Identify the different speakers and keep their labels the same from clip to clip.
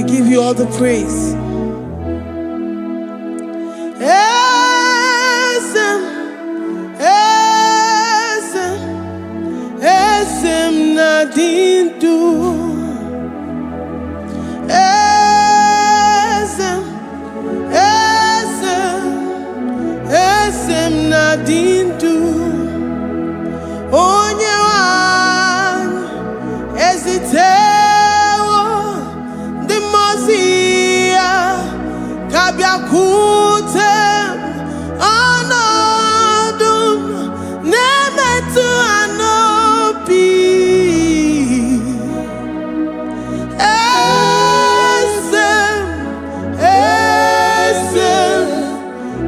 Speaker 1: give you all the praise. Esem nadindu. Esem nadindu. Onye wan ezitewo di mozia kabia kutem anodum nemetu anobi.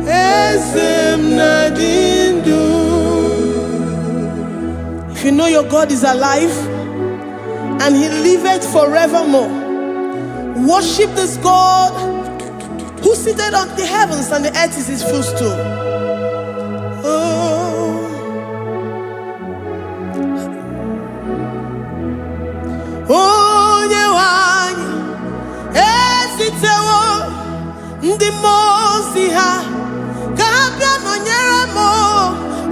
Speaker 1: Esem nadindu. If you know your God is alive and he liveth forevermore, worship this God who seated on the heavens and the earth is his footstool. Oh, Nyewani esitewo ndi mozi ha kabia no nyeremo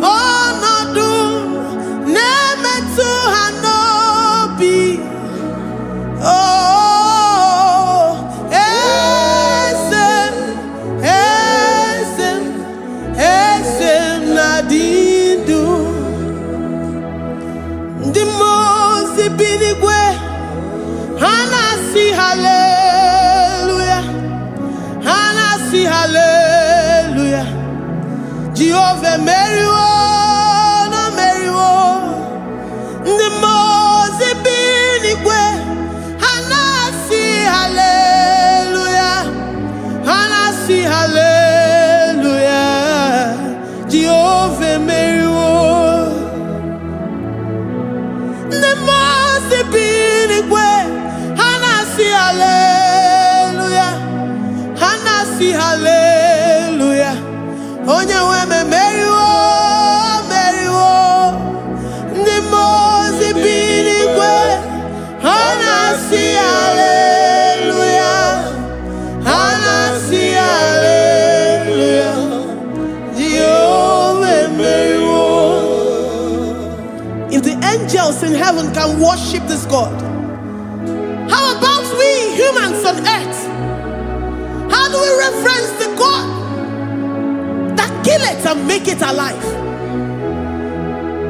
Speaker 1: onodu nemetu hanobi. Oh, esem nadindu. Ndi mozi binigwe hanasi hallelujah, hanasi hallelujah. Jehovah Meriwo, no Meriwo. The Mose binigwe hanasi hallelujah, hanasi hallelujah. Jehovah Meriwo. The Mose binigwe hanasi hallelujah, hanasi hallelujah. Onye weme Meriwo, Meriwo. Ndi mozi binigwe hanasi hallelujah, hanasi hallelujah. Jehovah Meriwo. If the angels in heaven can worship this God, how about we humans on earth? How do we reverence the God that kill it and make it alive?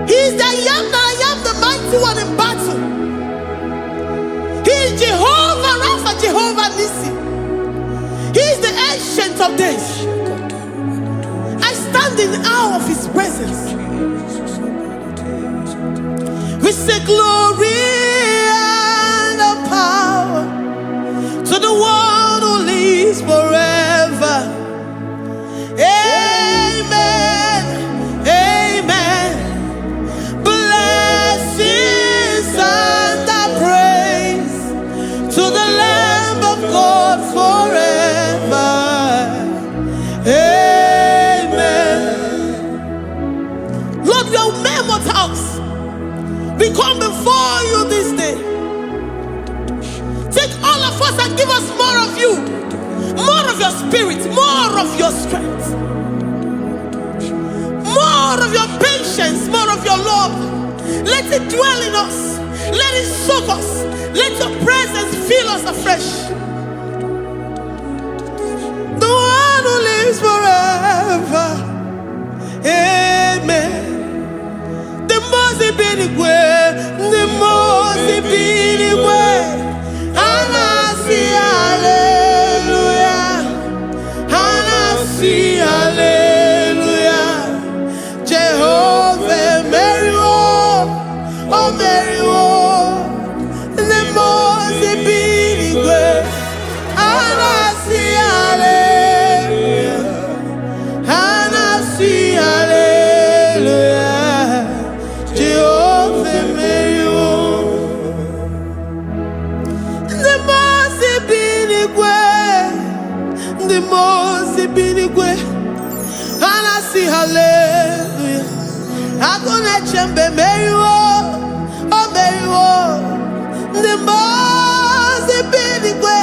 Speaker 1: He is the I am, the mighty one in battle. He is Jehovah Rapha, Jehovah Nissi. He is the ancient of days. I stand in awe of his presence. We say glory and power to the one who lives forever. Amen, amen. Blessings and praise to the Lamb of God forever. Amen. Lord, we are mere mortals. We come before you this day. Take all of us and give us more of you, more of your spirit, more of your strength, more of your patience, more of your love. Let it dwell in us. Let it soak us. Let your presence fill us afresh. The one who lives forever. Amen. The Mose binigwe, the Mose binigwe. Hanasi hallelujah, hanasi hallelujah. Jehovah Meriwo, oh Meriwo. The Mose binigwe, hanasi hallelujah, hanasi hallelujah. Jehovah Meriwo. The Mose binigwe, hanasi hallelujah. Agone chembe Meriwo, oh Meriwo. The Mose binigwe,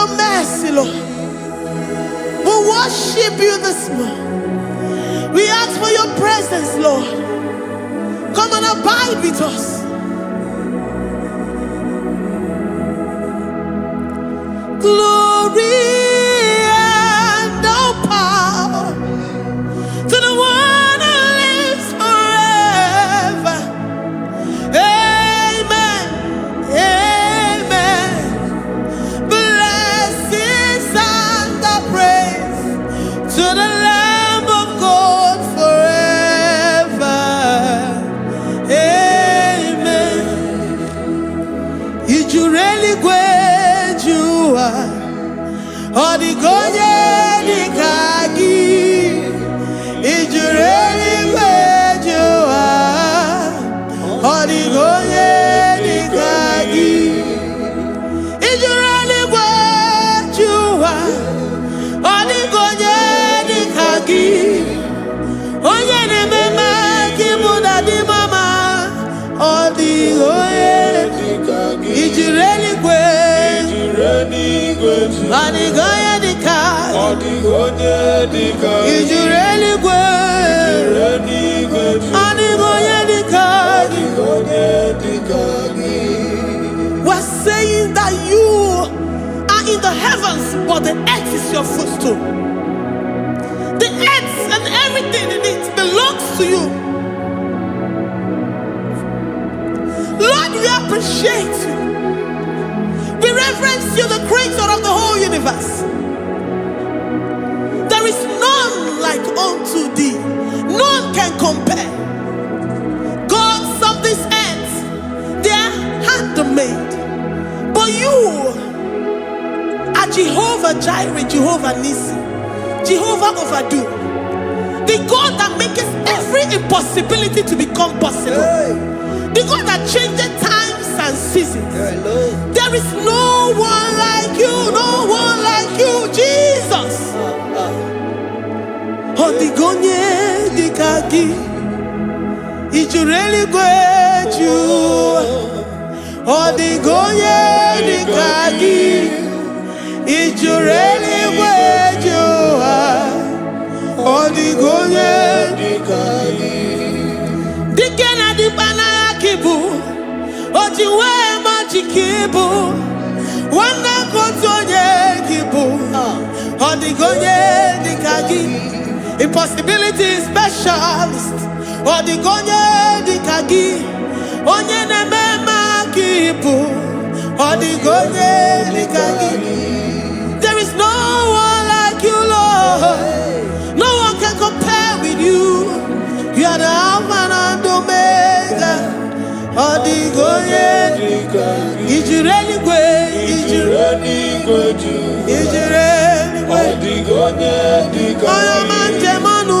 Speaker 1: your mercy, Lord. We worship you this morning. We ask for your presence, Lord. Come and abide with us. Glory and all power to the one who lives forever. Amen. Amen. Blessings and the praise to the Lamb of God forever. Amen. You really great you are. Odigonye dikagi. You really great you are. Odigonye dikagi. You really great you are. Odigonye dikagi. Onye ne mema kimuda di mama. Odigonye dikagi. You really great. Odigonye dikagi. Odigonye dikagi. You really great. Odigonye dikagi. We're saying that you are in the heavens, but the earth is your footstool. The earth and everything in it belongs to you. Lord, we appreciate you. We reverence you, the creator of the whole universe. There is none like unto thee. None can compare. Gods of this earth, they are handmade. But you are Jehovah Jireh, Jehovah Nissi, Jehovah Overdo. The God that makes every impossibility to become possible. The God that changes times and seasons. There is no one like you, no one like you, Jesus. Odigonye dikagi. You really great you. Odigonye dikagi. You really great you. Odigonye dikagi. Dikena dibana kibu. Ojiwe majikibu. Wana kotonye kibu. Odigonye dikagi. Impossibility specialist. Odigonye dikagi. Onye nemema kibu. Odigonye dikagi. There is no one like you, Lord. No one can compare with you. You are the Alpha and Omega. Odigonye dikagi. Is you really great? Is you really great? Is you really great? Odigonye dikagi. Oh, man, Jemanu.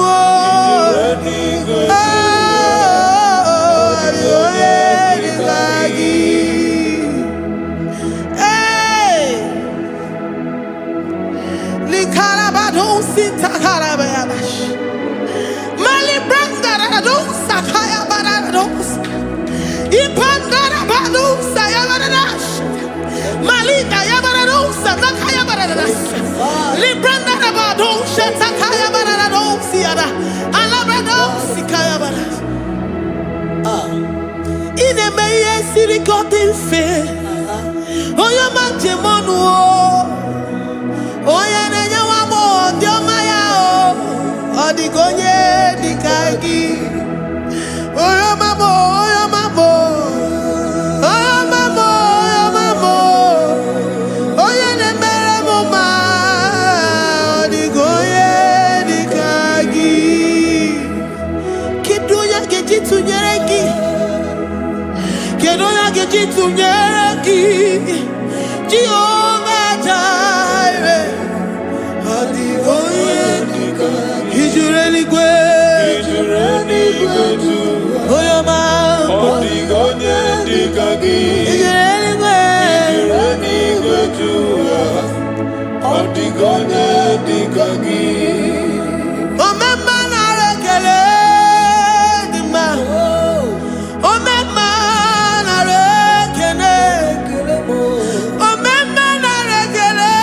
Speaker 1: Odigonye dikagi. Oyo mamo, oyo mamo. Oyo mamo, oyo mamo. Oyo nemere mama. Odigonye dikagi. Kidunya gejitu nyereki. Kidunya gejitu nyereki. Jehovah Jireh. Odigonye dikagi. Is you really great? Is you really great? Oh, your man. Odigonye dikagi. Is you really great? Is you really great? Odigonye dikagi. Oh, my man, I rekele di ma. Oh, my man, I rekele. Oh, my man, I rekele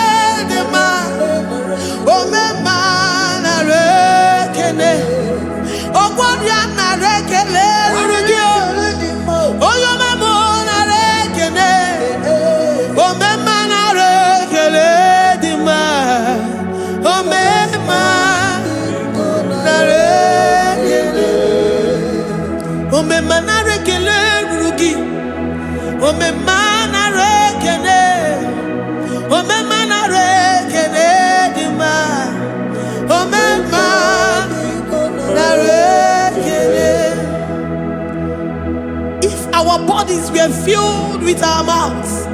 Speaker 1: bodies were filled with our mouths.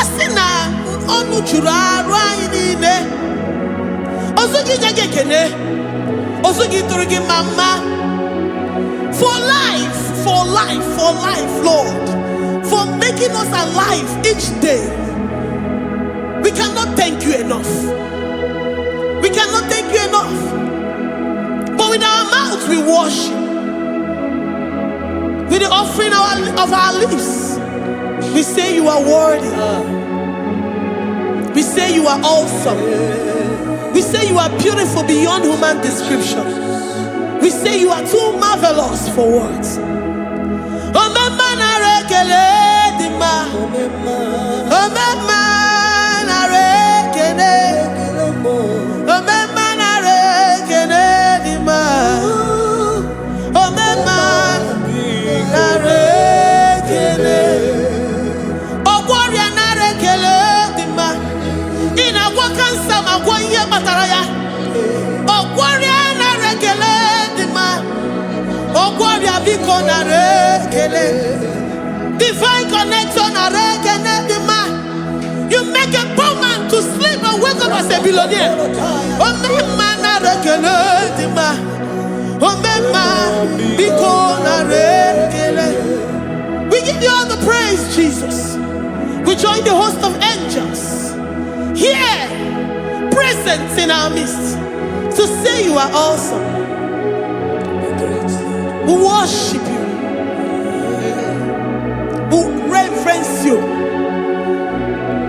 Speaker 1: Asina onu chura rainine. Osugi jagekene. Osugi turigi mama. For life, Lord. For making us alive each day. We cannot thank you enough. We cannot thank you enough. But with our mouths we worship. With the offering of our lips, we say you are worthy. We say you are awesome. We say you are beautiful beyond human description. We say you are too marvelous for words. Divine connection. You make a poor man to sleep and wake up as a billionaire. We give you all the praise, Jesus. We join the host of angels here, present in our midst, to say you are awesome. We worship you. We reverence you.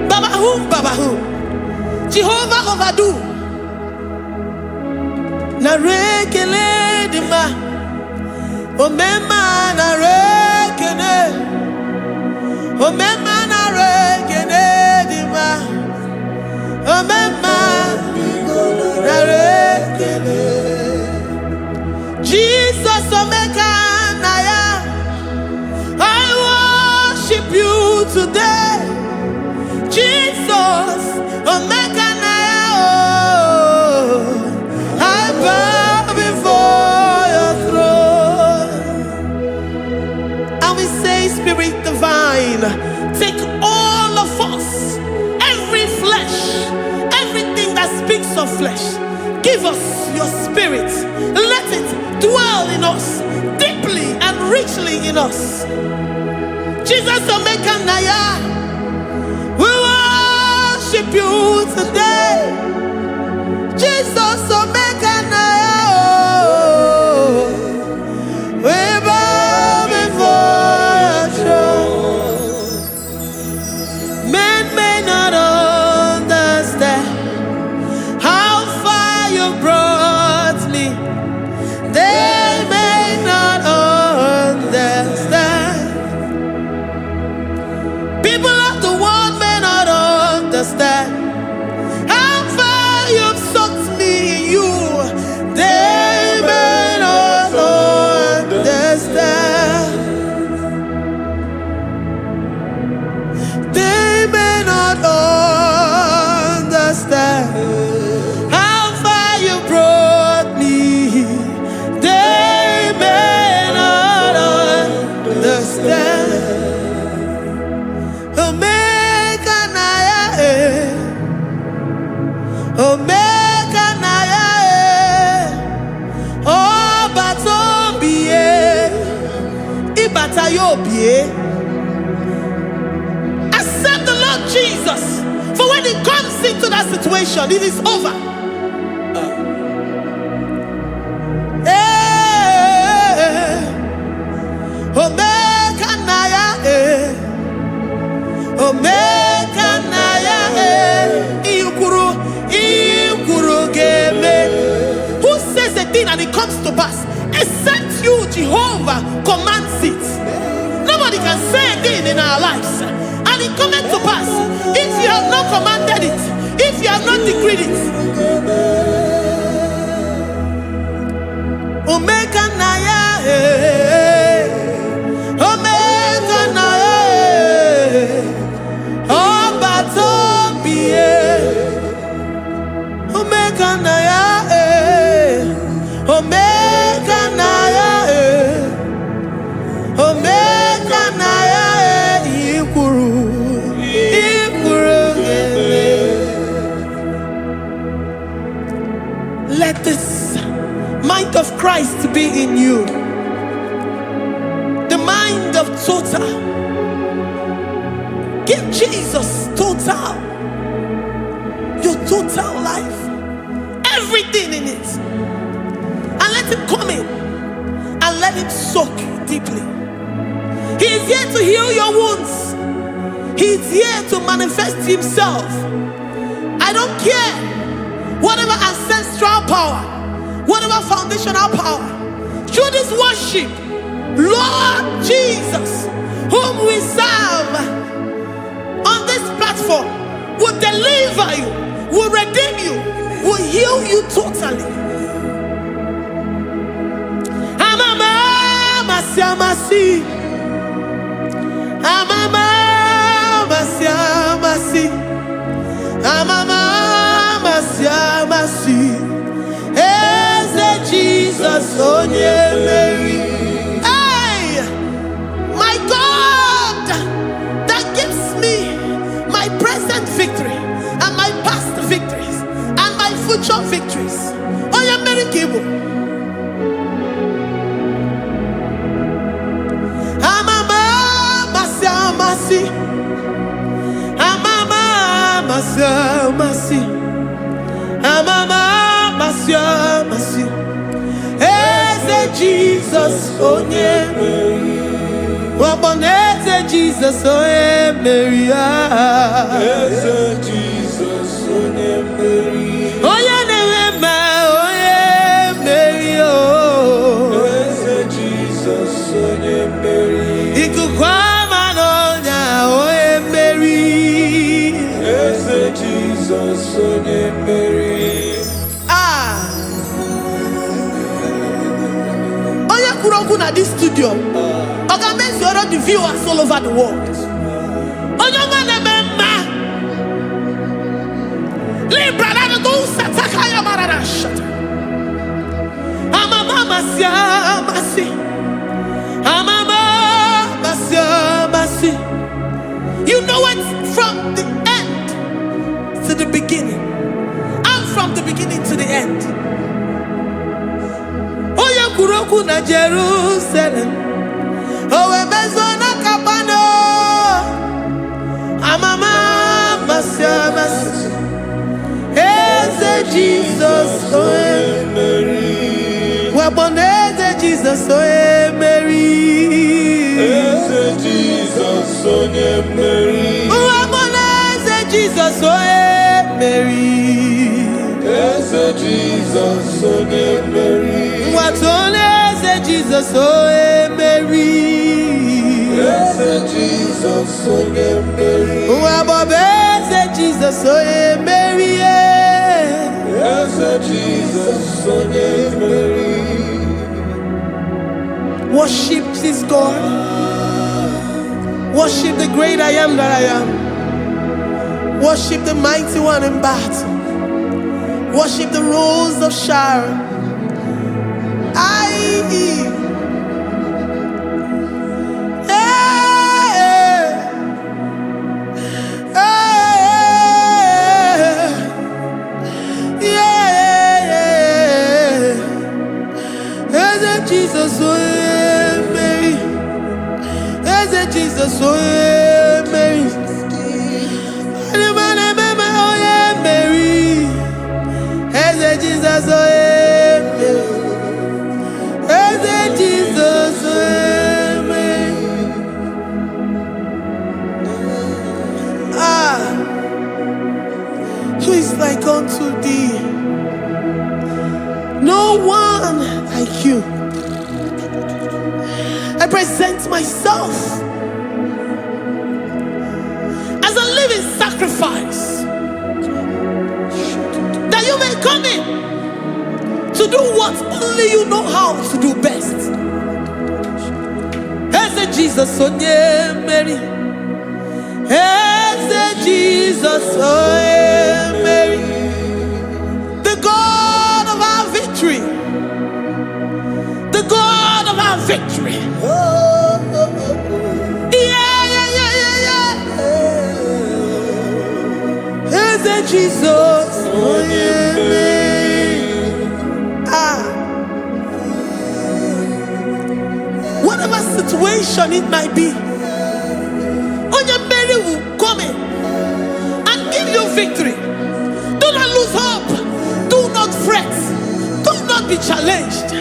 Speaker 1: Baba who? Jehovah overdo. Na rekele dima. Omema na rekene. Omema na rekene dima. Omema na rekene. Jesus omeka naya. I worship you today. Jesus, omeka naya. I bow before your throne. And we say, Spirit divine, take all of us, every flesh, everything that speaks of flesh. Give us your spirit. Let it dwell in us, deeply and richly in us. Jesus, omeka naya. We worship you today. Jesus, omeka naya. We bow before your throne. Men may not understand how far you brought me. They may not understand. People of the world may not understand how far you've sucked me in you. They may not understand. They may not understand how far you brought me. They may not understand. Omeka naya, oh batobie, ibatayobie. Accept the Lord Jesus, for when He comes into that situation, it is over. Omeka naya, omeka naya, who says a thing and it comes to pass? Except you, Jehovah, commands it. Nobody can say a thing in our lives and it comes to pass if you have not commanded it, if you have not decreed it. Omeka naya, omeka naya, oh batobie. Omeka naya, omeka naya, omeka naya. Christ be in you. The mind of total. Give Jesus total. Your total life. Everything in it. And let him come in. And let him soak deeply. He is here to heal your wounds. He is here to manifest himself. I don't care. Whatever ancestral power, whatever foundational power, through this worship, Lord Jesus, whom we serve on this platform, will deliver you, will redeem you, will heal you totally. Amamasi, amamasi, amamasi, Eze Jesus, onye Mary. Hey, my God, that gives me my present victory and my past victories and my future victories. Onye Mary Kibu. Amamasi, amamasi, amamasi, Eze Jesus, onye Mary. Eze Jesus, onye Mary. Eze Jesus, onye Mary. Onye Newema, onye Mary. Eze Jesus, onye Mary. Ikukwama n'onya, onye Mary. Eze Jesus, onye Mary. At this studio, organize the viewers all over the world. You know it from the end to the beginning, and from the beginning to the end. Kuroku na Jerusalem, owe bezona kapano, amama masiamas, Eze Jesus, oe Mary, waboneze Jesus, oe Mary, Eze Jesus, oe Mary, waboneze Jesus, oe Mary, Eze Jesus, oe Mary. Eze Jesus, oh Mary. Eze Jesus, oh Mary. Eze Jesus, oh Mary. Eze Jesus, oh Mary. Worship this God. Worship the great I am that I am. Worship the mighty one in battle. Worship the rose of Sharon. Jesus, oh Mary. Eze Jesus, oh Mary. Mary. Eze Jesus, oh Mary. Eze Jesus, oh Mary. Who is like unto thee? No one like you. I present myself as a living sacrifice, that you may come in to do what only you know how to do best. Eze Jesus, oh Mary. Eze Jesus, oh Mary. The God of our victory. The God of our victory. Eze Jesus, oh Mary. situation it might be, Mary will come in and give you victory. Do not lose hope. Do not fret. Do not be challenged.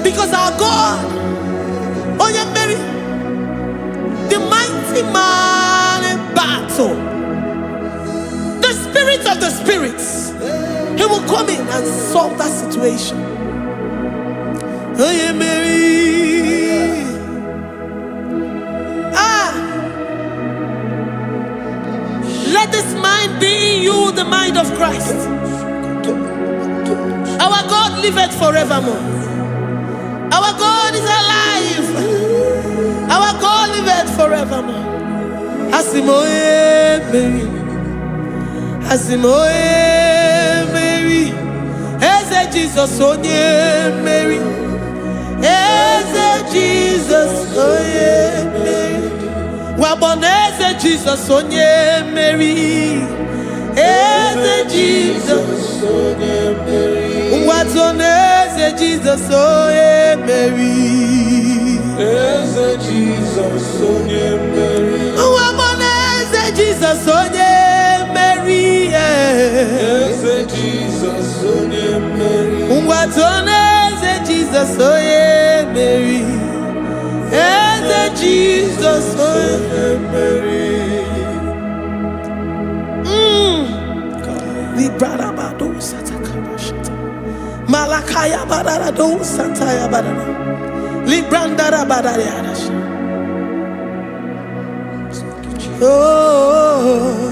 Speaker 1: Because our God, Mary, the mighty man in battle, the spirit of the spirits, he will come in and solve that situation. Mary. Let this mind be in you, the mind of Christ. Our God liveth forevermore. Our God is alive. Our God liveth forevermore. Asimoe Mary. Asimoe Mary. Eze Jesus onye Mary. Eze Jesus onye Mary. Waboneze Jesus onye Mary. Eze Jesus onye Mary. Watoneze Jesus onye Mary. Eze Jesus onye Mary. Waboneze Jesus onye Mary. Eze Jesus onye Mary. Watoneze Jesus onye Mary. Eze Jesus onye Mary. Malakaya badara do santaya badara. Librandara badara. Oh,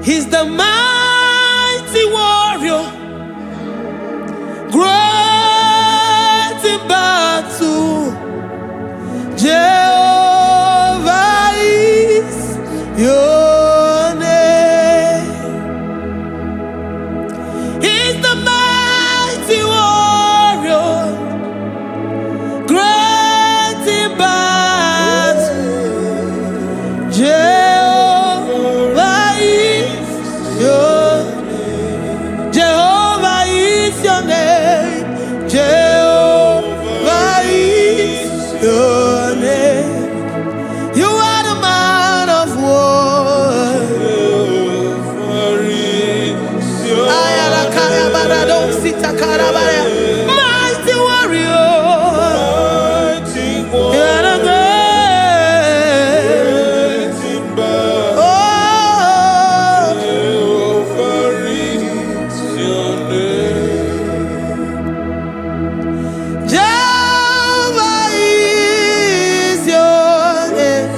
Speaker 1: he's the mighty warrior, great in battle. Jehovah is your name. He's the mighty warrior, great in battle. Jehovah is your name. Jehovah is your name. Jehovah is your name. You are the man of war. Mighty warrior. You are the great. Oh, Jehovah is your name. Jehovah is your name.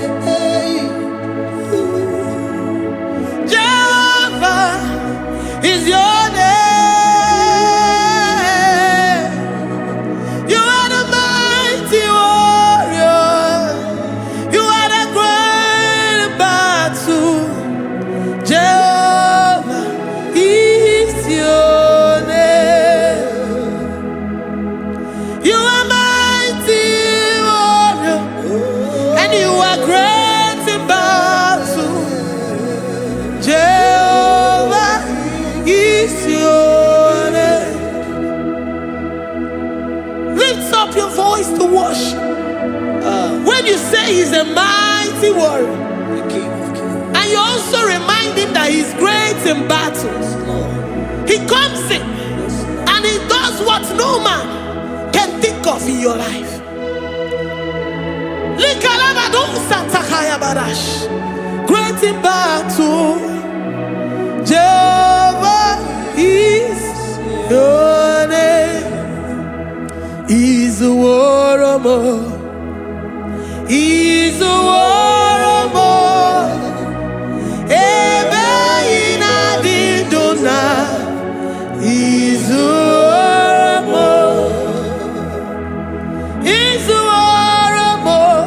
Speaker 1: Jehovah is your name. You are the mighty warrior. You are the great battle. Jehovah is your name. You are mighty warrior, and you are great in battle. Jehovah is your name. Lift up your voice to worship. When you say he's a mighty warrior, and you also remind him that he's great in battles, he comes in and he does what no man can think of in your life. Great in battle, Jehovah is your name. He's a warrior. He's a warrior. Ebe ina didona. He's a warrior. He's a warrior.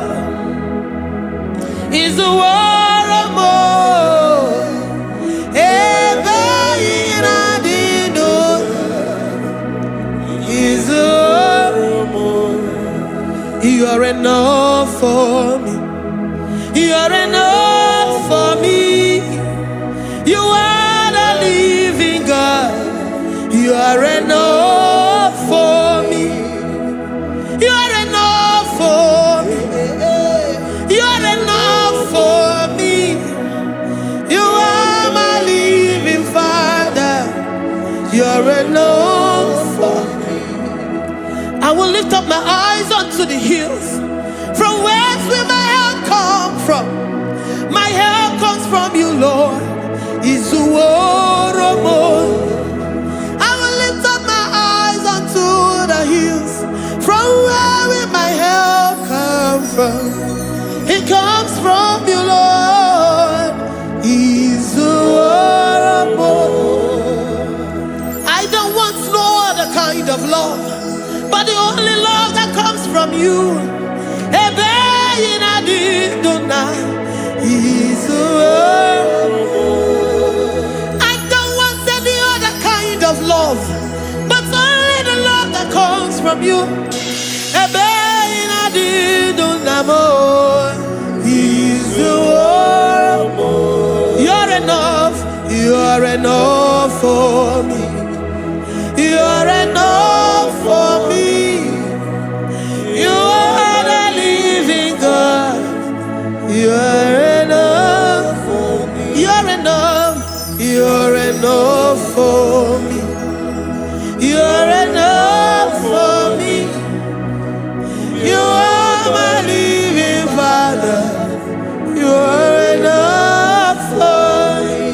Speaker 1: He's a warrior. Ebe ina didona. He's a warrior. You are enough for me. You are enough for me. You are the living God. You are enough for me. You are enough for me. I will lift up my eyes unto the hills. From whence will my help come from? My help comes from you, Lord. Izuoromo. I will lift up my eyes unto the hills. From where will my help come from? It comes from you, Lord. Izuoromo. I don't want no other kind of love, but the only love that comes from you. I don't want any other kind of love, but only the love that comes from you. You're enough, you're enough for me. You're enough for me. You are the living God. You're enough for me. You're enough. You're enough for me. You're enough for me. You are my living Father. You're enough for me.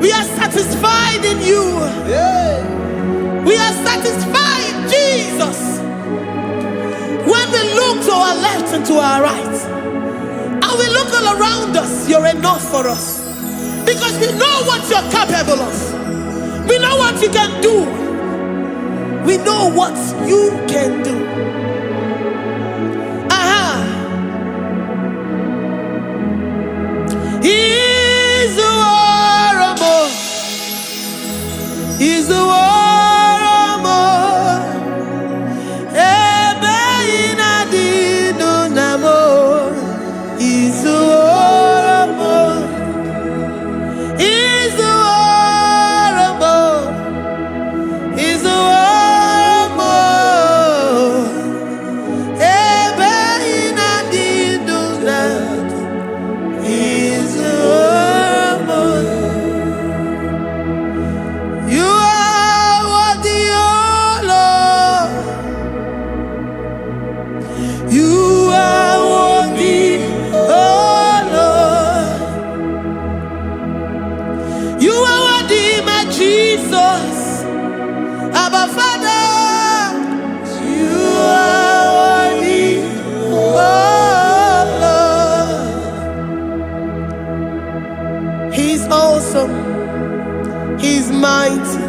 Speaker 1: We are satisfied in you. We are satisfied, Jesus. When we look to our left and to our right, and we look all around us, you're enough for us. Because we know what you're capable of. We know what you can do. We know what you can do. He's the war. He's the war. He's mighty.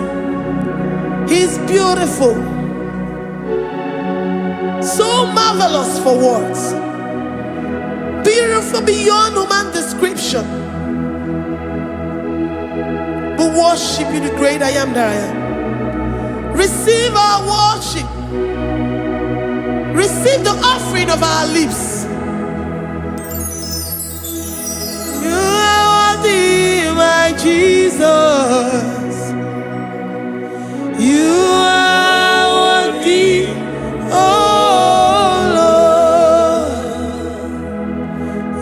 Speaker 1: He's beautiful. So marvelous for words. Beautiful beyond human description. We worship you, the great I am that I am. Receive our worship. Receive the offering of our lips. You are worthy, my Jesus. You are worthy, oh Lord.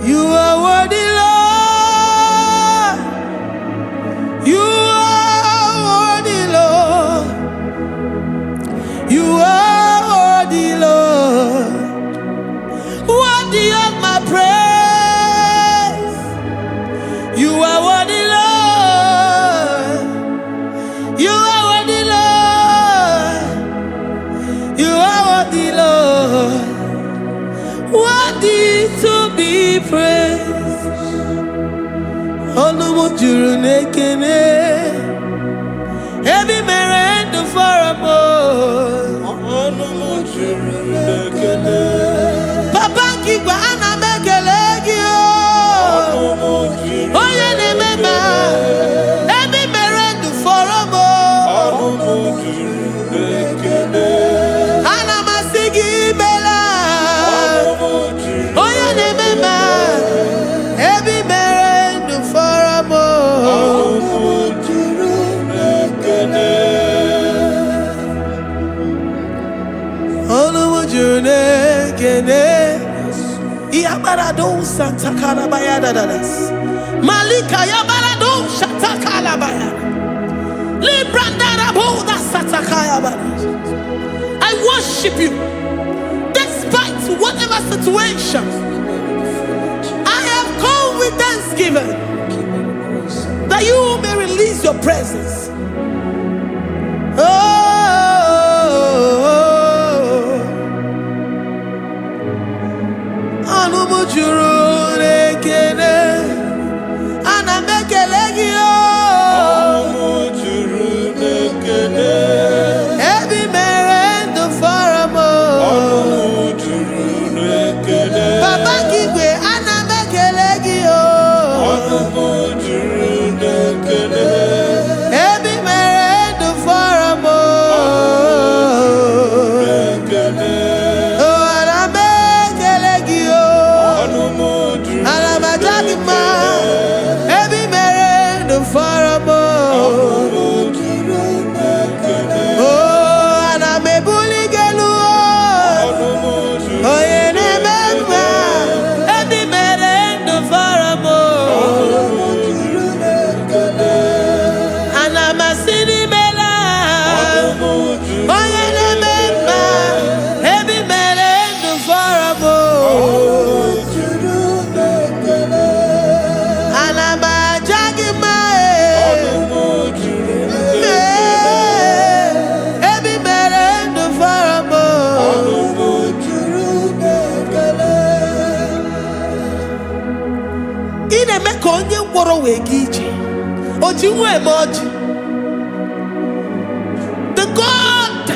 Speaker 1: You are worthy, Lord. You are worthy, Lord. You are worthy, Lord. Worthy of my praise. You are worthy, Lord. You are worthy, Lord. You are worthy, Lord. Worthy to be praised. Onumujuru nekene. Every merend for a more. Onumujuru nekene. Papa kigwa ana mekelegio. Oye ne mema. Every merend for a more. Onumujuru nekene. Ana masigi bela. Oye ne mema. Every merend for a more. Onumujuru nekene. Yabarado Santa Calabayada. Malika Yabarado Shata Calabaya. I worship you despite whatever situation. I have come with thanksgiving that you may release your presence. The God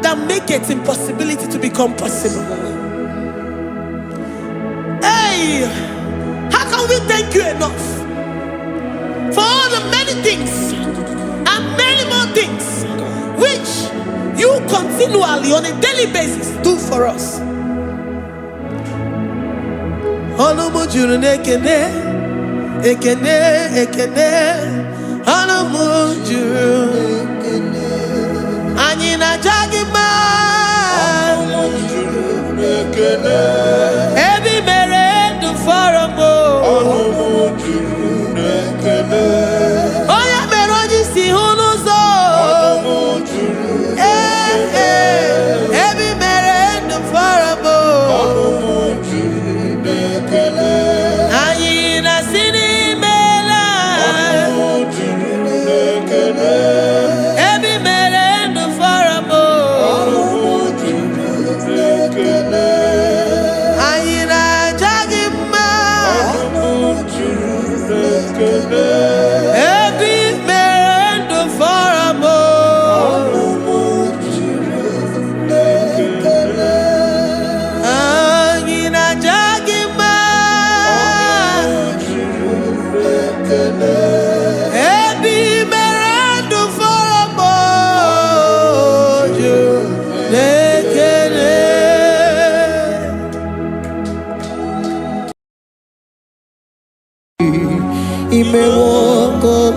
Speaker 1: that makes impossibility to become possible. Hey, how can we thank you enough for all the many things and many more things which you continually on a daily basis do for us? Ekene, ekene, anamujuru, anyina jagima, ebi mere du faramo, oya meroji si hunuzo, ebi mere du faramo.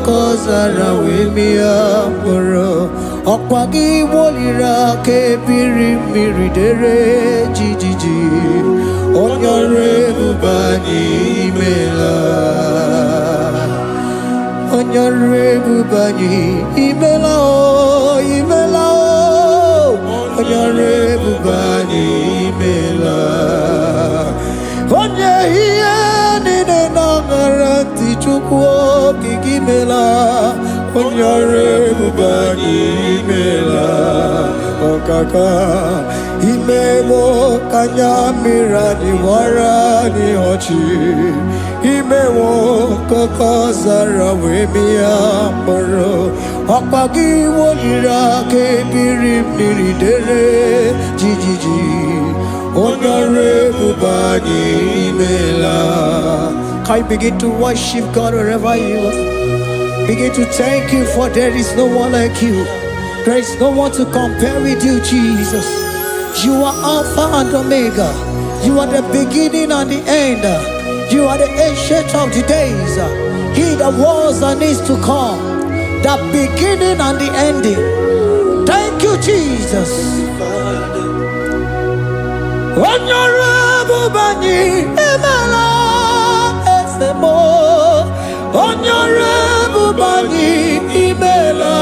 Speaker 1: Kozara wemia poro okwagi wolira ke biri miridere jijiji onyore bubani imela onyore bubani imela o imela o onyore bubani imela onye hiye nine nangaranti chukwo kikimela onyore bubani imela okaka imemo kanyamira ni wara ni hochi imewo koko zara wemia moro okpagi wolira ke biri miridere jijiji onyore bubani imela. Can you begin to worship God wherever you are? Begin to thank Him, for there is no one like you. There is no one to compare with you, Jesus. You are Alpha and Omega. You are the beginning and the end. You are the ancient of the days. He that was and is to come. The beginning and the ending. Thank you, Jesus. Honorable Bani Emala. Honorable Bani Imela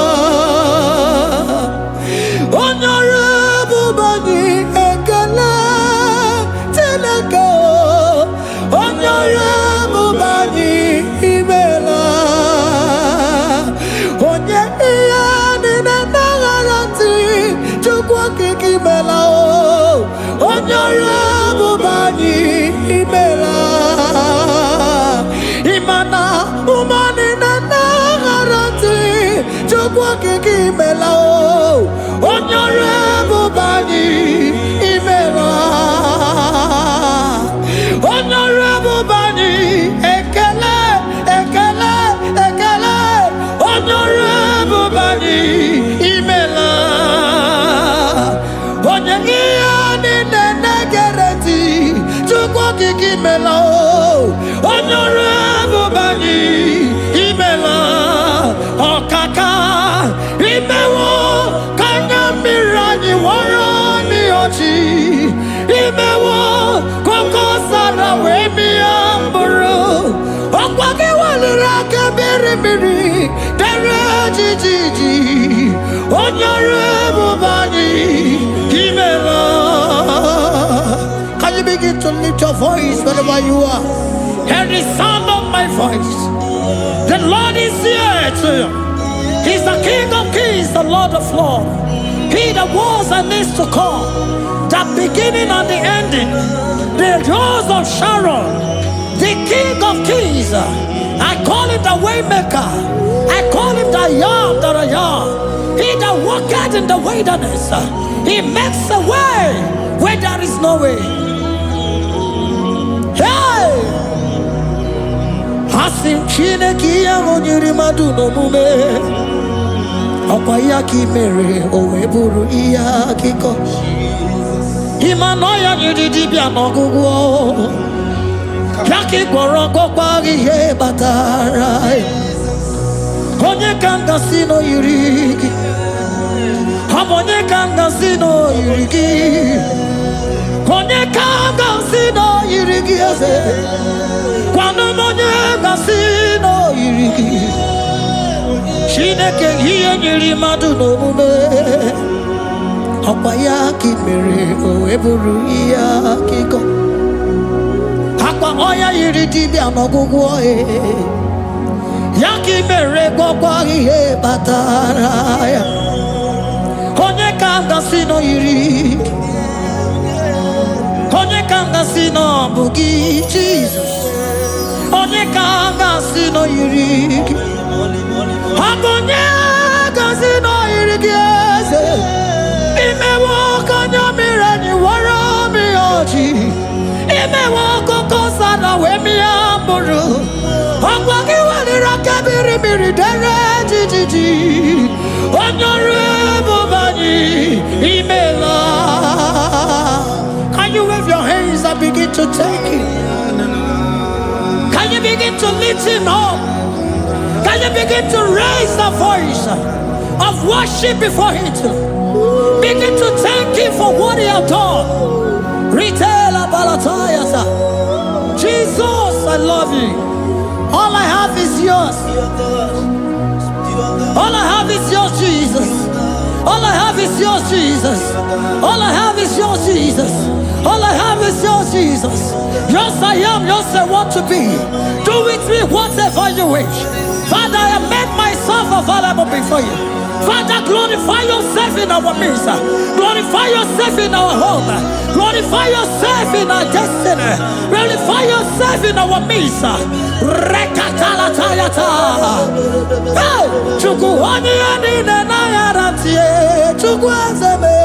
Speaker 2: kiki mela o onyore bubani imela onyore bubani ekele ekele ekele onyore bubani imela onye ni negereti chukwu kiki mela o onyore bubani imela okaka imewo kanya mirani warani ochi imewo koko sara we mi amburu okwake walira kabiri miri dere jijiji onyore bubani imela. Can you begin to lift your voice wherever you are? Hear the sound of my voice. The Lord is here to you. He's the King of Kings, the Lord of Lords. He that was and is to come, the beginning and the ending, the rose of Sharon, the King of Kings. I call him the Waymaker. I call him the Yam that I am. He that walketh in the wilderness, he makes a way where there is no way. Hey! Hasim Chineke ya onyiri madu no mume Okwa ya ki mere owe buru iya kiko Imano ya nyiri dibia no gugu Ya ki gworo gokwa ihe batara Onye kanga sino yiri Onye kanga sino yiri Onye kanga sino yiri eze Kwano monye gasino yiriki Shineke hiye nyiri madu no mume Okwa ya ki mere owe buru iya kiko Akwa oya yiri dibia no gugu oe Ya ki mere gwakwa ihe batara ya Onye kanga sino yiriki Onye kanga sino bugi Jesus Onye kanga sino yiriki Agonye kanga no yiriki eze Imewo kanya mirani wara mi oji Imewo koko sana we mi amburu Agwagi walira kabiri miri dere jijiji Onyore bubani imela. Can you wave your hands and begin to take it? Can you begin to lift him up? Can you begin to raise the voice of worship before him? Begin to thank him for what he has done. Retailer Balatayasa. Jesus, I love you. All I have is yours. All I have is yours, Jesus. All I have is yours, Jesus. All I have is yours, Jesus. All I have is yours, Jesus. Yours I am, yours I want to be. Do with me whatever you wish. Father, I have made myself available before you. Father, glorify yourself in our midst. Glorify yourself in our home. Glorify yourself in our destiny. Glorify yourself in our midst. Rekatalatayata. Hey! Chukwani anine na yaratie. Chukwazeme.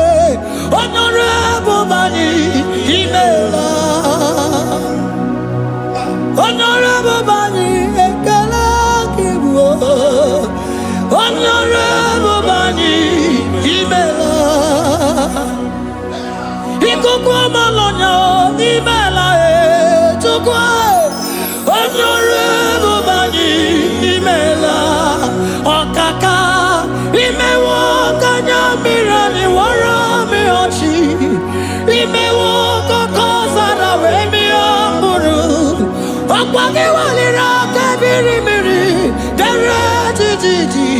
Speaker 2: Honorable Bani Imela. Honorable Bani Ekala Kibu. Honorable Bani Imela. Ikukwa malonya Imela chukwa. Honorable Bani Imela. Okaka Imewo kanya mirani wara mi ochi. Imewo koko sara we mi amburu. Okwage walira kabiri miri dere jijiji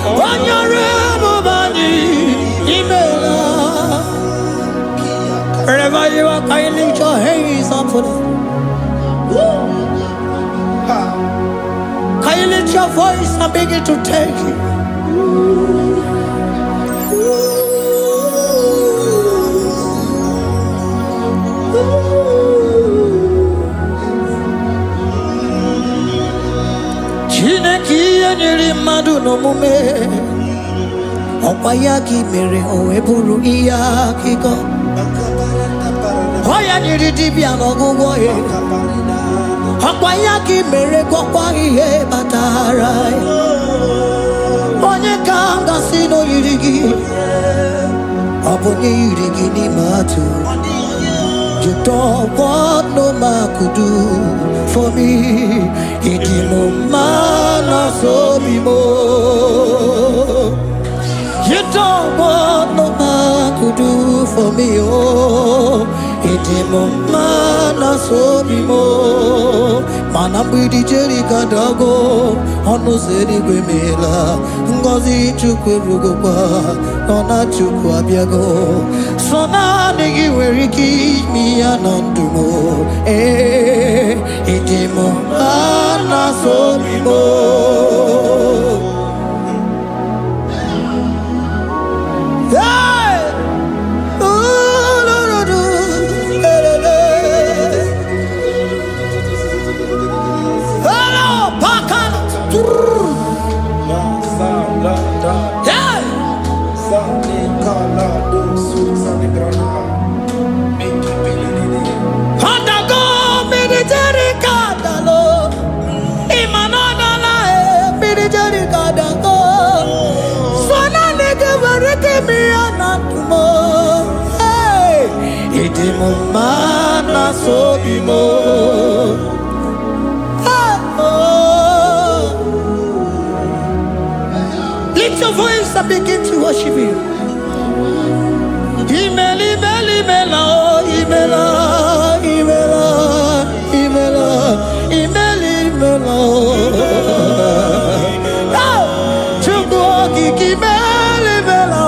Speaker 2: Onyore bubani imela. Wherever you are, can you lift your hands up for them? Can you lift your voice and begin to take it? Chineke nyiri mmadụ n'omume Okwayaki mere oeburu iya kiko. Oya niridi no gugo ye. Okwayaki mere kokwa ihe batara. Onye kanga sino yirigi. Obonye yirigi ni matu. You don't want no man could do for me. It is no man so be more. You don't want no man could do for me. Oh, it is no man so be more. Manambi di Jerica Dago, Ono Zeri Bemela, Ngozi Chukwerugopa, Nona Chukwabiago, Sona Nigi Weriki, mi Anandumo, Idimo, Ana Sobimo. Mana so bimo. Lift your voice and begin to worship Him. Imeli meli mela, imela, imela, imela, imeli mela. Chukwuoki kimeli mela.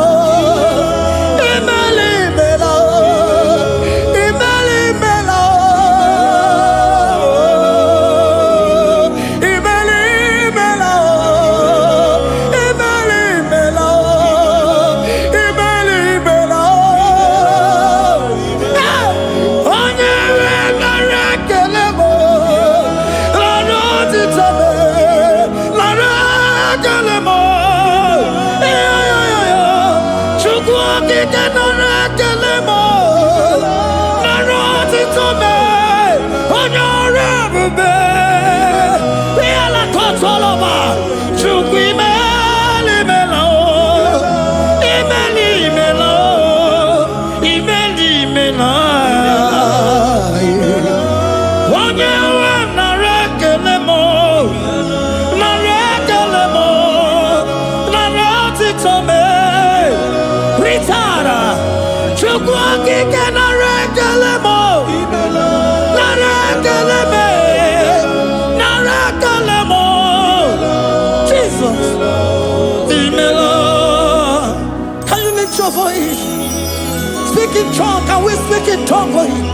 Speaker 2: Speak in tongue. Can we speak in tongue for Him?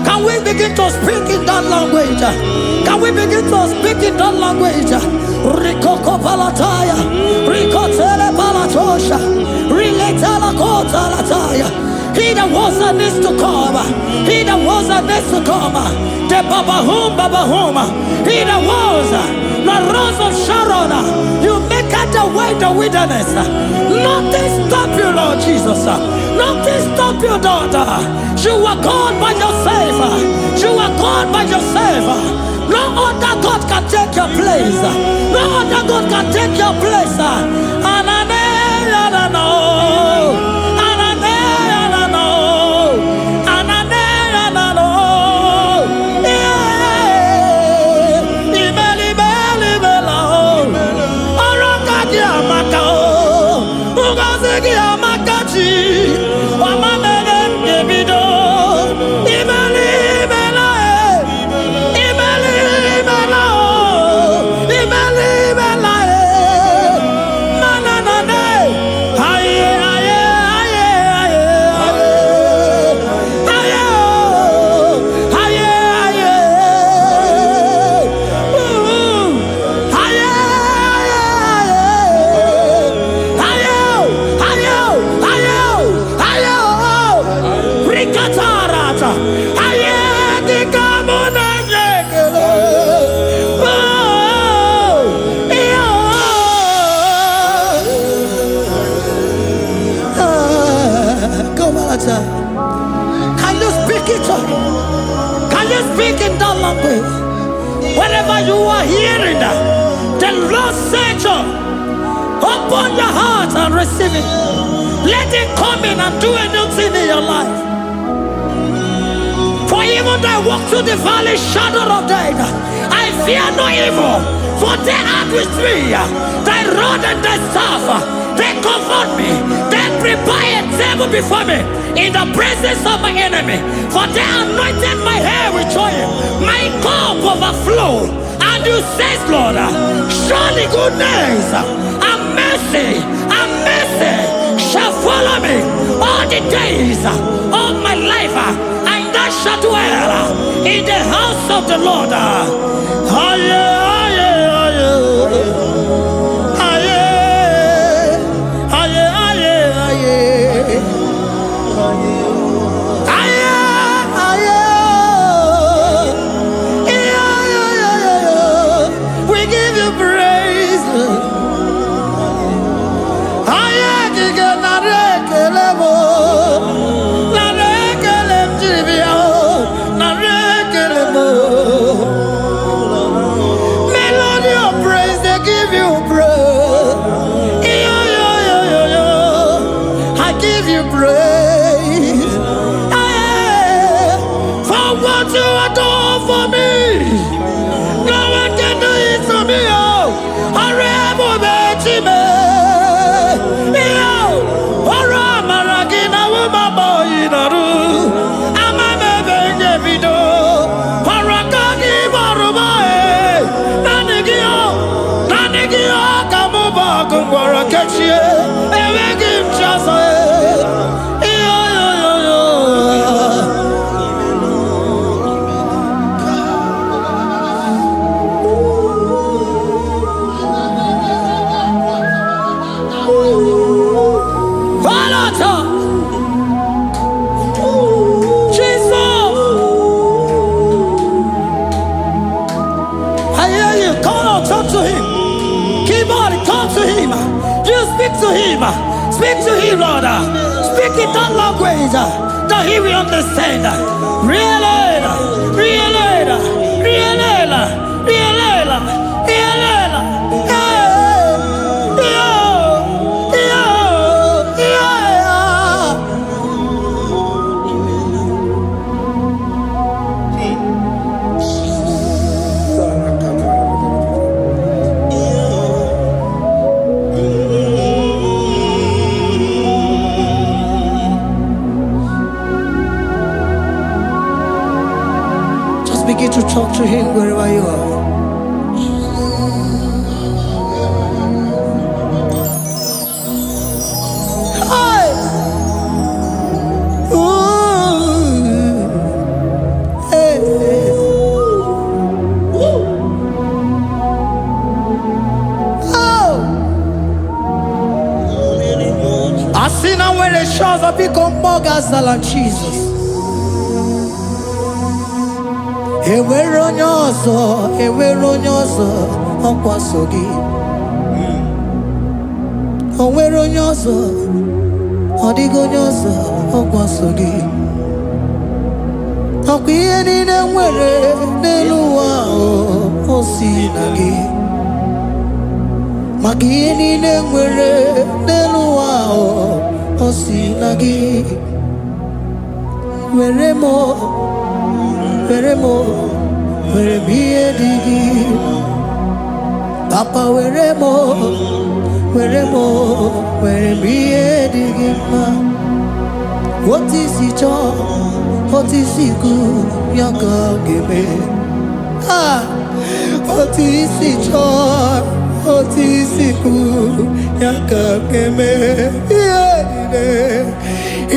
Speaker 2: Can we begin to speak in that language? Can we begin to speak in that language? Rikoko palataya, rikotele palatosha, riletala kota lataya. He that was and is to come. He that was and is to come. The Babahum, Babahum. He that was the rose of Sharon. You make out the way the wilderness. Nothing stop you, Lord Jesus. Nothing stop you, daughter. You are God by yourself. You are God by yourself. No other God can take your place. No other God can take your place. The Lord said, open your heart and receive it. Let it come in and do a new thing in your life. For even though I walk through the valley shadow of death, I fear no evil. For they are with me. Thy rod and thy staff, they comfort me. They prepare a table before me in the presence of my enemy. For they anointed my hair with oil. My cup overflow. And you say, Lord, surely goodness and mercy shall follow me all the days of my life. And I shall dwell in the house of the Lord. We give you praise. Melody of praise, they give you praise. I give you praise. For what you have done for me, no one can do it for me. Speak to him, Lord. Speak in that language that he will understand. Begin to talk to him wherever you are. Hey. Ooh. Hey. Oh. I see now where the shores have become more than Jesus. Ewere onye ọzọ ọkwaso gị. O nwere onye ọzọ, ọ dịghị onye ọzọ ọkwaso gị. Ọkwa ihe niile nwere n'elu ụwa o si na gị. Maka ihe niile nwere n'elu ụwa o si na gị. Were m ihe dị gị. Papa were m ihe dị gị mma. Otu isi chọọ, otu isi kwu ya ka ọ ga-eme. Otu isi chọọ, otu isi kwu ya ka ọ ga-eme.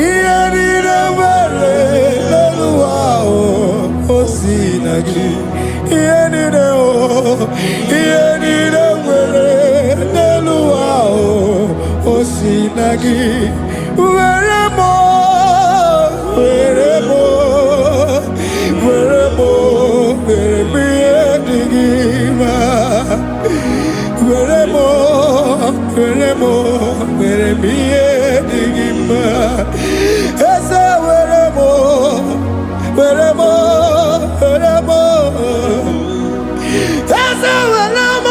Speaker 2: Ihe niile nwere n'elu ụwa o si na gị. Ihe niile nwere n'elu ụwa o si na gị. Were m ihe dị gị mma. Were m ihe dị gị mma. Eze were m Eze were m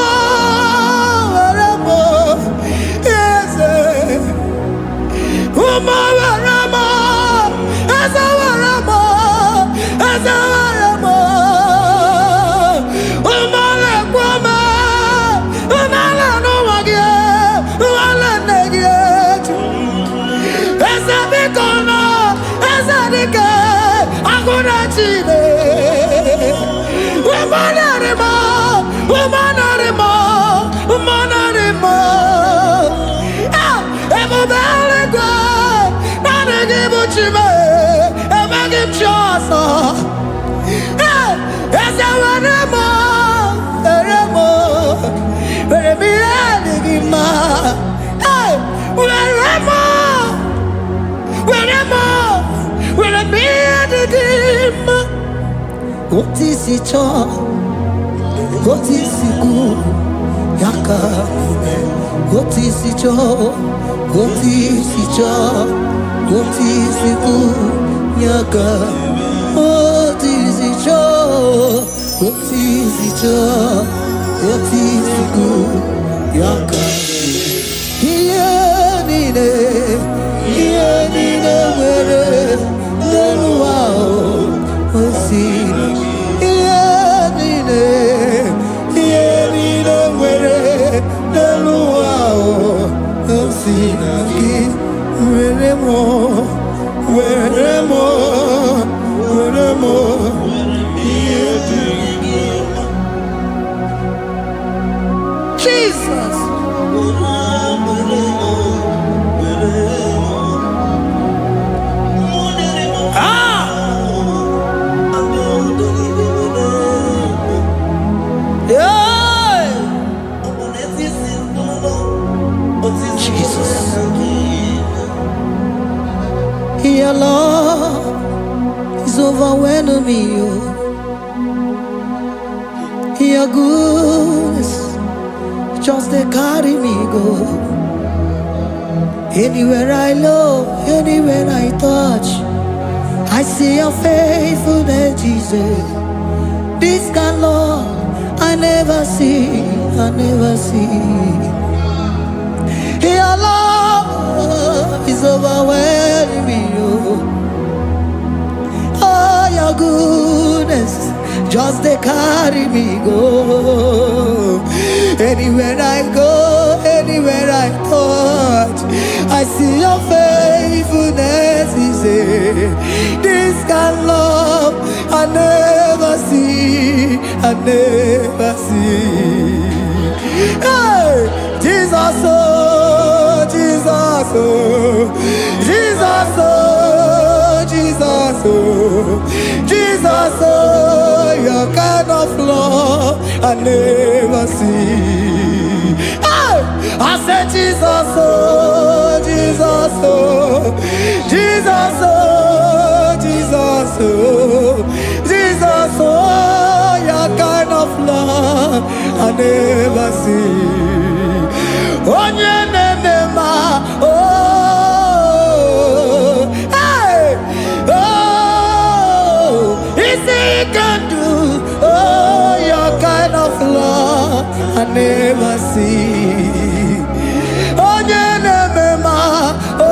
Speaker 2: What is it all? What is it good? Yaka. What is it all? What is it all? What is it good? Yaka. What is it all? What is it all? What is it good? Yaka. Here nine, where no wow. See.
Speaker 1: Jesus.
Speaker 2: Your love is overwhelming me. Your goodness just they carry me go. Anywhere I look, anywhere I touch, I see your faithfulness, Jesus. This kind of love I never see, I never see. Your love is overwhelming me. Oh, your goodness just they carry me go. Anywhere I go, anywhere I touch, I see your faithfulness. This kind of love I never see, I never see. Hey, Jesus, oh, Jesus, oh, Jesus, oh, Jesus, oh, Jesus, oh, your kind of love I never see. Hey, I said Jesus, oh, Jesus, oh, Jesus, oh, Jesus, oh, Jesus, oh, your kind of love I never see. Hey, oh, easy can do. Oh, your kind of love I never see. Oh,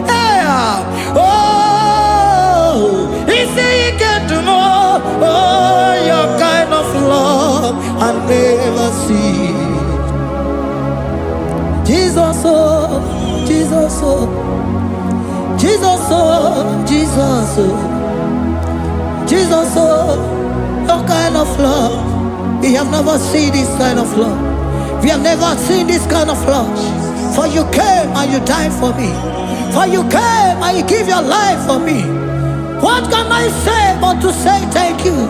Speaker 2: hey, oh, easy can do more. Oh, your kind of love I never see. Jesus, oh, Jesus, oh, Jesus, oh, Jesus, oh, Jesus, oh, your kind of love. We have never seen this kind of love. We have never seen this kind of love. For you came and you died for me. For you came and you give your life for me. What can I say but to say thank you?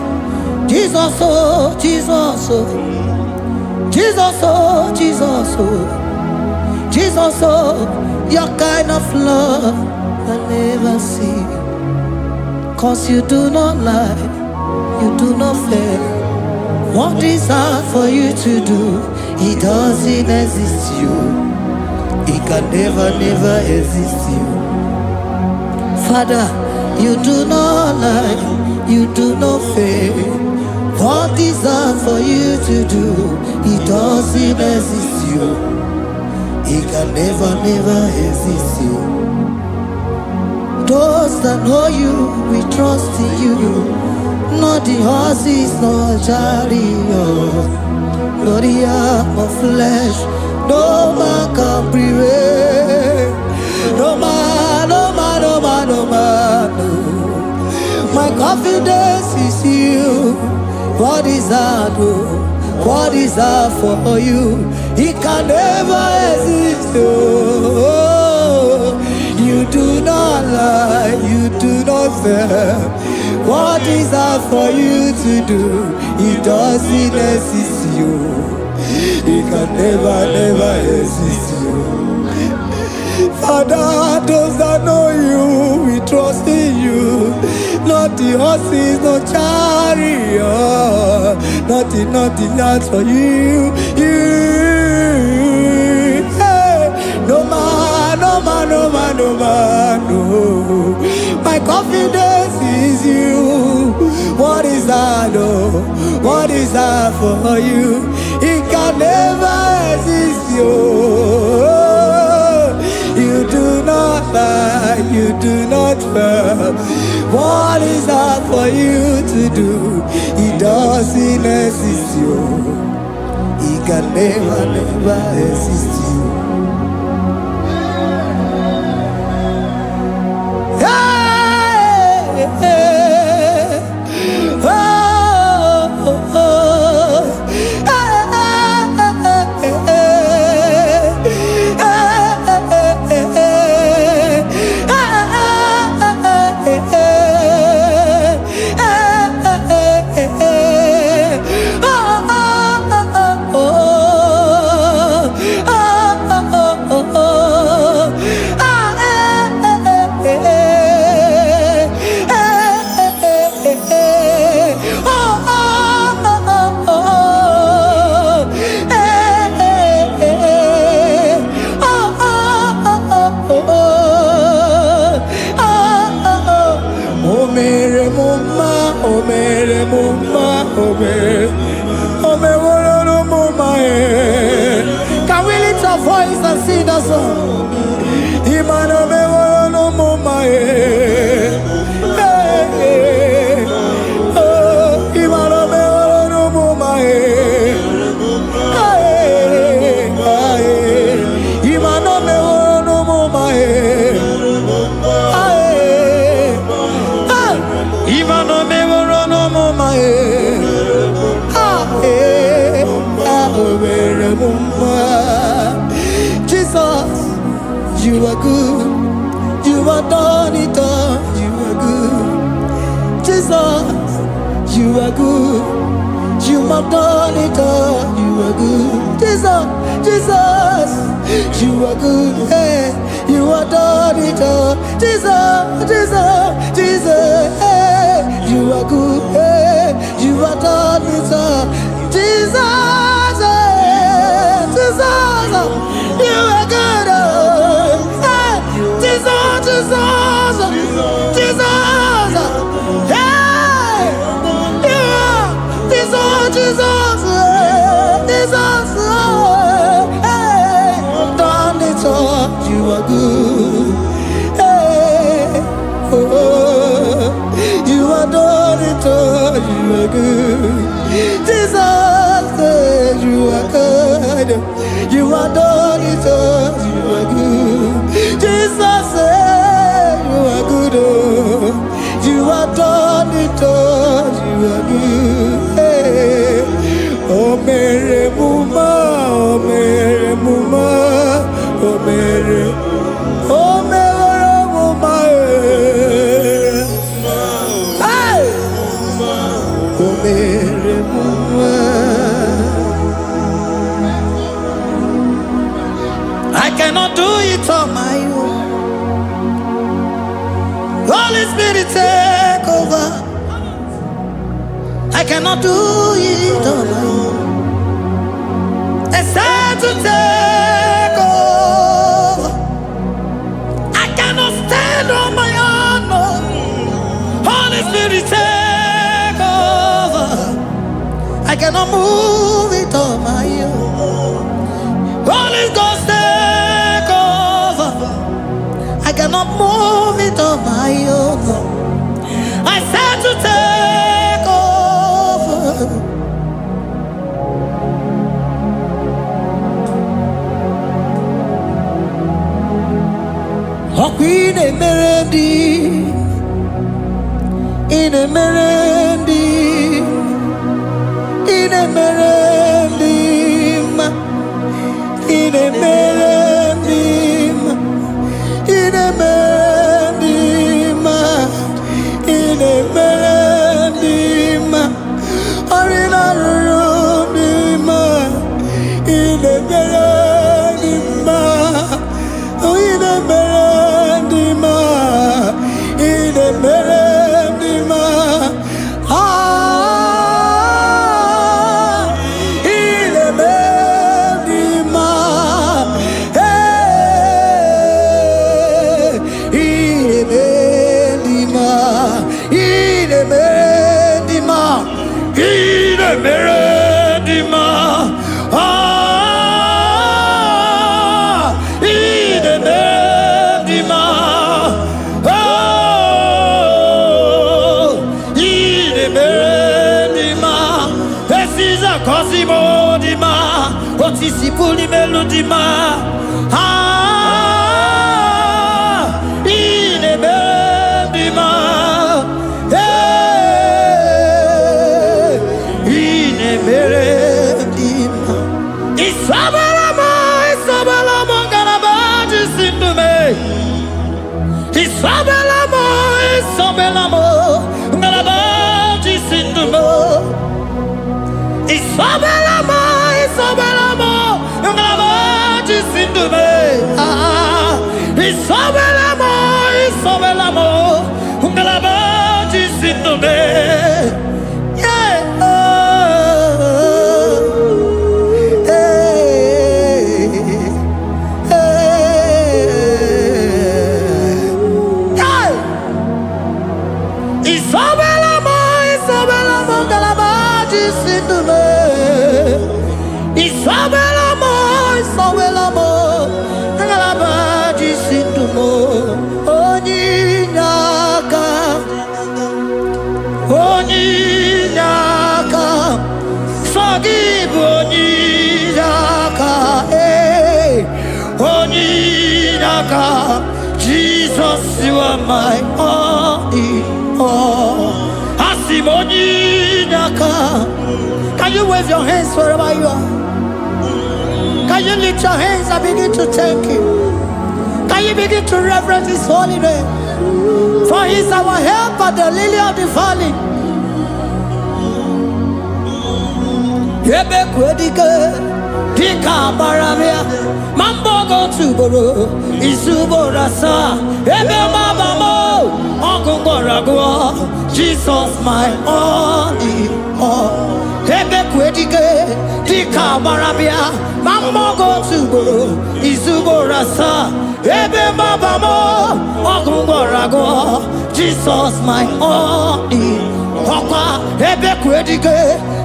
Speaker 2: Jesus, oh, Jesus, oh, Jesus, oh, Jesus, oh, Jesus, oh, your kind of love I never see. 'Cause you do not lie, you do not fail. What is hard for you to do, it doesn't exist you. It can never, never exist you. Father, you do not lie, you do not fail. What is hard for you to do, it doesn't exist you. It can never, never exist you. Those that know you, we trust in you. Not the horses, not chariot, not the arm of flesh. No man can prevail. No man, no man, no man, no man. No. My confidence is you. What is hard? What is hard for you? It can never exist. Oh, you do not lie, you do not fail. What is hard for you to do? It doesn't exist you. It can never, never exist you. Father, those that know you, we trust in you. not the horses, no chariot, nothing that's for you. Hey, no man, no. My confidence is you. What is that, oh? What is that for you? It can never exist, you. You do not lie, you do not fail. What is that for you to do? It doesn't exist, you. It can never exist, you. Can we lift our voice and sing that song? Jesus, you are good. You are done it all. You are good. Jesus, you are good. You have done it all. You are good. Jesus, you are good. Hey, you have done it all. Jesus, hey, you are good. Hey, you have done it all. Jesus, you are good. Hey, Jesus, hey, you are Jesus, hey, done it all. You are good. Hey, oh, you are done it all. You are good. Jesus, you are good. You are done it all. You are good. Jesus, you are good. Oh, you are done it all. You are good. Hey. Oh, Mary Muma, oh, Mary Muma, oh, Mary, oh, Mary Muma, hey, oh, Mary Muma. I cannot do it on my own. Holy Spirit, take over. I cannot do it on my own. It's time to take over. I cannot stand on my own. No. Holy Spirit, take over. I cannot move it on my own. Holy Ghost, take over. I cannot move it on my own. I said to take over. Oh, Queen Emerendi, in Emerendi, in Emerendi, in Emerendi, in Emerendi, in Emerendi, Arina Rudima, in Emerendi, in Emerendi, in Emerendi, dima, otisi puli melodima. Ine bendima, ine bendima. Isabelamo, Isabelamo, galabaji sindume. Isabelamo, Isabelamo, galabaji sindume. Isabelamo, Isabelamo, galabaji sindume. Isabelamo, Isabelamo, galabaji sindume. Isabelamo, Isabelamo, galabaji sindumo. Onyinaka, onyinaka, forgive onyinaka, onyinaka. Jesus, you are my only all. Asim onyinaka. Can you wave your hands wherever you are? Can you lift your hands and begin to thank Him? Can you begin to reverence His holy name? For He is our help at the lily of the valley. Yebe kwedike, dika baramia, mambo go tuboro, isubora sa, ebe mabamo, ogungorago, Jesus my only all. Ebe kwedike, dika baramia, mambo go tuboro, isubora sa, ebe mabamo, ogungorago, Jesus my only all. Ebe kwedike,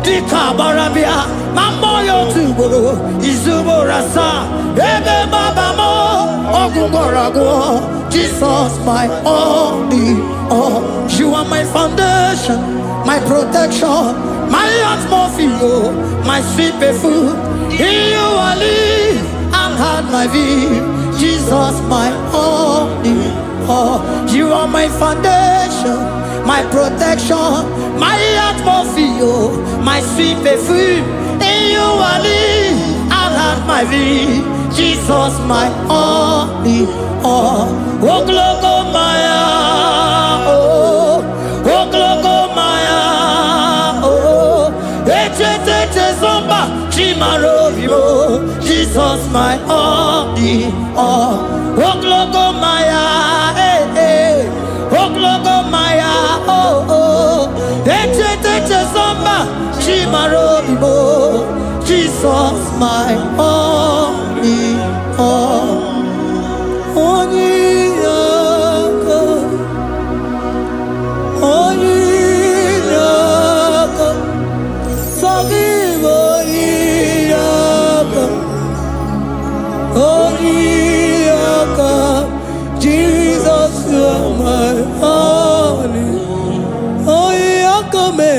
Speaker 2: dika baramia, mambo yo tuboro, isubora sa, ebe mabamo, ogungorago, Jesus my only all. You are my foundation, my protection, my atmosphere, my sweet perfume. In you I live and had my being. Jesus my only all. You are my foundation, my protection, my atmosphere, my sweet perfume. In you I live and had my being. Jesus my only all. Oh glogo maya, oh glogo maya, oh eche zomba chimaro vivo. Jesus my only all. Oh glogo maya, oh glogo maya, oh eche zomba chimaro vivo. Jesus my only all. Onyinaka, onyinaka, forgive onyinaka, onyinaka. Jesus, you are my only. Onyinaka me,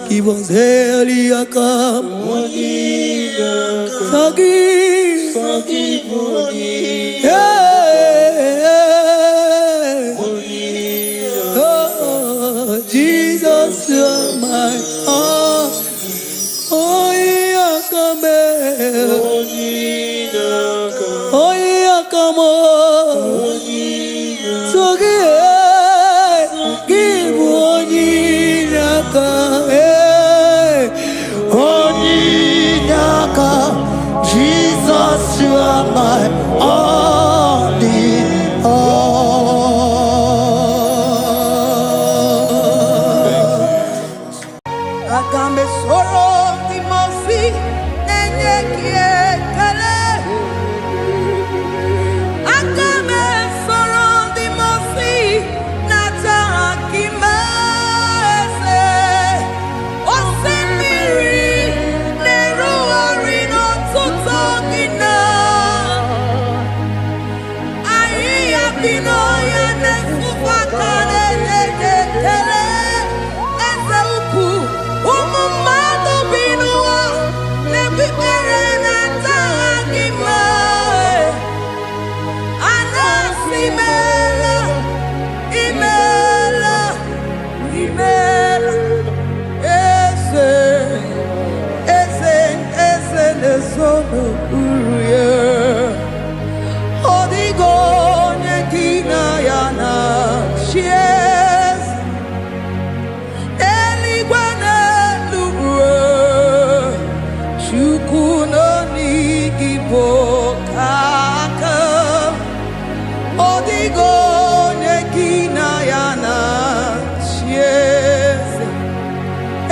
Speaker 2: give us Eliaka, forgive onyinaka. Oh, Jesus, you are my all. Onyinaka me, onyinaka mo, give onyinaka, onyinaka. Jesus, you are my only all. Agambe soro timosi nenye kiekele. Agambe soro timosi nata akimese. Osemiri neru orino tutogina. Aia bino ya nesufakane nekele. Eze uku umu n'okpuru ya. Ọ dịghị onye gị na ya na-achị eze. Eluigwe n'elu ruo, Chukwu nọ n'igi bụ aka. Ọ dịghị onye gị na ya na-achị eze.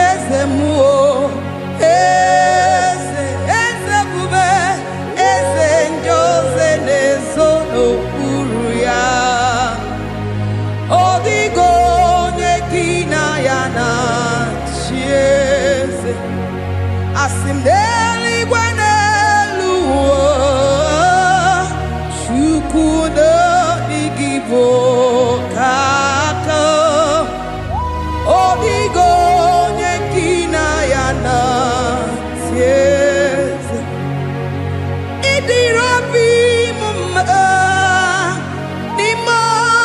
Speaker 2: Eze mmụọ, eze, eze bube, eze ndị ozi na-ezo n'okpuru ya. Ọ dịghị onye gị na ya na-achị eze. Asị m n'eluigwe n'elu ụwa, Chukwu n'igwe bụ aka. Ọ dịghị onye gị na ya na-achị eze. Ịdịrị obi m mma n'ime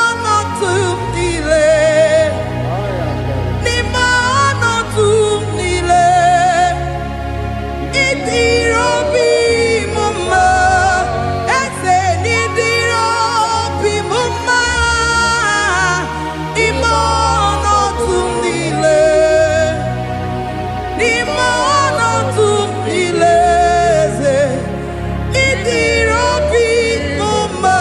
Speaker 2: ọnọdụ m niile, n'ime ọnọdụ m niile. Ịdịrị obi m mma, eze, n'ịdịrị obi m mma n'ime ọnọdụ m niile, n'ime ọnọdụ m niile, eze. Ịdịrị obi m mma,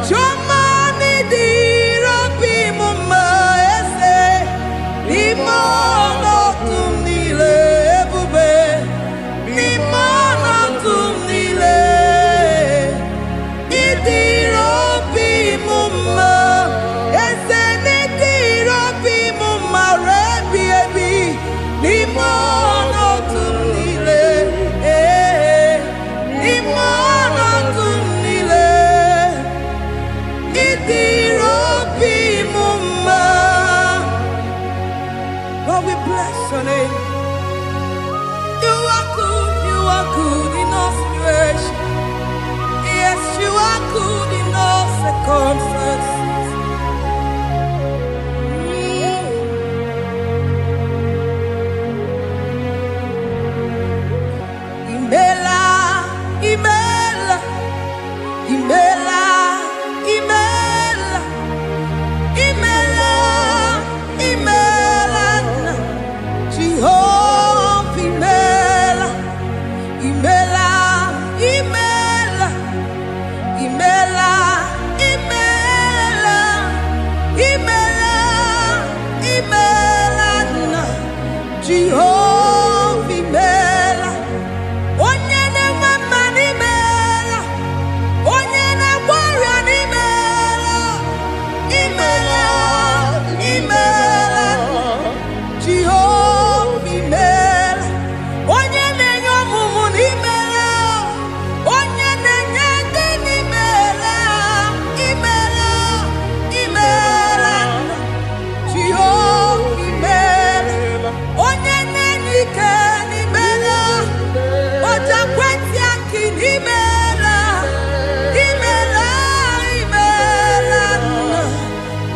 Speaker 2: Chioma, n'ịdịrị obi m mma, eze, n'ime ọnọdụ m niile, ebube, n'ime ọnọdụ m niile. Ịdịrị obi m mma, eze, n'ịdịrị obi m mma, rebi ebi, n'ime ọnọdụ m niile, n'ime ọnọdụ m niile. Ịdịrị obi m mma. God, we bless your name. You are good in all situations. Yes, you are good in all circumstances. Imela, imela, imela, imela, imela, imela, Jehovah, imela, imela, imela, imela, imela, imela, imela, Jehovah, imela. Onye na-enwe mma n'imela, onye na-agwọ ọrịa n'imela, imela, imela, Jehova imela. Onye na-enye ọmụmụ n'imela, onye na-enye ndị n'imela, imela, imela, Jehova imela. Onye na-enye ike n'imela, oja kwenti aki n'imela, imela, imela,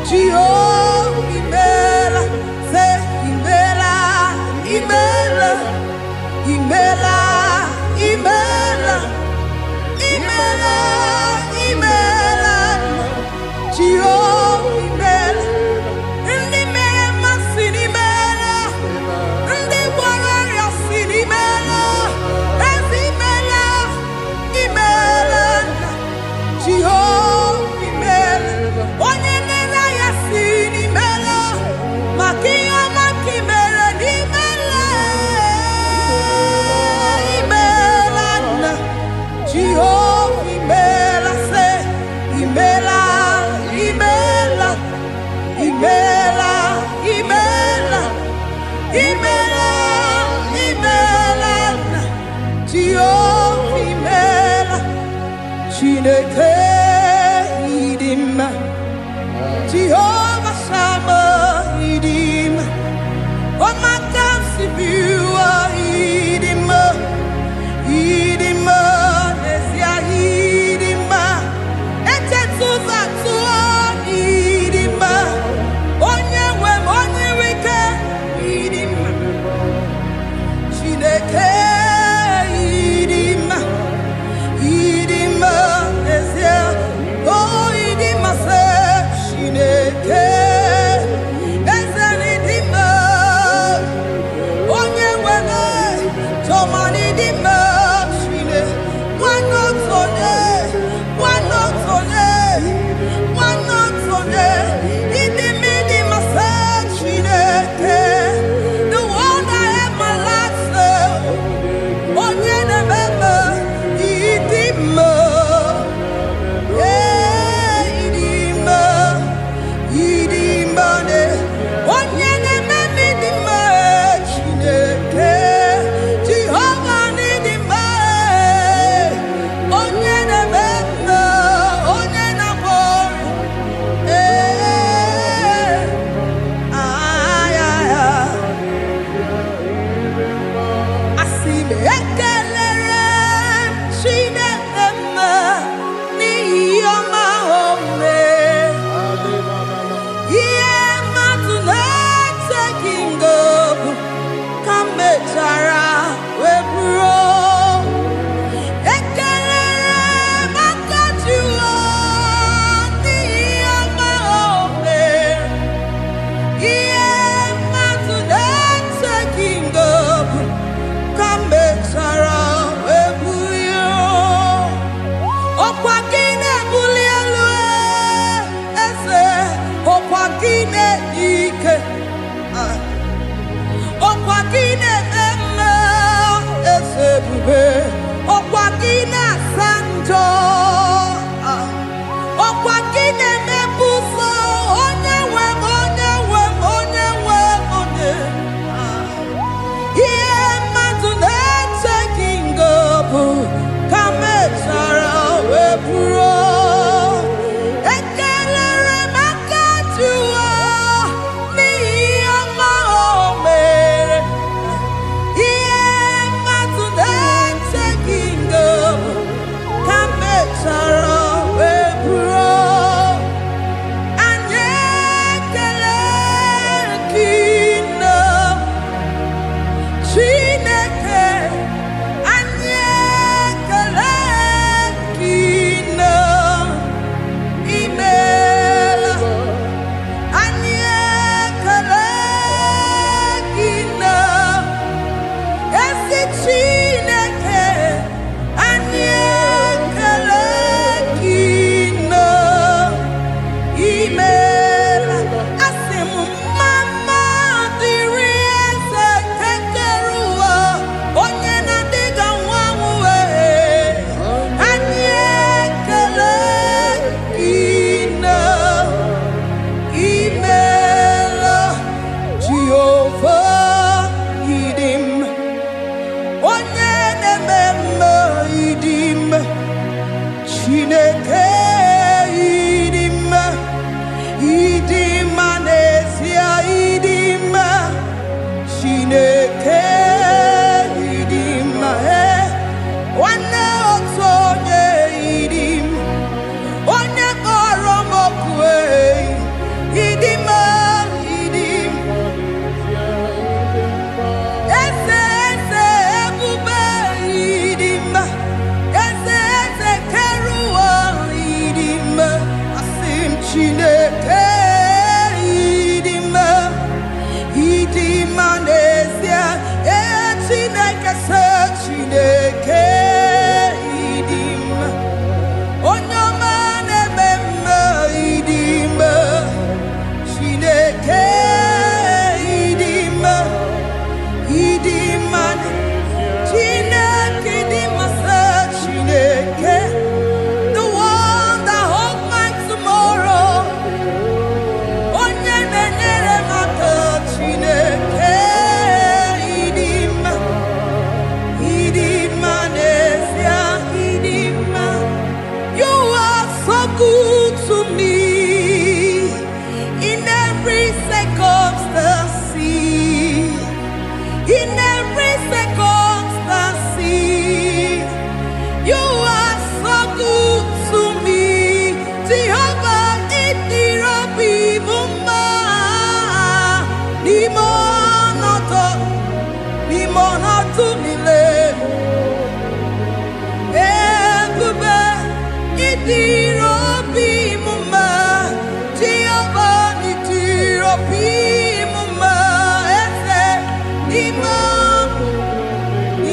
Speaker 2: Jehova imela. Say imela, imela, imela, imela, imela, imela, Jehova imela. Ndị mere mmasị n'imela, ndị gwara ọrịa si n'imela, ezi imela, imela, Jehova imela. Onye nere ya si n'imela, maka ihe ọma ka imere n'imela, imela, Jehova imela. Say imela, imela, imela, imela, imela, imela, Jehova imela. Chineke ịdị mma, Jehova Sama ịdị mma. Ọmaka si biwa ịdị mma, ịdị mma, n'ezie ịdị mma. Echetụza tụọ ịdị mma. Onye nwe m, onye nwe ike, ịdị mma. Chineke ịdị mma.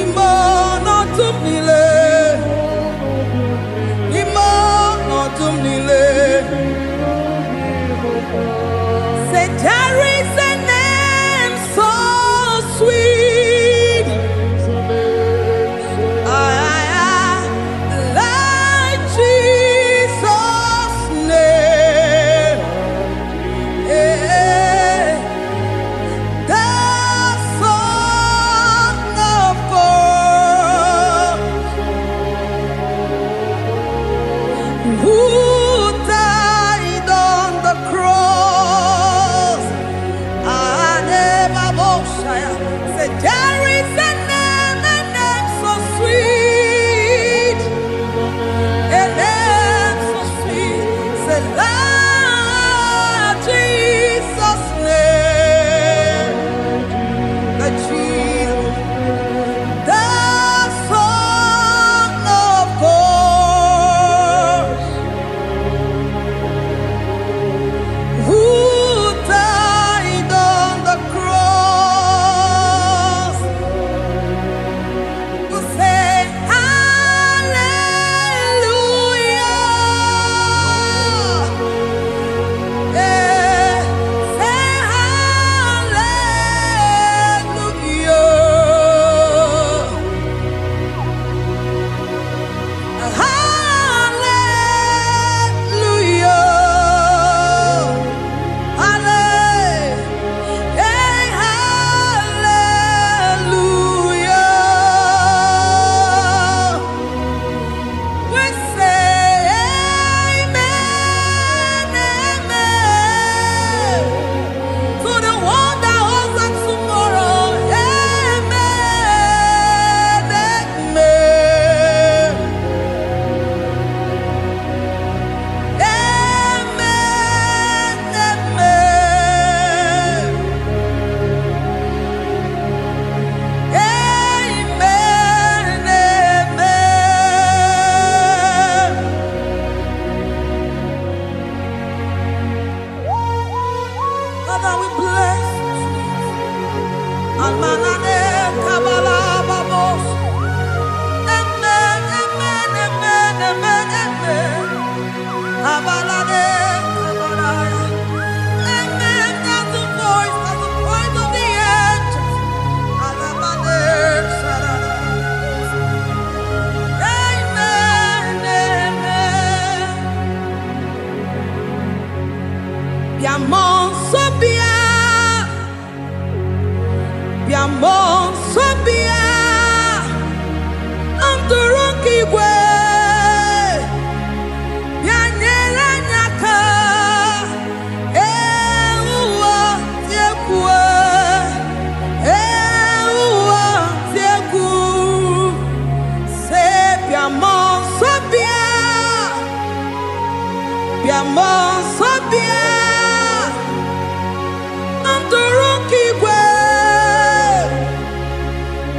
Speaker 1: Imo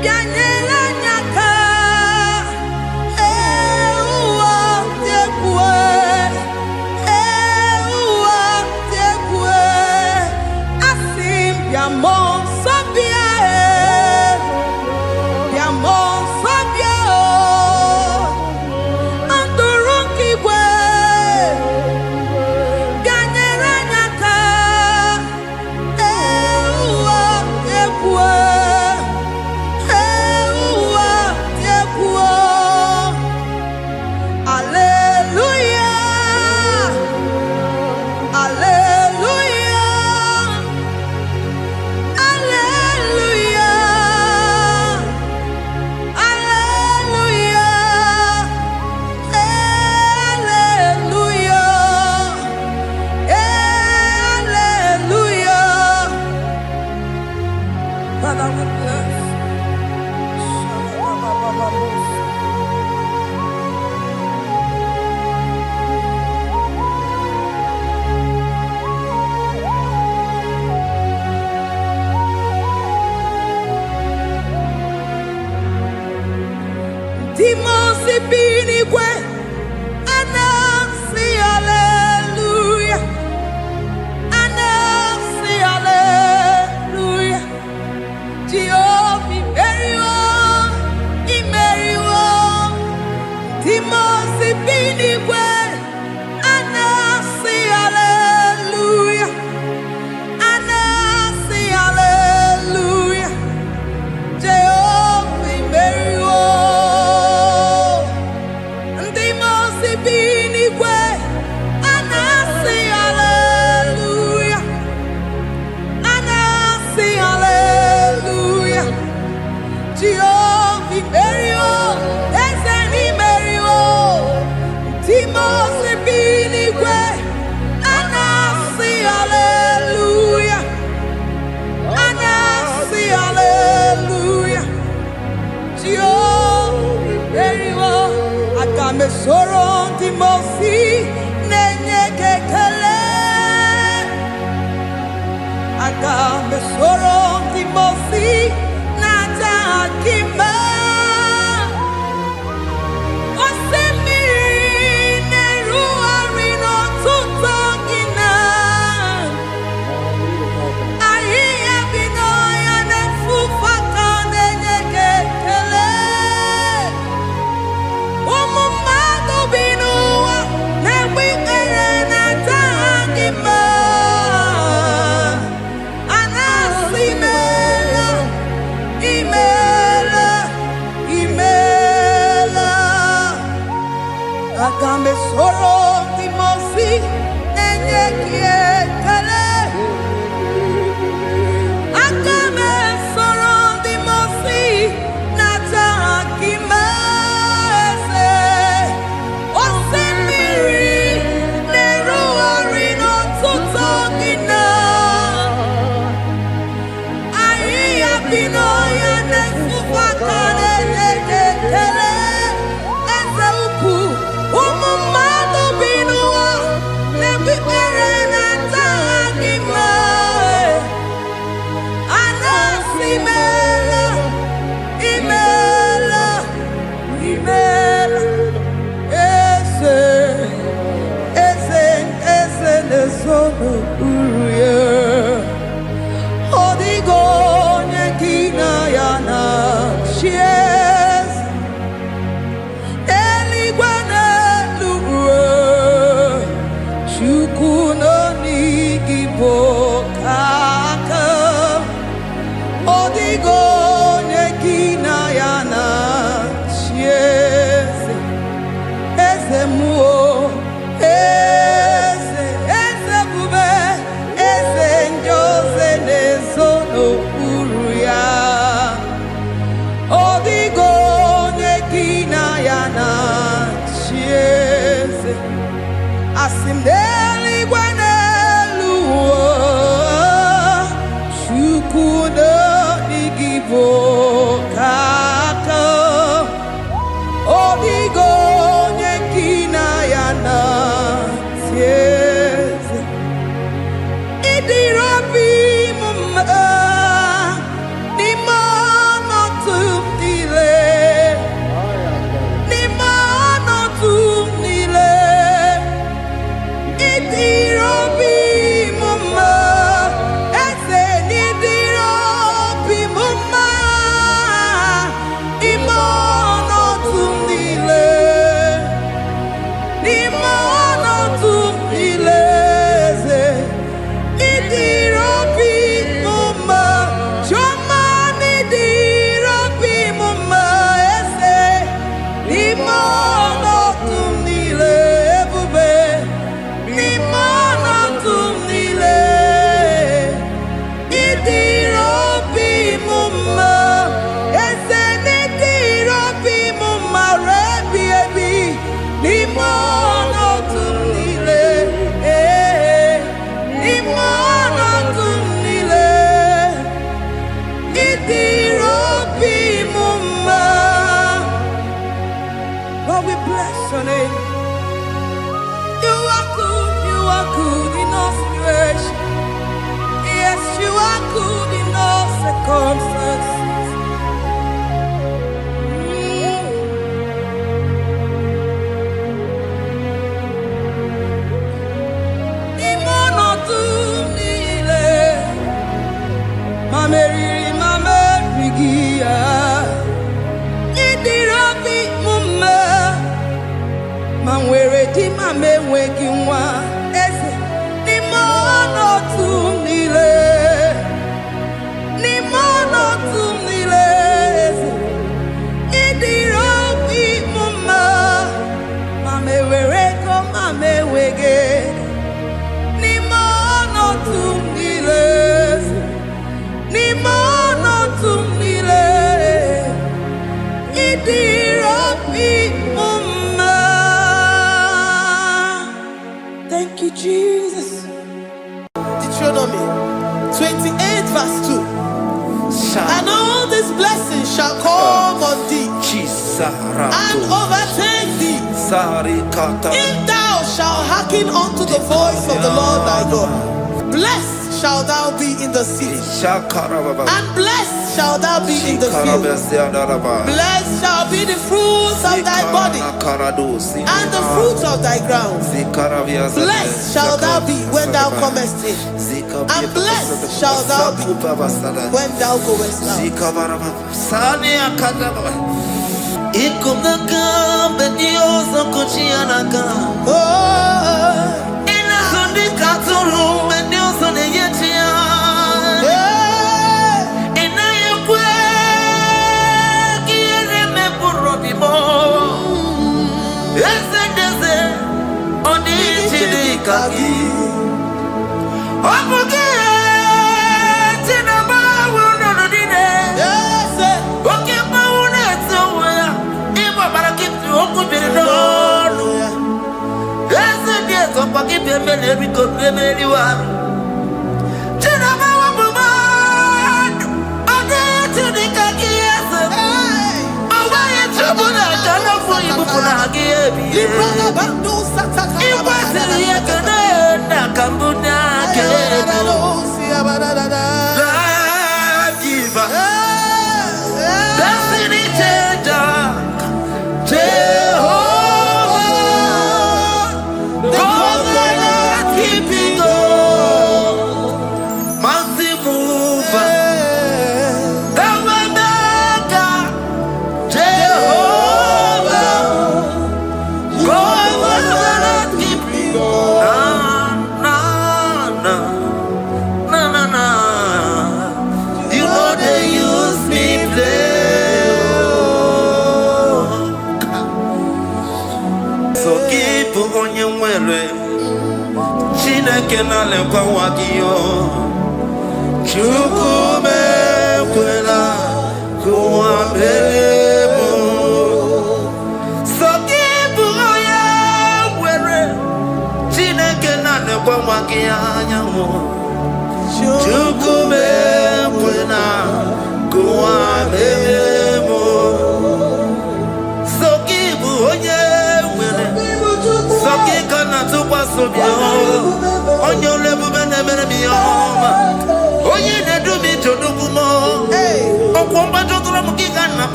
Speaker 1: Di
Speaker 3: your name. You are good in all situations. Yes, you are good in all circumstances. Thank you, Jesus.
Speaker 1: Deuteronomy 28 verse 2. And all these blessings shall come on thee and overtake thee, if thou shalt hearken unto the voice of the Lord thy God. Blessed shall thou be in the city, and blessed shall thou be in the field. Blessed shall be the fruit of thy body, and the fruit of thy ground. Blessed shall thou be when thou comest in, and blessed shall thou be when thou goest out.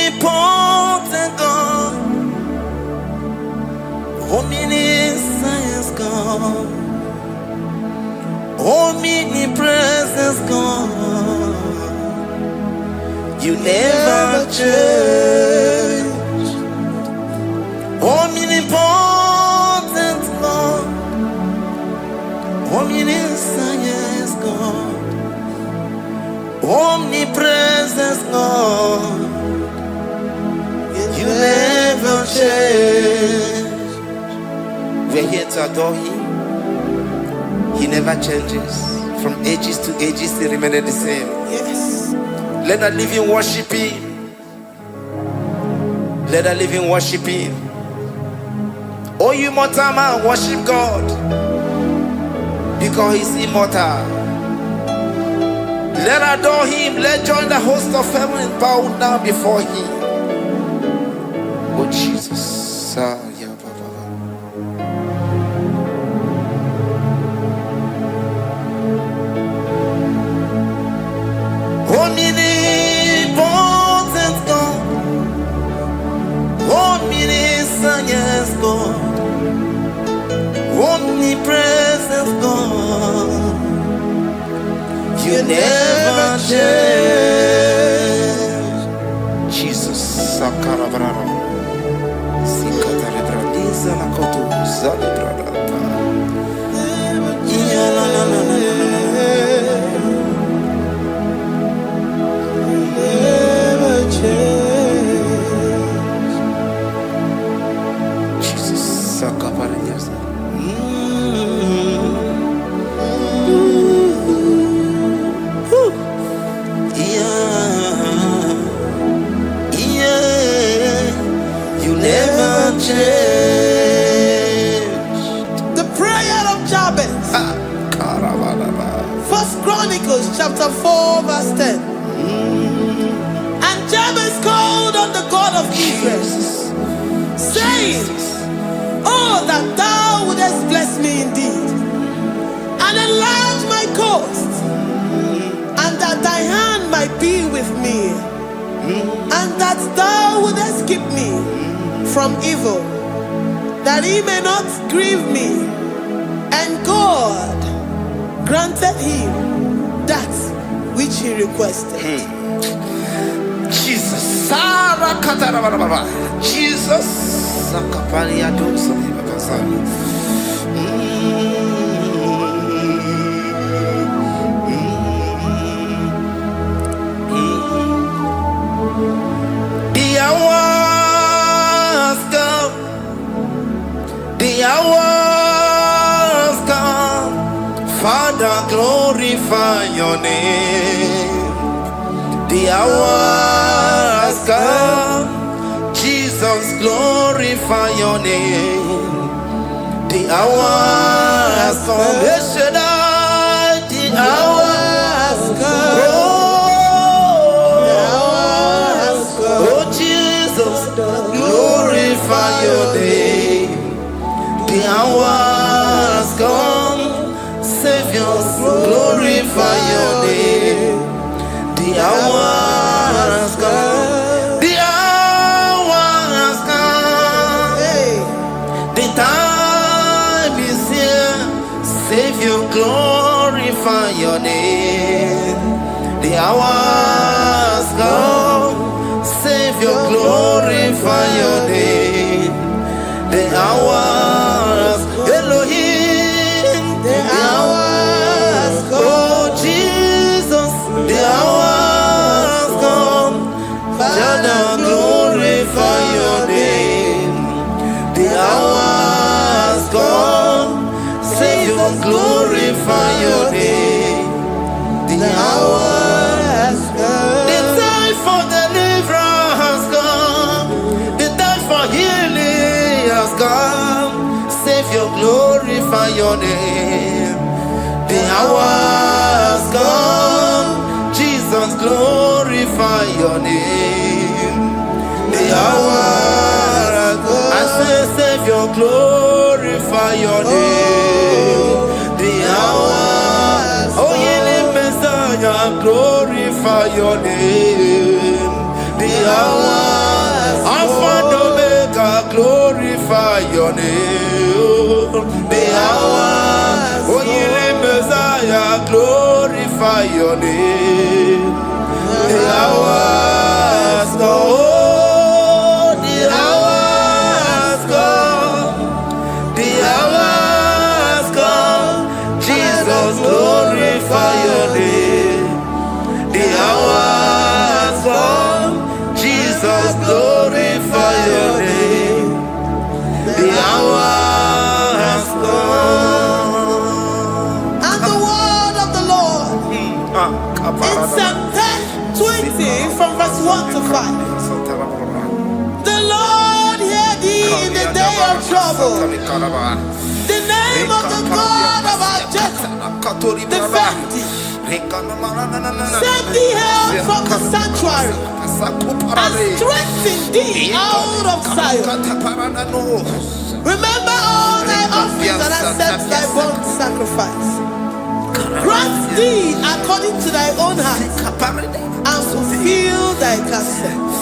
Speaker 4: Omnipotent God, omniscience God, omnipresence God, you never change. Omnipotent God, omniscience We're here to adore him. He never changes. From ages to ages, he remains the same.
Speaker 1: Yes.
Speaker 4: Let the living worship him. Let the living worship him. Oh, you mortal man, worship God, because he's immortal. Let adore him. Let join the host of heaven and bow down before him. Oh Jesus. Yeah, Baba. Omnipotent God, omniscient God, omnipresent God, you never change. Jesus, Sakarabrara, Sikatalebradiza Nakoto, Zalibrada,
Speaker 1: Never change.
Speaker 4: Jesus, Sakaparadiasa. You never change.
Speaker 1: The prayer of Jabez. First Chronicles chapter 4 verse 10. And Jabez called on the God of Israel, saying, oh, that thou wouldest bless me indeed, and enlarge my coast, and that thy hand might be with me, and that thou wouldest keep me from evil, that he may not grieve me. And God granted him that which he requested.
Speaker 4: Jesus, Sarah Katarababa, Jesus, Sakaparia Dosa. The hours come, Father, glorify your name. The hours come, Jesus, glorify your name. The hours come, Yeshua, the hours come. Oh, Jesus, glorify your name. The hours come, Savior, glorify your name. The hours come, the hours come. The time is here, Savior, glorify your name. The hours come, Savior, glorify your name. The hours, Elohim, the hours come. Oh Jesus, the hours come. Father, glorify your name. The hours come. Savior, glorify your name. The hours come. The time for deliverance has come. The time for healing has come. Savior, glorify your name. The hours come. Jesus, glorify your name. The hours come. I say, Savior, glorify your name. The hours. Oh, healing Messiah, glorify your name. The hours. Alpha and Omega, glorify your name. The hours. Oh, healing Messiah, glorify your name. The hours go. Oh, the hours go. The hours come. Jesus, glorify your name. The hours come. Jesus, glorify your name. The hours
Speaker 1: 5. The Lord hear thee in the day of trouble. The name of the God of our Jacob defend thee. Send thee help from the sanctuary and strengthen thee out of Zion. Remember all thy offerings and accept thy burnt sacrifice. Grant thee according to thy own heart and fulfill thy counsel.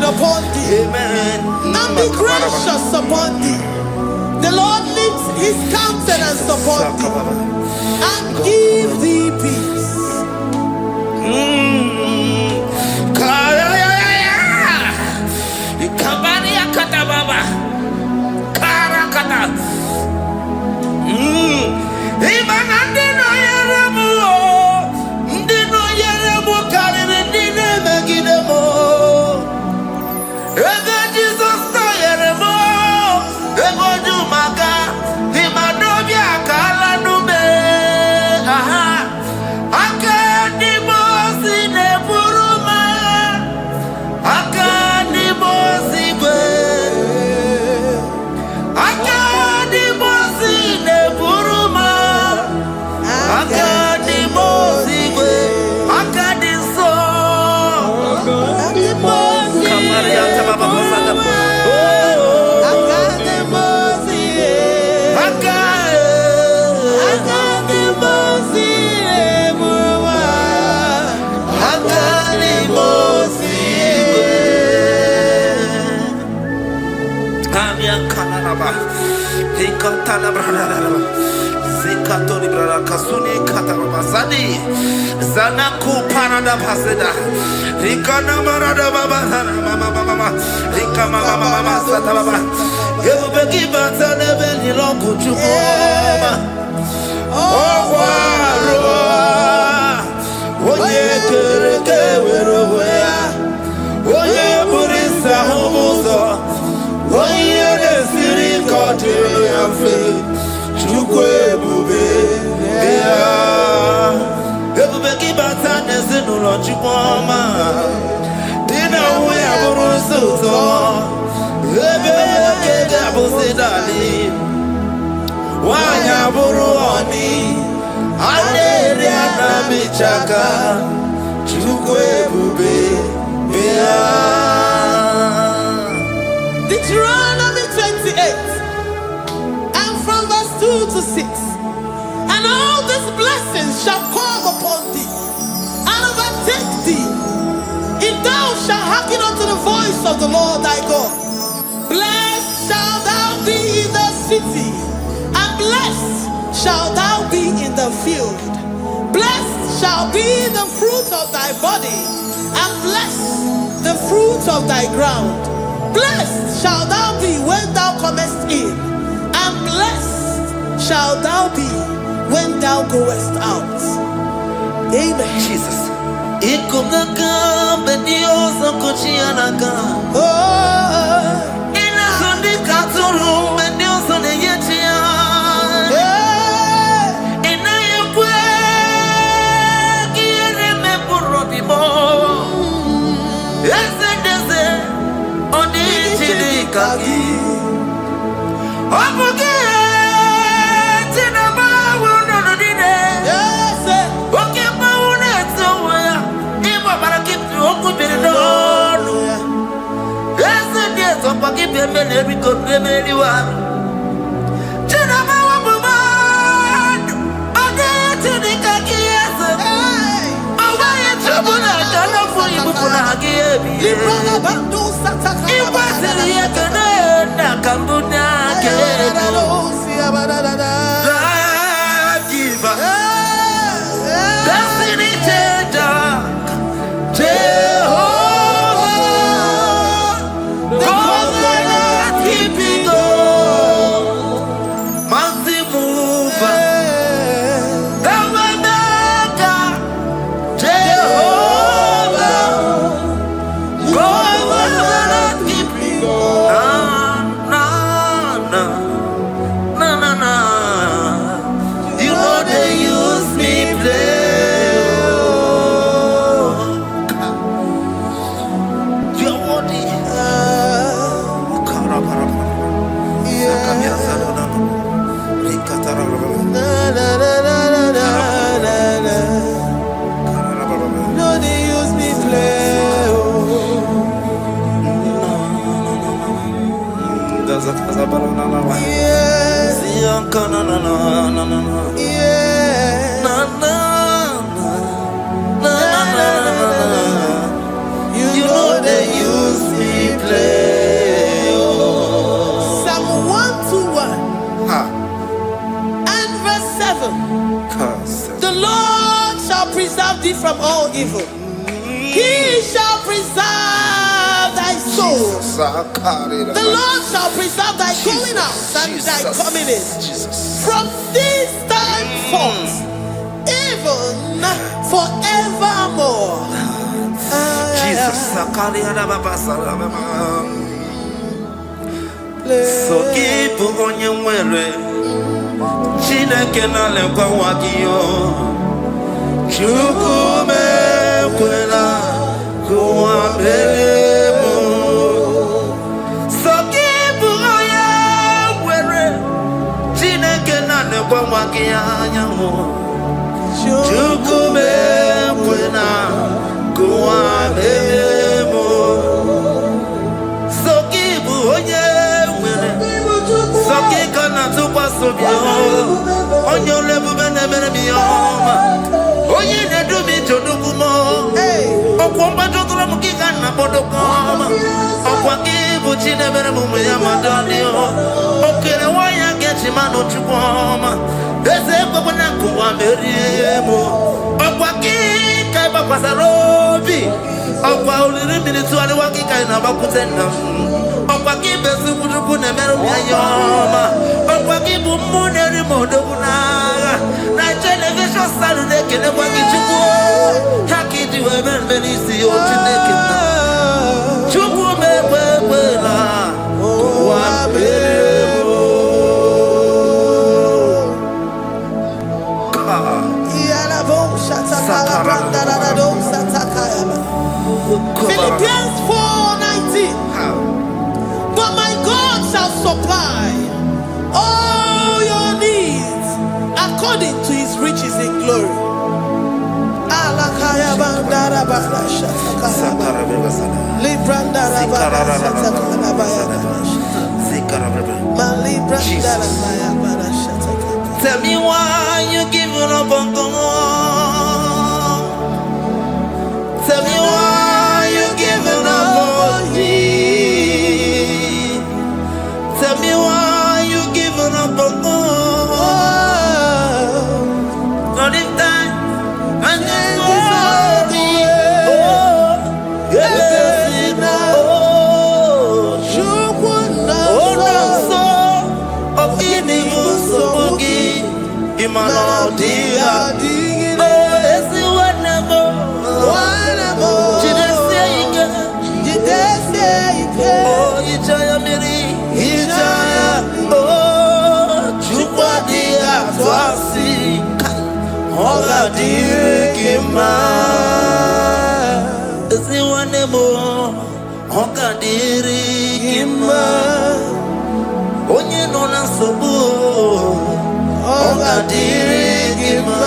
Speaker 1: Upon thee, amen, and be gracious upon thee. The Lord lifts his countenance upon thee and give thee peace.
Speaker 4: wanya buruoni Aleri anamichaka Chukwe bube
Speaker 1: Deuteronomy 28 and from verse 2 to 6. And all these blessings shall come upon thee and overtake thee if thou shalt hearken unto the voice of the Lord thy God. Blessed shalt thou be in the city, and blessed shalt thou be in the field. Blessed shall be the fruit of thy body, and blessed the fruit of thy ground. Blessed shalt thou be when thou comest in, and blessed shalt thou be when thou goest out. Amen.
Speaker 4: Jesus.
Speaker 1: From all evil, he shall preserve thy soul. The Lord shall preserve thy going out and thy coming in from this time forth, even forevermore. Jesus.
Speaker 4: So keep on your way. Chineke na lekwa wagiyo. Chukume kwela kuambelemo Sokibu oya were Chineke na nekwa wakianya mo Chukume kwela kuambelemo Sokibu oya were Sokika na tukwa sobio Onyo lebu bene bene biyoma Oye ne do mi to do kumo. Okwamba to kula mukika na bodo koma. Okwaki buchi ne bere mumu ya madani o. Okere waya gechi mano chukoma. Ese kwa na kuwa meriemo. Okwaki kai ba kwasa robi. Okwa uliri militu ali waki kai na bakutenda. Okwaki besu kujuku ne meru ya yoma. Okwaki bumu ne rimodo kunaga. Na television Saturday kene kwa kichuku. Haki diwe benisi o chineke na. Chuku mekwela. Kwa beremo.
Speaker 1: Philippians 4:19. But my God shall supply all your needs Libranda rabara shata kalabaya. Ma libranda rabaya bara shata.
Speaker 4: Tell me why you giving up on God. Tell me why you giving up on me. Tell me why you giving up on God. Not in time, and then worry. Oh, yes, oh, no, so of giving so boogie. Imano dia, oh, yes, whatever. Oh, Ijaya Miri, Ijaya, oh, Chukwadia, Twasi, Hola Dirikima, Ziwanemo, Hoga Dirikima, Onye Nona Sobu, Hoga Dirikima,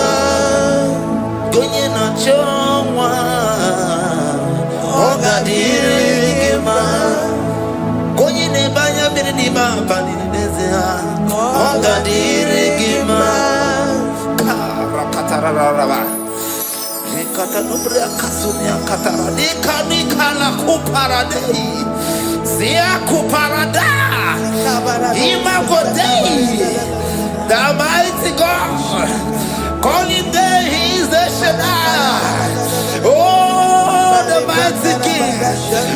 Speaker 4: Gonye na Chongwa, Hoga Dirikima. Ni banya bini ni baba ni nezea Onga dirigima Karakatara Nikata nubria kasunia katara Nika kuparadei Zia kuparada Imagodei The mighty God Calling there he is the Shaddai. Oh, the mighty King.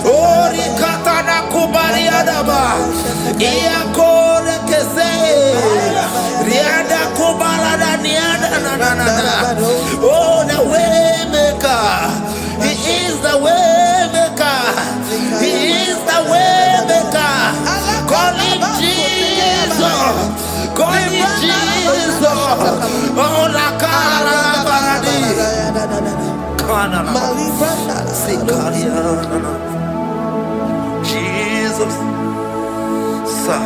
Speaker 4: Oh, Rikatana Kubariadaba. Iakore Kese. Riada Kubalada Niada. Oh, the way maker. He is the way maker. He is the way maker. Call him Jesus. Call him Jesus. Oh, la cara baradi. Kana. Sikaria. Jesus. Sa.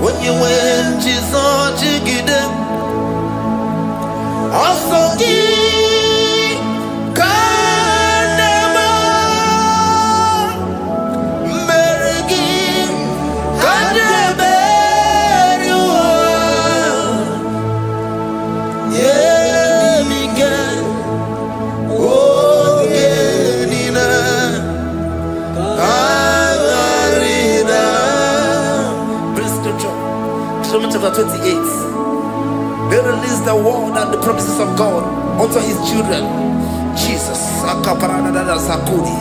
Speaker 4: When you went, Jesus, jigidem. Also, Kanema, Merigi, Kandeberu, yeah, Miguel, oh, Genina, Agarida. Romans chapter 28. They release the word and the promises of God unto his children. Jesus. Akaparanada Sakudi.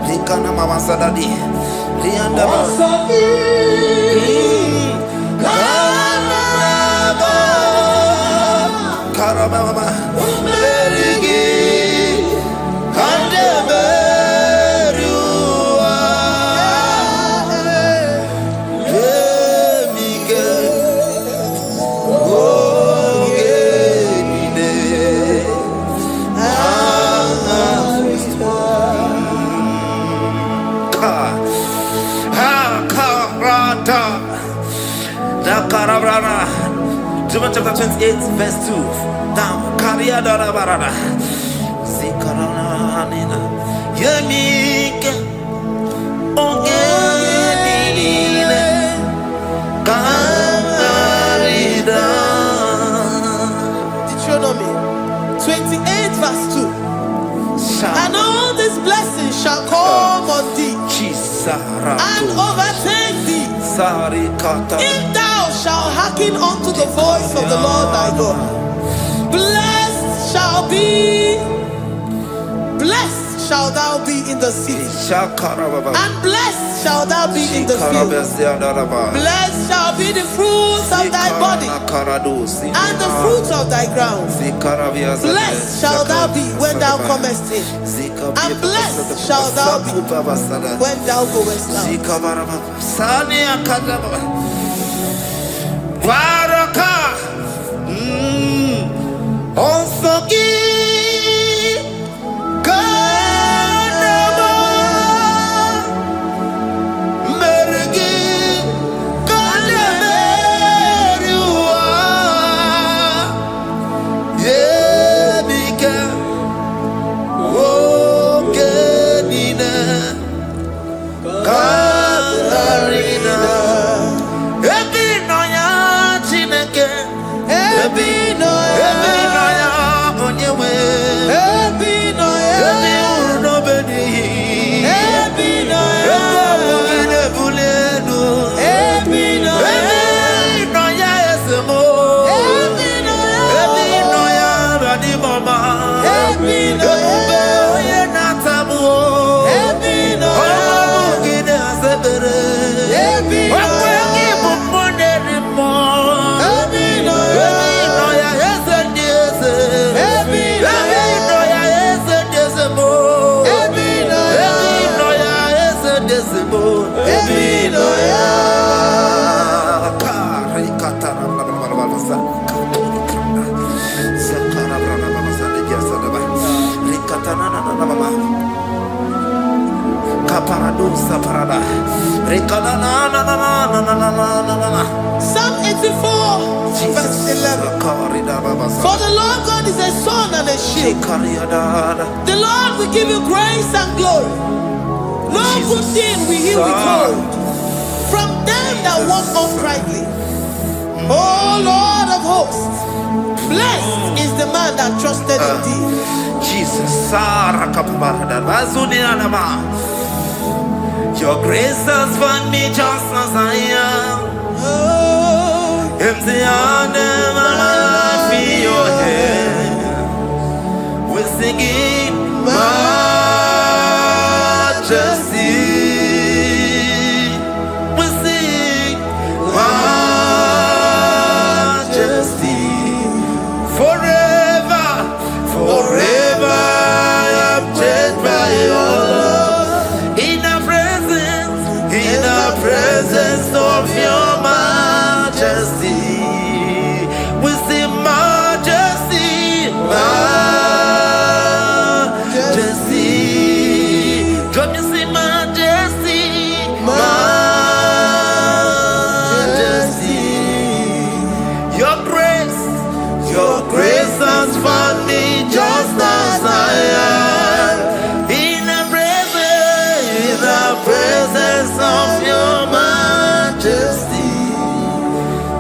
Speaker 4: Likana Mama Sadadi. Lianda Karababa. Merigi. Romans chapter 28 verse 2. Down. Karia dara barada. Zikarana nina. Yemike. Ogenine. Kamarida.
Speaker 1: Deuteronomy 28 verse 2. And all these blessings shall come on thee and overtake thee if thou shalt hearken unto the voice of the Lord thy God. Blessed shall thou be in the city, and blessed shall thou be in the field. Blessed shall be the fruits of thy body and the fruits of thy ground. Blessed shall thou be when thou comest in, and blessed shall thou be when thou goest out. Psalm 84, verse 11. For the Lord God is a sun and a shield. The Lord will give you grace and glory. No good thing will he withhold from them that walk uprightly. O Lord of hosts, blessed is the man that trusted in thee.
Speaker 4: Jesus, your grace has found me just as I am. Empty handed, my life in your hand. We're singing majesty. We sing majesty. Forever, forever I'm changed by your love. In the presence of your majesty, we see majesty, majesty. Come you see majesty, majesty. Your grace has found me just as I am. In the presence of your majesty,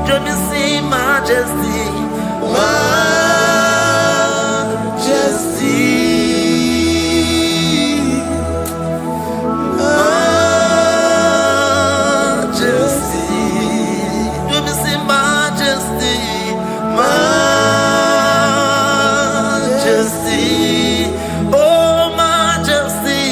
Speaker 4: let me see majesty, majesty, majesty. Let me see majesty, majesty. Oh, majesty.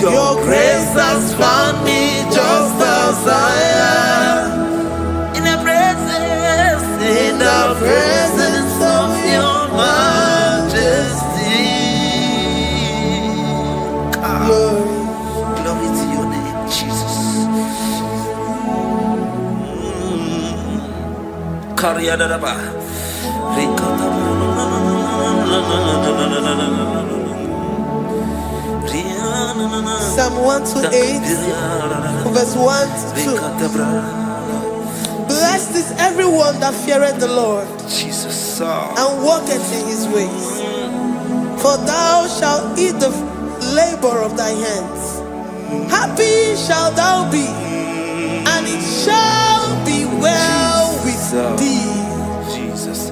Speaker 4: Your grace has found me just as I am. In the presence of your majesty. Glory to your name, Jesus.
Speaker 1: Psalm 128, verse 1 to 2. Blessed is everyone that feareth the Lord,
Speaker 4: Jesus,
Speaker 1: and walketh in his ways. For thou shalt eat the labor of thy hands. Happy shalt thou be, and it shall be well with thee.
Speaker 4: Jesus.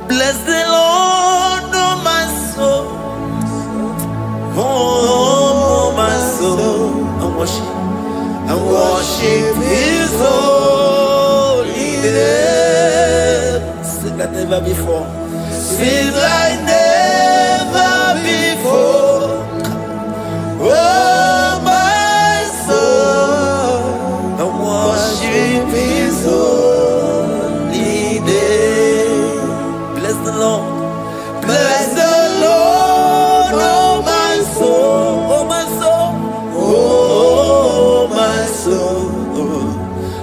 Speaker 4: Bless the Lord, oh my soul, oh my soul, and worship His holy name. Sing like never before. Sing like never before. Oh my soul, and worship His holy name. Bless the Lord. Bless the Lord, oh my soul, oh my soul, oh my soul,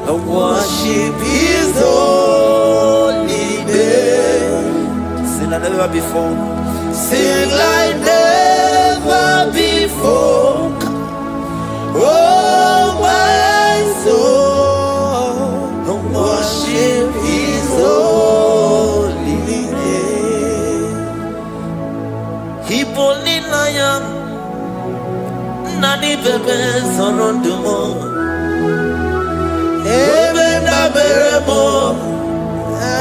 Speaker 4: and worship His holy name. Sing like never before. Sing like never before.
Speaker 1: folk. Oh, my soul, worship His holy name.
Speaker 4: Hipoli lion, nani bebe sorondumo. Ebe da beremo,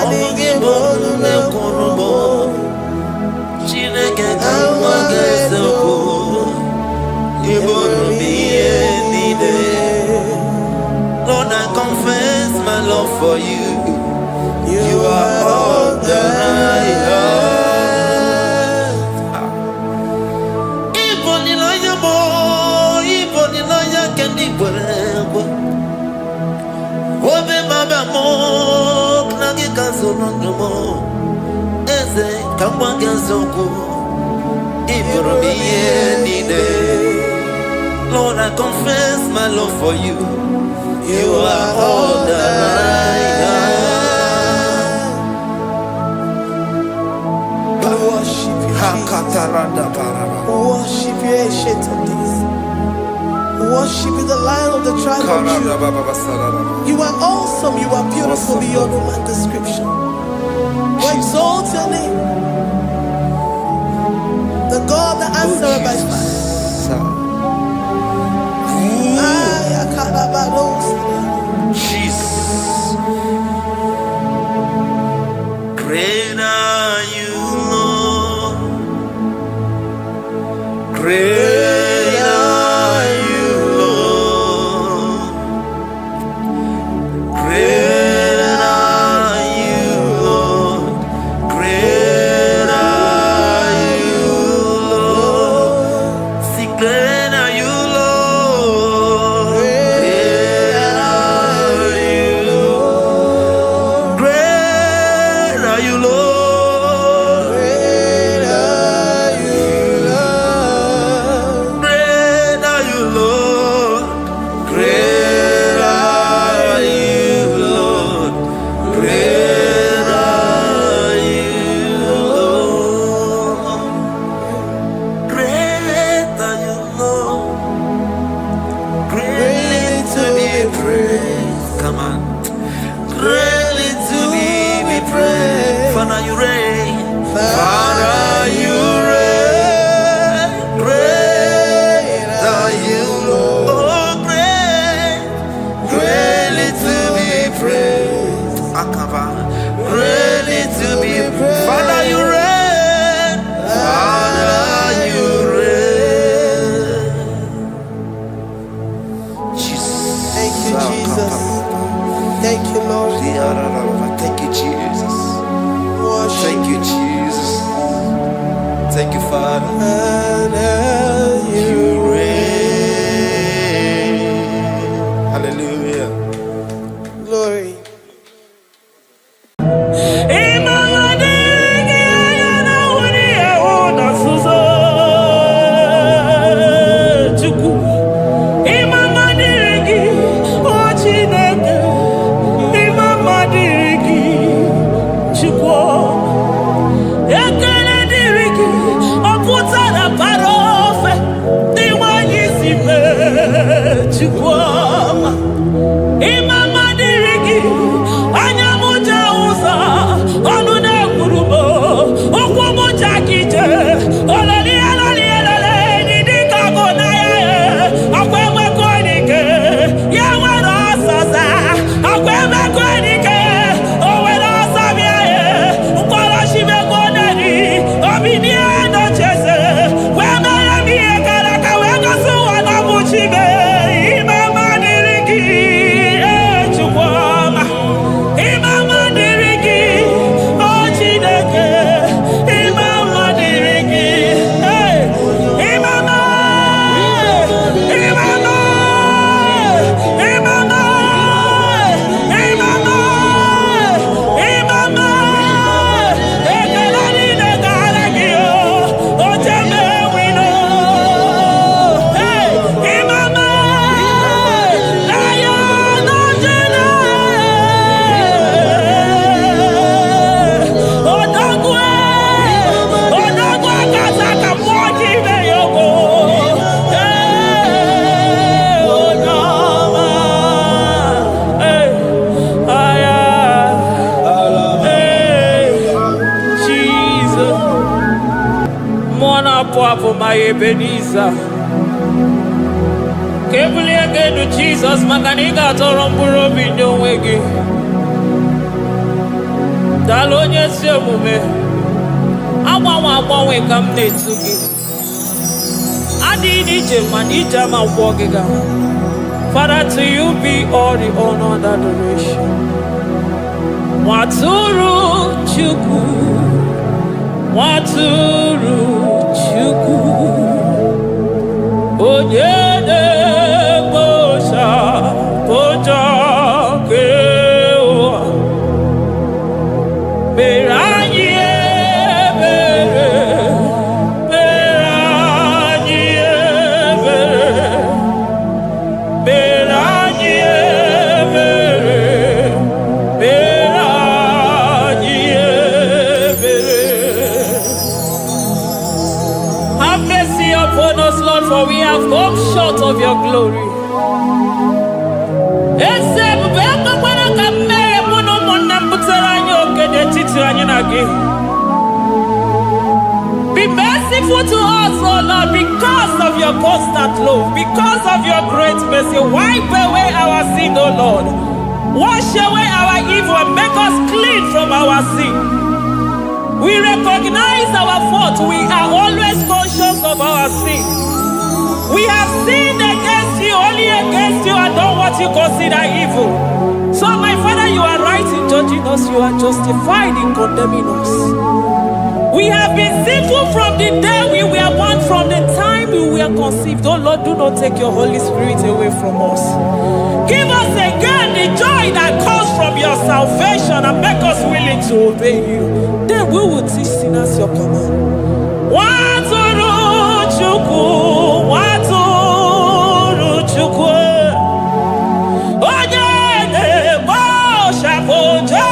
Speaker 4: omugi bolu ne kurumo. Chineke kama gesoko, ibolu miye nide. Lord, I confess my love for you. You are all that I have. Iboni loya mo, iboni loya kendi bwebo. Obe baba mo, knagi kazonondo mo. Eze kama gesoko, ibolu miye nide. Lord, I confess my love for you. You are all that I have.
Speaker 1: Worship you, Jesus. Worship you, Ancient of Days. Worship you, the Lion of the tribe of Judah. You are awesome. You are beautiful beyond human description. We exalt your name, the God that answered by fire.
Speaker 4: Jesus, great are you, Lord. Great are you, Lord. Great are you, Lord. Great are you, Lord. See, great are you, Lord.
Speaker 1: Thank you, Lord.
Speaker 4: Thank you, Jesus.
Speaker 1: Worship.
Speaker 4: Thank you, Jesus. Thank you, Father. You reign. Hallelujah.
Speaker 1: Glory.
Speaker 3: Ekele diriki, oputa
Speaker 5: Poapo my Ebenezer. Kebuli again to Jesus, Makaniga Toromburo Bindo Wegi. Dalonya Semume. Awa we come to give. Adi Nija Manija Ma Wogiga. Father, to you be all the honor and adoration. Waturu Chuku. Waturu Chuku. Onyede Bosha Boja Kewa. Beranye Bere. Beranye Bere. Beranye Bere. Beranye Bere. Have mercy upon us, Lord, for we have come short of your glory. Be merciful to us, O Lord, because of your constant love, because of your great mercy. Wipe away our sin, O Lord. Wash away our evil and make us clean from our sin. We recognize our fault. We are always conscious of our sin. We have sinned against you, only against you, and done what you consider evil. So, my Father, you are right in judging us. You are justified in condemning us. We have been sinful from the day we were born, from the time we were conceived. Oh Lord, do not take your Holy Spirit away from us. Give us again the joy that comes from your salvation and make us willing to obey you. Then we will teach sinners your command. Waturu Chuku, Waturu Chuku. Onyede Bosha Boja.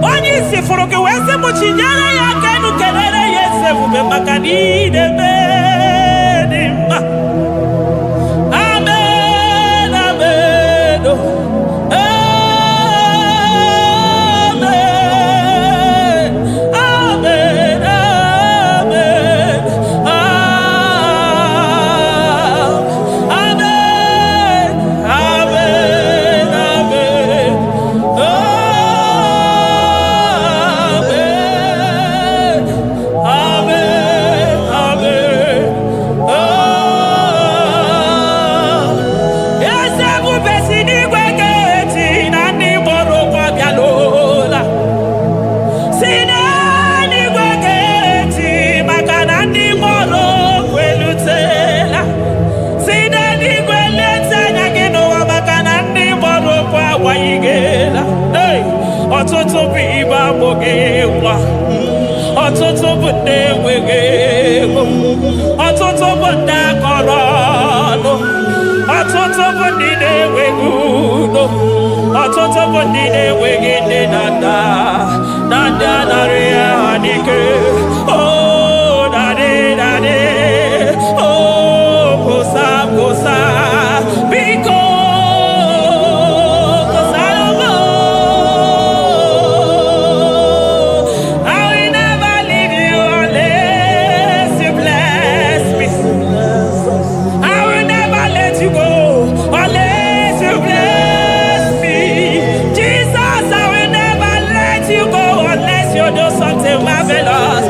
Speaker 5: Onye isi furu gị wee sị m chinyere ya aka enu kelere ya eze ebube maka na idebe dị mma. Amen, amen, amen, amen, amen, amen, amen. Amen, amen, amen. amụghị nwa. Ọtụtụ bụ ndị enweghị ego. Ọtụtụ bụ ndị akọrọ ọnụ. Ọtụtụ bụ ndị na-enweghị udo. Ọtụtụ bụ ndị na-enweghị nne na nna. Na ndị anarị ya n'ike. Oh, daddy, daddy. Oh, kosa, kosa. Biko. Marvelous.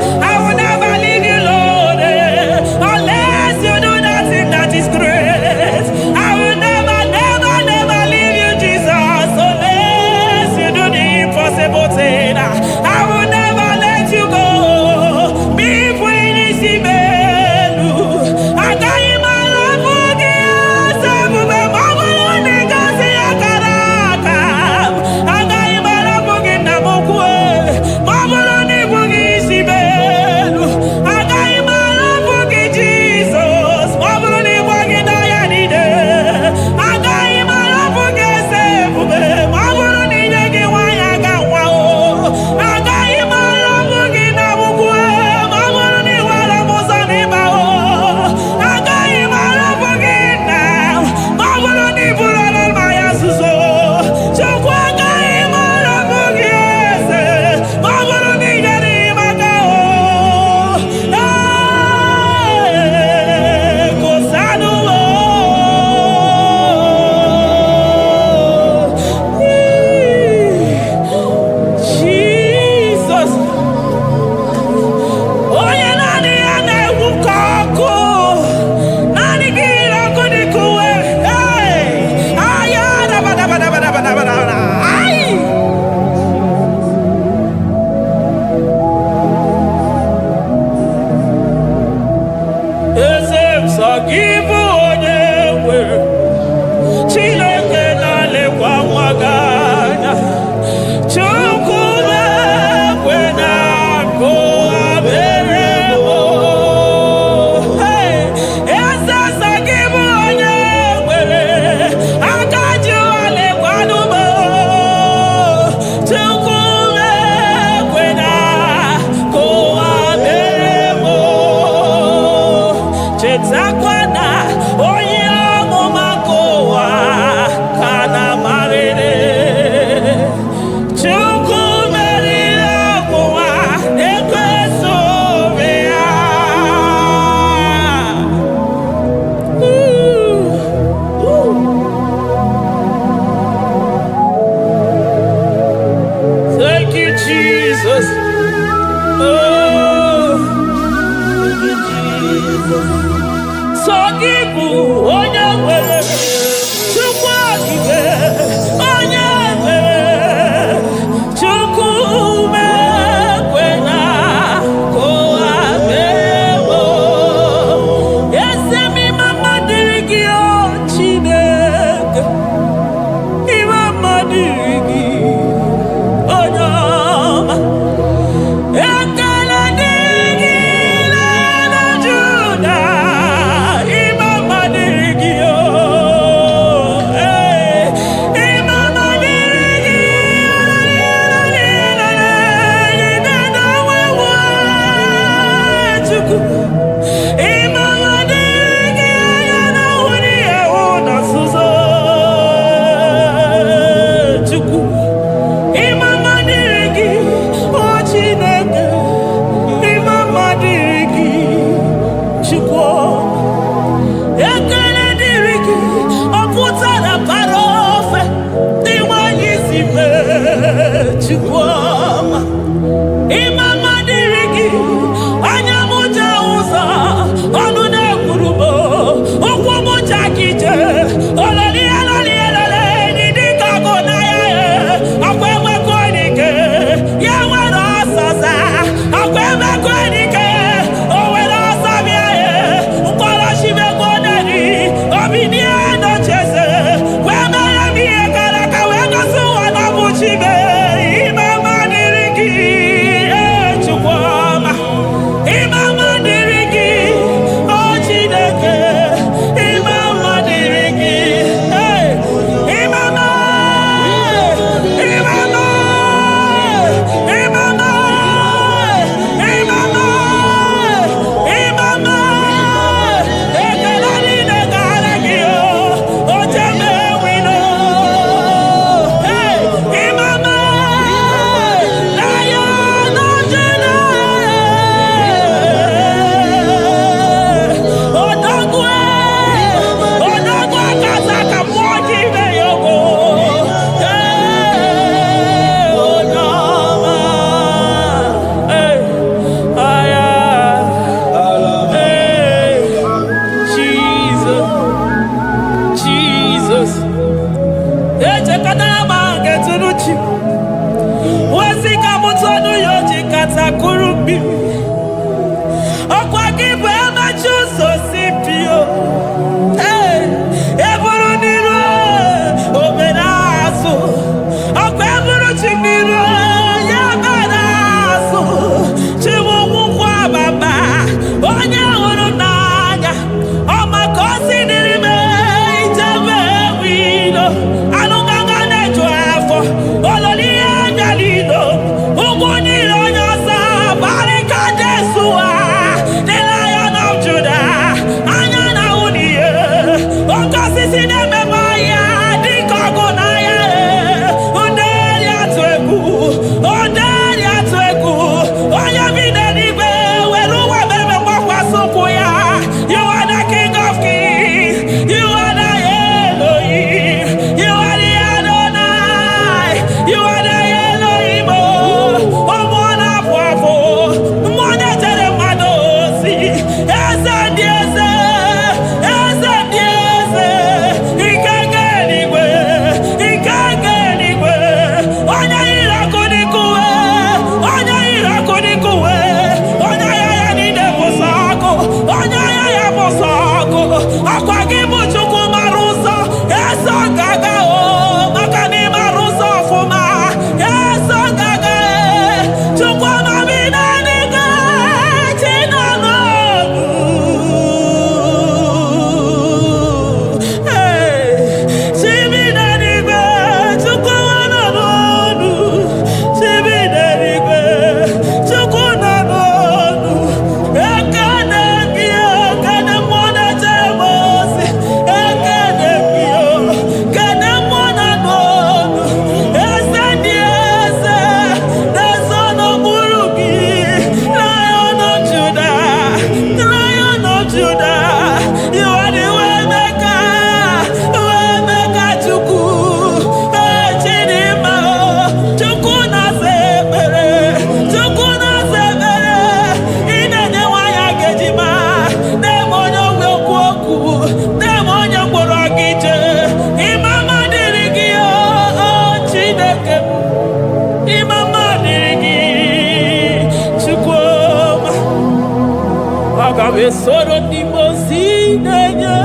Speaker 5: we soro ndị mozi na-enye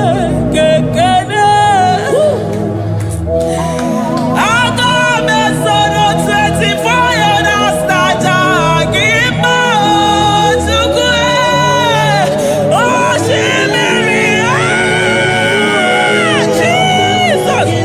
Speaker 5: kekele. Aga m esoro 24 years na-aja gị mma Chukwu. Osimiri Jesus.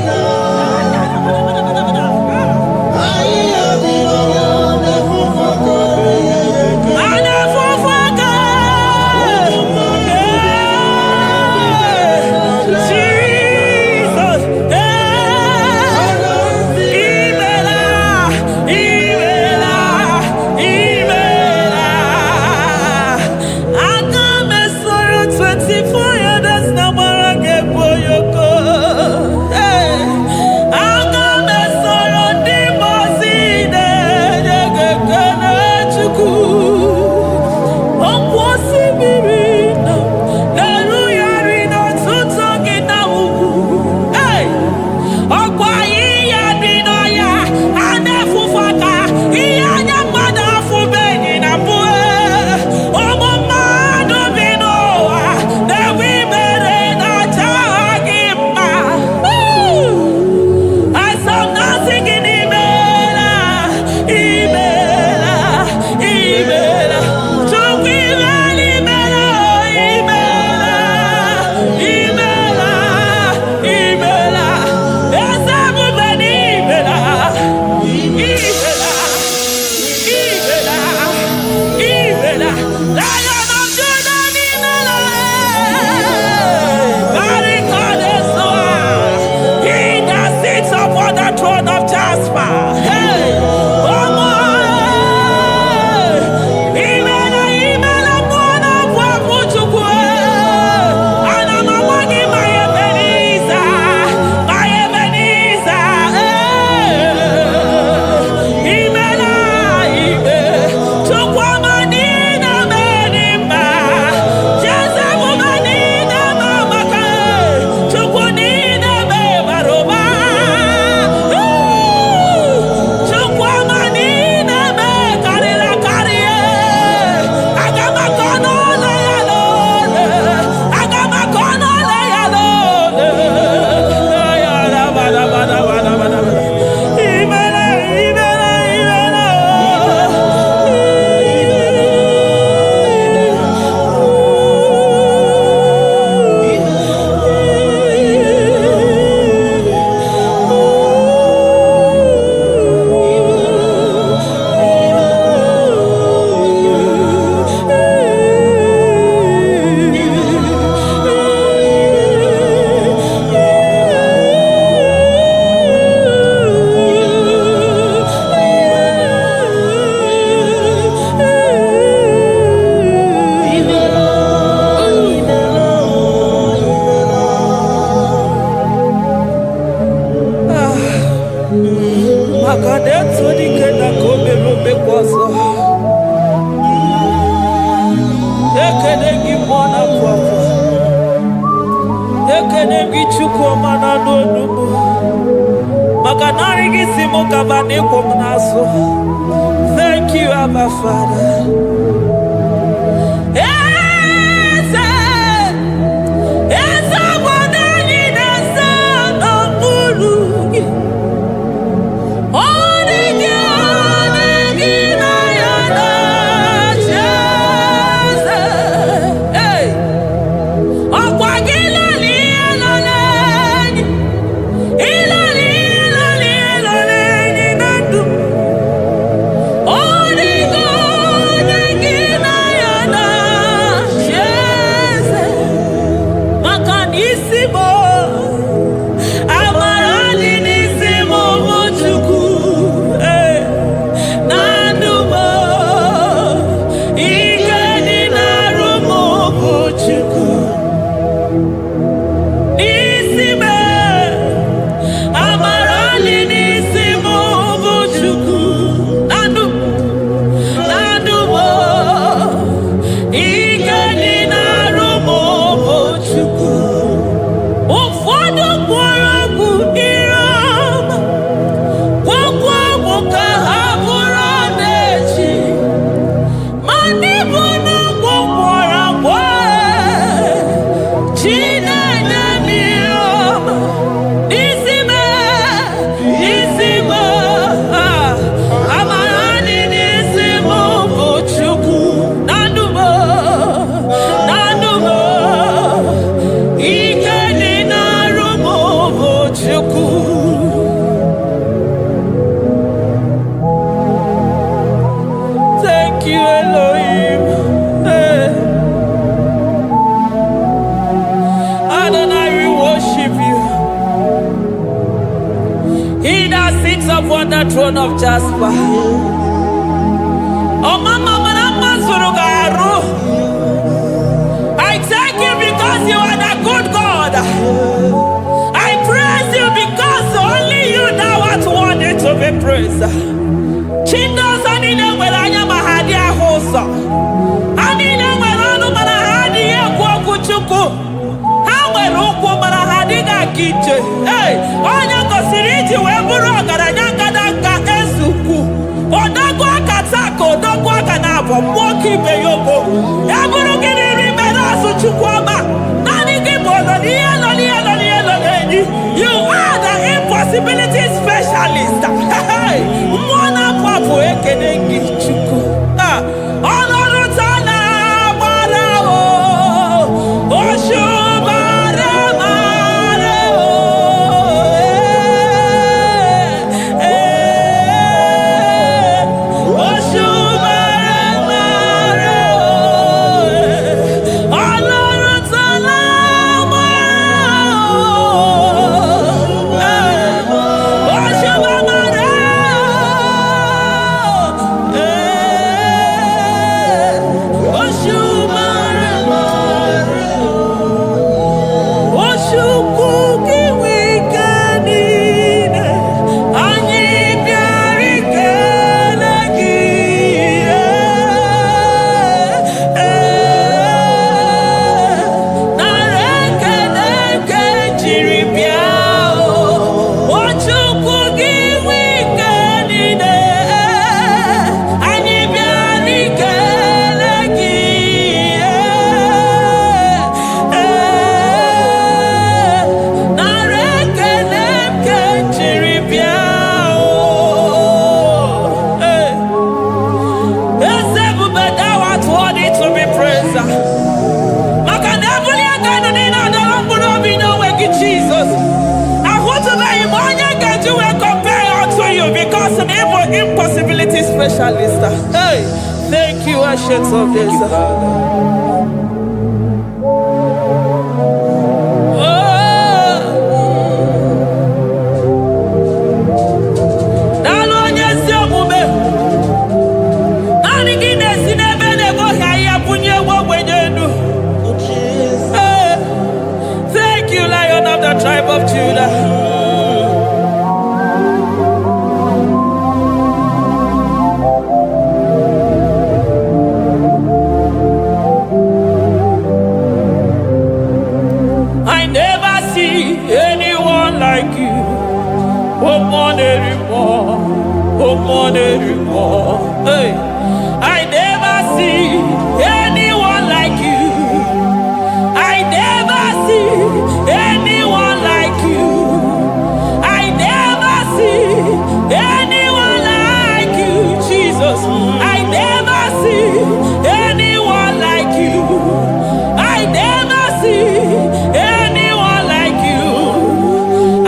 Speaker 5: Thank you, Abba Father. love on the throne of Jasper. Oh, Mama, I thank you because you are the good God. I praise you because only you know what wanted to be praised. Chindos anine welanya mahadi ahosa. Anine welanu mahadi ekwo kuchuku. Hawe rukwo mahadi ga kiche. Hey, onya kosiriti weburu ogaranya kadanga esuku. Odogwa katako, odogwa kanabo, mwoki beyobo. Eburu gini rimena suchukwama. Nani gibono, you are the impossibility specialist. Mwana papu ekenengi chuku. Olorutana barao, oshubara marao. Impossibility specialist. Hey, thank you, Ancient of Days. Thank you, Lion of the tribe of Judah. Hey, I never see anyone like you. I never see anyone like you. I never see anyone like you, Jesus. I never see anyone like you. I never see anyone like you.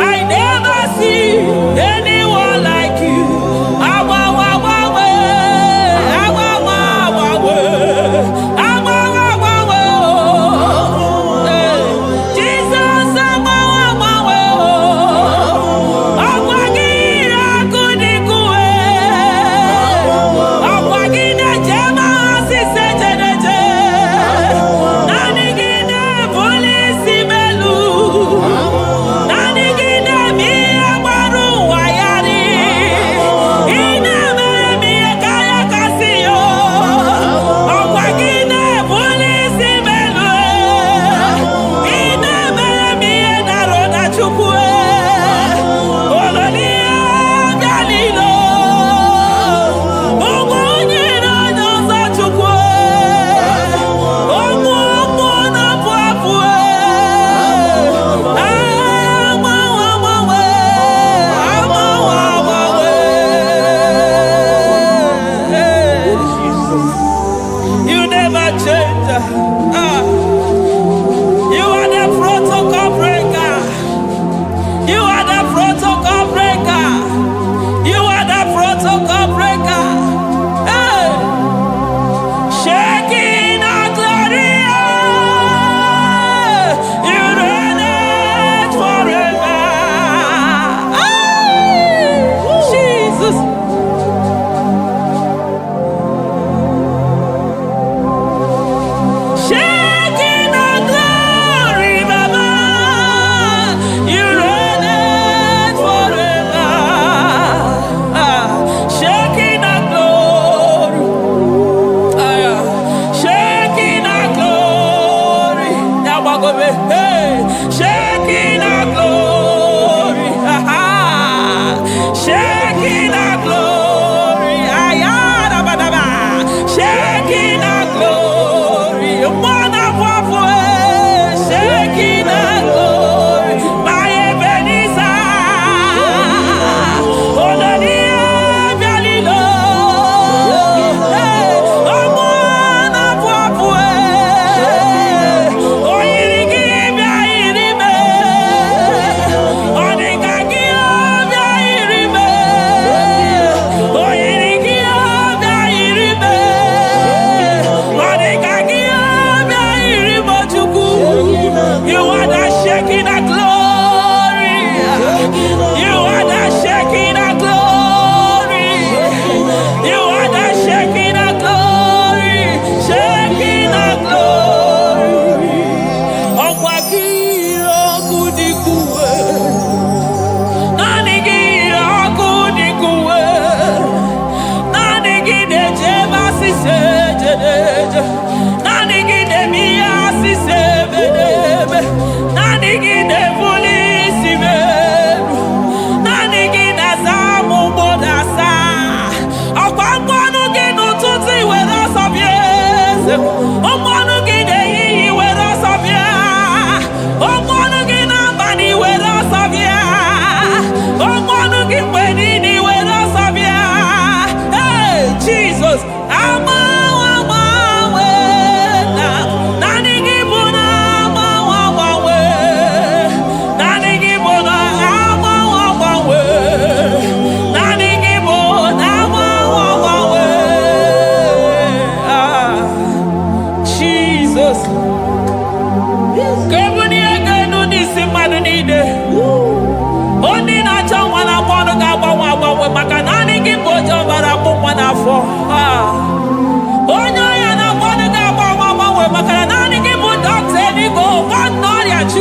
Speaker 5: I never see anyone like you.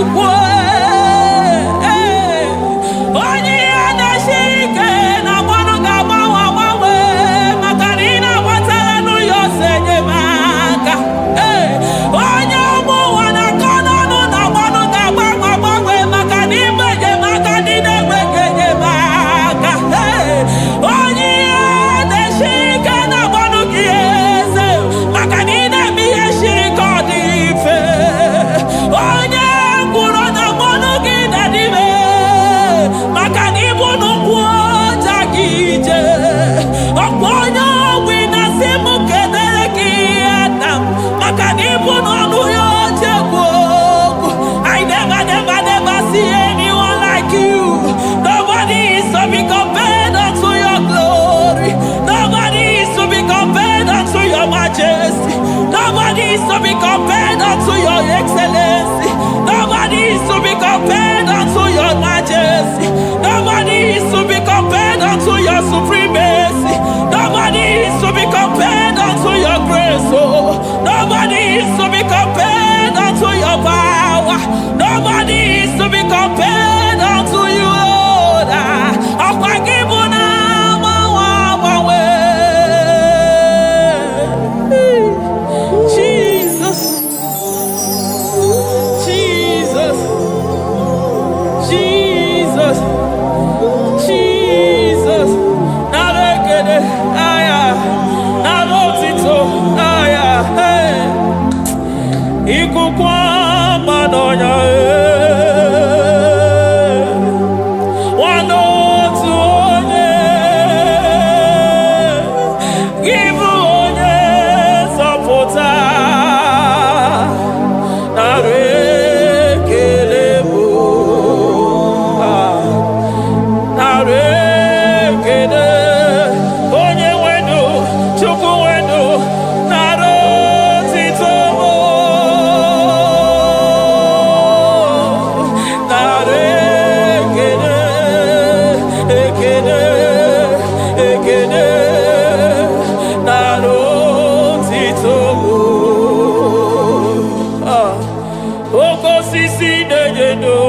Speaker 5: Chukwu. Onye ya na-esiri ike na mmanụ ga-agbanwe agbanwe maka na ị na-agbatara n'ụyọ ose enyemaka. Onye ụmụ ụwa na-akọ n'ọnụ na mmanụ ga-agbanwe agbanwe maka na ịbụ enyemaka ndị na-enweghị enyemaka. Onye ya na-esiri ike na mmanụ gị eze maka na ị na-eme ihe siri ike ọ dị mfe. Onye kwuru na mmanụ gị na-adịbe maka na ịbụ n'ụkwụ ọja gị ije. Ọkwa onye ogbi na-asị m kedere gị Adam maka na ịbụ n'ọnụ ya oche ekwu okwu. I never see anyone like you. Nobody is to be compared unto your glory. Nobody is to be compared unto your majesty. Nobody is to be compared unto your excellency. Nobody is to be compared unto your majesty. Nobody is to be compared unto your supremacy. Nobody is to be compared unto your grace. Oh, nobody is to be compared unto your power. Nobody is to be compared unto you, Lord. Jesus, Jesus, Jesus, Jesus. Naregede, aya, narotito, aya, hey. Ikukwa manonya, wanotu onye, ibu onye zọpụta. Narekelebo, narekele, onye wenu, Chukwu wenu, narotito. Narekele, ekele, ekele, narotito. Okosisi na-ejedo,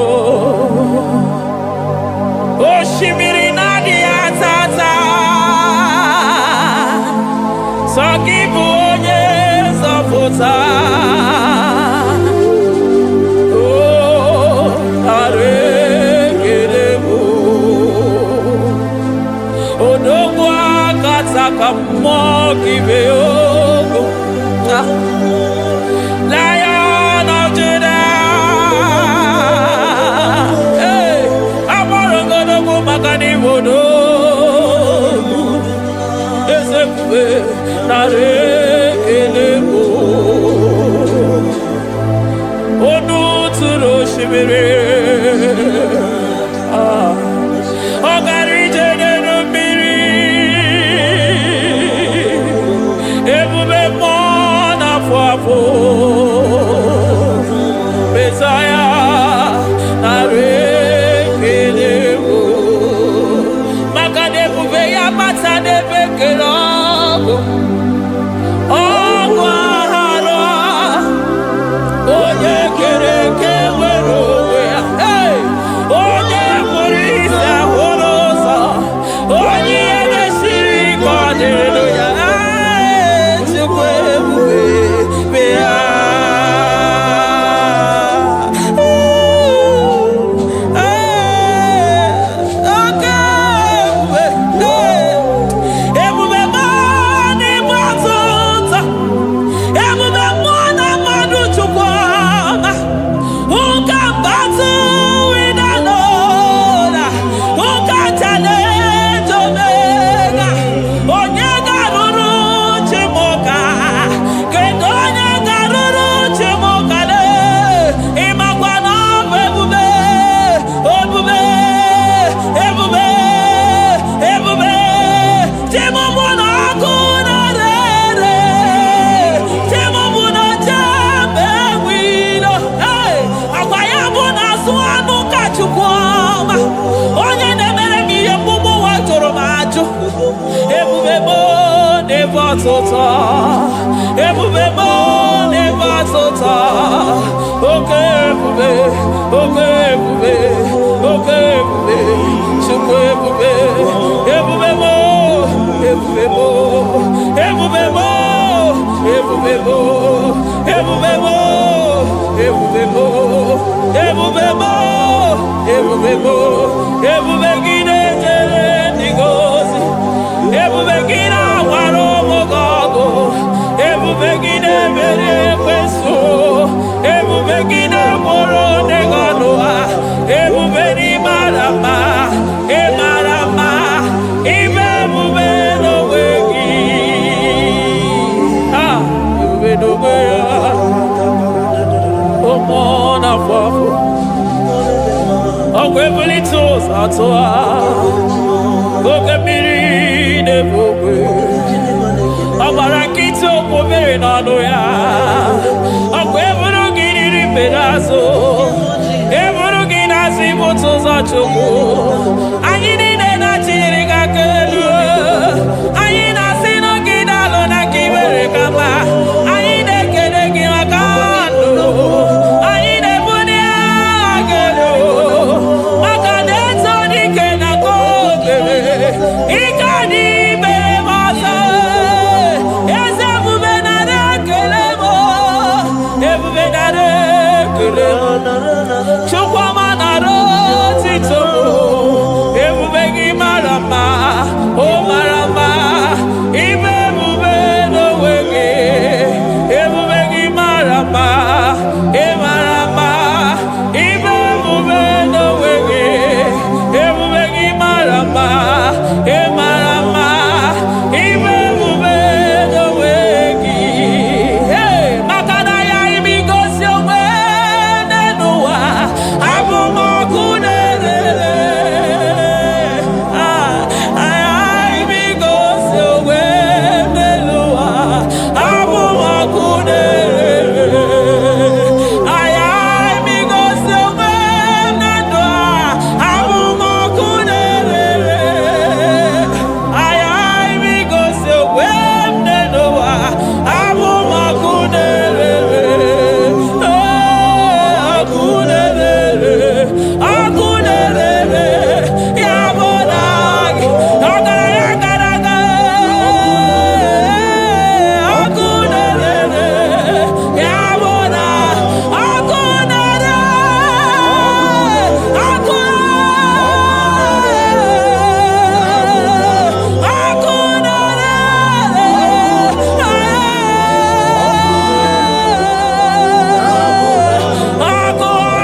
Speaker 5: osimiri na-adị atata. Sọ gị bụ onye nzọpụta. Oh, narekelebo, odogwu akata ka mmụọ gị bee ogo. Lion of Judah, agbara ogologo maka na ịbụ odogwu. Eze kube narekelebo, onu tụrụ osimiri. Ọ gara ije n'elu mmiri. Ebube mmụọ na-afụ afụ. Mesaya narekelebo maka na ebube ya bata n'ebe kere ọgụ. Ọgụ aghara onye kere eke nwere onwe ya. Onye kpụrụ isi ahụrụ ụzọ. Onye ihe mesiri ike ọ dịrị ya. Chukwu ebube bịa. ọtụtụ ebube m n'ebe sota. Oke ebube, oke ebube, oke ebube, chukwu ebube, ebube mo, ebube mo, ebube mo, ebube mo, ebube mo, ebube mo, ebube mo, ebube mo, ebube gị na-ejere ndị gozi, ebube gị na-agwara ụmụ gị ọgụ, ebube gị na-emeri ekwensu, ebube gị na-agboro ndị gị ọnụ ha, ebube n'ịmara mma, ịmara mma, ime ebube n'onwe gị, ebube n'onwe ya, ụmụ na-afọ afọ, ọgwụ ebulite ụzọ atụ ha, oke mmiri na-ebu ogwe, ọgbara nkịtị okwu mmiri n'ọnụ ya, ọgwụ eburu gị riri mbere azụ, eburu gị na-azụ ibute ụzọ Chukwu, anyị niile na-achịrị gị aka elu, anyị na-asị n'oge na-alụ na ka i mere ka mma, anyị na-ekele gị maka ndụ, anyị na-ebuli agha elu, maka na eto dike na ka o mere, ike anyị mere m ọzọ, eze ebube nara ekele m, ebube nara ekele m, Chukwuma nara otito m, ebube gị mara mma, o mara mma, ime ebube n'onwe gị, ebube gị mara mma, ị mara mma, ime ebube n'onwe gị, ebube gị mara mma, ị mara mma, ime ebube n'onwe gị. Maka na ya ime igosi onwe n'ụwa, abụ m ọkụ na-erere, ime igosi onwe n'ụwa, abụ m ọkụ na-erere, ime igosi onwe na ndụ a, abụ m ọkụ na-erere, ime igosi onwe n'ụwa, abụ m ọkụ na-erere, ọkụ na-erere, ọkụ na-erere, ya bụ na gị, ọgaranya gara aga, ọkụ na-erere, ya bụ na ọkụ na-ere, ọkụ,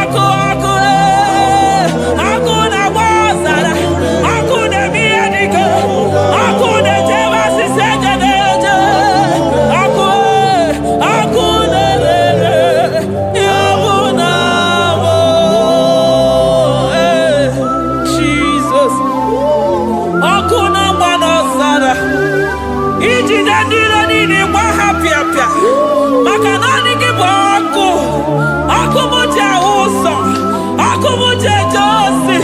Speaker 5: ọkụ ọkụ na-agba ọzara, ọkụ na-eme ihe dike, ọkụ na-ejewe asịsị eje na-eje, ọkụ, ọkụ na-erere, ya bụ na bụ Jizọs, ọkụ na-agba n'ọzara, ijide ndị iro niile gba ha pịapịa, maka naanị gị bụ ọkụ, ọkụ m ji ahụ ụzọ, ọkụ m ji eje ozi,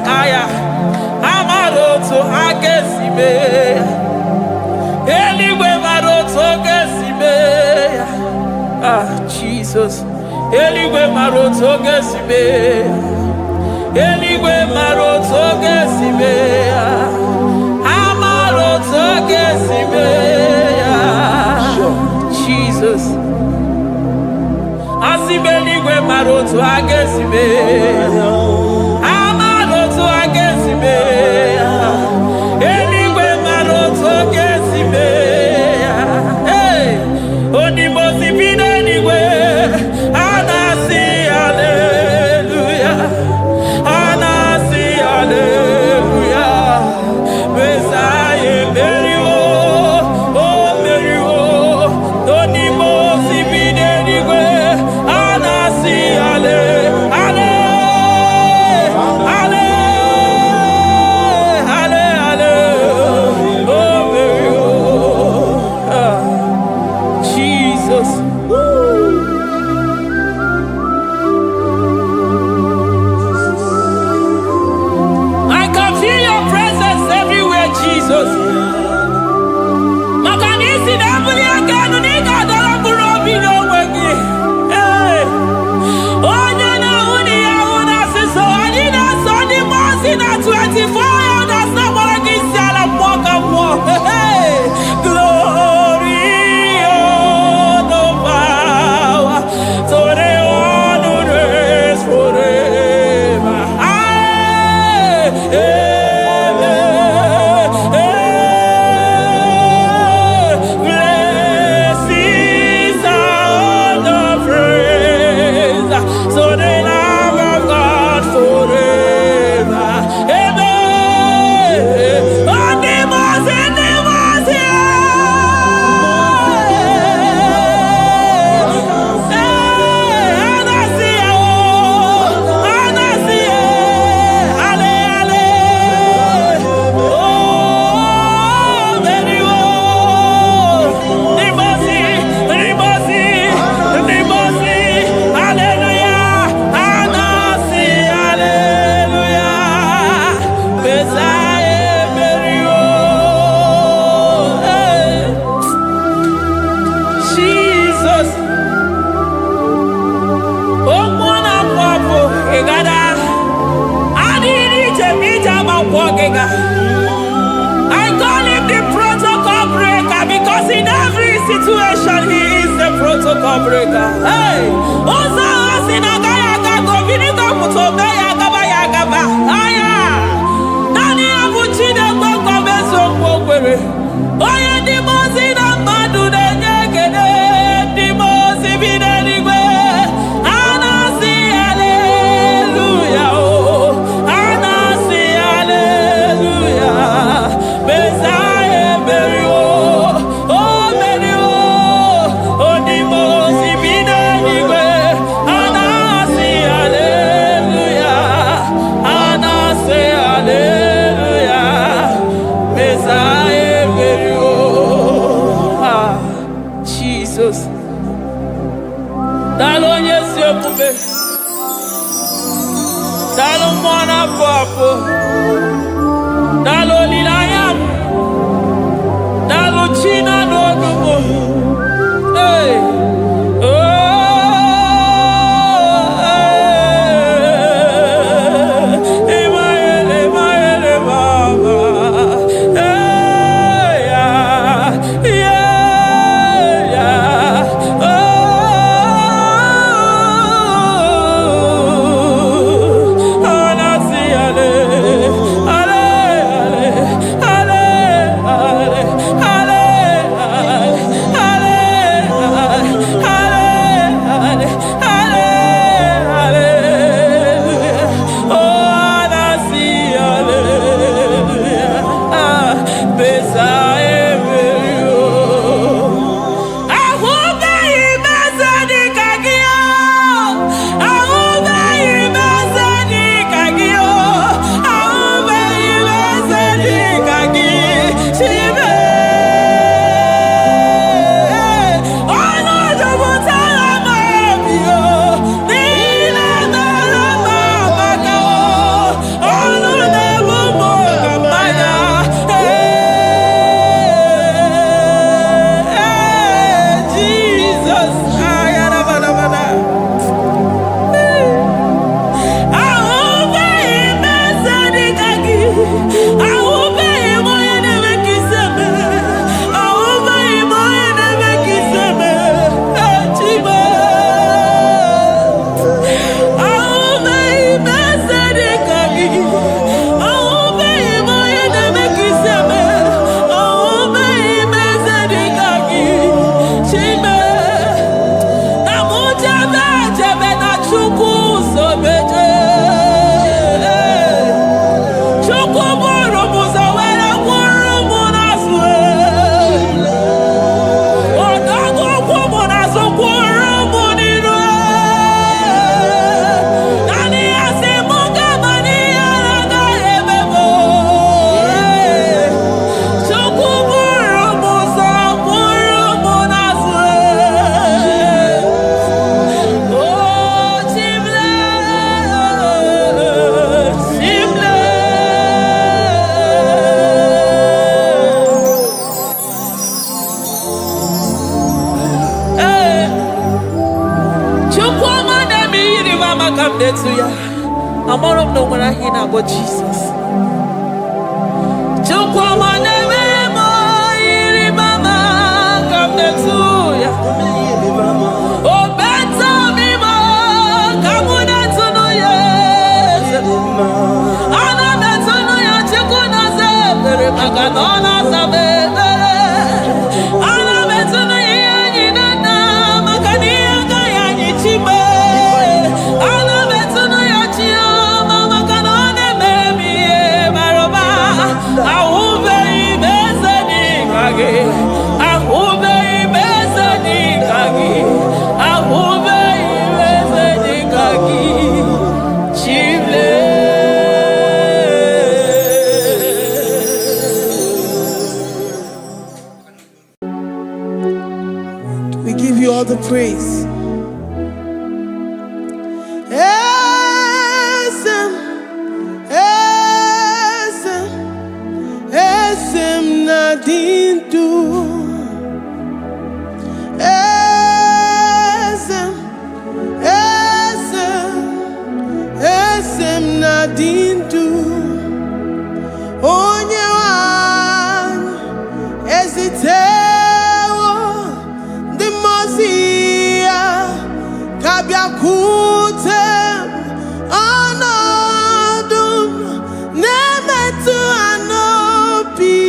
Speaker 5: aya amara otu ha ga-esi mee ya, eluigwe mara otu ọ ga-esi mee ya. Jesus, eligwe mara otu oge si mee ya. Eligwe mara otu oge si mee ya. Amara otu oge si mee ya. Jesus. Asị m eligwe mara otu oge si mee ya. Amara otu oge si mee ya. Eligwe mara otu oge si mee ya. Hey! Onimosi bi n'eligwe. Anasi hallelujah. Anasi hallelujah. Messiah meriwo. Oh meriwo. Onimosi bi n'eligwe. Anasi hallelujah. I call him the protocol breaker because in every situation he is the protocol breaker. Hey, also in a gaya go vinegar to gaya gaba. Aya, Nani abuchide go beso kwere. Oya di mozi na madu de nyegede di mozi bidenigwe. Anasi hallelujah. to ya. I'm on up no when I hear about Jesus.
Speaker 1: We give you all the praise. Esem nadindu. Esem nadindu. Onye wan ezitewo the mozia kabia kutem anadum nemetu anopi.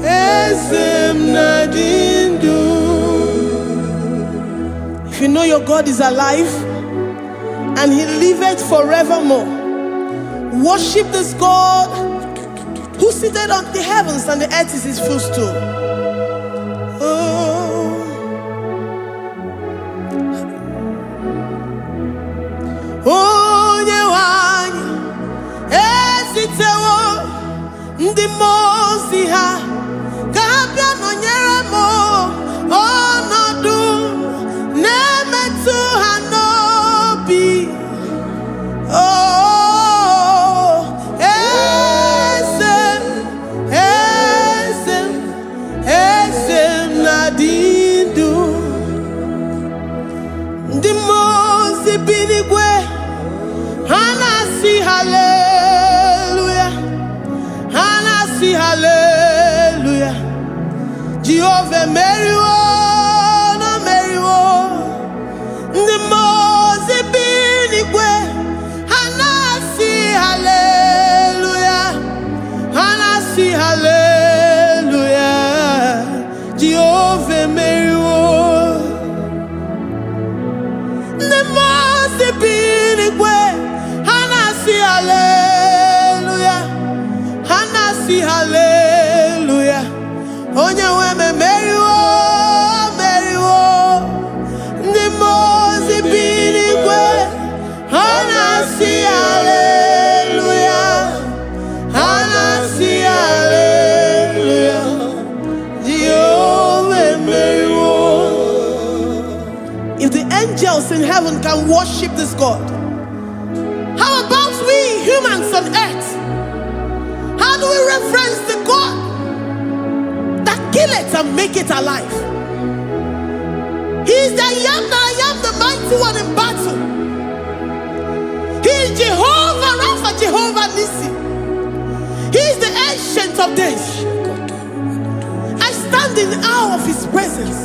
Speaker 1: Esem nadindu. If you know your God is alive and he liveth forevermore, worship this God who seated on the heavens and the earth is his footstool. Oh. Onye wanyi esitewo ndị mozi ha kabia nonyere mo ọnọdụ na-emetụ ha n'obi. Oh, esem nadindu. Ndị mozi bi n'igwe ha na-asị hallelujah, ha na-asị hallelujah. Jehovah meriwo na meriwo. Ndị mozi bi n'igwe ha na-asị hallelujah, ha na-asị hallelujah. Jehovah meriwo. Ndị mozi bi n'igwe ha na-asị hallelujah, ha na-asị hallelujah. Onye nwe me meriwo, meriwo. Ndị mozi bi n'igwe ha na-asị hallelujah, ha na-asị hallelujah. Jehovah meriwo. If the angels in heaven can worship this God, how about we humans on earth? How do we reference the God that kill it and make it alive? He is the I am, the mighty one in battle. He is Jehovah Rapha, Jehovah Nissi. He is the ancient of days. I stand in awe of his presence.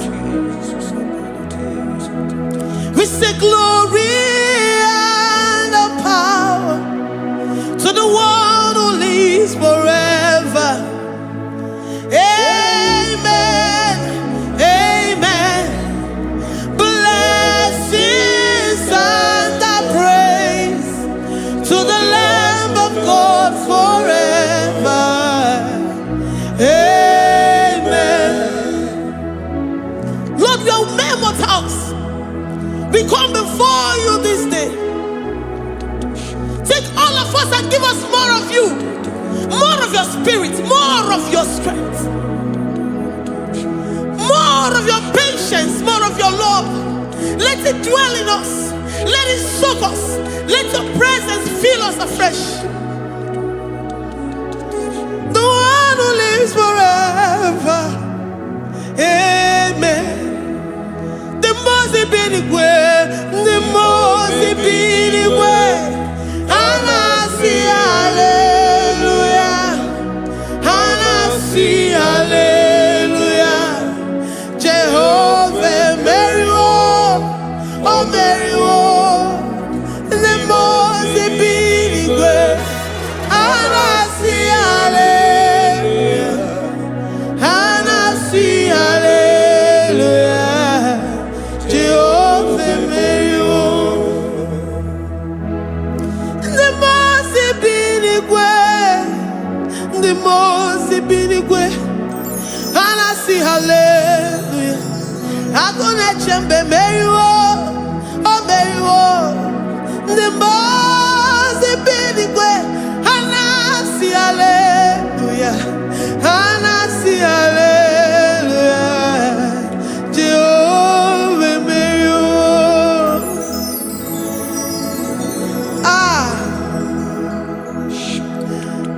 Speaker 1: We say glory and power to the one who lives forever. Amen, amen. Blessings and praise to the Lamb of God forever. Amen. Lord, we are mammoth house. We come before you this day. Take all of us and give us more of you, more of your spirit, more of your strength, more of your patience, more of your love. Let it dwell in us. Let it soak us. Let your presence fill us afresh. The one one who lives forever. Amen. The most big way, the most big way. And I see hallelujah. And I see hallelujah. Jehovah, Mary, oh Mary, the most big way. And I see hallelujah. And I see hallelujah. Jehovah, Mary, the most big way. The most big way. And I see hallelujah. I'm gonna chamber Mary, oh Mary, the most big way. And I see hallelujah. And I see hallelujah. Jehovah Mary,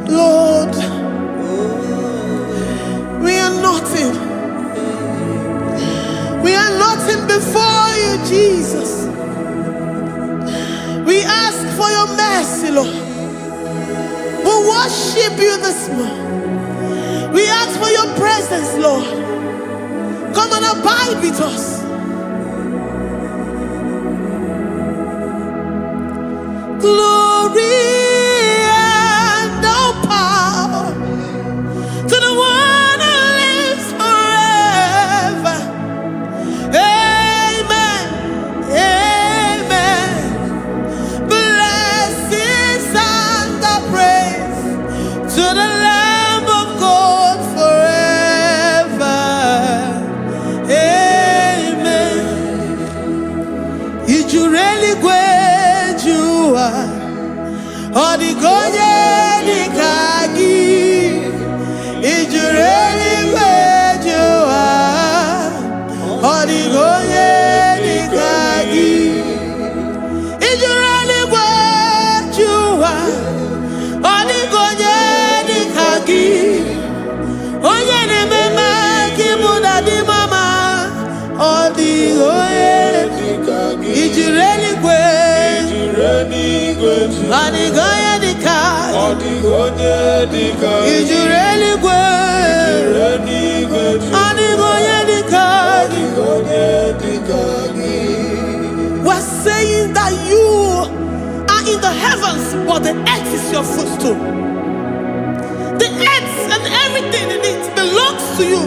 Speaker 1: Lord, we are nothing. We are nothing before you, Jesus. We ask for your mercy, Lord. We worship you this morning. We ask for your presence, Lord. Come and abide with us. Glory and all power to the one who lives forever. Amen. Amen. Blessings and the praise to the Lamb of God forever. Amen. You really great you are. Odigonye dikagi. You really great you are. Odigonye dikagi. You really great you are. Odigonye dikagi. Onye ne mema kimuda di mama. Odigonye dikagi. You really great. Odigonye dikagi. Odigonye dikagi. You really great. Odigonye dikagi. We're saying that you are in the heavens, but the earth is your footstool. The earth and everything in it belongs to you.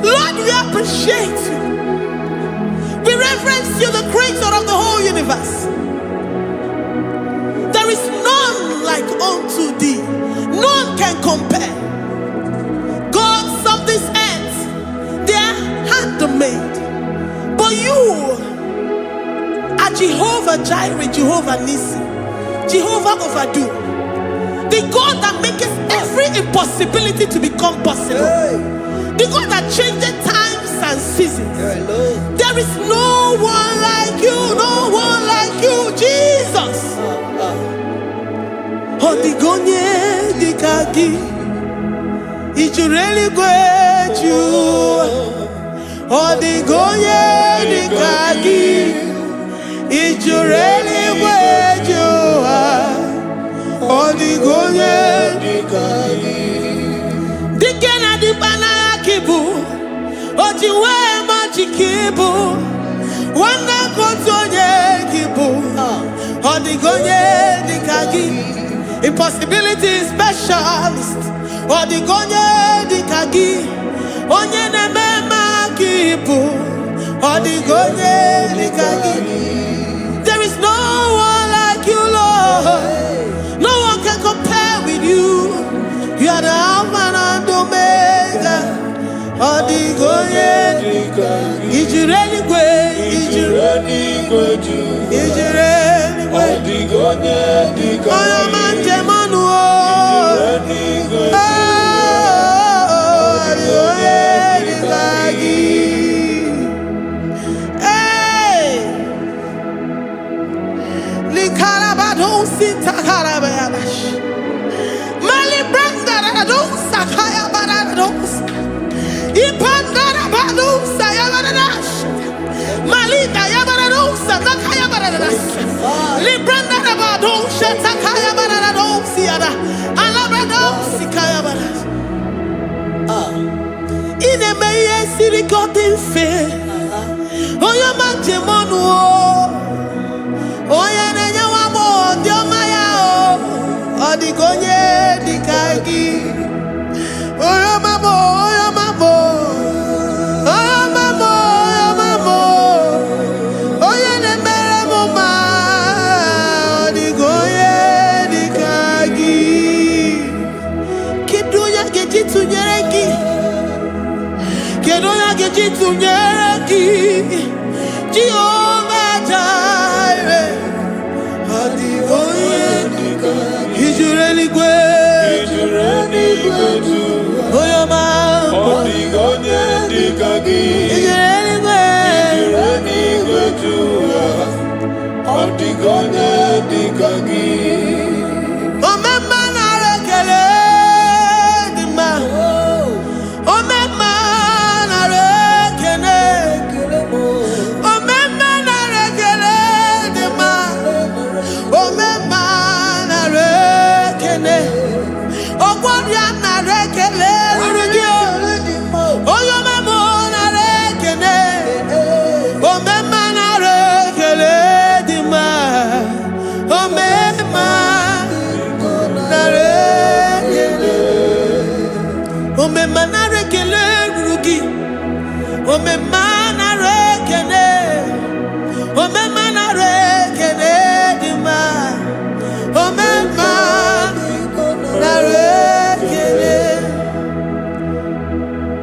Speaker 1: Lord, we appreciate you. We reverence you, the creator of the whole universe. There is none like unto thee. None can compare. Gods of this earth, they are handmade. But you are Jehovah Jireh, Jehovah Nissi, Jehovah Overdo. The God that makes every impossibility to become possible. The God that changes times and seasons. There is no one like you, no one like you, Jesus. Odigonye dikagi. You really great you. Odigonye dikagi. You really great you. Odigonye dikagi. Dikena dipana kibu. Ojiwe majikibu. Wana kotonye kibu. Odigonye dikagi. Impossibility specialist. Odigonye dikagi. Onye nemema kibu. Odigonye dikagi. There is no one like you, Lord. No one can compare with you. You are the Alpha and Omega. Odigonye dikagi. You really great. You really great. Odigonye dikagi. Yabaradousa, Yabaradash. Malita, Yabaradousa, Takaya Baradash. Libranda Rabadosha, Takaya Baradosiada. Alabradosi, Kaya Baradas. In a meye sirikotin fe. Oya manjemonu. Oya nenya wamo, diomaya o. Odigonye dikagi. Oya mamo, oya mamo. Oya mamo, oya mamo. Oya nemere moma. Odigonye dikagi. Kidunya gejitu nyereki. Kedonya gejitu nyereki. Jehovah Jireh. Odigonye dikagi. Ijureli gwe. Oyoma.
Speaker 6: Odigonye dikagi.
Speaker 1: Ijureli gwe.
Speaker 6: Odigonye dikagi.
Speaker 1: Omema na rekele dima. Omema na rekele. Omema na rekele dima. Omema na rekele. Ogwaria na rekele rugio. Oyoma mo na rekele. Omema na rekele dima. Omema na rekele. Omema na rekele rugi. Omema na rekele. Omema na rekele dima. Omema na rekele.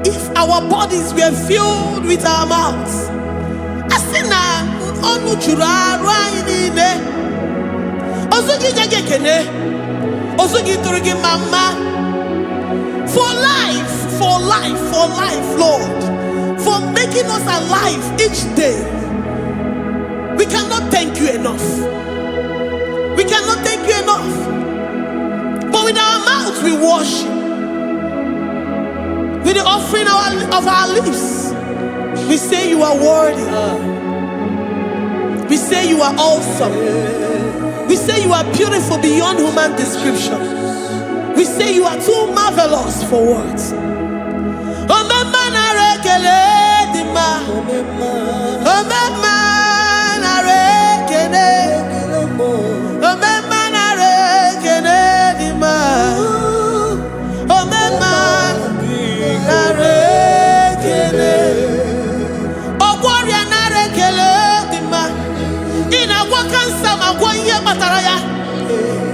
Speaker 1: If our bodies were filled with our mouths, asina onu chura rainine. Osugi jagekene. Osugi turugi mama. For life, Lord. For making us alive each day. We cannot thank you enough. We cannot thank you enough. But with our mouths we worship. With the offering of our lips, we say you are worthy. We say you are awesome. We say you are beautiful beyond human description. We say you are too marvelous for words. Omema na rekele dima. Omema na rekele. Omema na rekele dima. Omema na rekele. Ogwaria na rekele dima. Ina wakansa magwanye bataraya.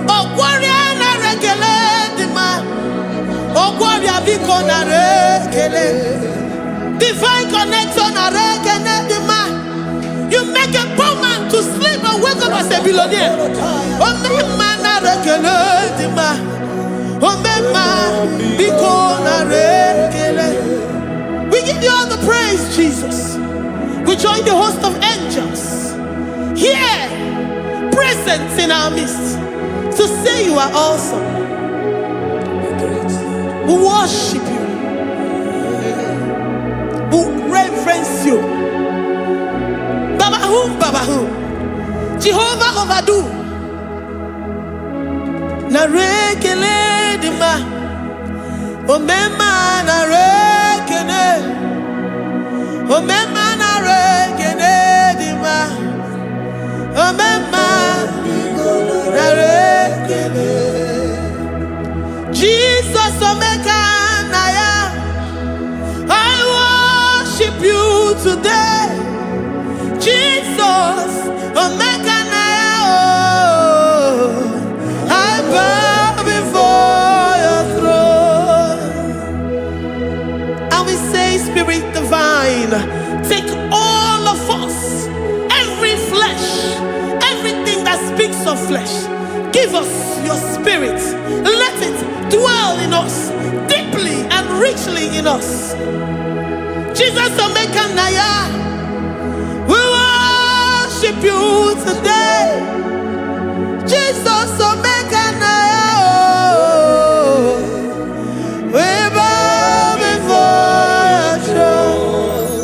Speaker 1: Ogwaria na rekele dima. Ogwaria biko na rekele. Divine connection na rekele dima. You make a poor man to sleep and wake up as a billionaire. Omema na rekele dima. Omema biko na rekele. We give you all the praise, Jesus. We join the host of angels here, present in our midst, to say you are awesome. We worship you. We reverence you. Babahum. Jehovah overdo. Na rekele dima. Omema na rekele. Omema na rekele dima. Omema na rekele. Jesus omeka na ya. I worship you today. Jesus omeka na ya. Oh, I bow before your throne. And we say, Spirit divine, take all of us, every flesh, everything that speaks of flesh. Give us your spirit. Let it dwell in us, deeply and richly in us. Jesus Omeka Naya, we worship you today. Jesus Omeka Naya, oh, we bow before your throne.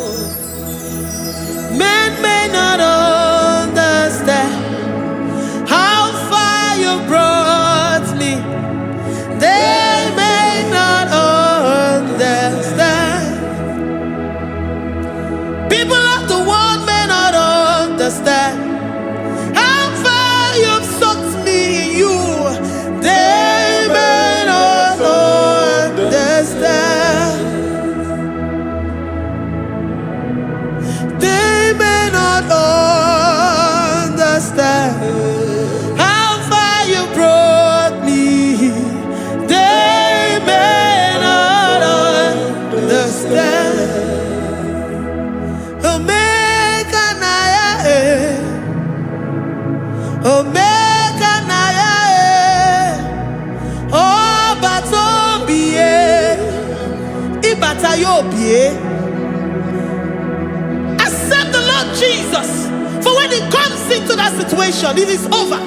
Speaker 1: Accept the Lord Jesus. For when He comes into that situation, it is over.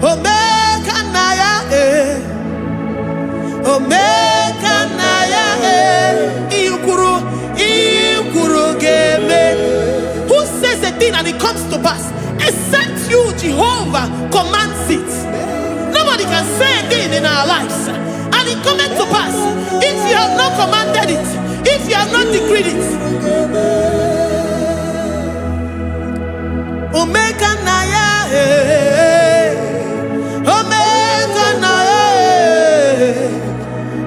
Speaker 1: Omega Naya, Omega Naya, Ikuru Game. Who says a thing and it comes to pass? Except you, Jehovah, commands it. Nobody can say a thing in our lives and it cometh to pass if you have not commanded it, if you have not decreed it. Omega Naya, Omega Naya,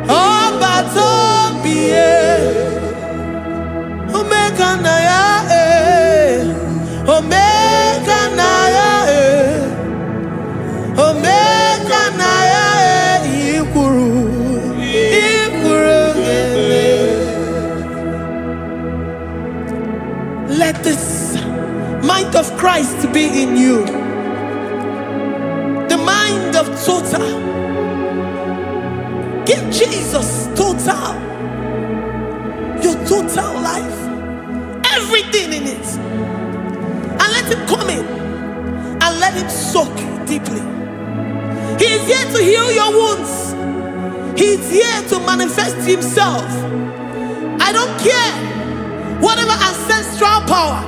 Speaker 1: Obatobie, Omega Naya, Omega Naya, Omega Naya, Ikuru. Let this mind of Christ be in you. The mind of total. Give Jesus total. Your total life. Everything in it. And let Him come in. And let Him soak deeply. He is here to heal your wounds. He is here to manifest Himself. I don't care. Whatever ancestral power,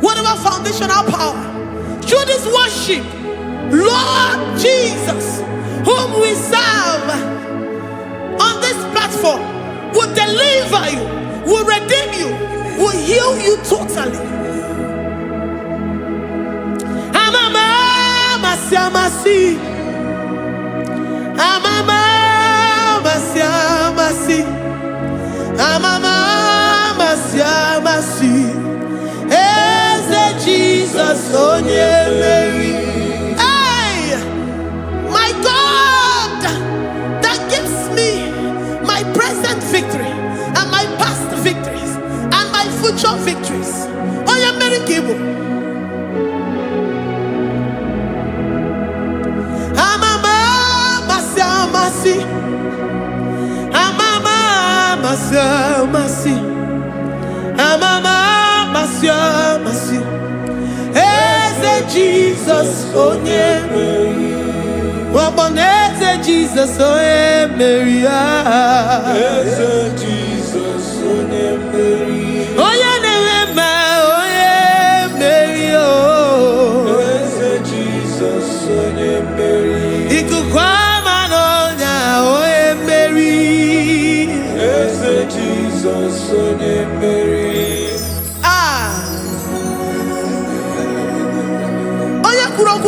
Speaker 1: whatever foundational power, through this worship, Lord Jesus, whom we serve on this platform, will deliver you, will redeem you, will heal you totally. Amama Masiamasi, Amama Masiamasi, Amama Masiamasi, Eze Jesus onye Mary. Hey, my God, that gives me my present victory and my past victories and my future victories. Onye Mary Gibo. Amama Masiamasi, Amama Masiamasi, Amama Masiamasi, Eze Jesus onye Mary. Waboneze Jesus onye Mary.
Speaker 6: Eze Jesus onye Mary.
Speaker 1: Onye Nehema onye Mary.
Speaker 6: Eze Jesus onye Mary.
Speaker 1: Ikukwama n'ọnya onye Mary.
Speaker 6: Eze Jesus onye Mary.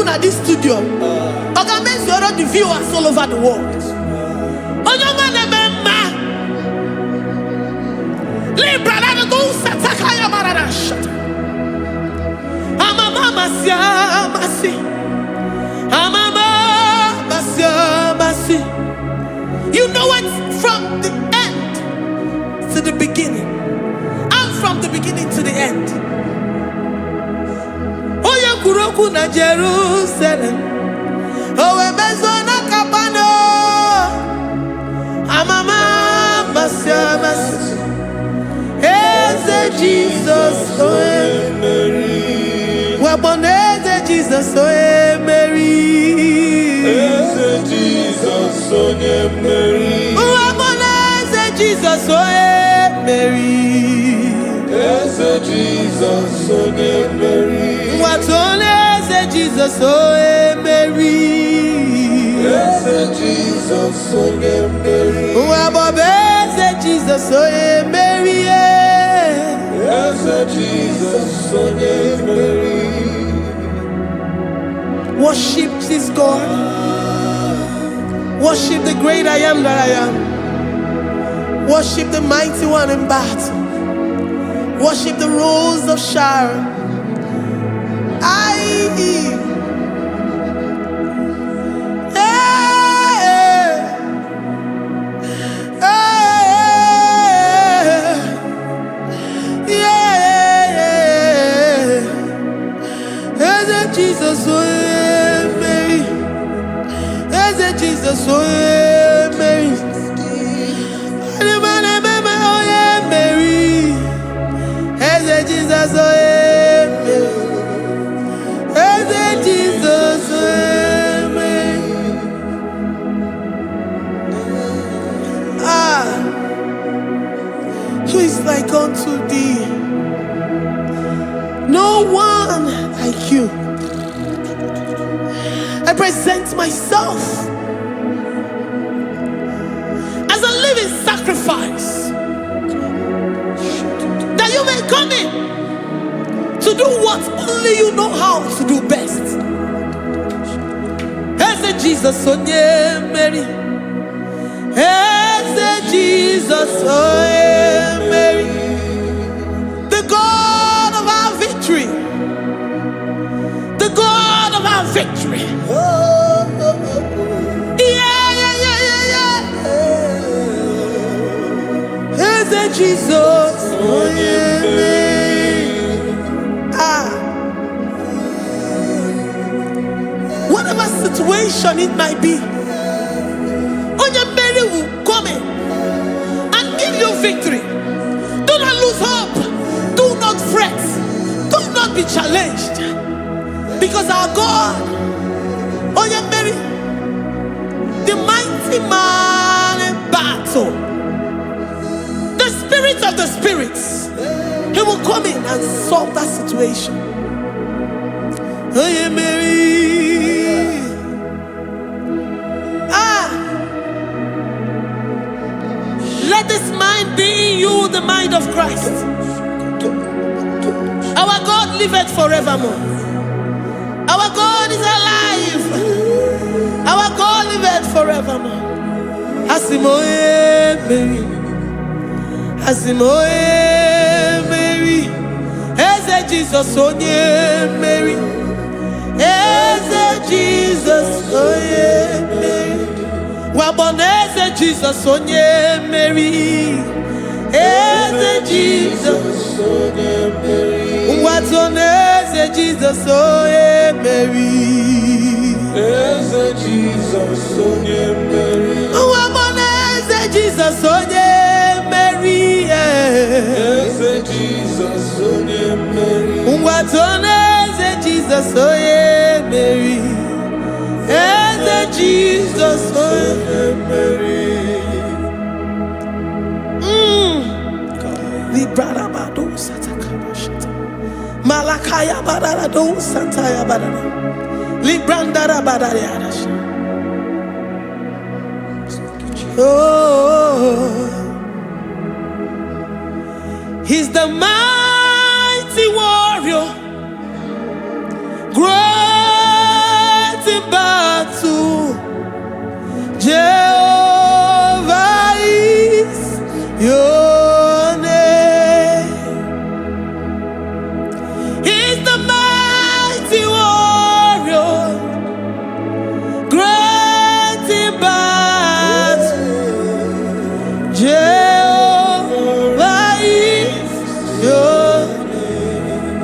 Speaker 1: Na this studio, organize the viewers all over the world. You know it from the end to the beginning, and from the beginning to the end. Kuroku na Jerusalem, owe mezona kapano, amama masiamasi, Eze Jesus oe Mary, waboneze Jesus oe Mary,
Speaker 6: Eze Jesus oe Mary,
Speaker 1: waboneze Jesus oe Mary,
Speaker 6: Eze Jesus oe Mary.
Speaker 1: Watoleze Jesus oe Mary.
Speaker 6: Eze Jesus oe Mary.
Speaker 1: Wabobeze Jesus oe Mary.
Speaker 6: Eze Jesus oe Mary.
Speaker 1: Worship this God. Worship the great I am that I am. Worship the mighty one in battle. Worship the rose of Sharon. Jesus, Mary. Jesus, oh yeah, Mary. Oh yeah, Mary. Hey, Jesus, oh yeah, Mary. Hey, Jesus, oh yeah, Mary. Who is like unto thee? No one like you. I present myself as a living sacrifice, that you may come in to do what only you know how to do best. As Jesus, oh yeah, Mary. As Jesus, oh yeah, Mary. The God of our victory. The God of our victory. As Jesus, oh yeah, Mary. Whatever situation it might be, Mary will come in and give you victory. Do not lose hope. Do not fret. Do not be challenged. Because our God, Mary, the mighty man in battle, the spirit of the spirits, he will come in and solve that situation. Mary. Let this mind be in you, the mind of Christ. Our God liveth forevermore. Our God is alive. Our God liveth forevermore. Asimoye Mary. Asimoye Mary. Eze Jesus onye Mary. Eze Jesus onye Mary. Waboneze Jesus onye Mary. Eze Jesus onye Mary. Watoneze Jesus onye Mary.
Speaker 6: Eze Jesus onye Mary.
Speaker 1: Waboneze Jesus onye Mary.
Speaker 6: Eze Jesus onye Mary.
Speaker 1: Watoneze Jesus onye Mary. Eze Jesus onye
Speaker 6: Mary.
Speaker 1: Librarabado satakabashata. Malakaya bararado santaya barara. Librandara barariadash. Oh, he's the mighty warrior, great in battle. Jehovah is your name. He's the mighty warrior, great in battle. Jehovah is your name.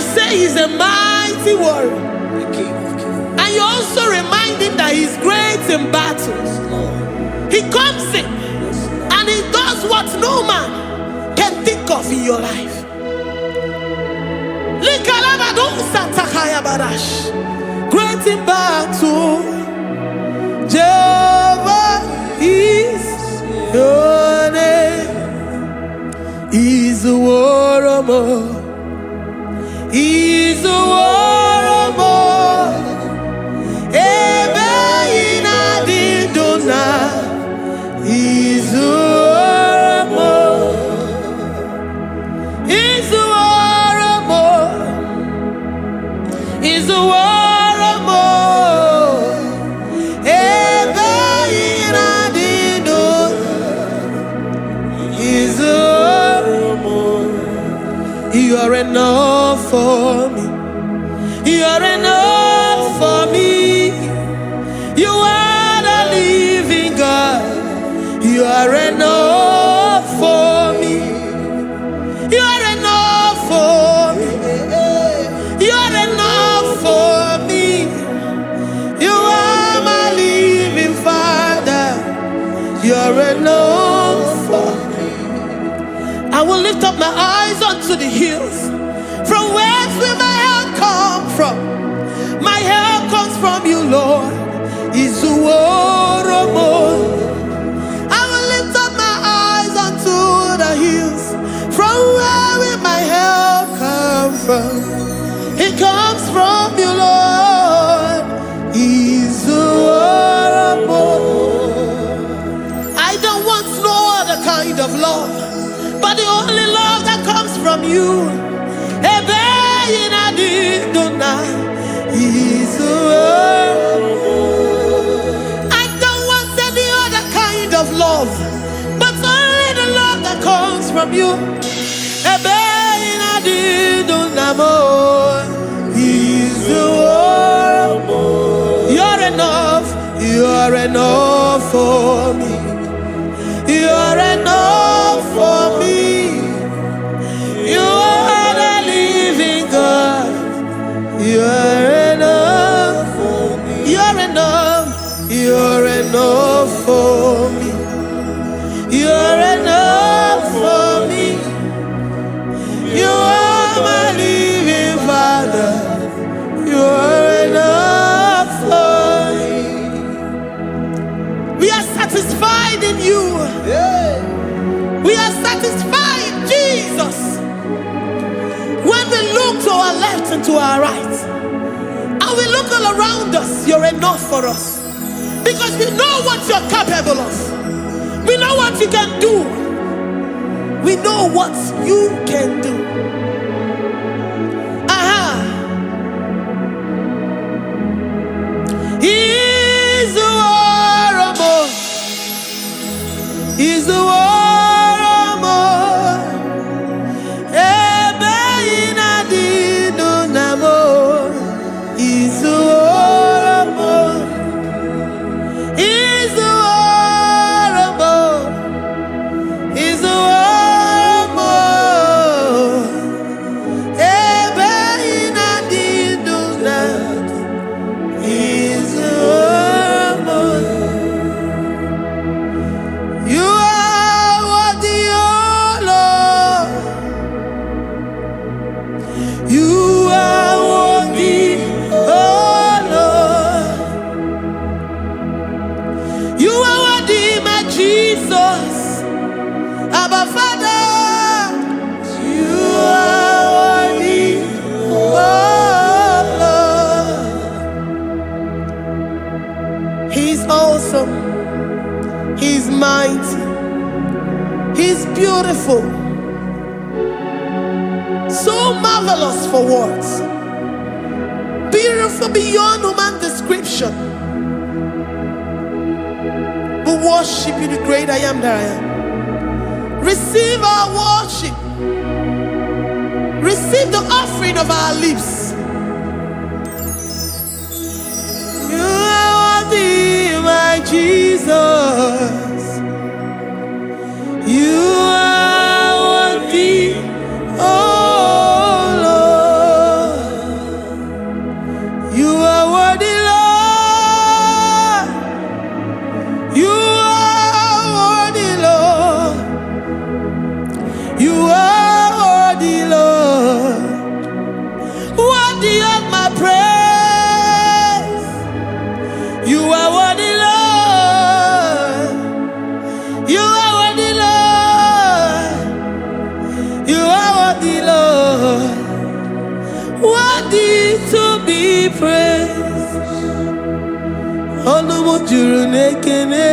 Speaker 1: say he's a mighty warrior. And you also remind him that he's great in battles. He comes in and he does what no man can think of in your life. Great in battle, Jehovah is your name. He's a warrior. He's a warrior. Ebe ina didona. He's a warrior. He's a warrior. He's a warrior. Ebe ina didona. He's a warrior. You are enough for me. You are enough for me. You are the living God. You are enough for me. You are enough for me. You are enough for me. You are my living Father. You are enough for me. I will lift up my eyes unto the hills. From whence will my help come from? My help comes from you, Lord. Is the word of God. I will lift up my eyes unto the hills. From where will my help come from? It comes from you, Lord. Is the word of God. I don't want no other kind of love, but the only love that comes from you. I don't want any other kind of love, but only the love that comes from you. You're enough. You're enough for me. You're enough for me. You are the living God. You're enough for me. You're enough. You're enough for me. You're enough for me. You are my living Father. You're enough for me. We are satisfied in you. We are satisfied in Jesus. When we look to our left and to our right, and we look all around us, you're enough for us. Because we know what you're capable of. We know what you can do. We know what you can do. He's the warrior. He's the warrior. He's mighty. He's beautiful. So marvelous for words. Beautiful beyond human description. We worship you, the great I am that I am. Receive our worship. Receive the offering of our lips. You are worthy, my Jesus. You are worthy, oh Lord. worthy of my praise. You are worthy, Lord. You are worthy, Lord. You are worthy, Lord. Worthy to be praised. Olumu juru nekene.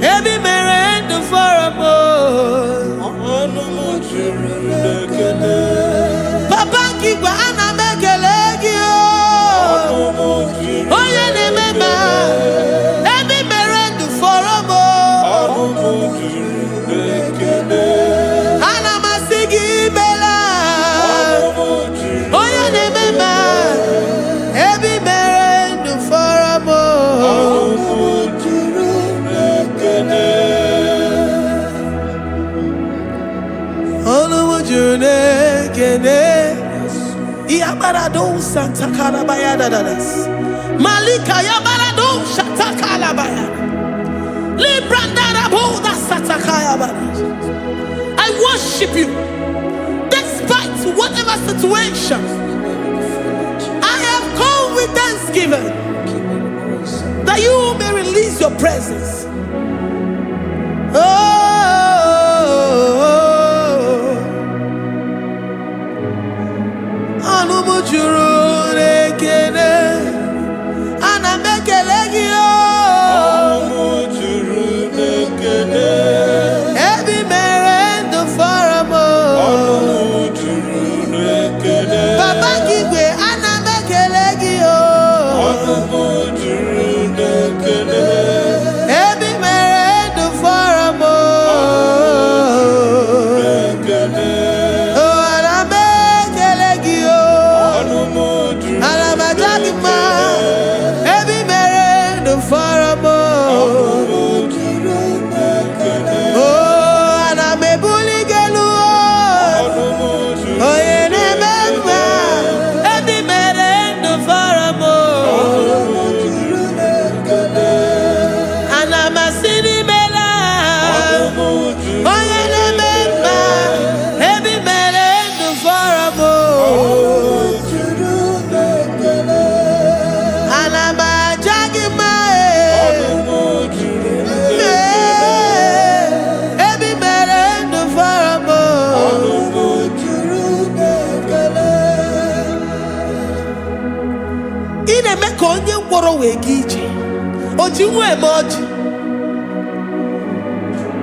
Speaker 1: Every merendo for a Papa Kigwa ana mekelegio. Oye ne mema. Every merendo for a Ana masigi bela. Oye ne mema. Every merendo for a Yabarado Santa Calabaya Dadas Malika Yabarado Shata Calabaya Librandara Boda Satakaya. I worship you despite whatever situation. I have come with thanksgiving that you may release your presence.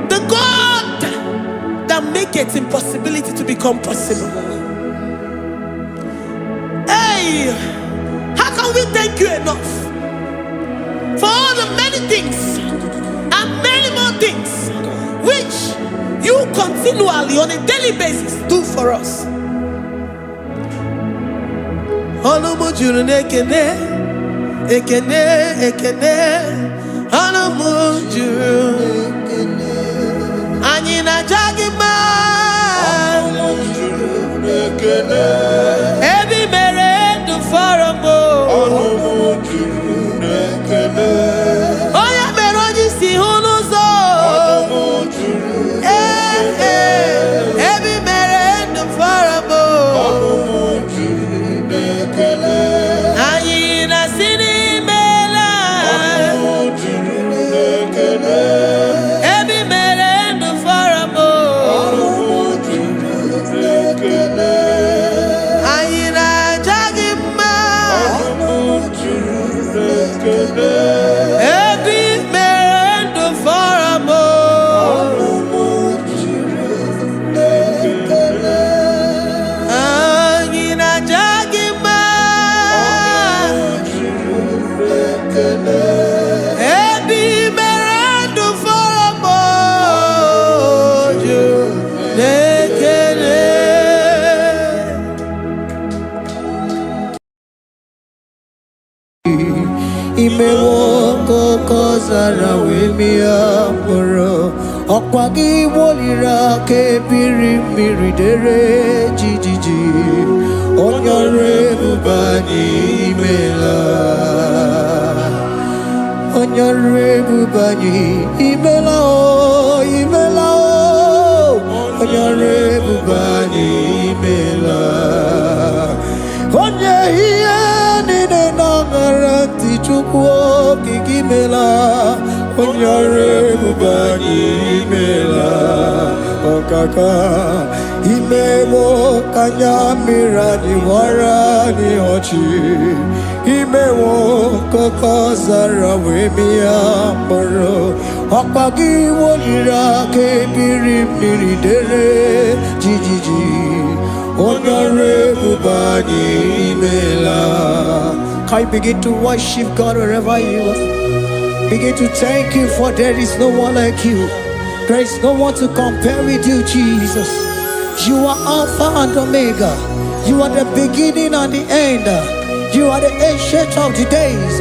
Speaker 1: The God that makes impossibility to become possible. Hey, how can we thank you enough for all the many things and many more things which you continually on a daily basis do for us? Ekene, Anamujuru, Anina Jagima, Ebi Merendo Faramo, Oya Meroji Sihonozo, Ebi Merendo Faramo, Anina Sini.
Speaker 2: Imewoko kozara wemia moro Okwagi wolira ke biri miridere jijiji Onyore bubani imela Onyore bubani imela o imela o Onyore bubani imela nine nangara tichukwu kikimela onyare bubani mela okaka imemo kanyamira ni wara ni ochi imemo koko zara wemia moro okpagi wolira kebiri miri dere jijiji onyare bubani mela. Can you begin to worship God wherever you are? Begin to thank Him, for there is no one like you. There is no one to compare with you, Jesus. You are Alpha and Omega. You are the beginning and the end. You are the ancient of the days.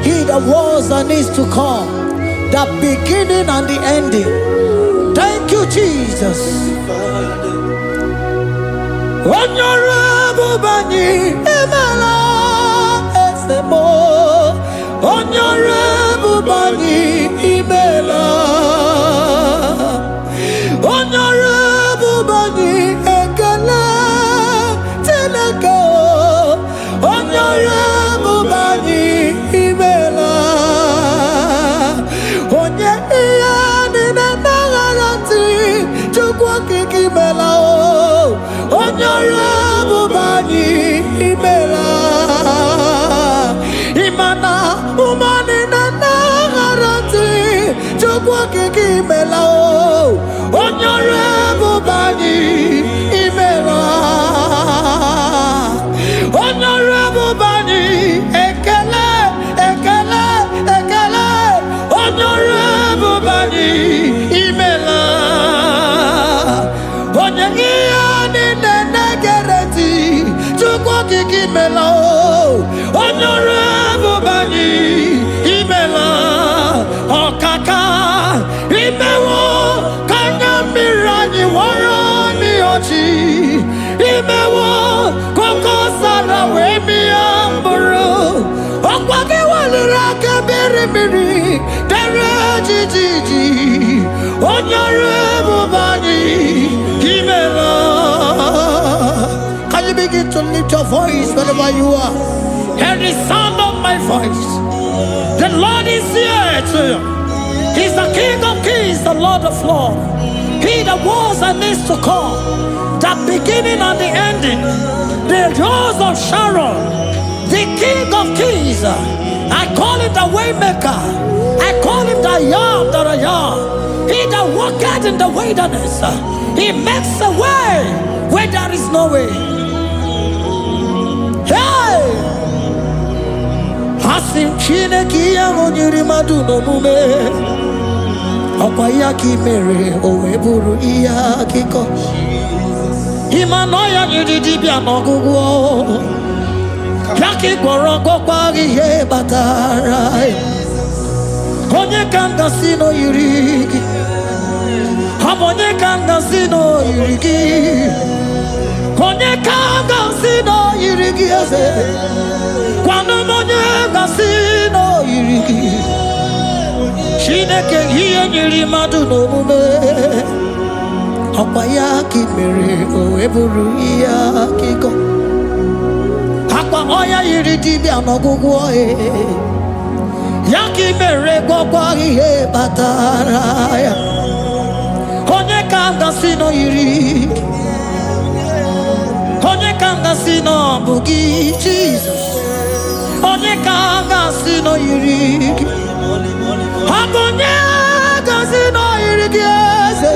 Speaker 2: He that was and is to come. The beginning and the ending. Thank you, Jesus. Honorable Bani Emela Esemo. Honorable Bani Emela. Honorable Bani Ekele Teleko. Honorable Bani Emela. Onye iyani na nagarati chukwa kikimela o. Honorable Bani Emela. Imana umani na nagarati chukwa kikimela o. Honorable Bani Emela. Honorable Bani Ekele Ekele Ekele. Honorable Bani Emela. Onyangiyani nenegereti chukwa kikimela o. Honorable Bani Emela. Okaka imewo kanyamira warani ochi imewo koko sara wemi amburu okwake walira kebiri miri dere jijiji Honorable Bani Emela. Can you begin to lift your voice wherever you are? Hear the sound of my voice. The Lord is here to you. He's the King of Kings, the Lord of Lords. He that was and is to come, the beginning and the ending, the rose of Sharon, the King of Kings. I call him the Waymaker. I call him the Yam that I am. He that walketh in the wilderness, he makes a way where there is no way. Hey! Hasim Chineki Yamonyuri Maduno Mume. Okwayaki mere oweburu iya kiko. Imanoya nyidibia nogugo. Yaki gorogo kwagi ye batara. Onye kanga sino yirigi. Onye kanga sino yirigi. Onye kanga sino yirigi ase. Kwano monye kanga sino yirigi. Chineke hiye nyiri madu n'omume. Ọkwa ya ka mere o eburu ya akịkọ. Akwa ọya yiri dibịa n'ọgwụgwọ ya ka mere gwọkwa ihe batara ya. Onye ka m gasị nọ yiri. Onye ka m gasị nọ bụ gị Jizọs. Onye ka m gasị nọ yiri gị. Abonye gazino irigieze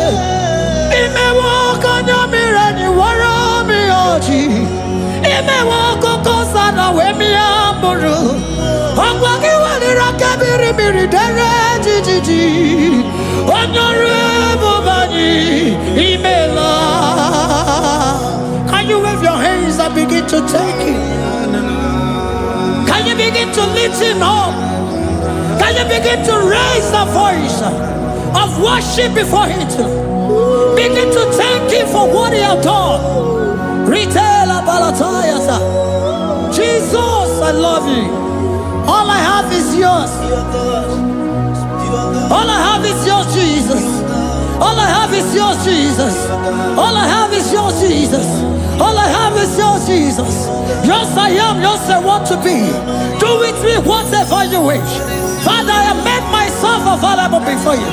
Speaker 2: imewo kanyamira ni wara mi oji imewo koko sana wemi amburu ogwagi walira kebiri miri dere jijiji Honorable Bani Emela. Can you wave your hands and begin to take it? Can you begin to lift him up? Can you begin to raise the voice of worship before Him? Begin to thank Him for what He has done. Retailer Balatayasa. Jesus, I love you. All I have is yours. All I have is yours, Jesus. All I have is yours, Jesus. All I have is yours, Jesus. All I have is yours, Jesus. Yours I am, yours I want to be. Do with me whatever you wish. Father, I have made myself available before you.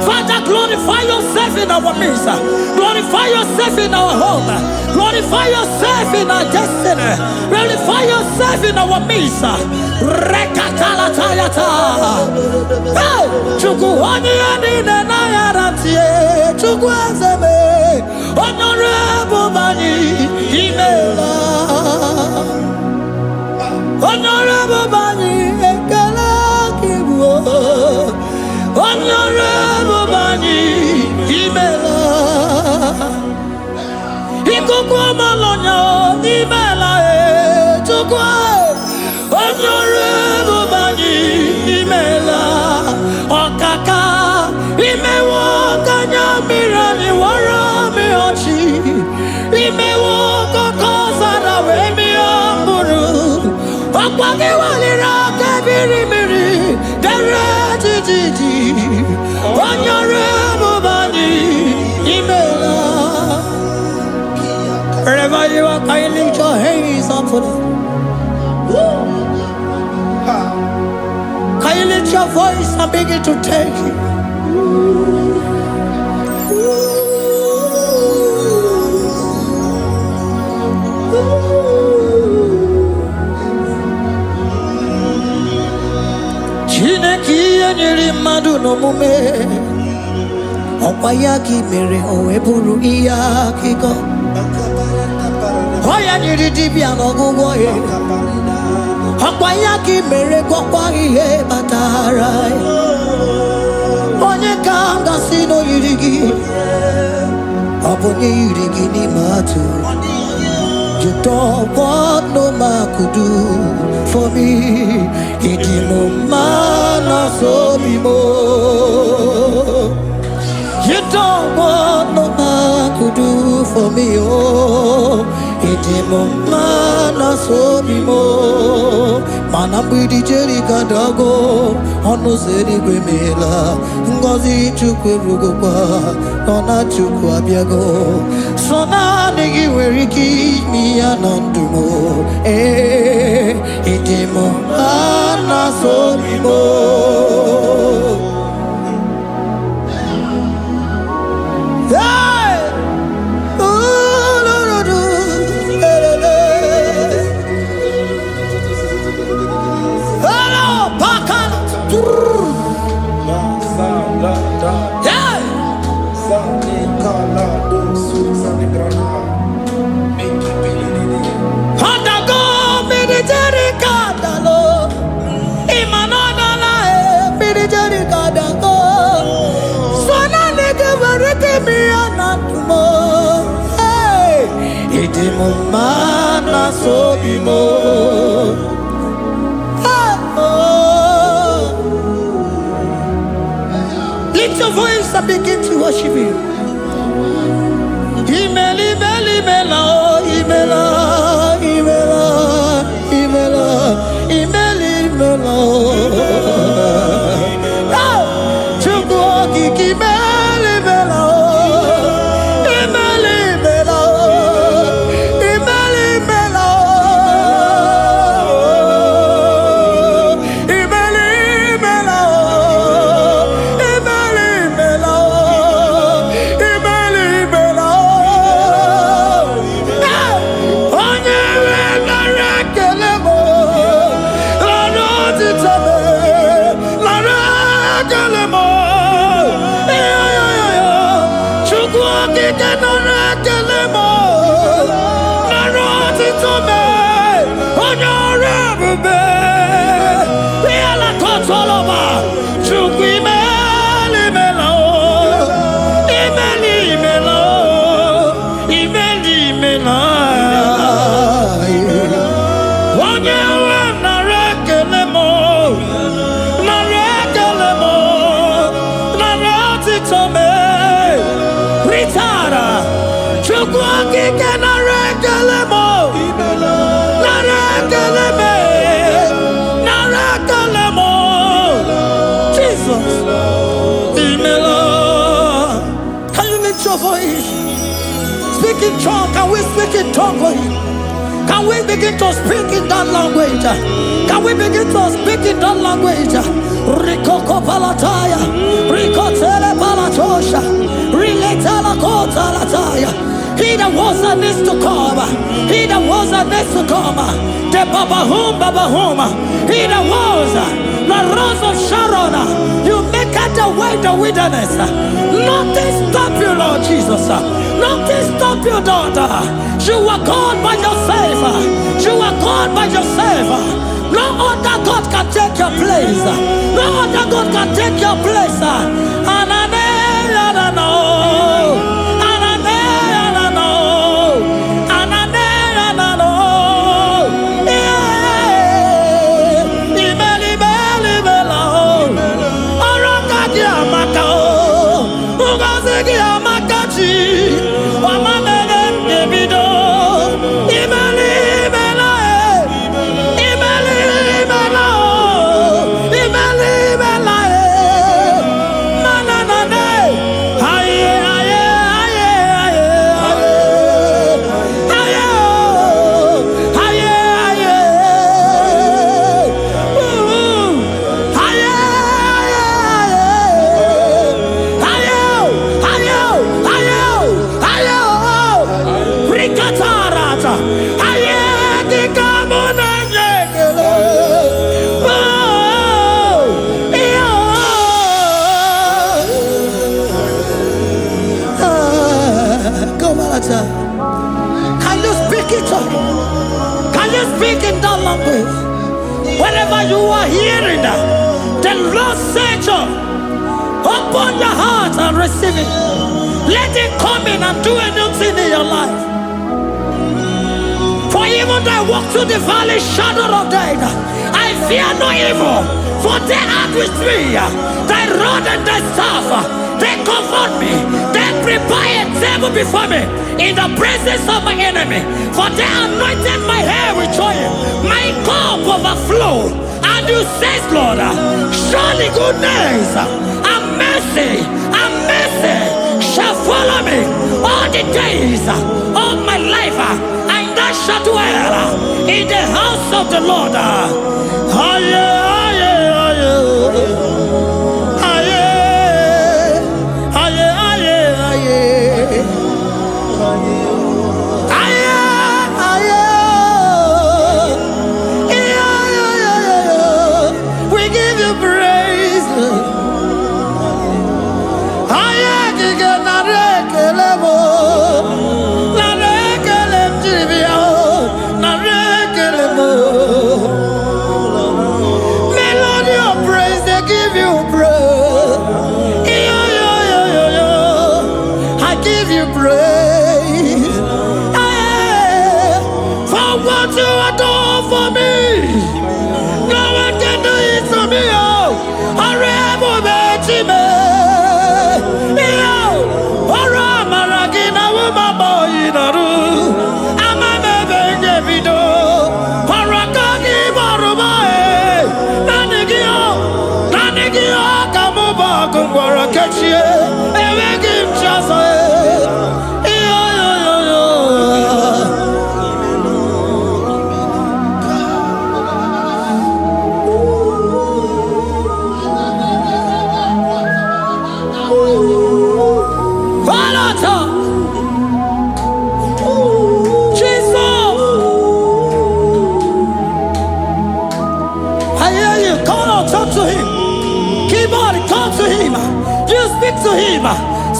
Speaker 2: Father, glorify yourself in our midst. Glorify yourself in our home. Glorify yourself in our destiny. Glorify yourself in our midst. Rekatalatayata. Hey! Chukwani anine na yarantie. Chukwazeme. Honorable Bani. Imela. Honorable Bani. Ekala kibuo. Honorable Bani. Imela. Ikukwa malonya. Imela. Chukwa. Honorable Bani. Imela. Okaka. Imewo kanya mirani warami ochi. Imewo kokosara wemi amburu. Okwake walira kebiri miri. Dere jijiji. Honorable Bani. Imela. Wherever you are, can you lift your hands up for them? Can you lift your voice and begin to take it? Chineke nyere mmadụ n'omume ọkwa ya ka i mere o wee bụrụ ihe akụkọ ọ ya nyere dibịa n'ọgwụgwọ ya ọkwa ya ka i mere gwọkwa ihe batara onye ka m gasị n'oyiri gị ọ bụ onye yiri gị n'ime atụ. You don't want no man could do for me. Iti mo mana so mi mo. You don't want no man could do for me. Oh, iti mo mana so mi mo. Mana mbidi jeri kadago ono zeri gwemela. Ngozi chukwe rugokwa nona chukwu abiago. Sona nigi weriki mi anandumo. Itimo anasobimo. Hey! Hello, Paka! Yeah! Mana sobimo. Lift your voice and begin to worship Him. Imeli, imeli, imela, imela, imela, imela, imeli, imela. Chukwu okike imeli, imela. speak in tongue? Can we speak in tongue for him? Can we begin to speak in that language? Can we begin to speak in that language? Rikoko palataya, rikotele palatosha, riletala kotalataya. He that was and needs to come. He that was and needs to come. The Babahum, Babahum. He that was the rose of Sharon. You make it the way in the wilderness. Nothing stop you, Lord Jesus. Nothing stop you, daughter. You are God by yourself. You are God by yourself. No other God can take your place. No other God can take your place. And I know. Can you speak it? Can you speak in that language? Whenever you are hearing that, the Lord said, open your heart and receive it. Let it come in and do a new thing in your life. For even though I walk through the valley shadow of death, I fear no evil. For they are with me. Thy rod and thy staff, they comfort me. They prepare a table before me in the presence of my enemy. For they anointed my hair with oil. My cup overflow. And you say, Lord, surely goodness and mercy shall follow me all the days of my life. And I shall dwell in the house of the Lord. We give you praise. Melody of praise, they give you praise. I give you praise. For what you have done for me, no one can do it for me. I remember me.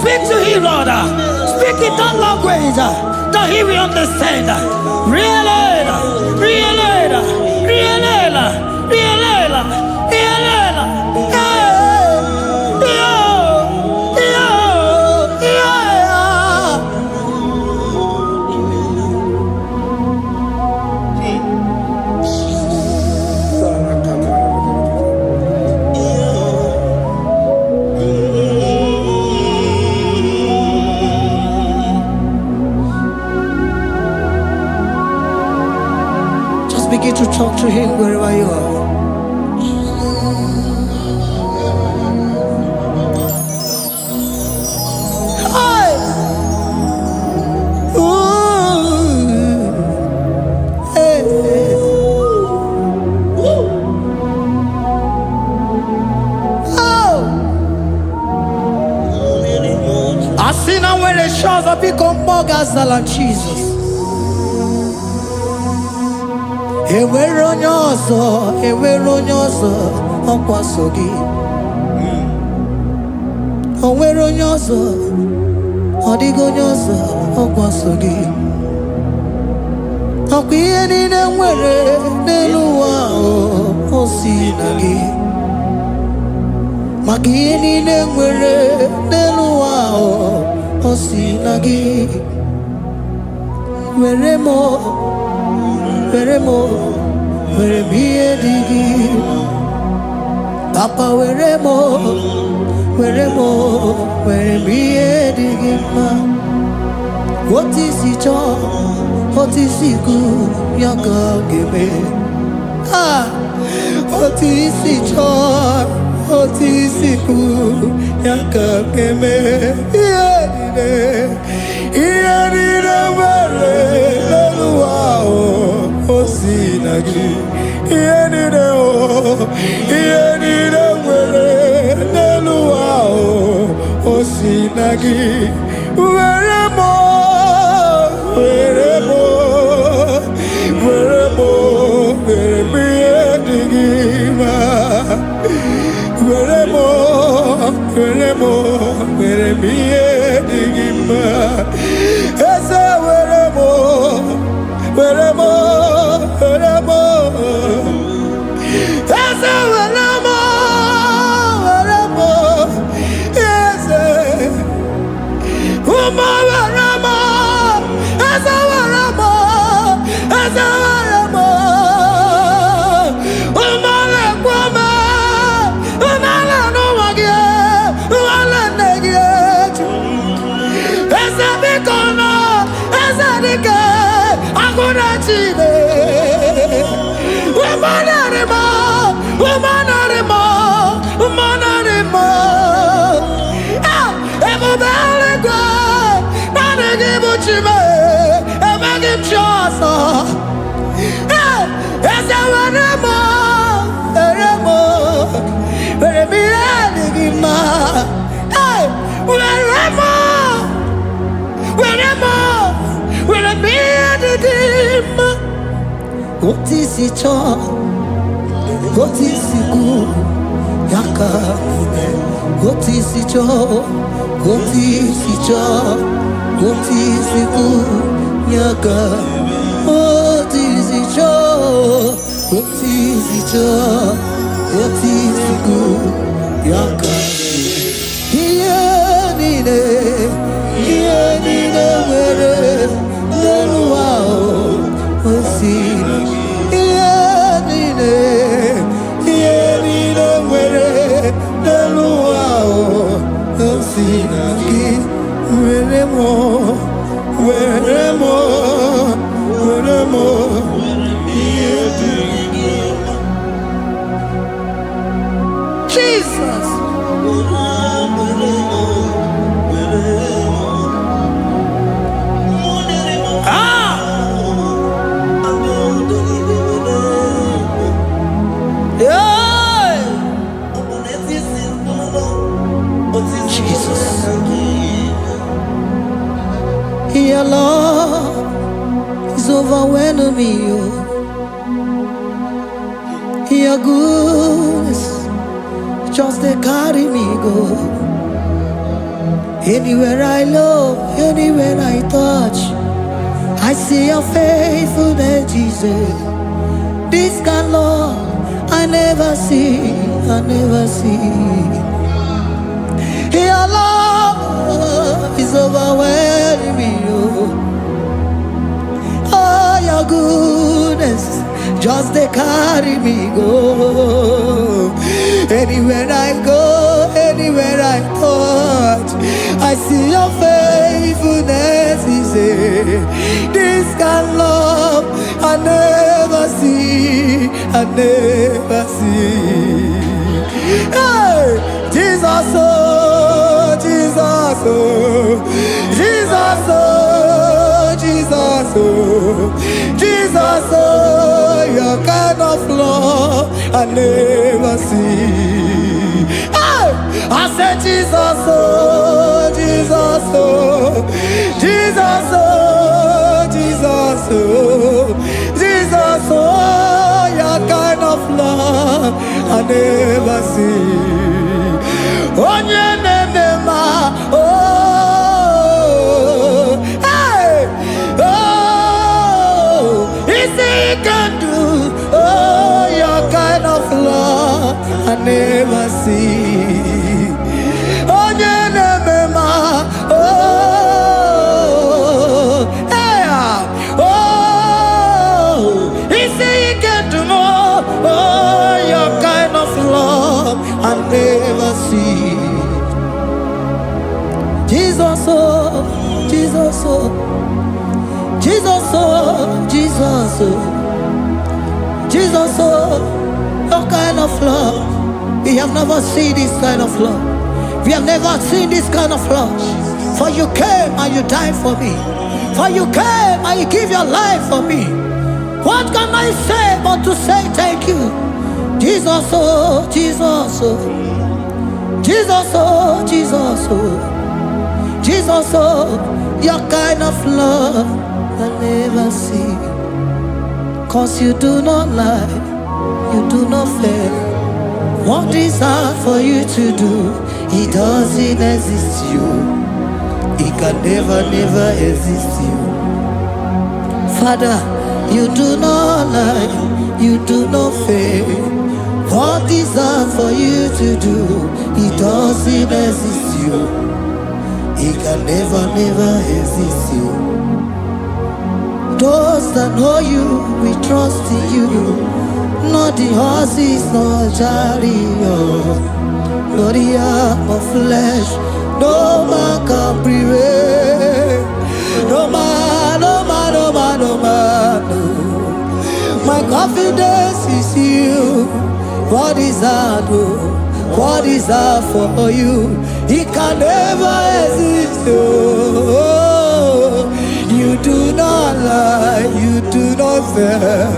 Speaker 2: Speak to him, Lord. Speak in that language that he will understand. Begin to talk to him wherever you are. Hi. Ooh. shows of Ikombogazala Jesus. Eweronyoso, Okwasogi. Oweronyoso, Odigonyoso, Okwasogi. Okwieni nwere n'eluwa osinagi. Magieni nwere n'eluwa osinagi. Weremo biye digi. Papa weremo biye digi ma. What is it all? What is it good? Yaka gebe. Ah, what is it all? What is it good? Yaka gebe. Osinagi, Osinagi, weremo, werebiyedigima, werebiyedigima, ese weremo, ese weremo, ese uma weremo, ese weremo, uma lekwama, uma lenuwagie, uma lenegie, ese bikono, ese dike. What is it all? What is it good? Yaka. What is it all? What is it all? What is it good? Yaka. What is it all? What is it all? What is it good? Yaka. Jesus. Your love is overwhelming me. Your goodness just they carry me go. Anywhere I look, anywhere I touch, I see your faithfulness, Jesus. This kind of love I never see, I never see. Your love is overwhelming me. Oh, your goodness just they carry me go. Anywhere I go, anywhere I touch, I see your faithfulness. This kind of love I never see, I never see. Hey, Jesus, oh, Jesus, oh, Jesus, oh, Jesus, oh, Jesus, oh, your kind of love I never see. Hey, I said Jesus, oh, Jesus, oh, Jesus, oh, your kind of love I never see. On your name, oh, hey, oh, it's he can do, oh, your kind of love I never see. On your name, oh, hey, oh, it's he can do more, oh, your kind of love I never see. Jesus, oh, Jesus, oh, Jesus, oh, Jesus, oh, Jesus, oh, your kind of love. We have never seen this kind of love. We have never seen this kind of love. For you came and you died for me. For you came and you give your life for me. What can I say but to say thank you? Jesus, oh, Jesus, oh, Jesus, oh, Jesus, oh, Jesus, oh, your kind of love I never see. 'Cause you do not lie, you do not fail. What is hard for you to do, it doesn't exist you. It can never, never exist you. Father, you do not lie, you do not fail. What is hard for you to do, it doesn't exist you. It can never, never exist you. Those that know you, we trust in you. Not the horses, nor chariot, nor the arm of flesh. No man can prevail. No man, no man, no man, no man. No. My confidence is you. What is hard, oh? What is hard for you? It can never exist, oh. You do not lie, you do not fail.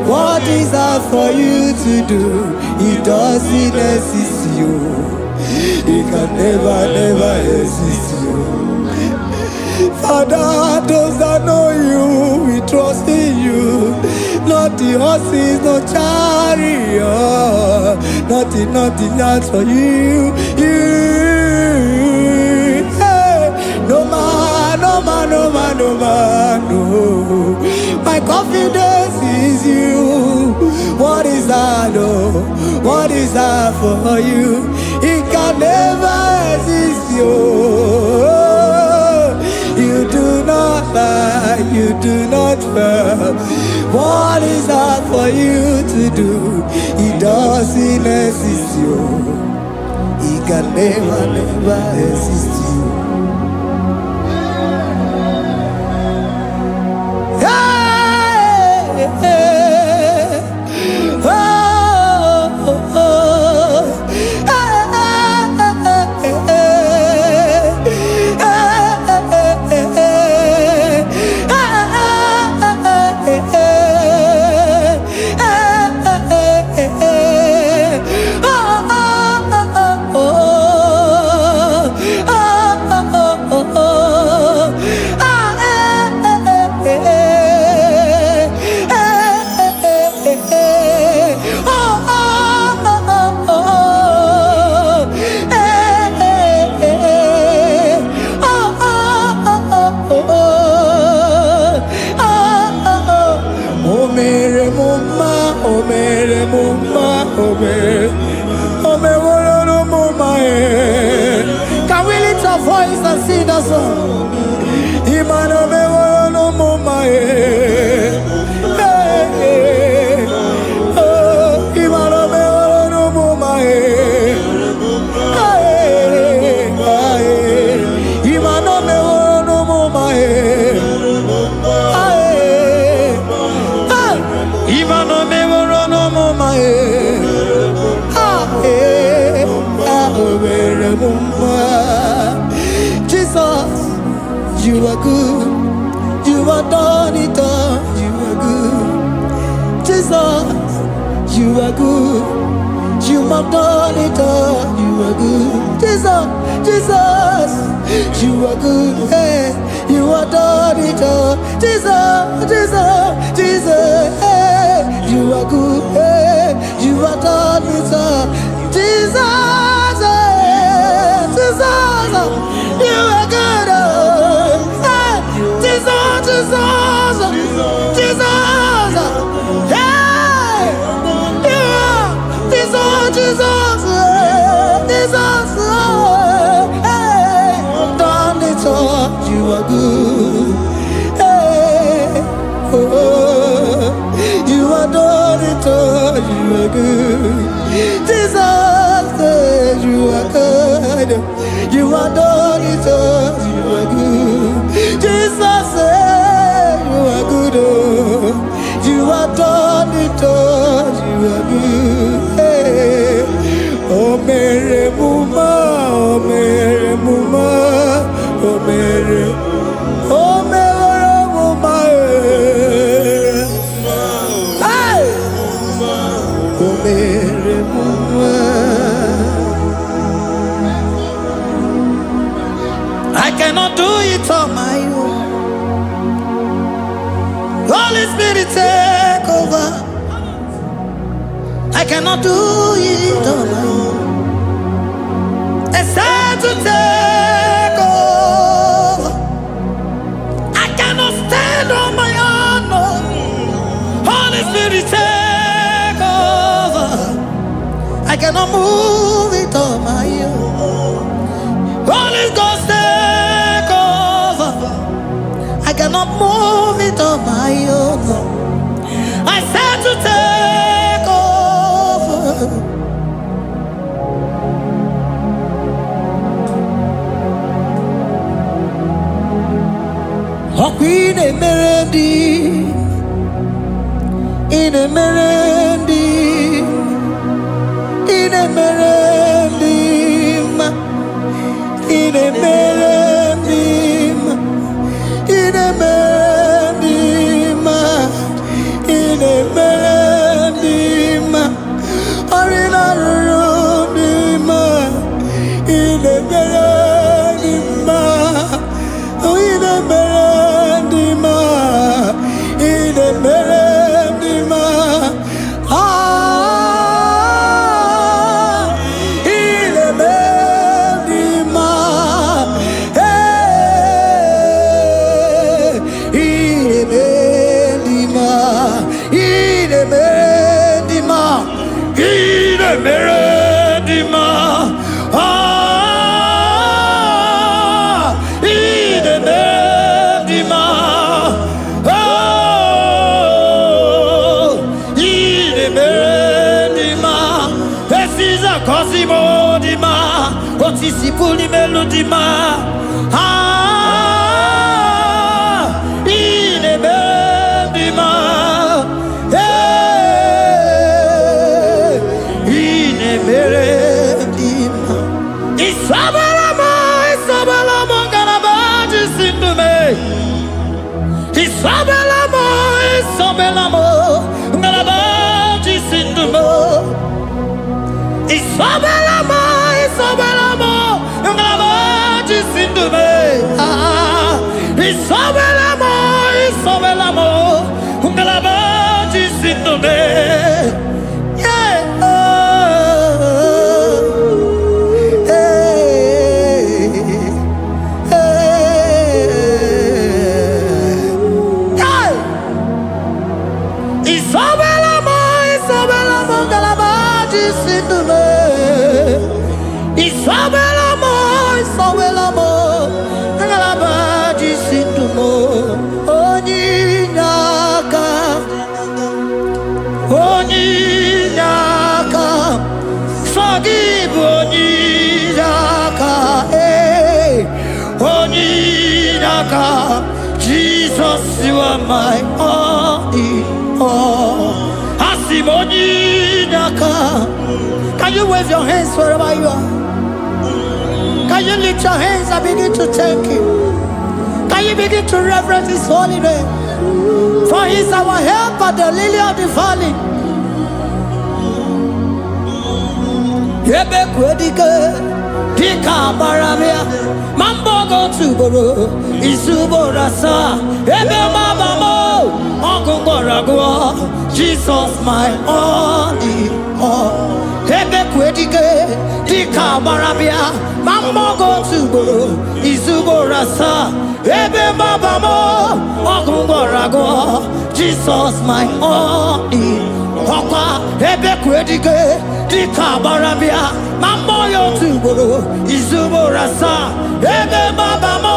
Speaker 2: What is hard for you to do, it doesn't exist you. It can never, never exist you. Father, those that know you, we trust in you. Not the horses, no chariot. Nothing else for you. Hey, no man, no man, no man, no man, no. My confidence is you. What is hard, oh? What is hard for you? It can never exist you. You do not lie, you do not fail. What is hard for you to do, it doesn't exist you. It can never, never exist you. Hey, hey, oh, oh, oh. Can we lift our voice and sing that song? Jesus, you are good. You are done it all. You are good. Jesus, you are good. You have done it all. You are good. Jesus, Jesus, you are good. Hey, you have done it all. Jesus, Jesus, Jesus, hey, you are good. Hey, you have done it all. Jesus, hey, Jesus, you are good. Hey, Jesus, Jesus, Jesus, hey, you are Jesus, Jesus, Jesus, hey, done it all. You are good. Hey, oh, you are done it all. You are good. Jesus, you are good. You are done it all. You are good. Jesus, you are good. Oh, you are done it all. You are good. Hey, oh, Mary Muma, oh, Mary Muma, oh, Mary, oh, Mary Muma, hey, oh, Mary Muma. I cannot do it on my own. Holy Spirit, take over. I cannot do it on my own. It's time to take over. I cannot stand on my own. No. Holy Spirit, take over. I cannot move it on my own. Holy Ghost, take over. I cannot move it on my own. I said to take over. In a melody, in a melody, in a melody, in a melody, in a melody, in a melody, or in a room, in a melody, oh, in a melody, in a melody, in a melody, hey, in a melody, in a melody, in a melody, in a melody, Cosimo di ma, otisipuli melodi ma, in a melody ma, in a melody ma. Isabelamo, garabaji sindume. Isabelamo, garabaji sindume. Isabelamo, ngalabaji sindume. Isabelamo, ngalabaji sindume. Yeah. Isabelamo, ngalabaji sindume. Isabelamo, ngalabaji sindumo. Onyinaka, forgive Onyinaka, hey, Onyinaka, Jesus, you are my all in all. Asim Onyinaka. Can you wave your hands wherever you are? Can you lift your hands and begin to thank Him? Can you begin to reverence His holy name? For He's our help at the lily of the valley. Ebe kwedike dika baramia mambogo tuboro isuborasa ebe mabamo ogungorago Jesus my only all. Ebe kwedike dika baramia mambogo tuboro isuborasa ebe mabamo ogungorago Jesus my only Papa ebe kwedike dika baramia mamboyo tuboro izuborasa ebe babamo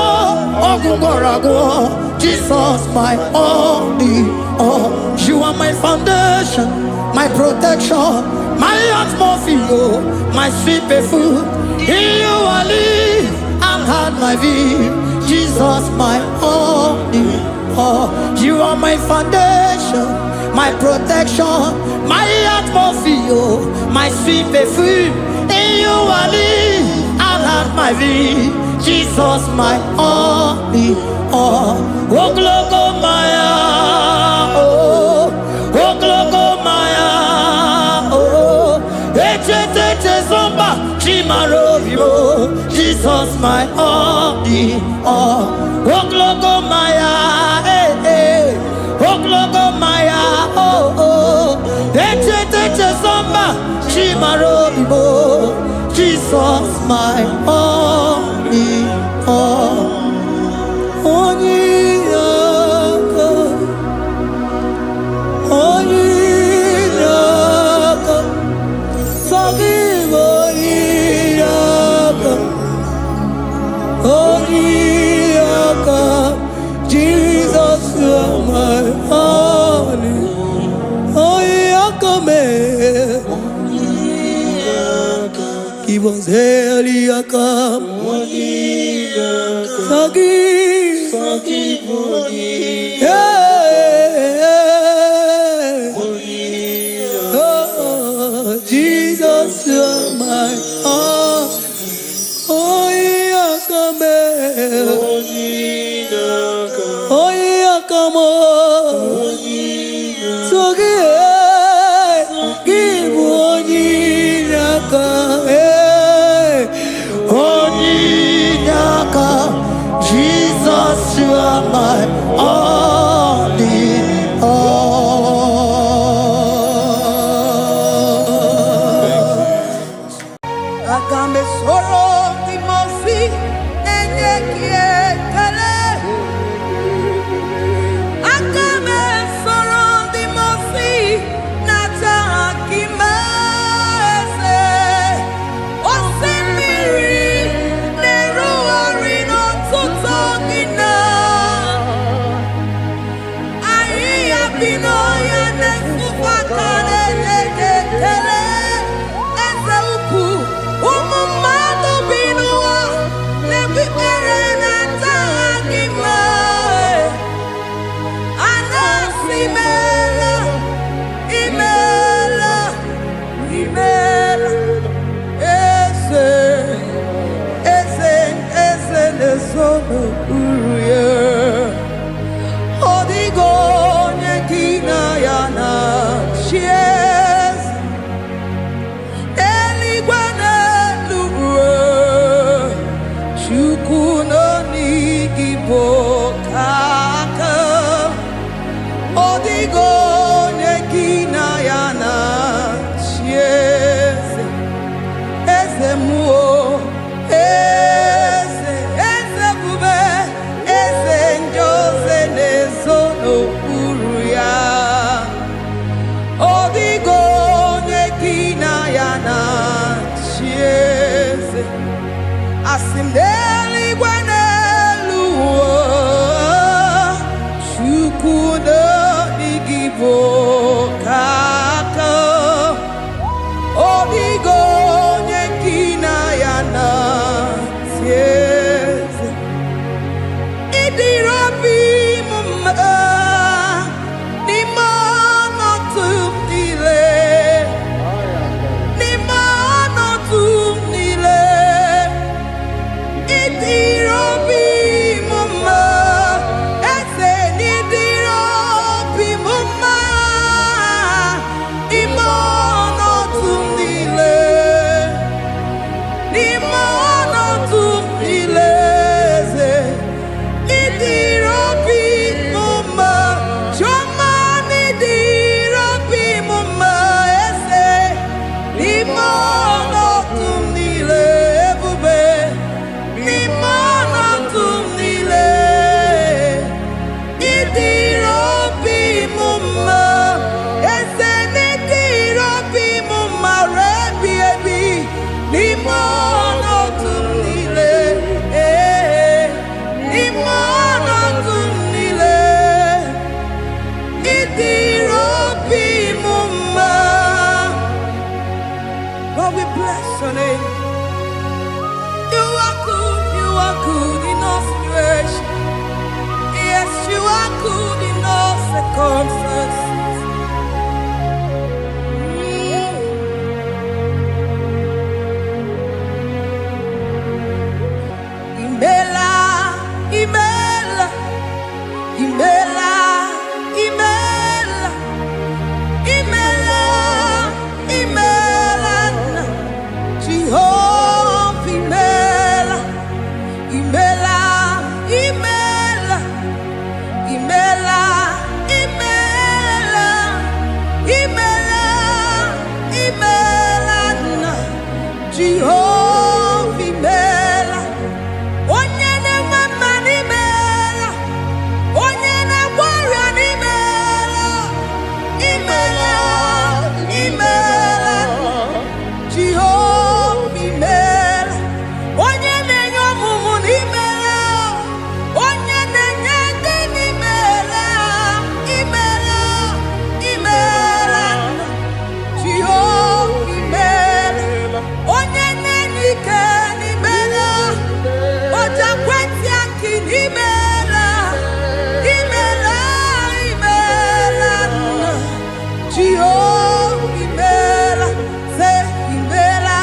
Speaker 2: ogungorago Jesus my only all. You are my foundation, my protection, my atmosphere, my sweet perfume. In you I live and had my being. Jesus my only all. You are my foundation, my protection, my atmosphere, my sweet perfume. In you I live and have my being. Jesus my only all. Oh glogo maya, oh glogo maya, oh eche zomba chimarobio. Jesus my only all. Oh glogo maya, oh glogo maya, oh eche zomba chimarobio. Jesus my only all. Jesus you are my only. Give us Eliakam. Forgive. Oh, Jesus, you are my all. Oh, Yakame. Oh, Yakamo. Give Onyinaka. Jesus, you are my only all.
Speaker 3: Agambe soro imofi enye kiekele. Agambe soro imofi nata akimese. Osemiri neruari no tutogina. Aia bino ya nesufakane lekele. Eze uku umumado binua nebi erena tagima. Anasimela imela eze nesono uruye. Odigo nyekina yana shies eligwane luwe chukuno nigibo kaka. Odigo nyekina yana shies eze muo eze bube eze njoze nezono uruya. Odigo nyekina yana chieze asimdeli gwaneluwo chukuno igibo kaka. Odigo nyekina yana chieze idirobi mumma ni mono tumile. Ni mono tumile. good in all circumstances. Imela, Imela, Imela, Imela, Imela, Imela, Jehovah, Imela, Imela, Imela, Imela, Imela, Imela, Imela, Jehovah, Imela. Onye na-mama n'imela, onye na-agwọrịa n'imela, imela, imela, Jehova imela. Onye na-enye ọmụmụ n'imela, onye na-enye ndị n'imela, imela, imela, Jehova imela. Onye na-enye ike n'imela, Oja kweti aki imela, imela, imela, Jehovah imela, say imela,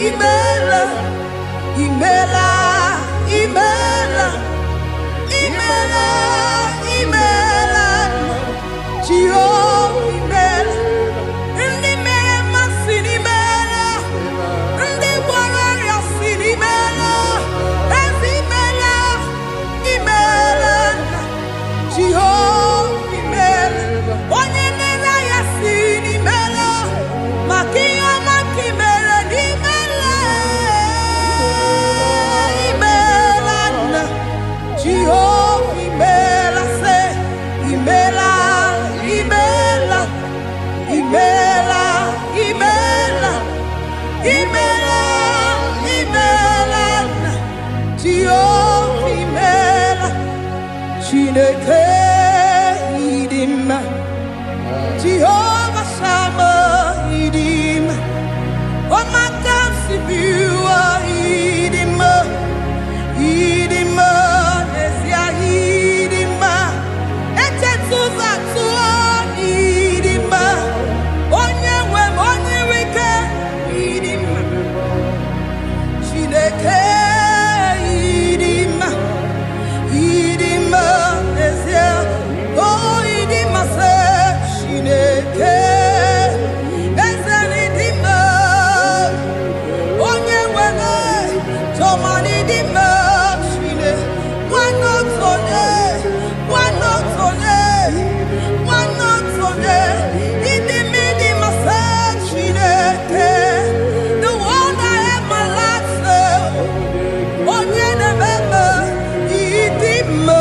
Speaker 3: imela, imela, imela, imela, imela, Jehovah imela. Ndị mere mmasị n'imela, ndị gwara ọrịa si n'imela. Jehovah imela, onye mere ya si n'imela, maka ihe ọma ka imere n'imela, imela nna. Jehovah imela, say imela, imela, imela, imela, imela, imela nna. Jehovah imela. Chineke idima, Jehovah Sama idima, Omaka sibiwa idima, idima, Nesia idima, Etetuza tuo idima, Onyewe Onyewike idima, Chineke idima. Idima, Nesia, oh Idima, say Shineke, Ezanidima, Onyewene, Tomani Dima, Shine, one not on Idima, say Shineke, the one I have my life, say, Onyenebebe, Idima.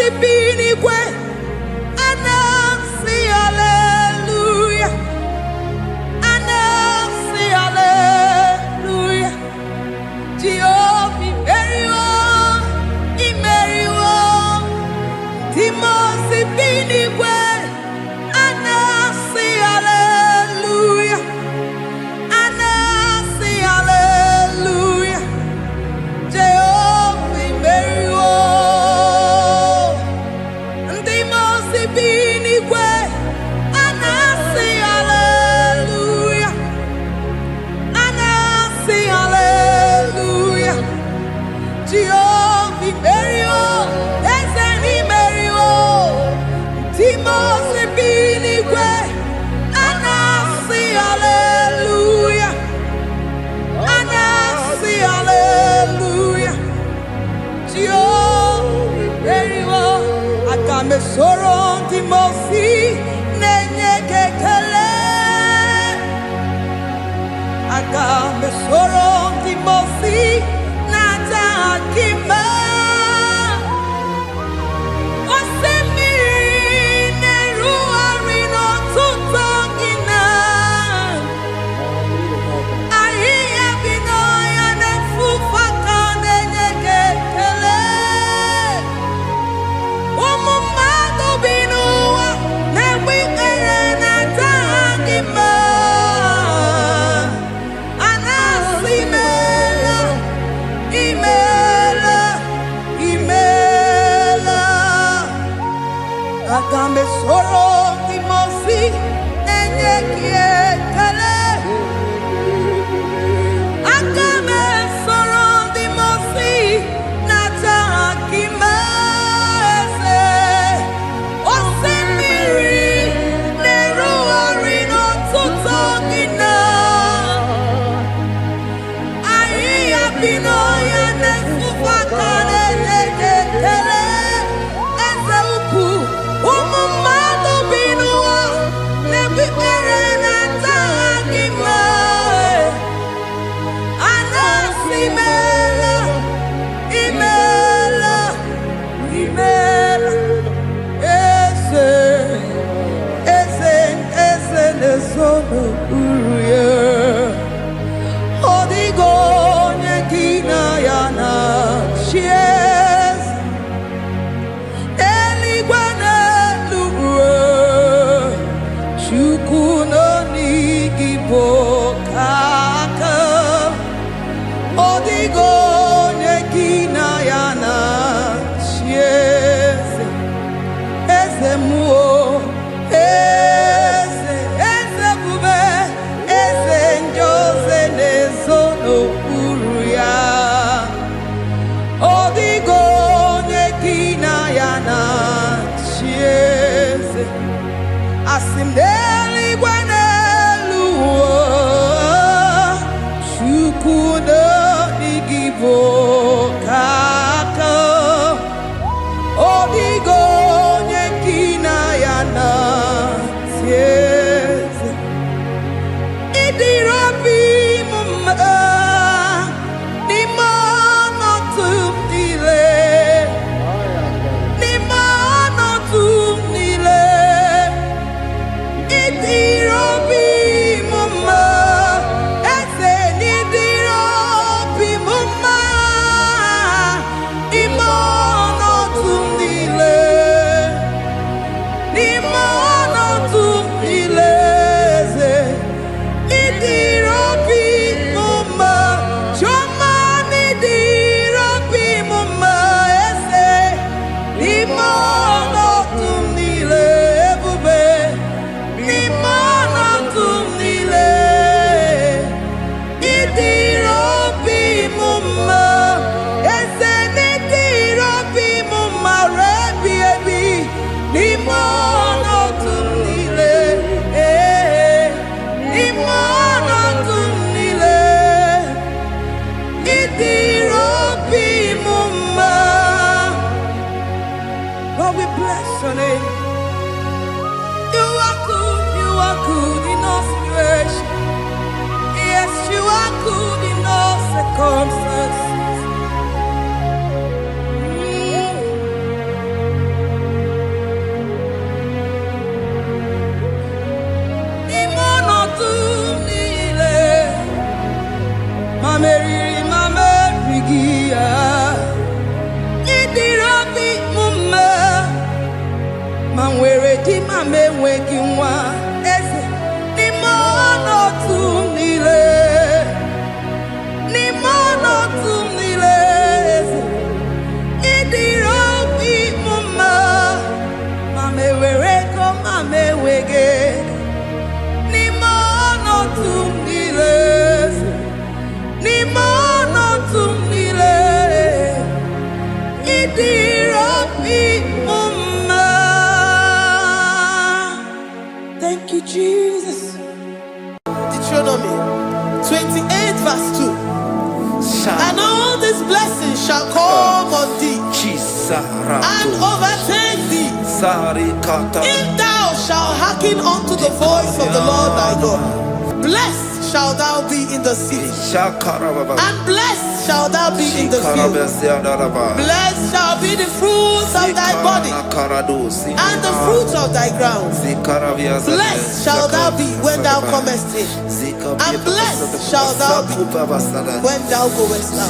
Speaker 3: si binigwe anasi hallelujah, anasi hallelujah. Jehovah imeriwo, Timo si binigwe anasi hallelujah, anasi hallelujah. Jehovah imeriwo, Timo si binigwe anasi hallelujah, anasi hallelujah. Jehovah imeriwo, Ezeni imeriwo, Timo si binigwe anasi hallelujah, anasi hallelujah. Jehovah imeriwo, Akame soro Timo si nenye kekele, Akame soro Timo si nata akima. Akame soro Timo si nenye kekele, Akame soro Timo si nata akima ese. Osimiri neru orino tuto gina, ayi abino ya nesufa kane nekekele. meriri mamerigia Idirobi mume Manwere di mamenwegi nwa Eze Nimono tumnile Nimono tumnile Eze Idirobi mume Mamewere ko mamewege Nimono tumnile Nimono tumnile Idirobi mume. Thank you, Jesus.
Speaker 1: Deuteronomy 28 verse 2. And all these blessings shall come on thee and overtake thee if thou shalt hearken unto the voice of the Lord thy God. Blessed shalt thou be in the city, and blessed shalt thou be in the field. Blessed shall be the fruit of thy body, and the fruit of thy ground. Blessed shalt thou be when thou comest in, and blessed shalt thou be when thou goest out.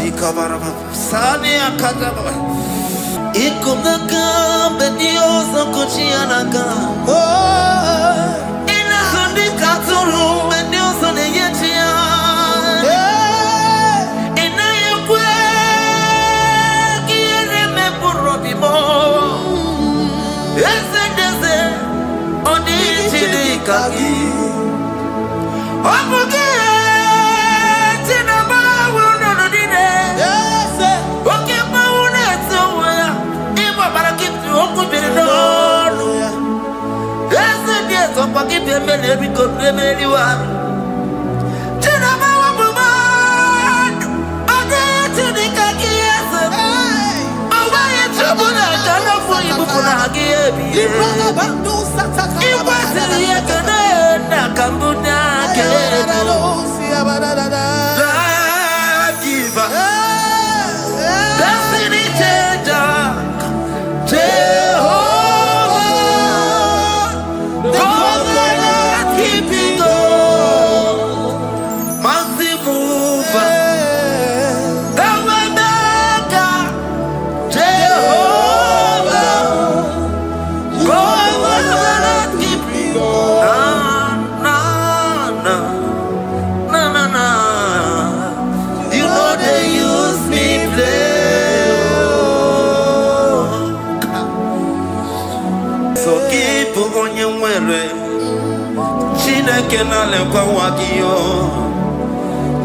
Speaker 4: Chineke na lekwa wagio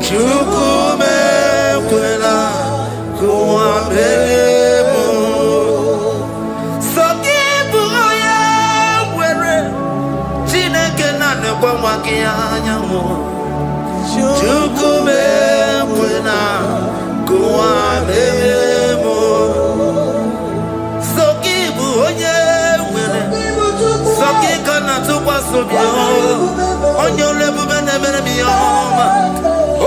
Speaker 4: Chukume kwela kuwa mbelemo Sokibu oya were Chineke na lekwa wagia nyamu Chukume kwela kuwa mbelemo Sokibu oya were Sokika na tukwa sobio Onyo lebu bene bene biyoma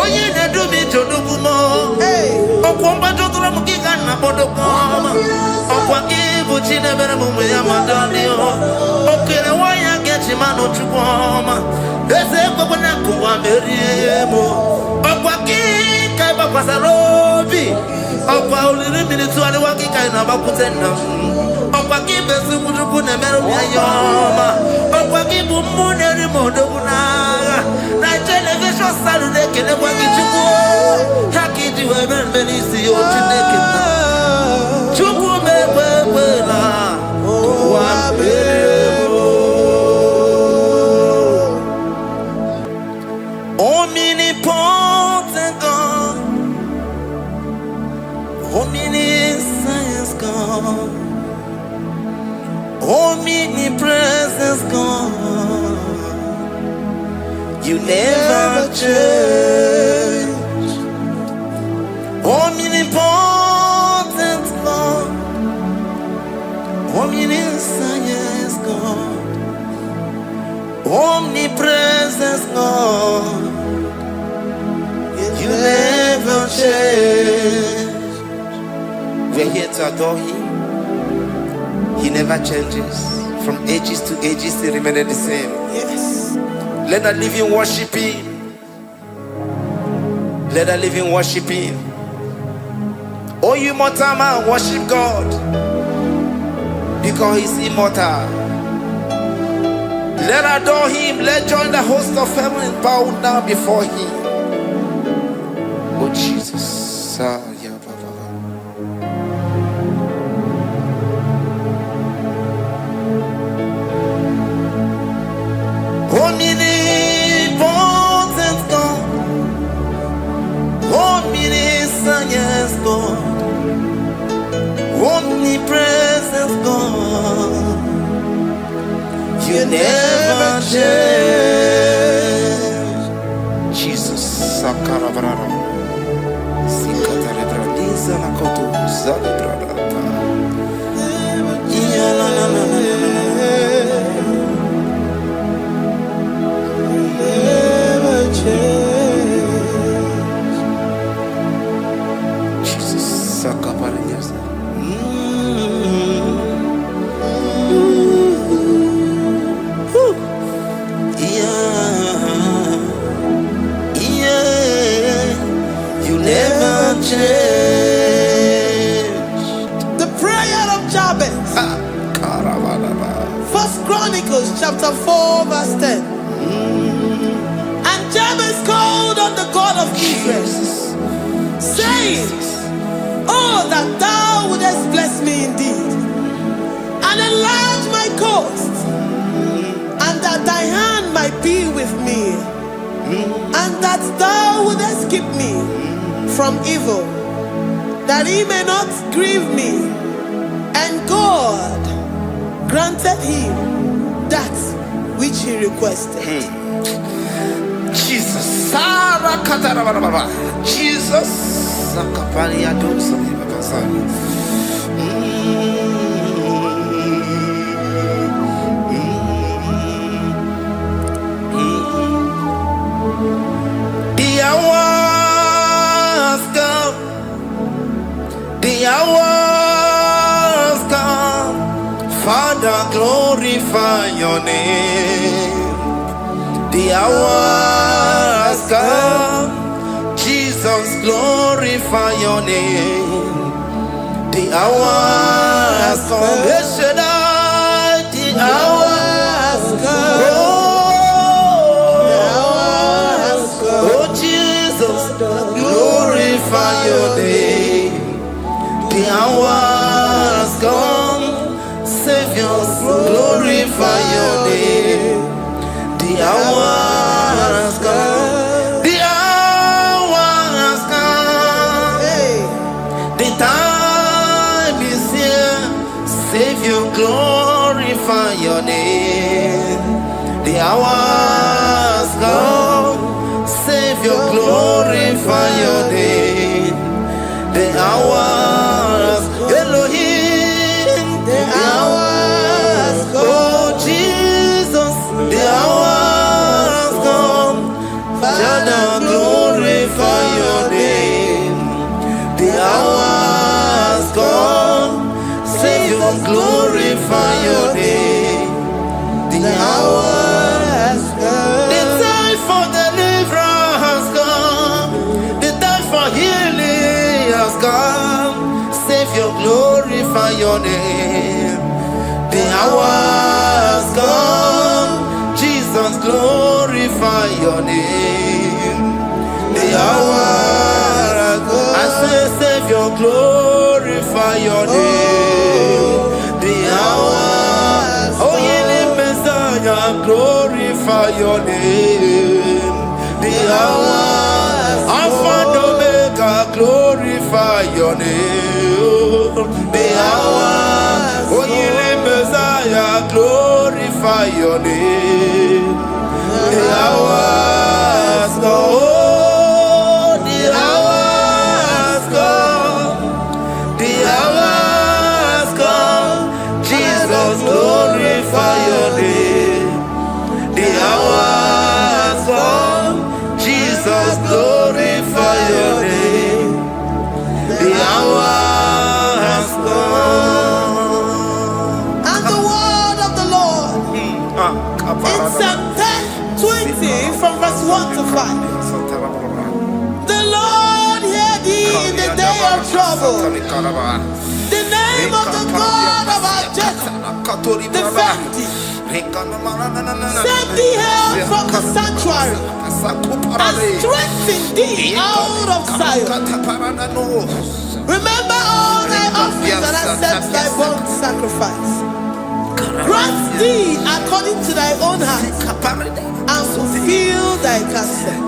Speaker 4: Oye ne dumi jodugu mo Okwamba jotura mukika na bodo koma Okwa kibu chine bene mumu ya madani Okere waya gechi mano chukoma Eze kwa kwenye kuwa meriemo Okwa kika iba kwa sarobi Okwa uliri minituwa ni wakika inabakutena Okwa kibe sukujuku ne meru ya yoma Okwa kibu mune rimodo kunaga Na television salude kene kwa kichuku Haki jiwe menisi yo chineke na Chuku mewewe na Kwa meremo Omnipotent God Omniscience God Omnipresence God You never change Omnipotent God Omniscience God Omnipresence God You never change We're here to adore Him. He never changes. From ages to ages, He remained the same.
Speaker 1: Yes.
Speaker 4: Let that living worship Him. Let the living worship him. Oh, you mortal man, worship God, because he's immortal. Let adore him. Let join the host of heaven and bow down before him. Oh Jesus. Omnipotent God, omniscient God, omnipresent God, you never change. Jesus. Sakarabrara. Sikatarebradiza nakoto zalebrada. Yeah, la, la, la, la, la, la. Jesus, Sakaparias. You never change.
Speaker 1: The prayer of Jabez. First Chronicles chapter 4 verse 10. And Jabez called on the God of Israel, saying, oh, that thou wouldest bless me indeed, and enlarge my coast, and that thy hand might be with me, and that thou wouldest keep me from evil, that he may not grieve me. And God granted him that which he requested.
Speaker 4: Jesus. Jesus. The hours come. The hours come. Father, glorify your name. The hours come. Jesus, glorify your name. The hours come. The hours come. Oh, Jesus, glorify your name. The hours come. Savior, glorify your name. The hours come. The hours come. The time is here. Savior, glorify your name. The hours come. Savior, glorify your name. The hours, Elohim. The hours come. Oh, Jesus, the hours come. Father, glorify your name. The hours come. Savior, glorify your name. The hours come. The time for deliverance has come. The time for healing has come. Savior, glorify your name. The hours come. Jesus, glorify your name. The hours come. I say, Savior, glorify your name. The hours. Oh, healing Messiah, glorify your name. The hours. Alpha and Omega, glorify your name. The hours. Oh, healing Messiah, glorify your name. The hours go. Oh, the hours come. The hours come. Jesus, glorify your name. The hours come. Jesus, glorify your name. The hours come.
Speaker 1: And the word of the Lord in Psalm 20 from verse 1 to 5. The Lord of trouble. The name of the God of our Jacob. Defend thee. Send thee help from the sanctuary. And strengthen thee out of Zion. Remember all thy offerings and accept thy burnt sacrifice. Grant thee according to thy own heart and fulfill thy counsel.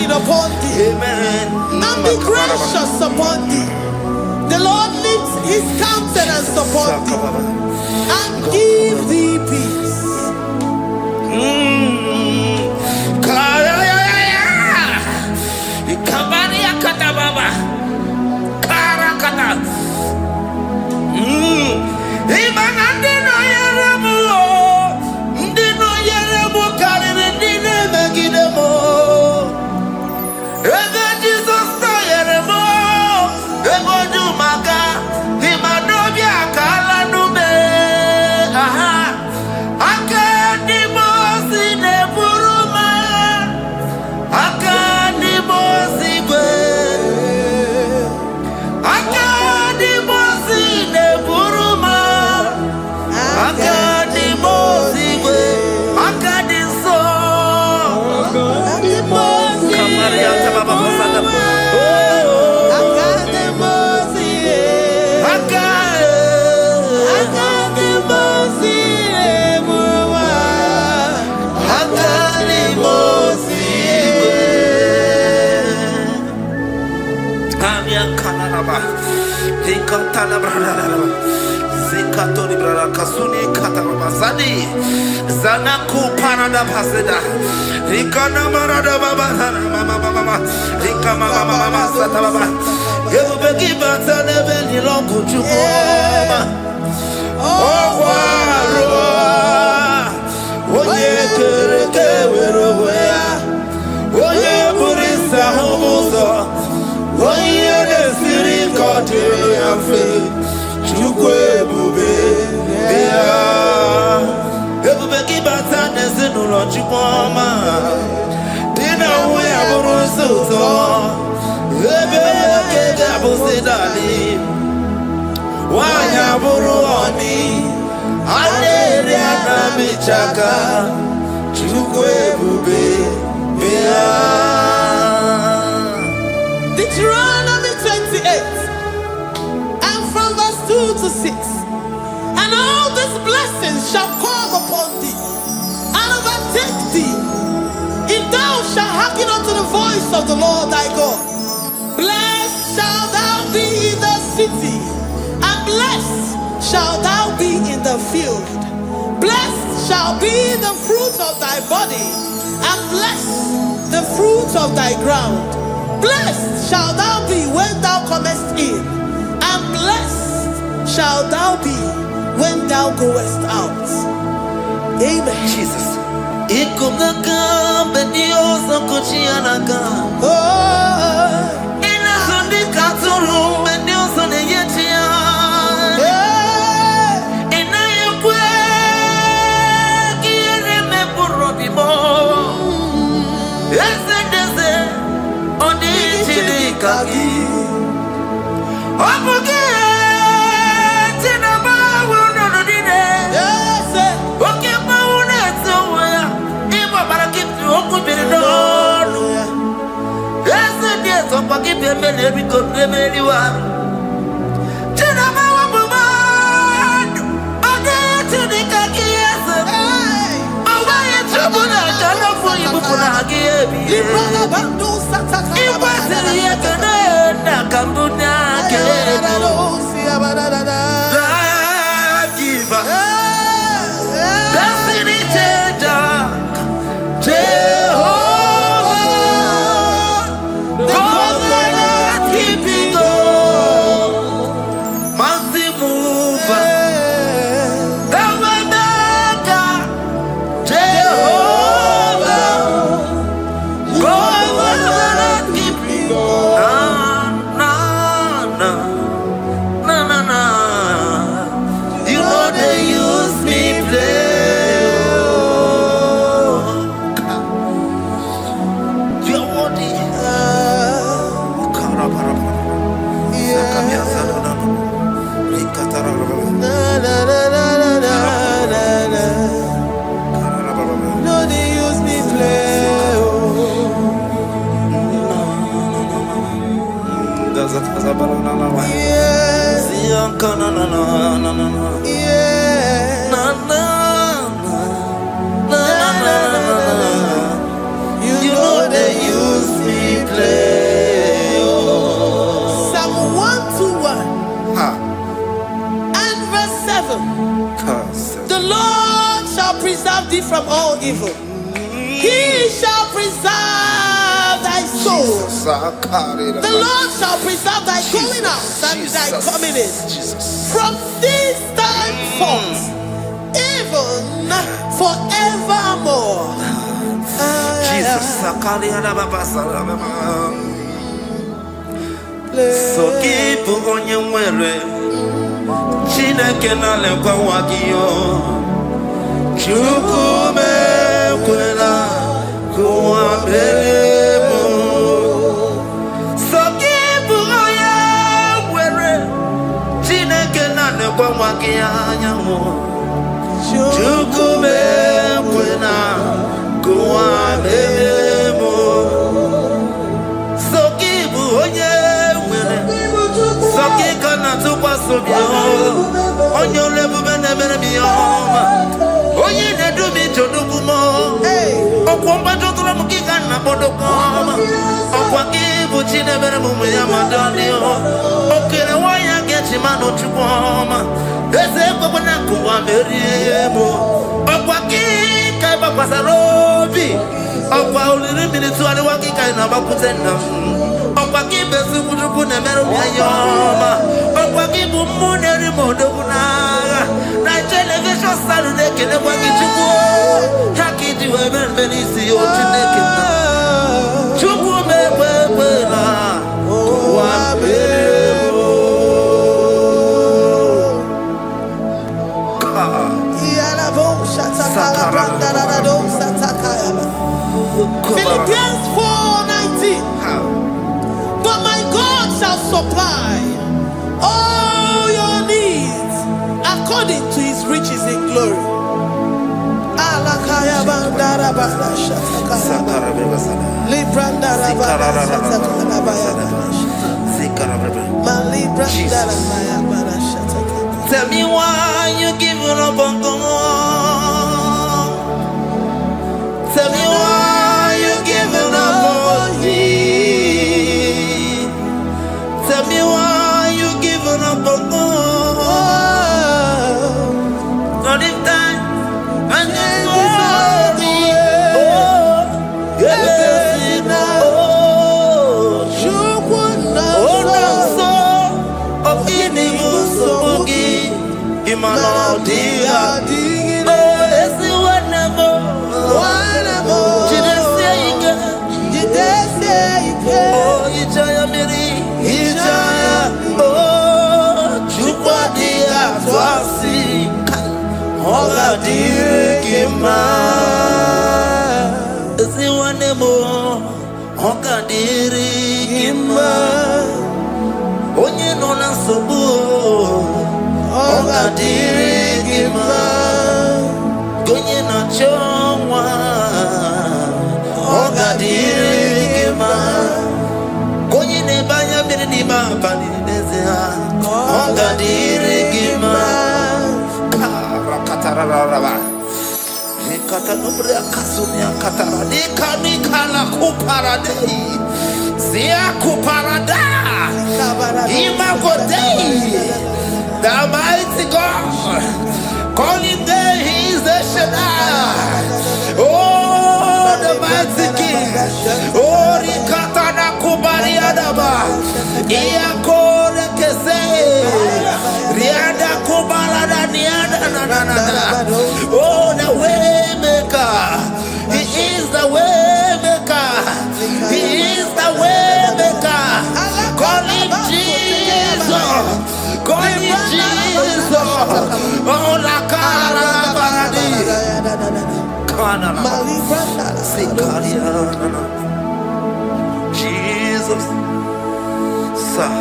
Speaker 1: Upon thee, amen, and be gracious upon thee. The Lord lifts his countenance upon thee and give thee peace.
Speaker 4: Zanaku parada paseda. Rikana marada baba mama. Rikama mama sata baba. You begi batane beni longu chukoma. Oh waro. Oye kereke weroya. Oye burisa homuso. Oye desiri kote yafe. Chukwe bube. Everybody but I didn't know what you want. Dinner we have a so. Everybody get up and say, why have a roni? I did a bichaka.
Speaker 1: Deuteronomy 28 and from verse 2 to 6. And all these blessings shall come upon thee and overtake thee, if thou shalt hearken unto the voice of the Lord thy God. Blessed shalt thou be in the city, and blessed shalt thou be in the field. Blessed shall be the fruit of thy body, and blessed the fruit of thy ground. Blessed shall thou be when thou comest in, and blessed shall thou be when thou goest out. Amen.
Speaker 4: Jesus.
Speaker 1: The Lord shall preserve thee from all evil. He shall preserve thy soul. The Lord shall preserve thy going out and thy coming in from this time forth, even forevermore.
Speaker 4: Jesus. So keep on your way. Chineke na lekwa wagiyo Chukume kwela kuwa belemo Sokibu oya were Chineke na lekwa wagiya nyawo Chukume kwela kuwa belemo Sokibu oya were Sokika na tupa sobio Onyo lebu bene bene miyoma Oye ne du mi chodukumo Okwamba chotula mukika na bodokoma Okwa kibu chine bene mumu ya madalio Okere waya gechi mano chukoma Eze kwa wana kuwa meriemo Okwa kika iba kwa sarobi Okwa uliri milituari wakika inabakutenda Okwa kibesu kutuku ne meru miyoma Okwa kibu muneri modo kunaga Na television salude kene kwa kichuku Haki diwe benisi yote nekina Chuku mewewela Wabebo
Speaker 1: Philippians 4:19. But my God shall supply all your needs according to his riches in glory.
Speaker 4: Tell me why you giving up on God. Tell me why you giving up on me. Tell me why you giving up on God. Not in time and then glory. Oh, yeah, oh, so of inimu so mugi imano dia. Oh, esi whenever. Oh, Ijaya Miri, Ijaya, oh, Chupadia, Twasi, Hoga Dirikima, Ziwanemo, Hoga Dirikima, Onye Nona Sobu, Hoga Dirikima, Gonye na Chongwa, Hoga Dirikima. Banya Birima Paninezia, Honga Dirigima, Karakatara, Nikatanubria Kasumia Katara, Nikala Kuparadei, Zia Kuparada, Imagodei, the mighty God, calling there, he is the Shaddai. Oh, the mighty King, oh, Rikatana Kubariadaba, Iakore Kese, Riada Kubalada Niada, oh, the way maker, he is the way maker, he is the way maker, call him Jesus, call him Jesus, oh, la cara paradi. Jesus, sir.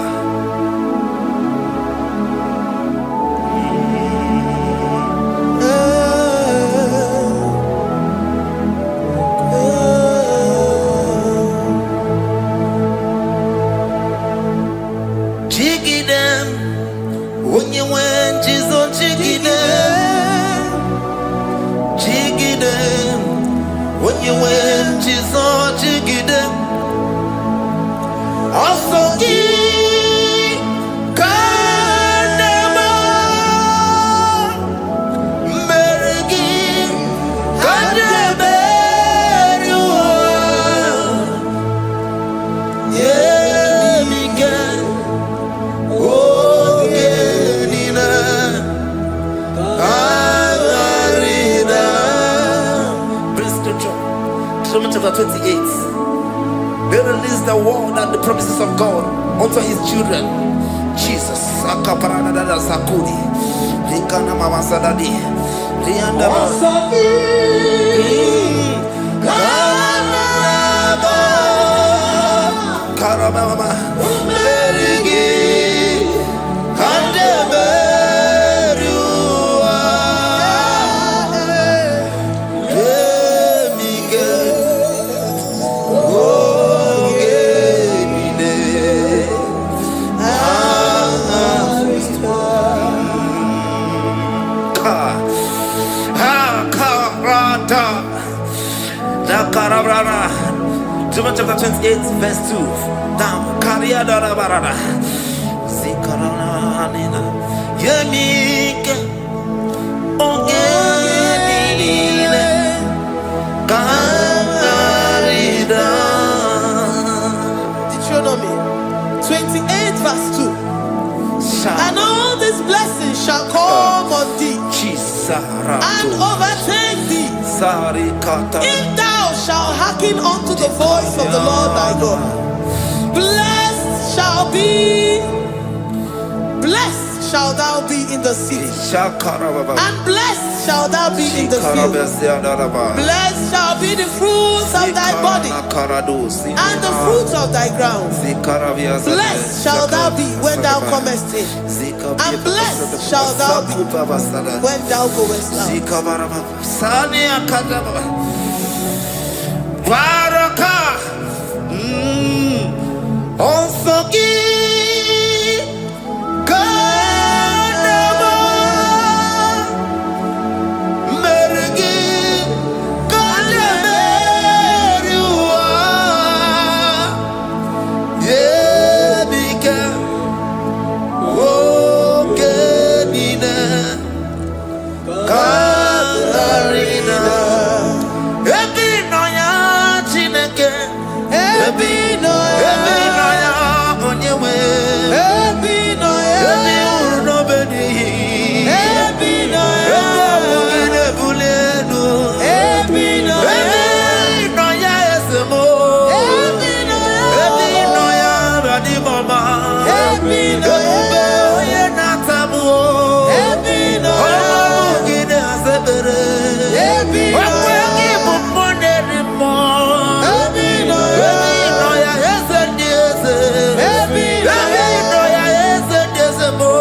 Speaker 4: Jiggy them when you went, Jesus, jiggy them, jiggy them. When you went, Jesus, jiggy them. Also, Kanema, Merigi, Kanema, yeah, Miguel, oh, Genina, Agarida. Bring scripture. Psalm chapter 28. They release the word and the promises of God unto his children. Jesus. Akaparanada Sakudi. Likana Mama Sadadi. Lianda Karababa. Merigi. John chapter 28, verse 2. Down. Karia Dara Barada. Zikarana Nina. Yemike. Ogenine. Kangarida.
Speaker 1: Deuteronomy 28, verse 2. And all these blessings shall come on thee and overtake thee if thou shalt hearken unto the voice of the Lord thy God. Blessed shall thou be in the city, and blessed shall thou be in the field. Blessed shall be the fruits of thy body and the fruits of thy ground. Blessed shall thou be when thou comest in, and blessed shall thou be when thou goest out.
Speaker 4: Baraka. Onsoki. Kanama. Mergi. Kanameriwa. Yebika. Okenina. Katarina. Ebinoya Chineke. Ebinoya Onyewe. Ebinoya Ebinobedi. Ebinoya Ebugine Bulenu. Ebinoya Esemo. Ebinoya Radimama. Ebinoya Natamu. Ebinoya Asebere. Wakwegi Mumoneri Mo. Ebinoya Esediese. Ebinoya Esediese Mo.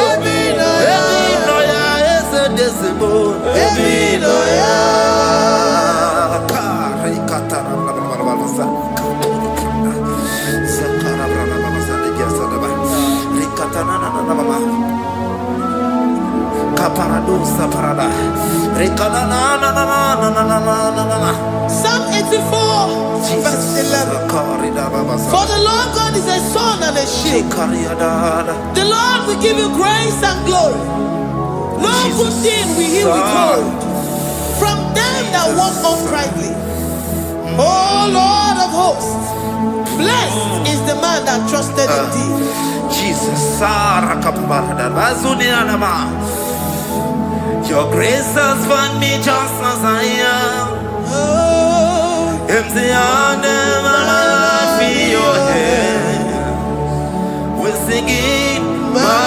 Speaker 4: Ebinoya Esediese Mo. Ebinoya Kari Katara Blablabla. Sakara Blablabla. Ligiasadaba. Rikatana Nababa. Kaparadosa Parada. Rikanana.
Speaker 1: Psalm 84, verse 11. For the Lord God is a sun and a shield. The Lord will give you grace and glory. No good thing will he withhold from them that walk uprightly. O Lord of hosts, blessed is the man that trusted in thee.
Speaker 4: Jesus, your grace has found me just as I am. Empty handed, my life in your hand. We're singing majesty.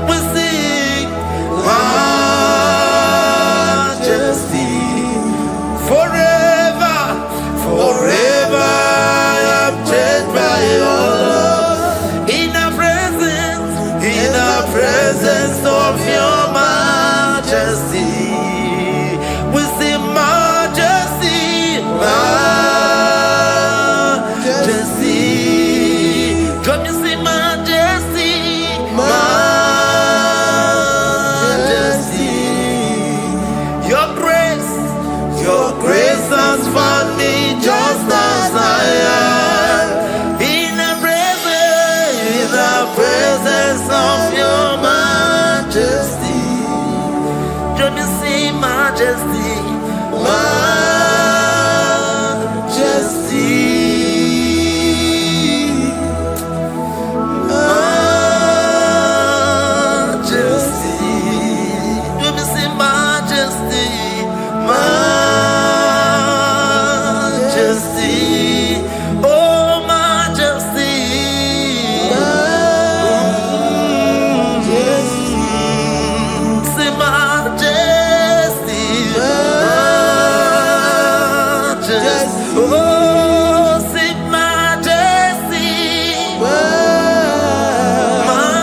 Speaker 4: We sing majesty. Forever, forever I'm changed by your love. In the presence of your majesty. We see majesty, majesty. Come you see majesty, majesty. Your grace has found me just as I am. In the presence of your majesty. Let me see majesty, majesty, majesty. Let me see majesty, majesty. Oh, majesty. Oh, sing majesty,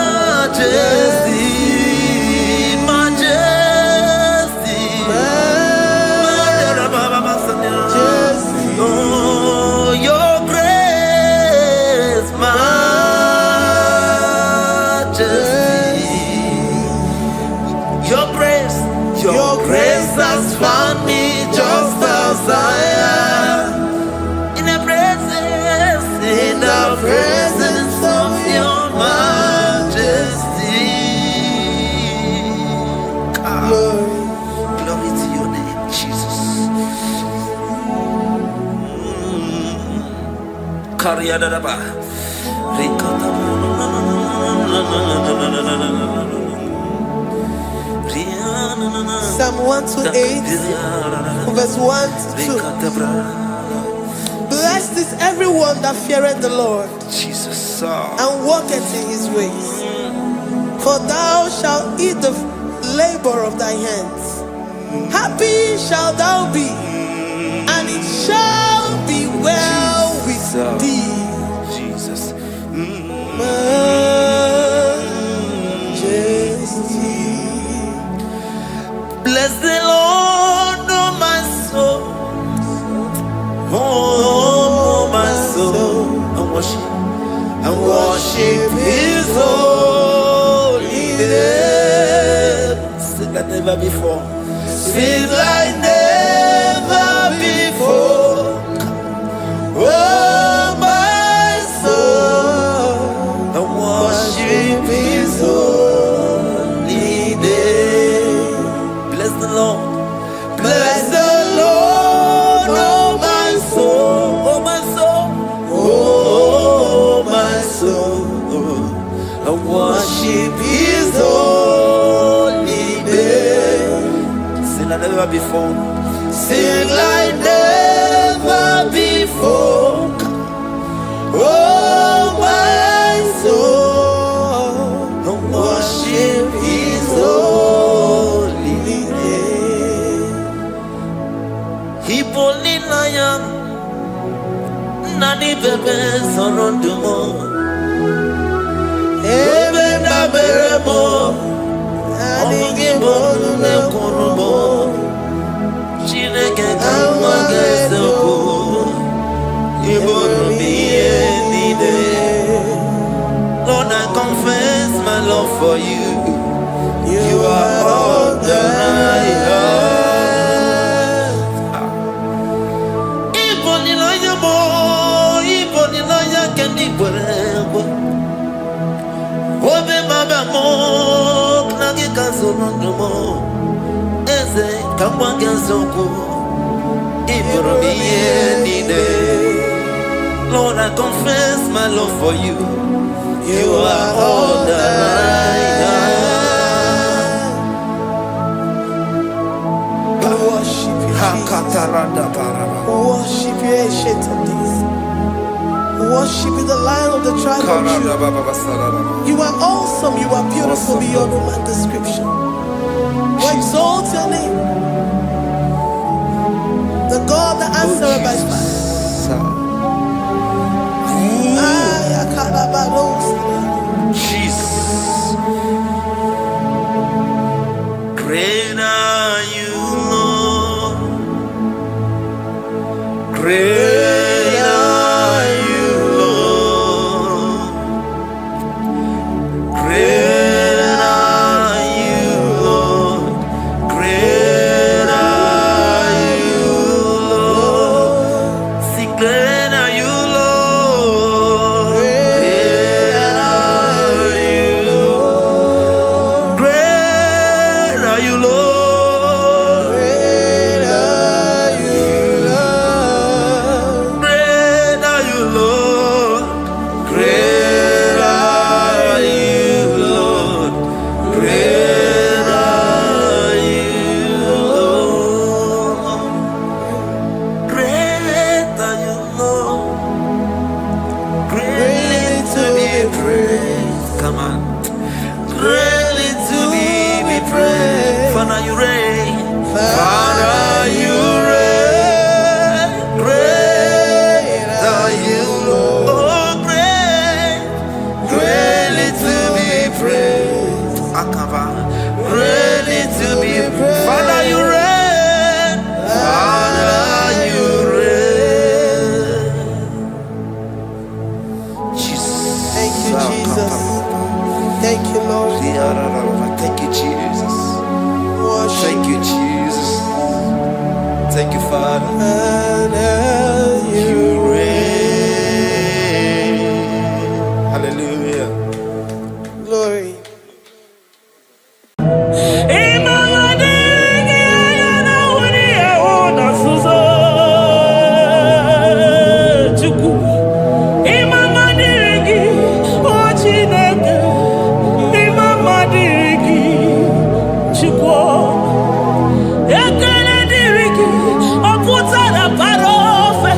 Speaker 4: majesty, majesty, majesty. Oh, your grace, majesty. Your grace has found me just as I am. In the presence of your majesty. Glory to your name, Jesus.
Speaker 1: Psalm 128, verse 1 to 2. Blessed is everyone that feareth the Lord,
Speaker 4: Jesus,
Speaker 1: and walketh in his ways. For thou shalt eat the labor of thy hands. Happy shalt thou be, and it shall be well with thee.
Speaker 4: Jesus.
Speaker 1: Majesty.
Speaker 4: Blessed never before. Sing like never before. Oh, my soul, I worship His holy name. Bless the Lord. Bless the Lord, oh my soul, oh my soul, oh my soul. I worship His holy name. Sing like never before. Sing like never before. Oh my soul, I worship His holy name. Hipoli nayam nani bebe sorondumo. Ebe na beremo Omugi bolu ne kurubo. Chineke kama gesoko Ibonu miye nide. Lord, I confess my love for you. You are all that I have. Iboni naya mo, iboni naya kendi bwebo. Obe mama mo, nagi kazono mo. Eze kama gesoko Ibonu miye nide. Lord, I confess my love for you. You are all that I have.
Speaker 1: We worship you, Jesus. We worship you, ancient of days. We worship you, the Lion of the tribe of Judah. You are awesome. You are beautiful beyond human description. We exalt your name, the God that answered by fire.
Speaker 4: Jesus. Great are you, Lord. Great are you, Lord. Great are you, Lord. Great are you, Lord. See, great are you, Lord. Great are you, Lord. Great are you, Lord.
Speaker 1: Great are you, Lord.
Speaker 4: Great are you, Lord. Great are you, Lord. Great are you, Lord. Great are you, Lord. Greatly to be praised. Come on. Greatly to be praised. Father, you reign. Father, you reign. Great are you, Lord. Oh, great. Greatly to be praised. Akaba. Greatly to be praised. Father, you reign. Father, you reign. Jesus.
Speaker 1: Thank you, Jesus. Thank you, Lord.
Speaker 4: Thank you, Jesus.
Speaker 1: Worship
Speaker 4: Thank you, Jesus. Thank you, Father. You reign. Hallelujah.
Speaker 1: glory.
Speaker 5: Ekele diriki, oputa na parofe.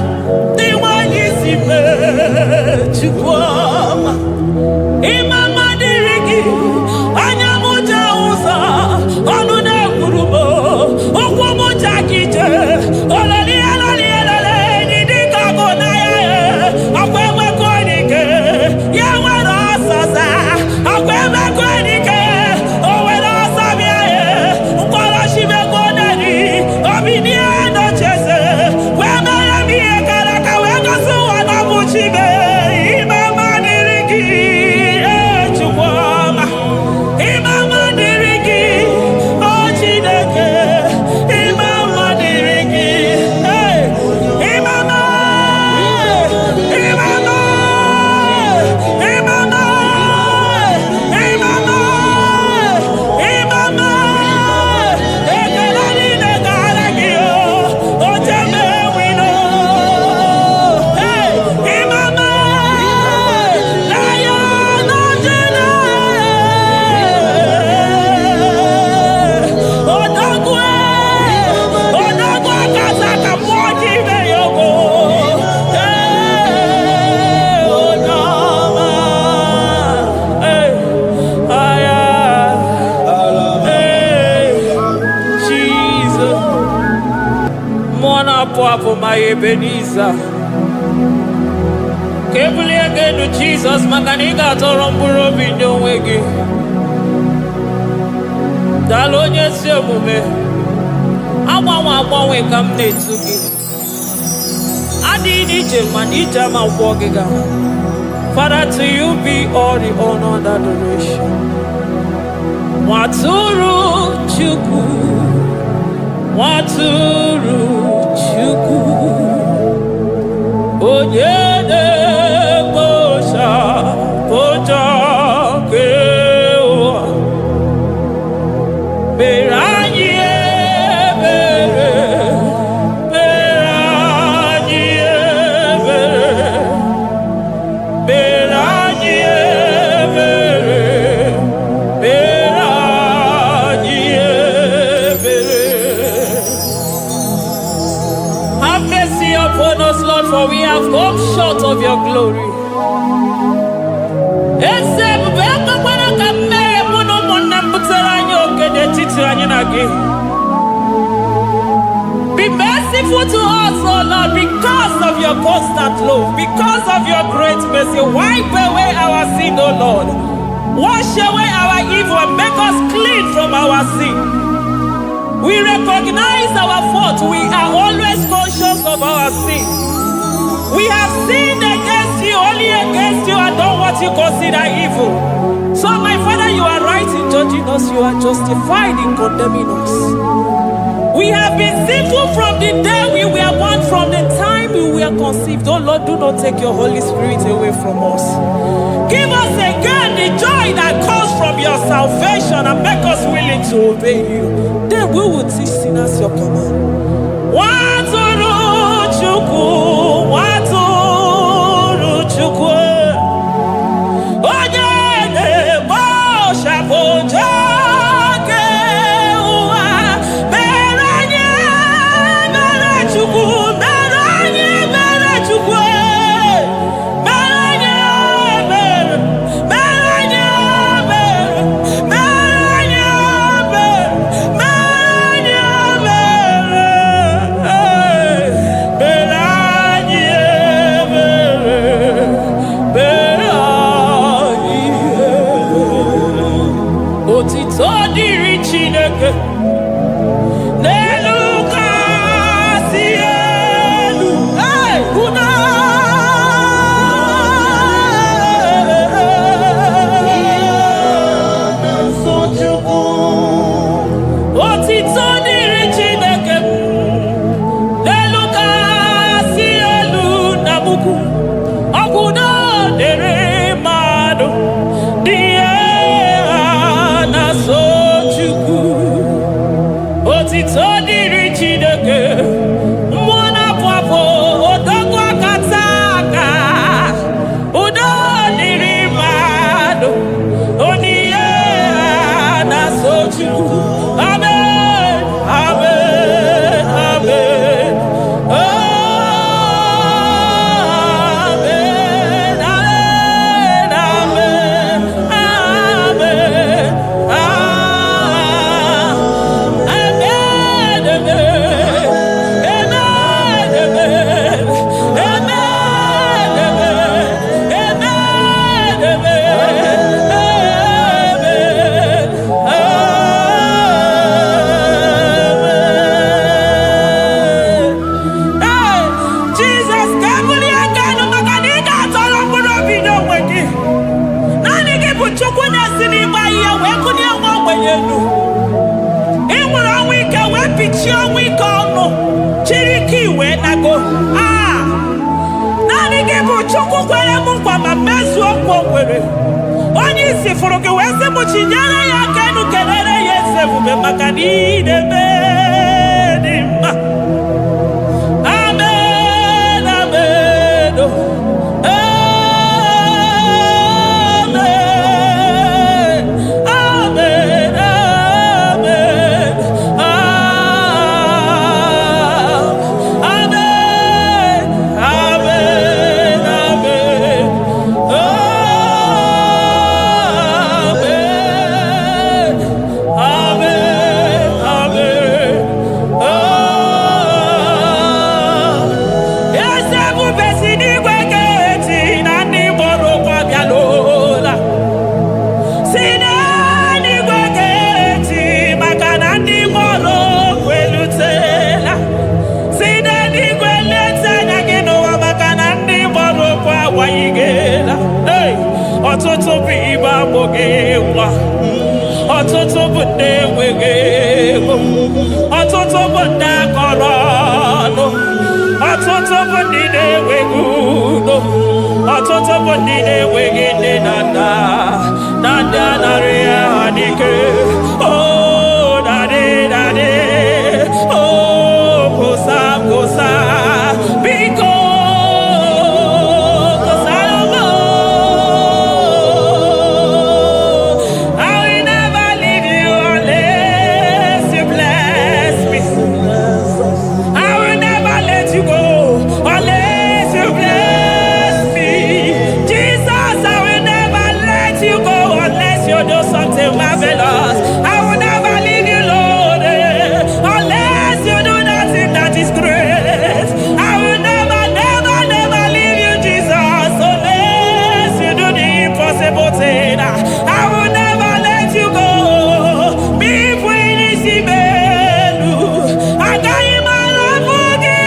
Speaker 5: help, my Ebenezer. Carefully again to Jesus, Makaniga Toromburo Bindo Wegi. Dalonya Semume. I come near to you. I did it, man, each time I'm walking out. Father, to you be all the honor and adoration. Waturu Chuku, Waturu Chuku, Onyede Bosha, Boja Kewa, Beranye Bere, Beranye Bere, Beranye Bere, Beranye Bere. Have mercy upon us, Lord, for we have come short of your glory. Be merciful to us, O Lord, because of your constant love, because of your great mercy. Wipe away our sin, O Lord. Wash away our evil and make us clean from our sin. We recognize our fault. We are always conscious of our sin. We have sinned against you, only against you, and done what you consider evil. So, my Father, you are right in judging us. You are justified in condemning us. We have been sinful from the day we were born, from the time we were conceived. Oh Lord, do not take your Holy Spirit away from us. Give us again the joy that comes from your salvation and make us willing to obey you. Then we will teach sinners your command. Waturu Chuku, Waturu Chuku.
Speaker 2: Amen.
Speaker 5: enweghị nwa. Ọtụtụ bụ ndị enweghị ego. Ọtụtụ bụ ndị akọrọ ọnụ. Ọtụtụ bụ ndị na-enweghị udo. Ọtụtụ bụ ndị na-enweghị nne na nna. Na ndị anarị ya ha n'ike. Oh, daddy, daddy. Oh, kosa, kosa. Biko. Marvelous. I will never leave you, Lord, unless you do that thing that is great. I will never, never, never leave you, Jesus, unless you do the impossible thing. I will never let you go. Me when you see me, I got you my love for you.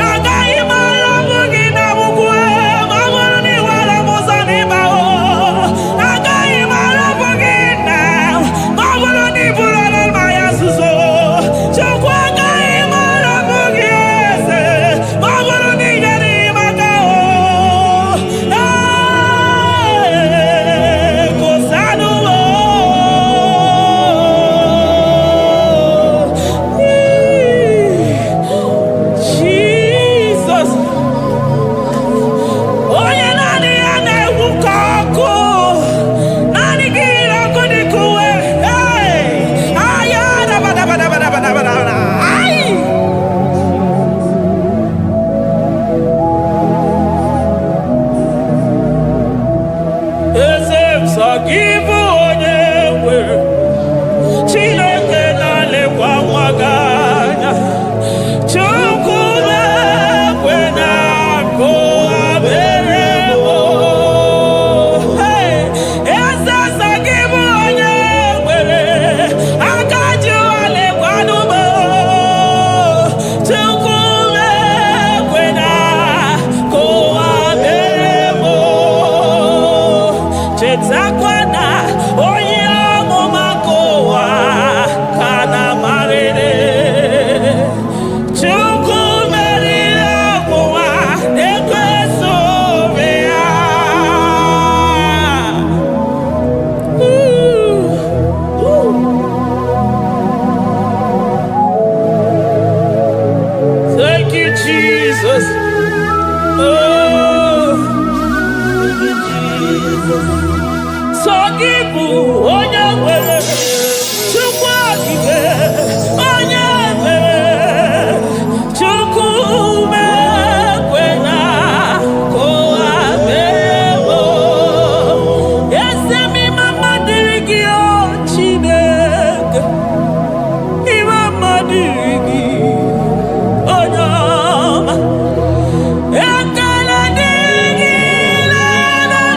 Speaker 5: I got you my love for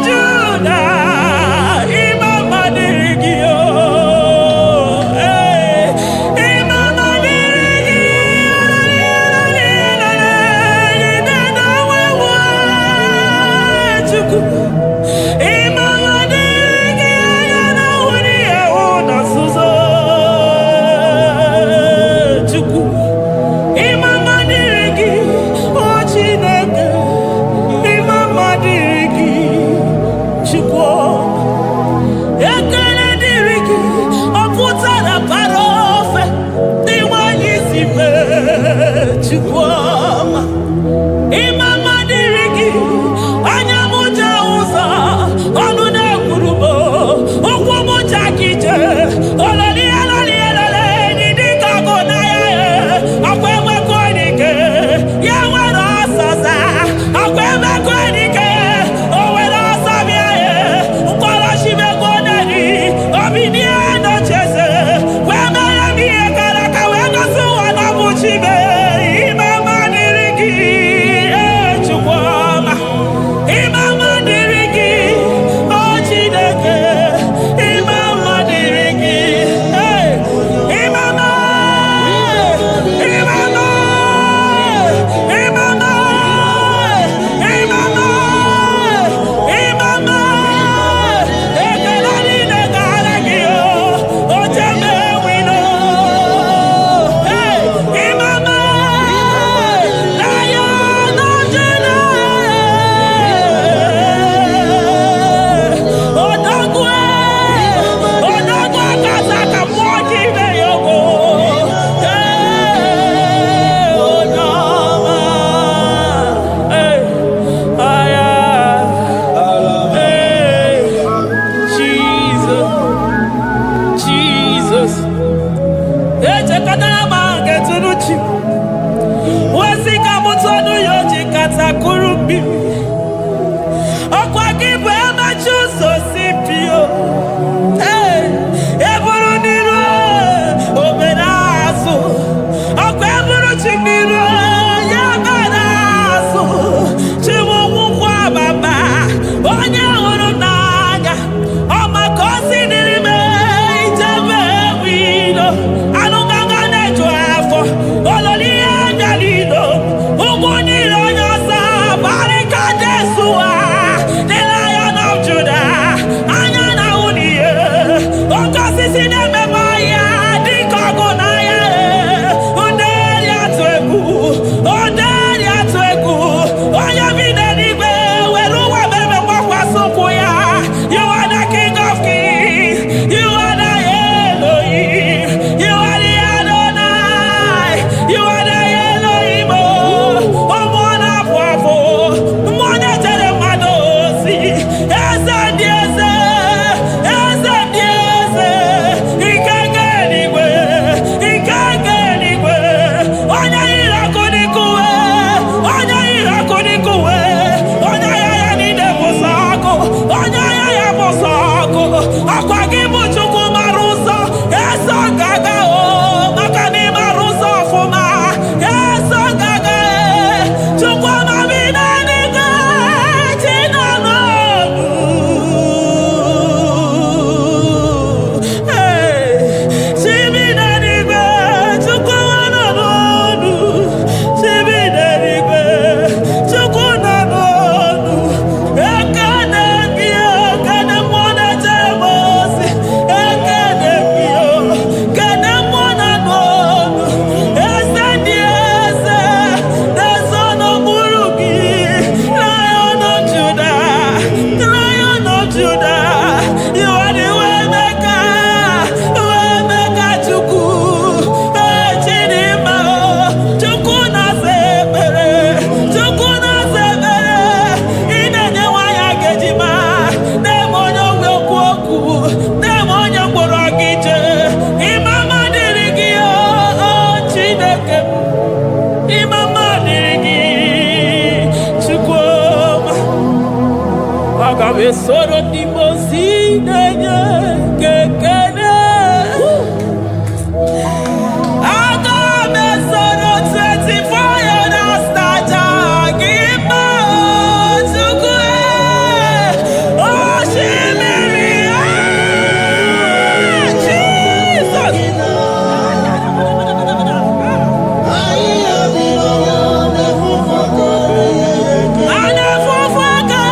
Speaker 5: Judah, Imam Madirigio. mbi. Okwa gị bụ ebe Chuzo si bio. Eburu n'iru obere azụ. Okwa eburu chi n'iru ya bara azụ. Chiwụkwụkwọ baba onye hụrụ n'anya. Ọ maka o si n'ime ijebe wido. Anụgaga na-eju afọ. Ololi ya bịalilo. Ụgbọ niile onye ọsọ barịka Jesua. The Lion of Judah. Anya na uniye. Oke osisi na-ememe ya dịka ọgụ na ya. Nderi atụ egwu. Nderi atụ egwu. Onye bi n'eluigwe were ụwa meme gbakwasị ụkwụ ya. You are the King of Kings. You are the Elohim. You are the Adonai. You are the Elohim. Ụmụ na-apụ apụ. Mmụọ na-echere mmadụ ozi. Eze dị eze. Eze dị eze. Ike nke eluigwe. Ike nke eluigwe. Onye yiri ọkụ dịka uwe. Onye yiri ọkụ dịka uwe. Onye agha ya niile bụ sọ ọkụ. Onye agha ya bụ sọ ọkụ. Ọkwa gị bụ Chukwu mara ụzọ. Eso gaga o. Maka na ị mara ụzọ ọfụma. Eso gaga e. Chukwu amabi n'eluigwe. Chi nọ n'ọnụ. Chi bi n'eluigwe. Chukwu nọ n'ọnụ. Chi bi n'eluigwe. Chukwu nọ n'ọnụ. Ekene gị o. Kene mmụọ na-echere m ozi. Ekene gị o. Kene mmụọ nọ n'ọnụ. Eze dị eze. Eze n'okpuru gị. Lion of Judah. Lion of Judah. You are the way maker. Way maker Chukwu. Chidimma o. Chukwu na-asa ekpere. Chukwu na-asa ekpere. Ị na-enye nwanyị agejima. Na-eme onye ogwe okwu okwu. Na-eme onye mkpọrọ gị jee. Ịmama dịrị gị o Chineke m. Ịmama dịrị gị Chukwu ọma. Aga m esoro ndị mozi na-enye gị ekele. Aga m esoro 24 elders na-aja gị mma o Chukwu osimiri Jesus. Anya fufu aka.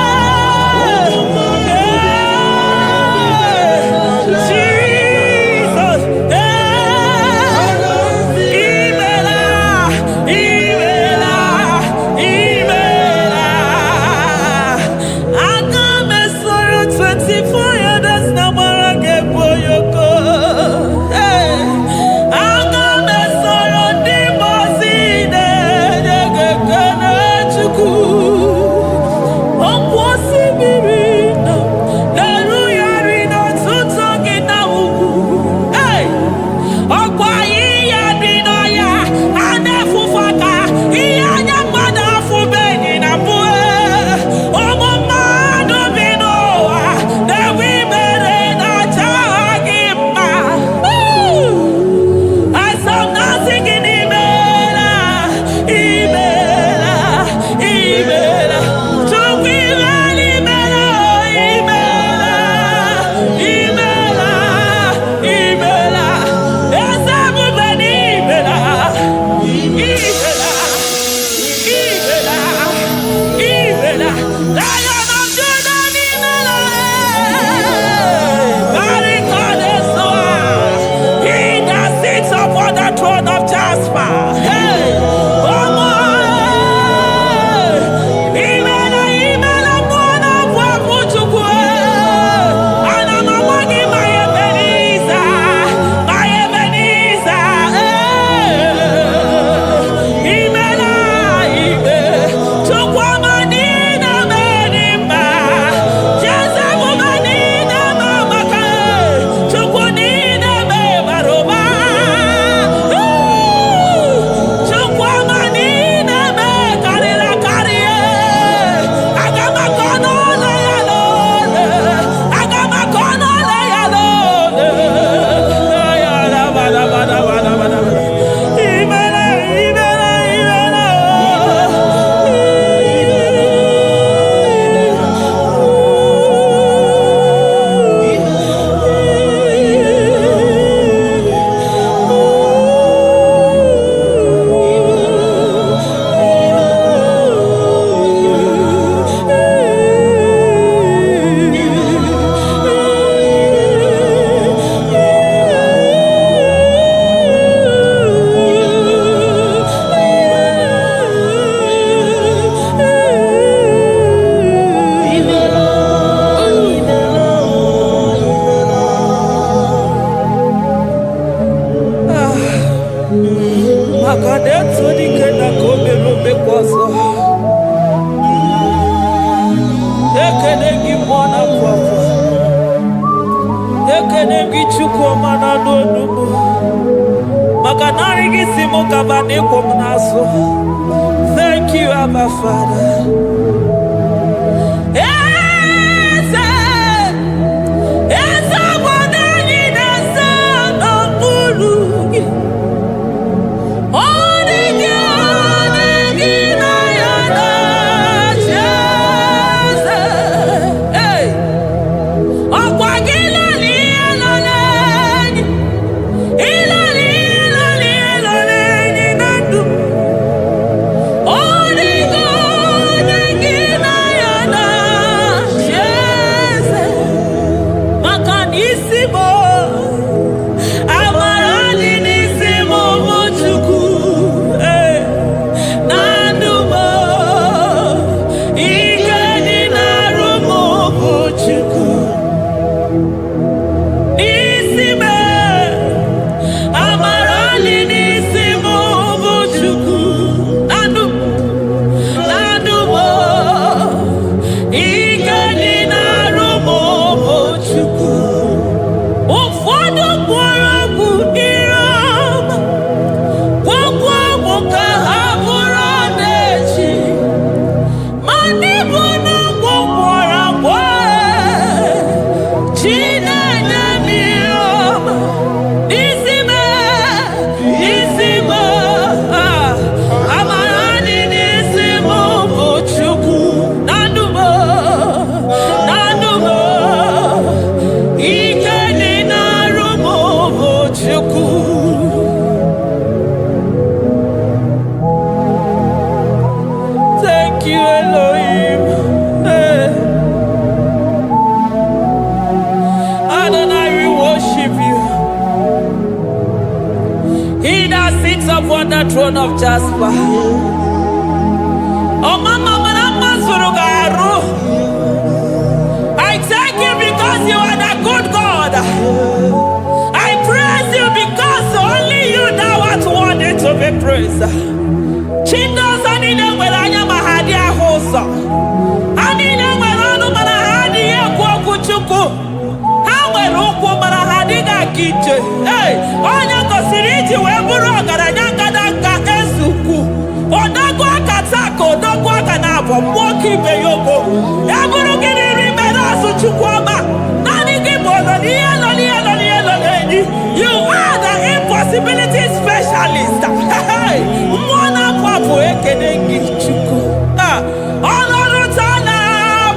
Speaker 5: Thank you, Abba Father. Upon the throne of Jasper. Oh, Mama, I thank you because you are the good God. I praise you because only you now are worthy to be praised. Chindos anine welanya mahadi ahosa. Anine welanu manahadi ekwo kuchuku. Hawe ruku manahadi ga kije. Hey, onya kosiriji weburu ogaranya kadaka esuku. Odagwa katako, odagwa kanabo, mwoki beyoko. Eburu gini rimena suchukwama. Nani gibono nielo. You are the impossibility specialist. Hey, mwana papu ekenengi chuku. Olorutana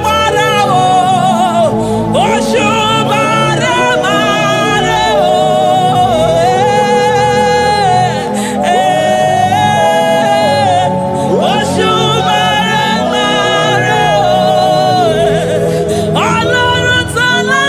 Speaker 5: marao, oshubare marao. Oshubare marao. Olorutana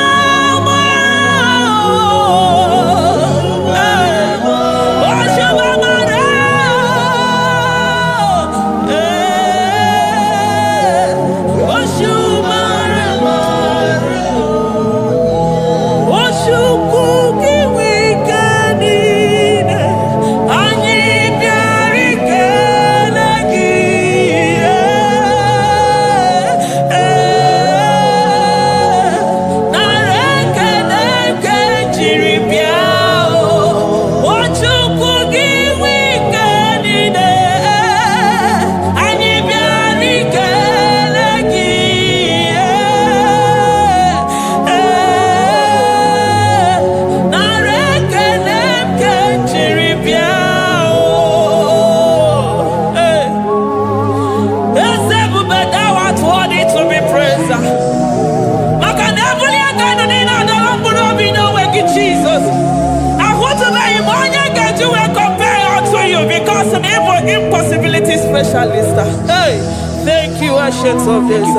Speaker 5: Impossibility specialist. Hey, thank you, Ancient of Days.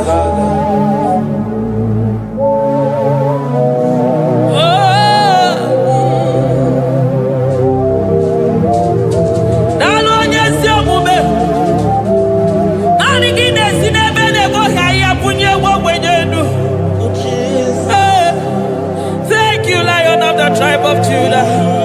Speaker 5: Thank you, Lion of the tribe of Judah.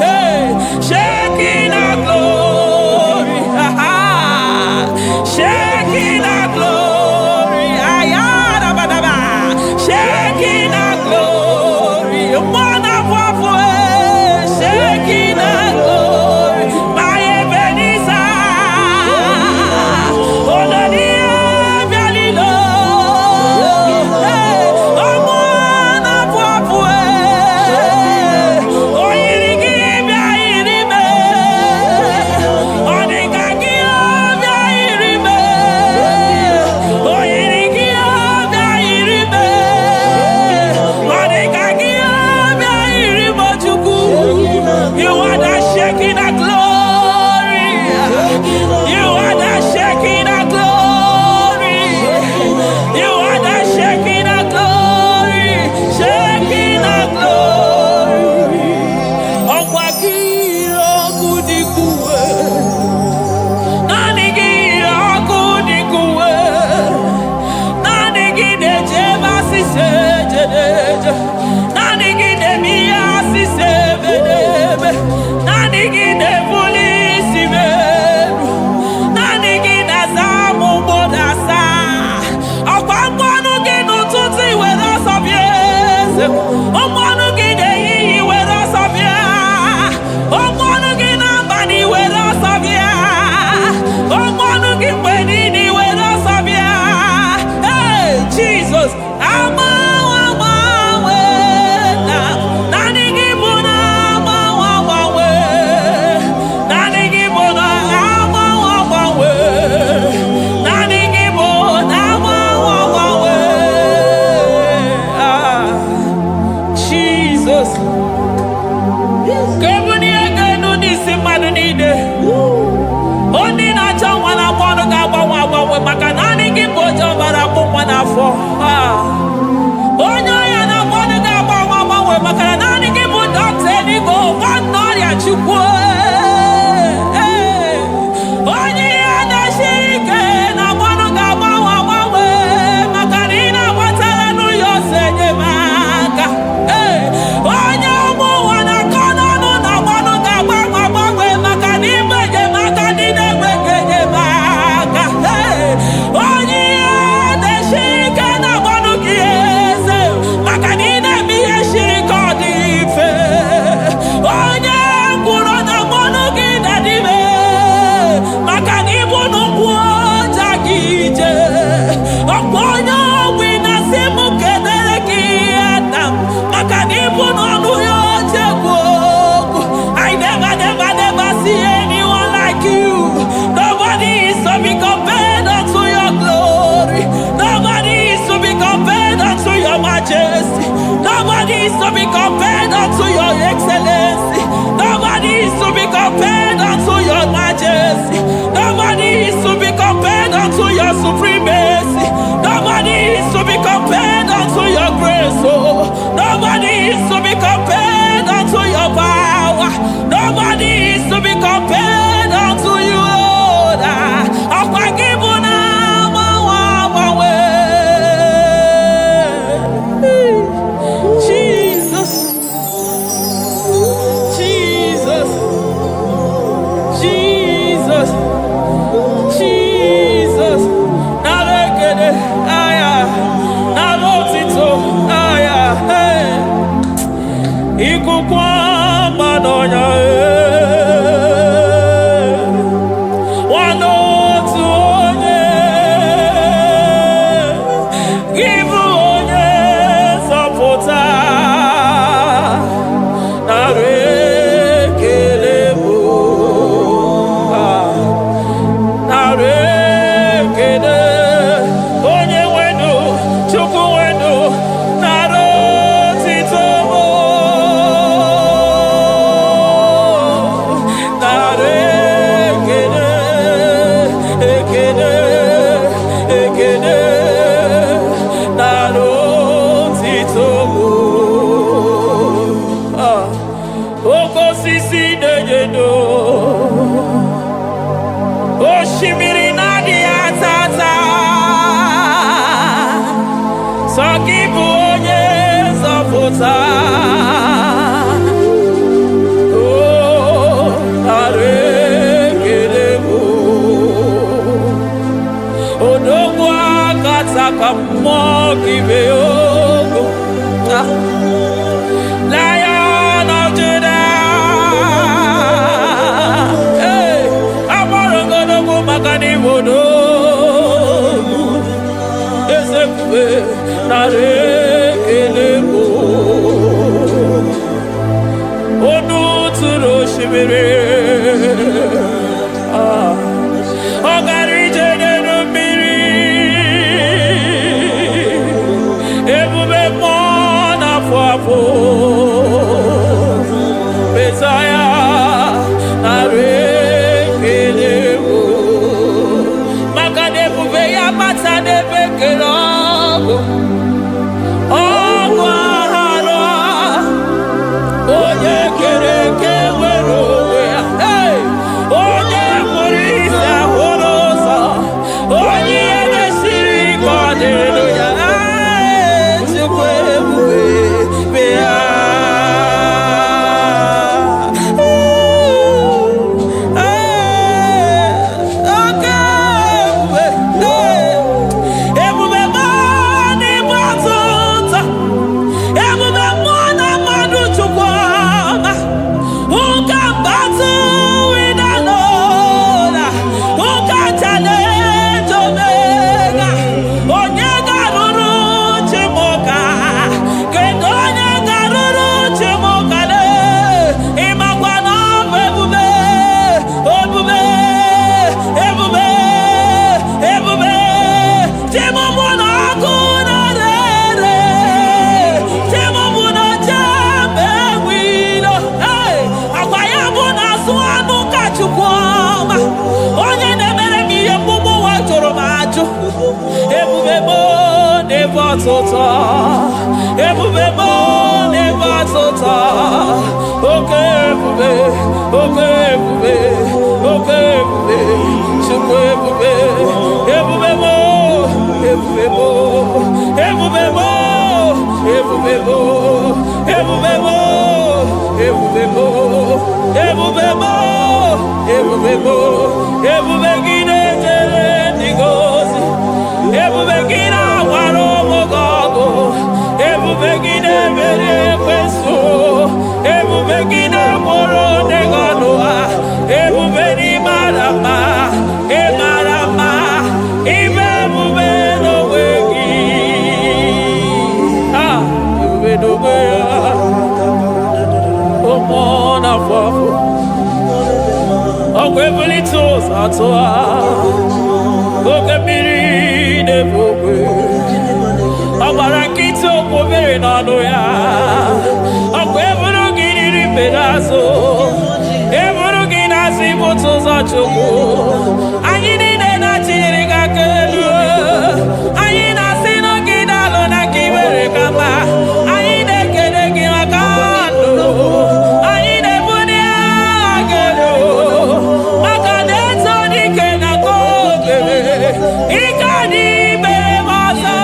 Speaker 5: Hey, shaking our glory. Shaking our glory. Ayarabadaba. Shaking our glory. Shaking our glory. My Ebenezer. You are the shaking of glory. You are the shaking of glory. You are the shaking of glory. Shaking of glory. Okwakiro kudikuwe. Nanigiro kudikuwe. Nanigide jeba sisejedeje. Nanigide miya sisebedebe. Nanigide polisi beru. Nanigide zamu bodasa. Okwamwanu ginu tuti wera sabiese. Omwanu gide yiyi wera sabia. Omwanu gina bani wera sabia. Omwanu gimbenini wera sabia. Hey, Jesus. Nobody is to be compared unto your excellency. Nobody is to be compared unto your majesty. Nobody is to be compared unto your supremacy. Nobody is to be compared unto your grace. Oh, nobody is to be compared unto your power. Nobody is to be compared unto you, Lord. Oh Lion of Judah, hey, Amorogodogo Magani Wodo, Ezekwe Narekelebo, Onu Turo Shimere, Ogari Jene Miri, Ebube Mona Fwafo, Messiah Narekelebo, Makadebube Yamata Debekelabo, Ogwahara, Oye Kereke Werowe, hey, Oye Morisa Horosa, Oye Neshiri Hallelujah, Chukwe Bea. Ebubebo never tota. Okay, ebube, okay, ebube, okay, ebube, chukwu ebube, ebubebo, ebubebo, ebubebo, ebubebo, ebubebo, ebubebo, ebubebo, ebubebo, ebubegide jere ndigozi, ebubegina waro mogogo. Ebubegide mere kweso, ebubegide moro neganoa, ebubeni marama, emarama, ibebube no wegi. Ah, ebube no wegi. Omona fafo, okwebuli tos atoa, okebiri nebokwe. Abarakito kubiri nano ya, akweburu gini pedazo, eburu gina sibutu za chuku, ayini nena chiriga kelu, ayina sino gina lona kibere kama, ayine kede gina kando, ayine buni agelo, makadeto di kena kobebe, ikani bebe masa.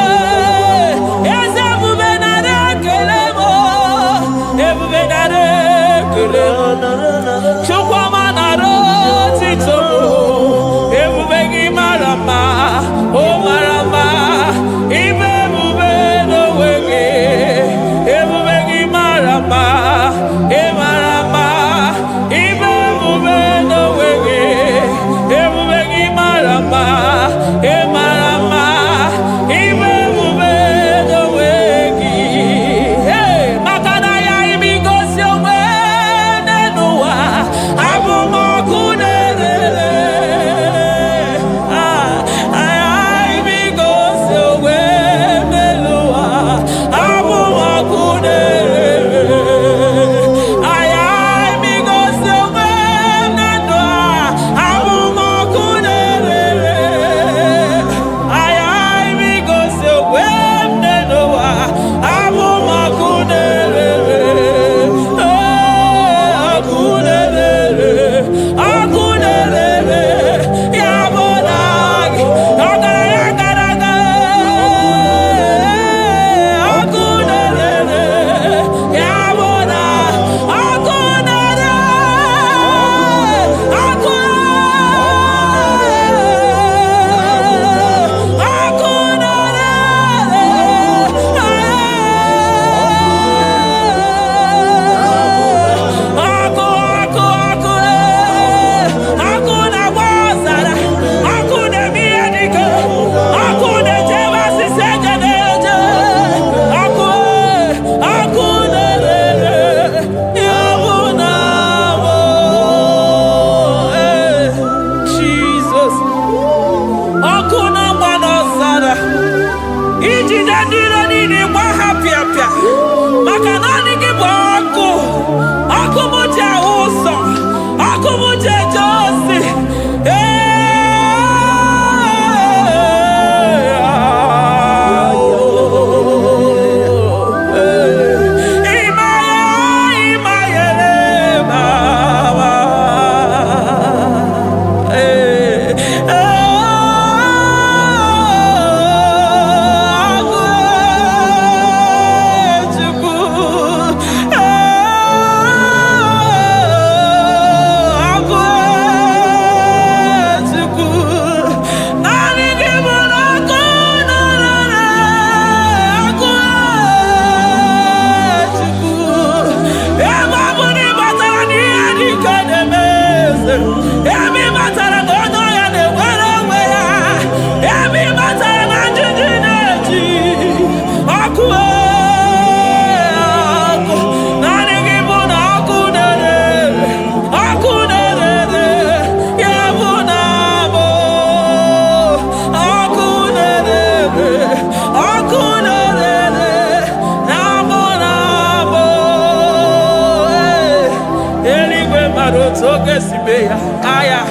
Speaker 5: maroto gesibe aya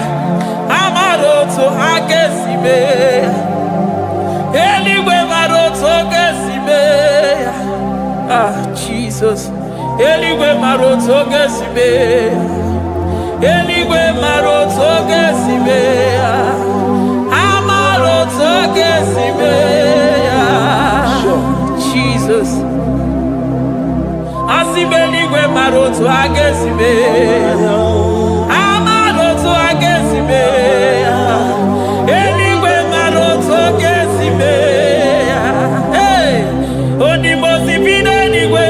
Speaker 5: amaroto agesibe eligwe maroto gesibe Jesus eligwe maroto gesibe eligwe maroto gesibe amaroto gesibe Jesus Asibeligwe maroto agesibe amaroto agesibe eligwe maroto agesibe onimosi bidenigwe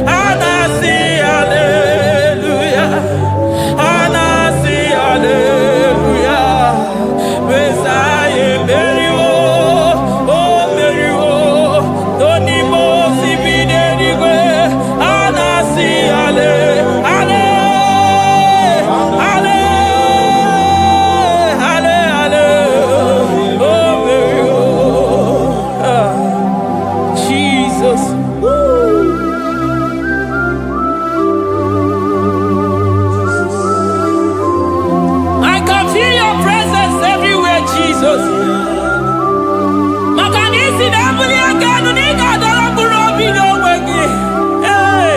Speaker 5: anasi hallelujah anasi hallelujah Messiah meriwo oh meriwo onimosi bidenigwe anasi ale ale ale ale ale oh meriwo Jesus I can feel your presence everywhere, Jesus. Makanisi dabuli agano nika dara burobi no wegi. Hey,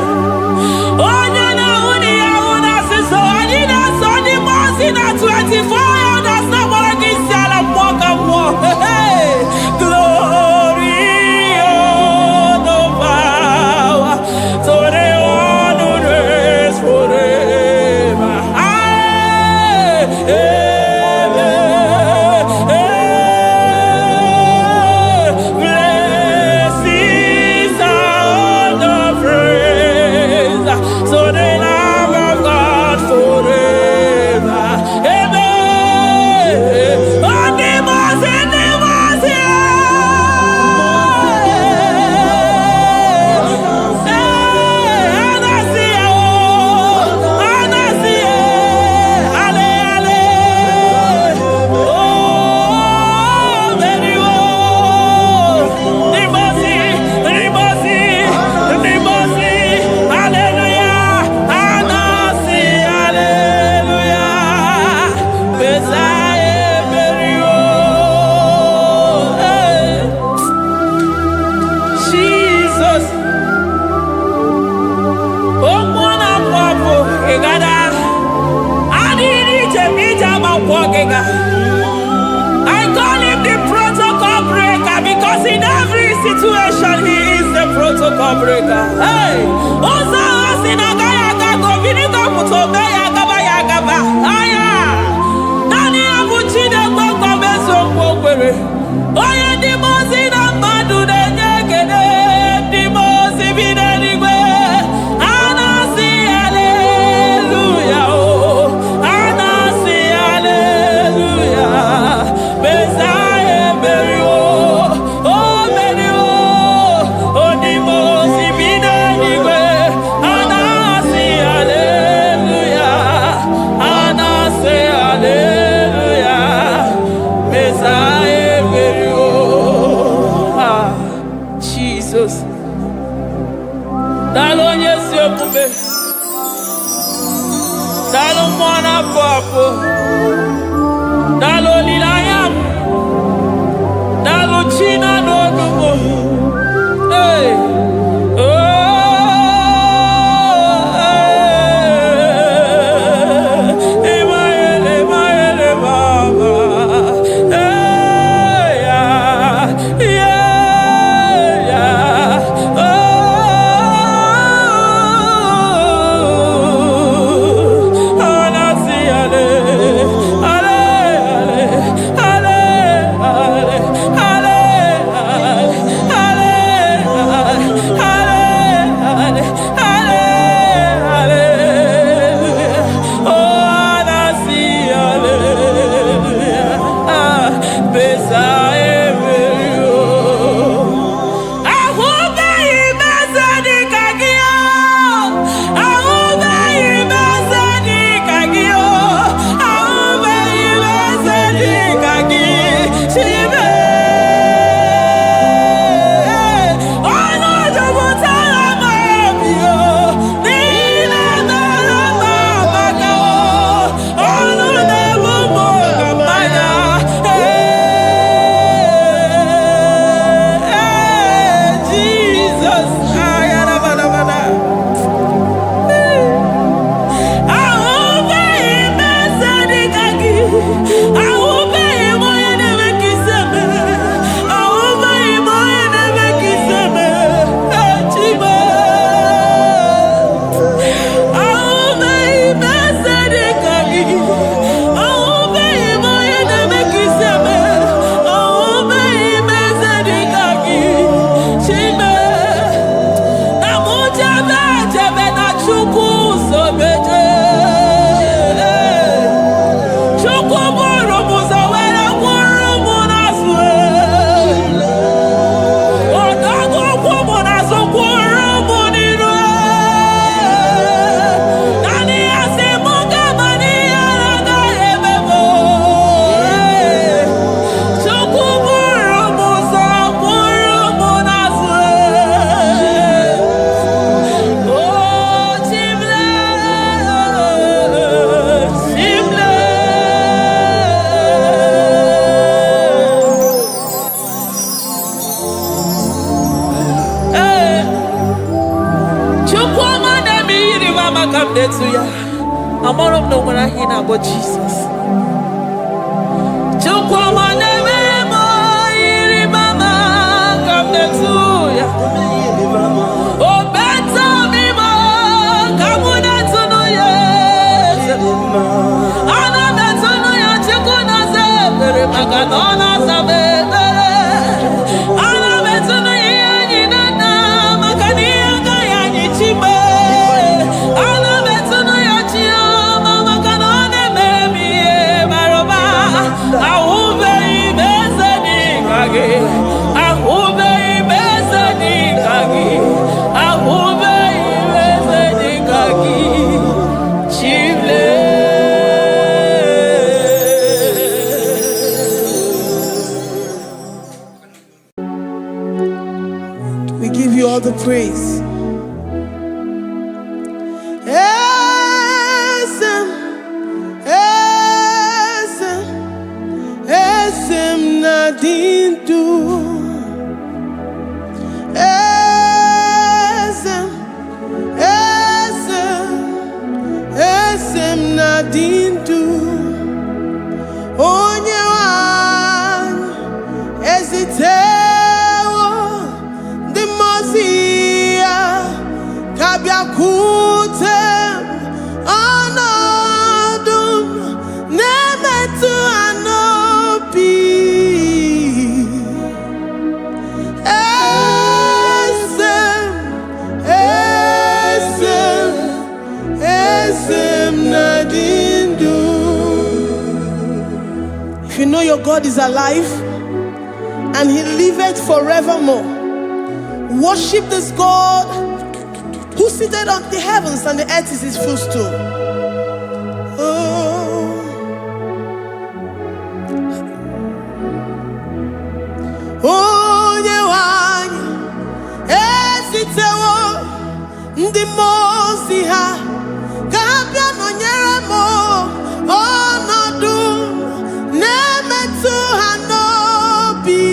Speaker 5: onye na uni ya una siso anina soni mosi na 24 na samara gisala mwaka mwa. Hey, glory no power, so they honor us forever. Blessings are the praise, so the love of God forever. Amen. Animals, animals, Jesus. Oh, mwana mwapo, egada. Adiri jemija mapogega. I call him the protocol breaker because in every situation he is the protocol breaker. Hey, osa osina gaya gago vinika mutobe ya gaba. Aya, nani abuchide gbogbo meso mwokwere. Oye di mozi na madu denyekede, di mozi bidenigwe. Anasi hallelujah, oh, anasi hallelujah. Messiah meriwo, oh meriwo, oh di mozi bidenigwe. Anasi hallelujah, anasi hallelujah. Messiah meriwo, Jesus. Dalo nyesi omume, dalo mwana papo, dalo lilayam, dalo china nogumo. Hey, oh, Emaele baba, hey, yeah, oh, anasi ale. mama come there to ya. I'm all of no one I hear about Jesus. Chukwama neme mo iri mama come there to ya. Oh better me mo come there to no ya. Ana better no ya chukuna se pere maganona sabe. Ana better no ya ni na magania ga ya ni chibe. Ana better no ya chi mama kanone baby baroba. Ahube ibezeni kage. Ahube ibezeni kage. Ahube ibezeni kage. Chile.
Speaker 1: We give you all the praise. Esem nadindu. Esem nadindu. Onye wan ezitewo the Mosiah kabia kutem anadum nemetu anopi esem nadindu. If you know your God is alive and he liveth forevermore, worship this God who seated on the heavens and the earth is his footstool. Onye wanyi esitewo ndị mozi ha kabia nonyere mo ọnọdụ na-emetụ ha n'obi.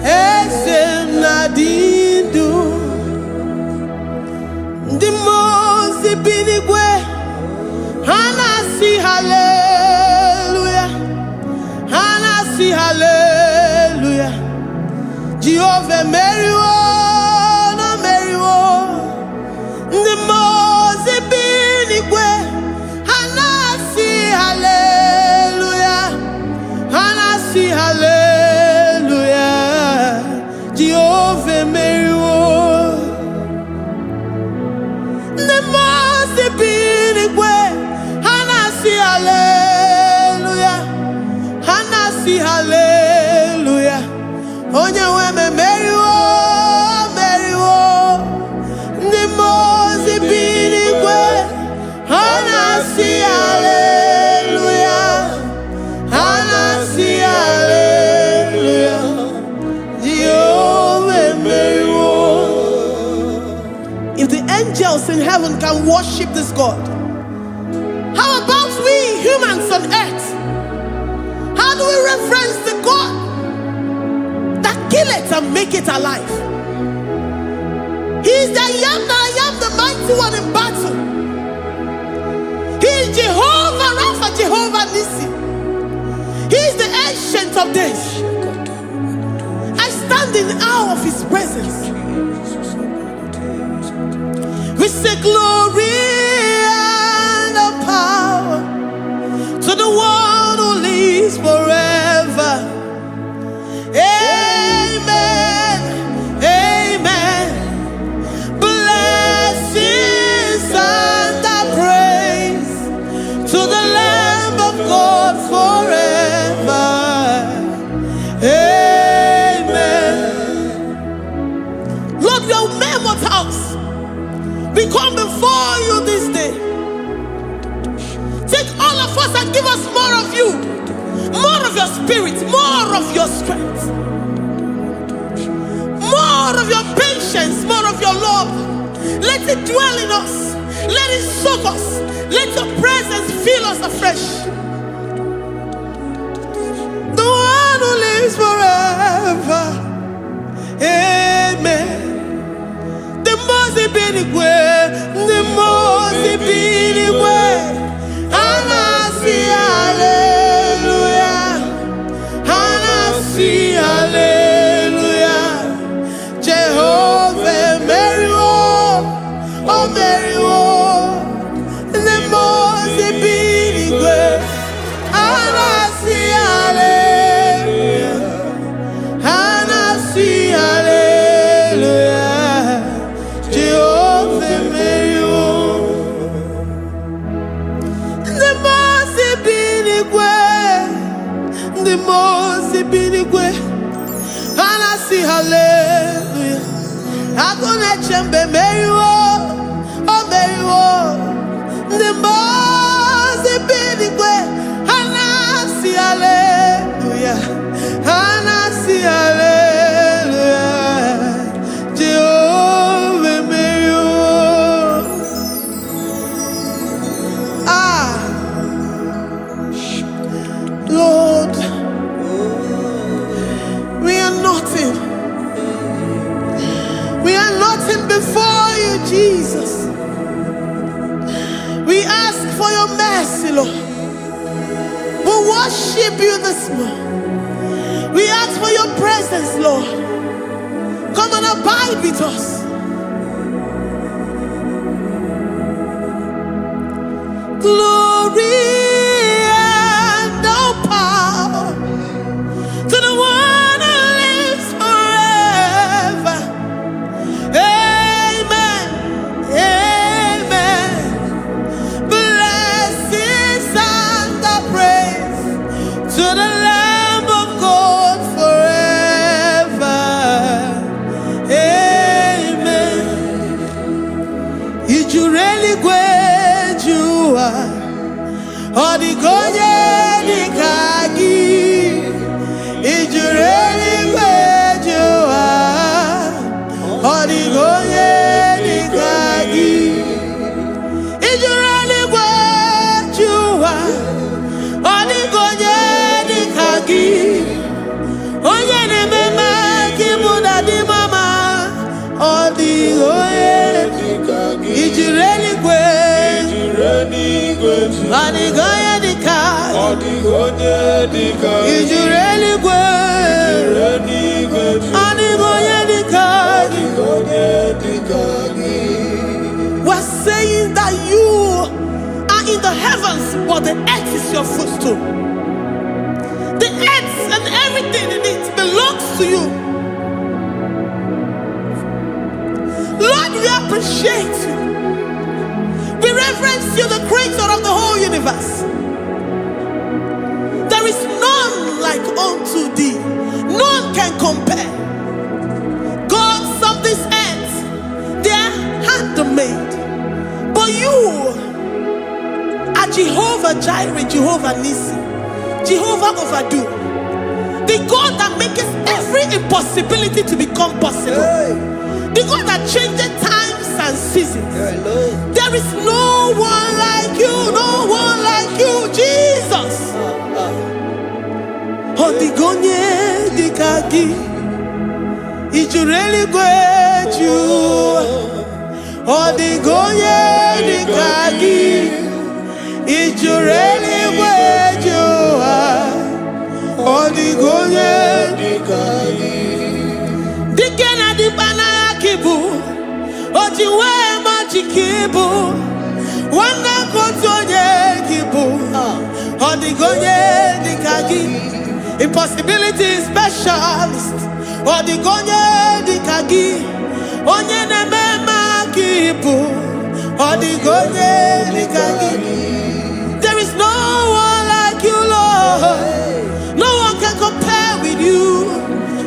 Speaker 1: Esem nadindu. Ndị mozi bi n'igwe ha na-asị hallelujah, ha na-asị hallelujah. Jehova meriwo na meriwo. Ndị mozi bi n'igwe ha na-asị hallelujah, ha na-asị hallelujah. Jehova meriwo. Ndị mozi bi n'igwe ha na-asị hallelujah, ha na-asị hallelujah. Onye nwe m meriwo, meriwo. Ndị mozi bi n'igwe ha na-asị hallelujah, ha na-asị hallelujah. Jehovah meriwo. If the angels in heaven can worship this God, how about we humans on earth? How do we reference the God that kill it and make it alive? He is the I am, the mighty one in battle. He is Jehovah Rapha, Jehovah Nissi. He is the ancient of days. I stand in awe of his presence. We say glory and the power to the one who lives forever. Amen, amen. Blessings and the praise to the Lamb of God forever. Amen. Lord, we are mere mortals. We come before you this day. Take all of us and give us more of you, more of your spirit, more of your strength, more of your patience, more of your love. Let it dwell in us. Let it soak us. Let your presence fill us afresh. The one who lives forever. see hallelujah. Agone chembe meriwo, oh meriwo. The most big Hana see hallelujah. Hana see hallelujah. Jehovah meriwo. Lord, we are nothing. We are nothing before you, Jesus. We ask for your mercy, Lord. We worship you this morning. We ask for your presence, Lord. Come and abide with us. Glory and all power to the one who lives forever. Amen. Amen. Blessings and the praise to the Lamb of God forever. Amen. Did you really go? Odigonye dikagi, ijureli kwejuwa. Odigonye dikagi, ijureli kwejuwa. Odigonye dikagi, onye ne mema kibuda di mama. Odigonye dikagi, ijureli kwejuwa. Odigonye dikagi, odigonye dikagi, ijureli kwejuwa. Odigonye dikagi, odigonye dikagi. We're saying that you are in the heavens, but the earth is your footstool. The earth and everything in it belongs to you. Lord, we appreciate you. We reverence you, the creator of the whole universe. There is none like unto thee. None can compare. Gods of this earth, they are handmade. But you are Jehovah Jireh, Jehovah Nissi, Jehovah Overdo. The God that makes every impossibility to become possible. The God that changes times and seasons. There is no one like you, no one like you, Jesus. Odigonye dikagi, ijureli kweju. Odigonye dikagi, ijureli kweju. Odigonye dikagi. Dikena dibana kibu. Ojiwe majikibu, wana kotonye kibu. Odigonye dikagi, impossibility specialist. Odigonye dikagi, onye nemema kibu. Odigonye dikagi. There is no one like you, Lord. No one can compare with you.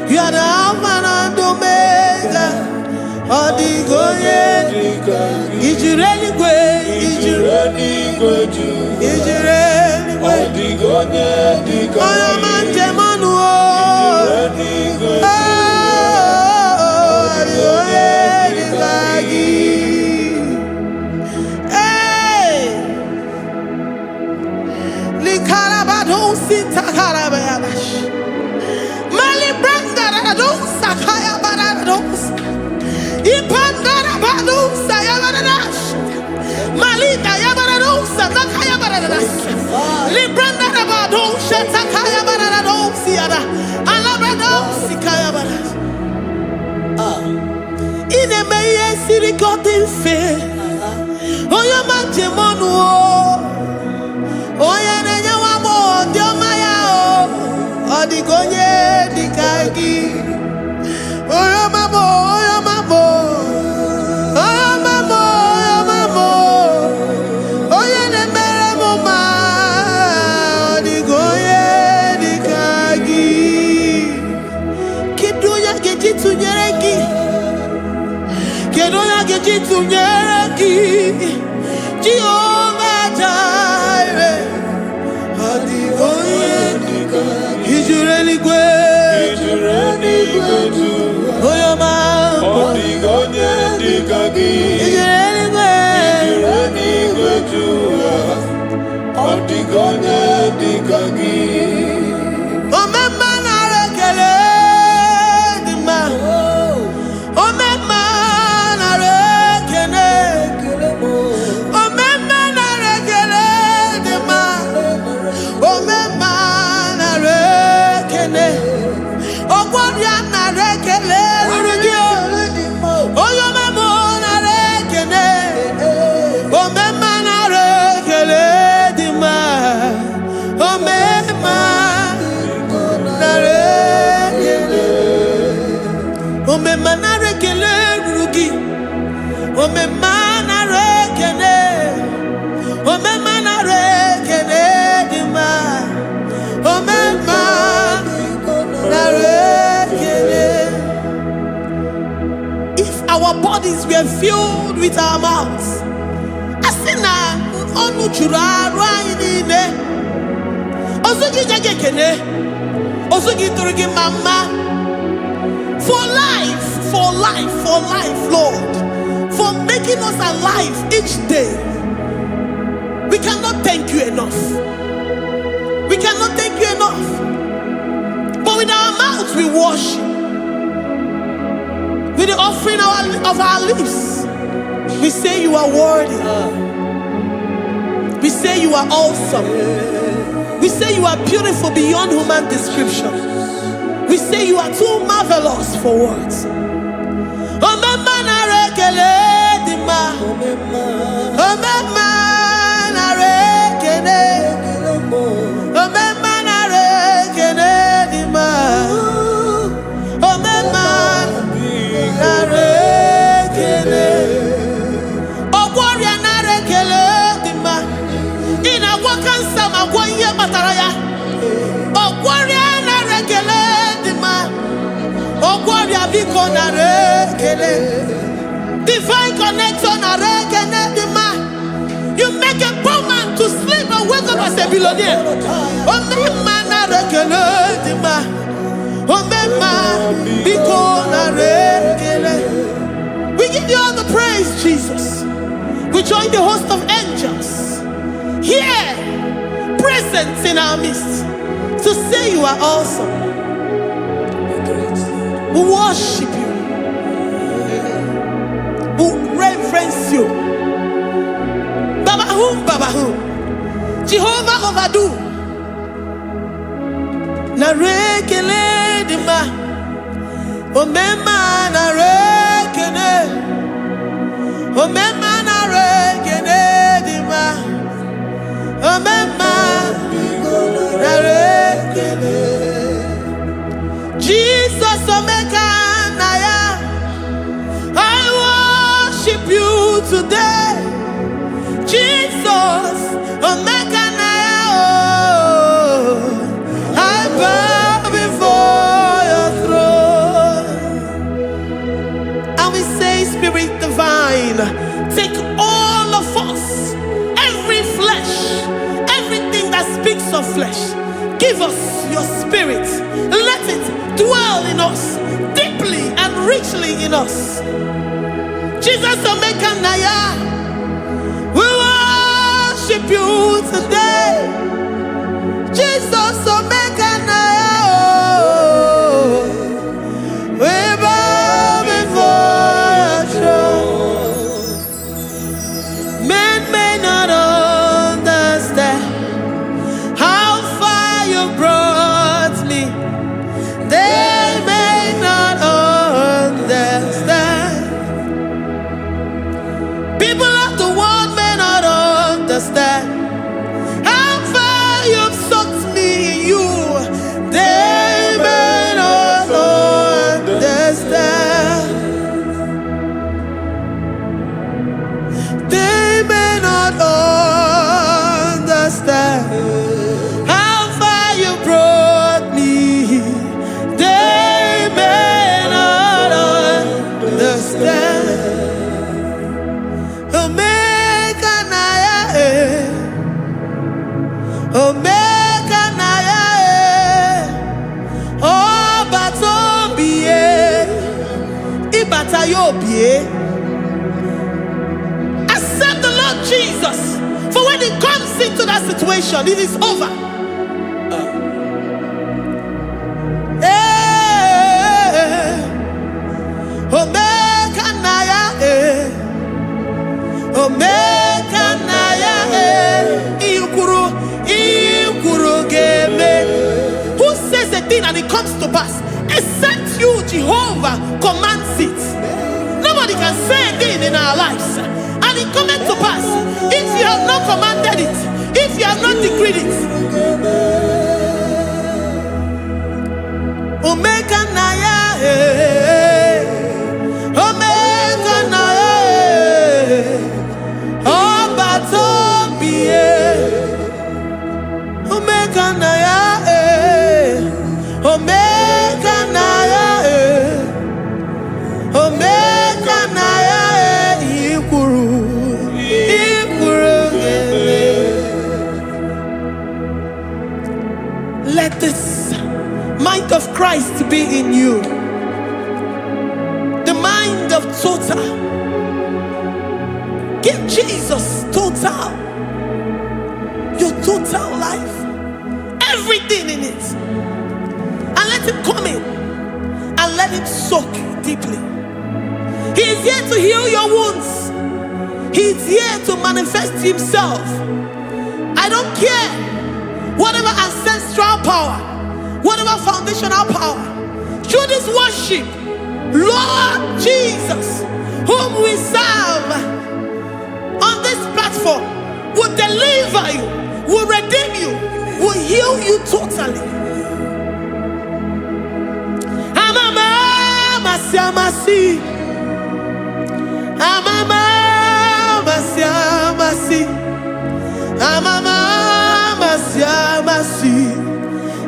Speaker 1: You are the Alpha and Omega. Odigonye dikagi, ijureli kwe, ijureli kweju, ijureli kwe. Odigonye dikagi, oyo manje manu o. Ijureli kweju, odigonye dikagi. Hey, likarabado sitakarabayabash. Mali branga radon sakaya barados. Ipandara badusa yabaradash. Malika yabaradosa takaya baradash. Librandara badosha takaya baradadosi yada. Alabradosi kaya baradash. Ine meye sirikotin fe. Oya majemonu o. Oya nenya wamo diomaya o. Odigonye dikagi. Oya mamo, oya mamo. Oya mamo, oya mamo. Oya nemere moma. Odigonye dikagi. Kiduya tunyereki. Kedu ya geji tunyereki. Jehovah Jireh. Adigoye. Ijureli gwe. Oyoma.
Speaker 6: Odigonye dikagi.
Speaker 1: Ijureli gwe.
Speaker 6: Odigonye dikagi.
Speaker 1: Omema na rekele dima. Omema na rekele. Omema na rekele dima. Omema na rekele. Ogwaria na rekele rugio. Oyoma mo na rekele. Omema na rekele dima. Omema na rekele. Omema na rekele rugi. Omema na rekele. Omema na rekele dima. Omema na rekele. If our bodies were filled with our mouths, asina onu chura rainine. Osugi jage kene. Osugi turugi mama. For life, Lord. For making us alive each day. We cannot thank you enough. We cannot thank you enough. But with our mouths we worship. With the offering of our lips, we say you are worthy. We say you are awesome. We say you are beautiful beyond human description. We say you are too marvelous for words. Omema na rekele dima. Omema na rekele. Omema na rekele dima. Omema na rekele. Ogwaria na rekele dima. Ina kwa kansa magwa iye mataraya. Ogwaria na rekele dima. Ogwaria biko na rekele. Divine connection na rekele dima. You make a poor man to sleep and wake up as a billionaire. Omema na rekele dima. Omema biko na rekele. We give you all the praise, Jesus. We join the host of angels here, present in our midst, to say you are awesome. We worship you. We reverence you. Babahum. Jehovah overdo. Na rekele dima. Omema na rekele. Omema na rekele dima. Omema na rekele. Jesus omeka na ya. I worship you today. Jesus omeka na ya. Oh, I bow before your throne. And we say, Spirit divine, take all of us, every flesh, everything that speaks of flesh. Give us your spirit. Let it dwell in us, deeply and richly in us. Jesus Omeka Naya, we worship you today. Jesus Omeka Naya, oh, we bow before your throne. Men may not understand how far you brought me. They may not understand. People of the world may not understand how far you've sucked me in you. Accept the Lord Jesus. For when He comes into that situation, it is over. Omega Naya, Omega Naya, Ikuru Game. Who says a thing and it comes to pass? Except you, Jehovah, commands it. Nobody can say a thing in our lives and it comes to pass if you have not commanded it, if you have not decreed it. Omega Naya, Omega Naya, Obatobie, Omega Naya, Omega Naya, Omega Naya, Ikuru. Let this mind of Christ be in you. The mind of total. Give Jesus total. Your total life. Everything in it. And let Him come in. And let Him soak deeply. He is here to heal your wounds. He is here to manifest Himself. I don't care. Whatever ancestral power, whatever foundational power, through this worship, Lord Jesus, whom we serve on this platform, will deliver you, will redeem you, will heal you totally. Amama Masiamasi, Amama Masiamasi, Amama Masiamasi,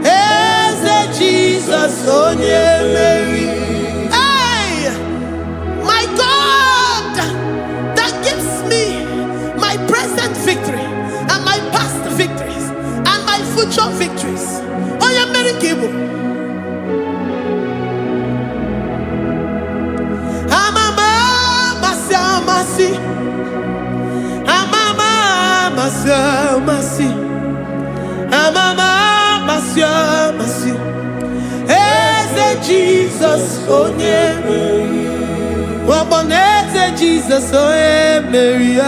Speaker 1: Eze Jesus onye Mary. Hey, my God, that gives me my present victory and my past victories and my future victories. Onye Mary Kibo. Amama Masiamasi, Amama Masiamasi, Amama Masiamasi, Eze Jesus onye Mary. Waboneze Jesus onye Mary.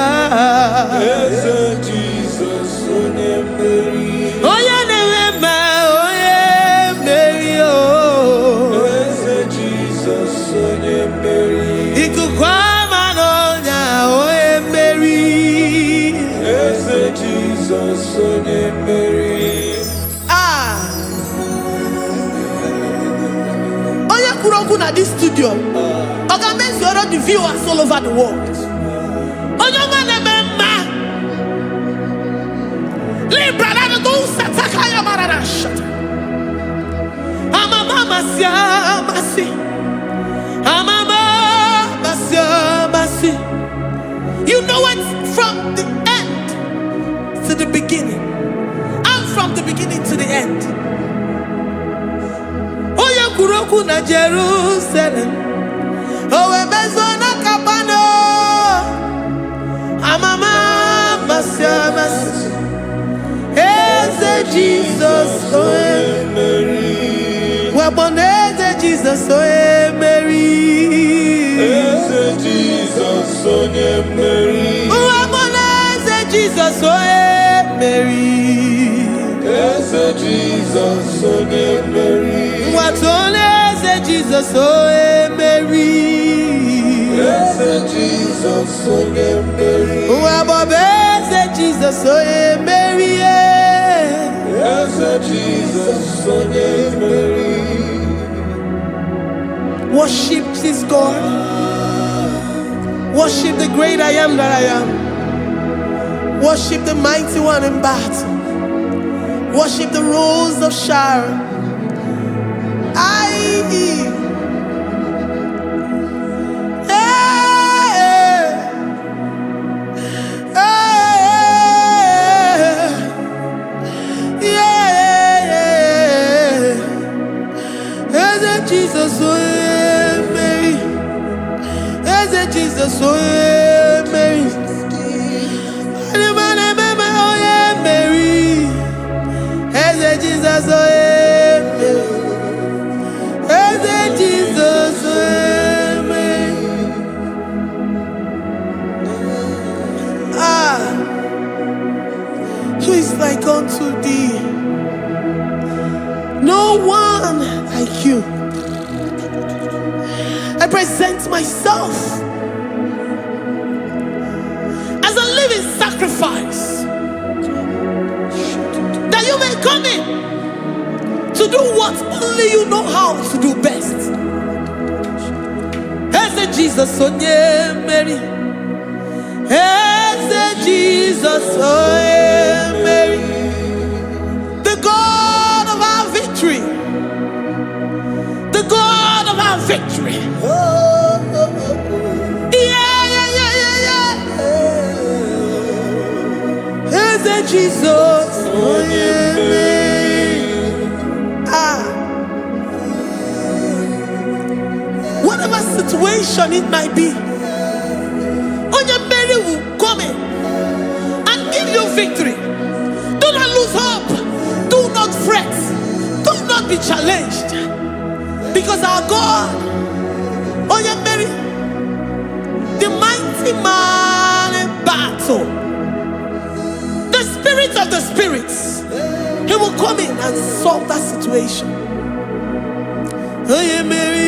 Speaker 6: Eze Jesus onye Mary.
Speaker 1: Onye Newema onye Mary.
Speaker 6: Eze Jesus onye Mary.
Speaker 1: Ikukwama n'ọnya onye Mary.
Speaker 6: Eze Jesus onye Mary.
Speaker 1: Onye kwuru okwu na this studio, ọ ga-emezuoro the viewers all over the world. Onye ọma na-eme mma. Libra na ndo sataka ya marara shata. Amama Masiamasi, Amama Masiamasi. You know it from the end to the beginning, and from the beginning to the end. Oya kuroku na Jerusalem, owe bezona kapano. Amama Masiamasi, Eze Jesus oe Mary. Waboneze Jesus oe Mary.
Speaker 6: Eze Jesus onye Mary.
Speaker 1: Waboneze Jesus oe Mary.
Speaker 6: Eze Jesus onye Mary.
Speaker 1: Watoneze Jesus oe Mary.
Speaker 6: Eze Jesus onye Mary.
Speaker 1: Wabobeze Jesus oe Mary.
Speaker 6: Eze Jesus onye Mary.
Speaker 1: Worship this God. Worship the great I am that I am. Worship the mighty one in battle. Worship the rose of Sharon. Jesus, oh, Mary. Eze Jesus, oh yeah, Mary. Oh yeah, Mary. Eze Jesus, oh yeah, Mary. Eze Jesus, oh yeah, Mary. Who is like unto thee? No one like you. I present myself as a living sacrifice, that you may come in to do what only you know how to do best. As a Jesus, oh yeah, Mary. As a Jesus, oh yeah, Mary. The God of our victory. The God of our victory. As a Jesus, oh yeah, Mary. Whatever situation it might be, Mary will come in and give you victory. Do not lose hope. Do not fret. Do not be challenged. Because our God, Mary, the mighty man in battle, the spirit of the spirits, he will come in and solve that situation. Mary.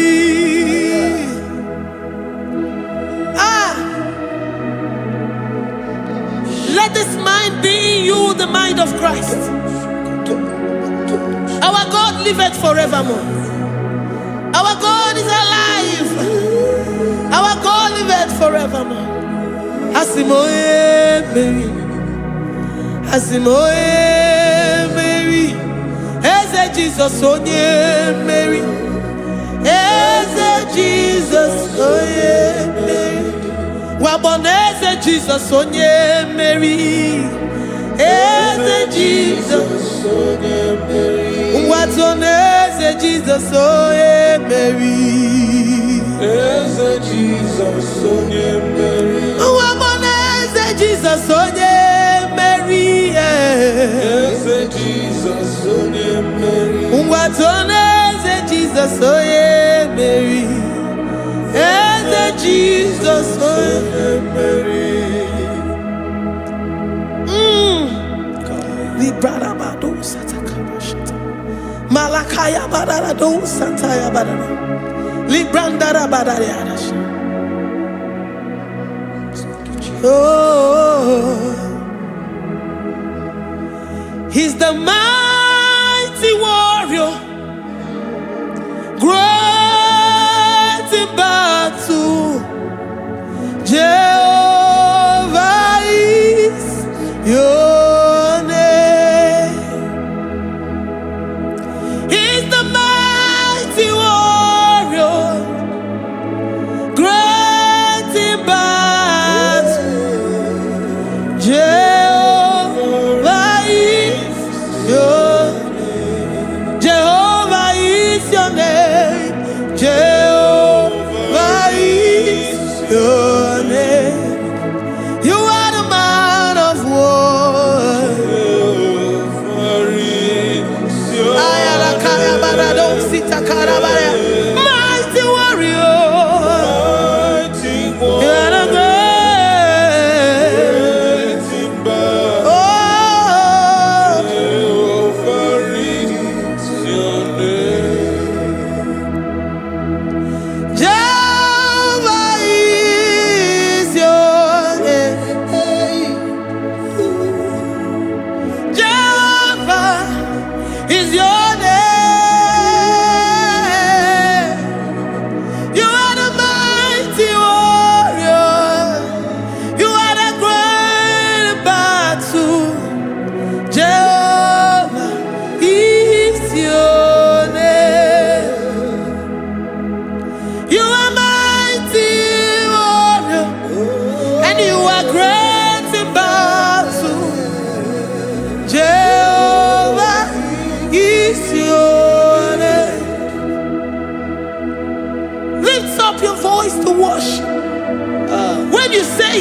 Speaker 1: Let this mind be in you, the mind of Christ. Our God liveth forevermore. Our God is alive. Our God liveth forevermore. Asimoye Mary. Asimoye Mary. Eze Jesus, onye Mary. Eze Jesus, onye Mary. Waboneze Jesus, onye Mary. Eze Jesus, onye Mary. Watoneze Jesus, onye Mary.
Speaker 6: Eze Jesus, onye Mary.
Speaker 1: Waboneze Jesus, onye Mary.
Speaker 6: Eze Jesus, onye Mary.
Speaker 1: Watoneze Jesus, onye Mary. Eze Jesus, onye
Speaker 6: Mary.
Speaker 1: Librada bado satakaba shata. Malakaya badara do santaya badara. Librandara badara yadash. Oh, he's the mighty warrior, great in battle. Jehovah is your name. He's the mighty warrior, great in battle. Jehovah is your name. Jehovah is your name. Jehovah is your name. You are the man of war.
Speaker 6: Jehovah is your name.
Speaker 1: Mighty warrior.
Speaker 6: Mighty
Speaker 1: You are the great.
Speaker 6: great in battle.
Speaker 1: Oh,
Speaker 6: Jehovah is your name.
Speaker 1: Jehovah is your name. Jehovah is your name.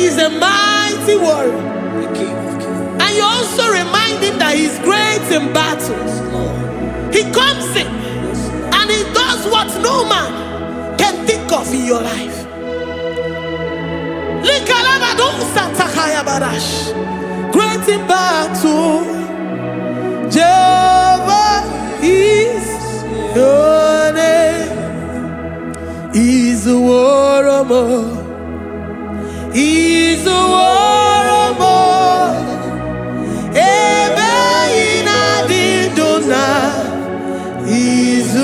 Speaker 1: He's a mighty warrior.
Speaker 2: the King of Kings.
Speaker 1: And you also remind him that he's great in battles. He comes in and he does what no man can think of in your life. Great in battle, Jehovah is your name. He's a warrior. He's a warrior. Ebe ina didona. He's a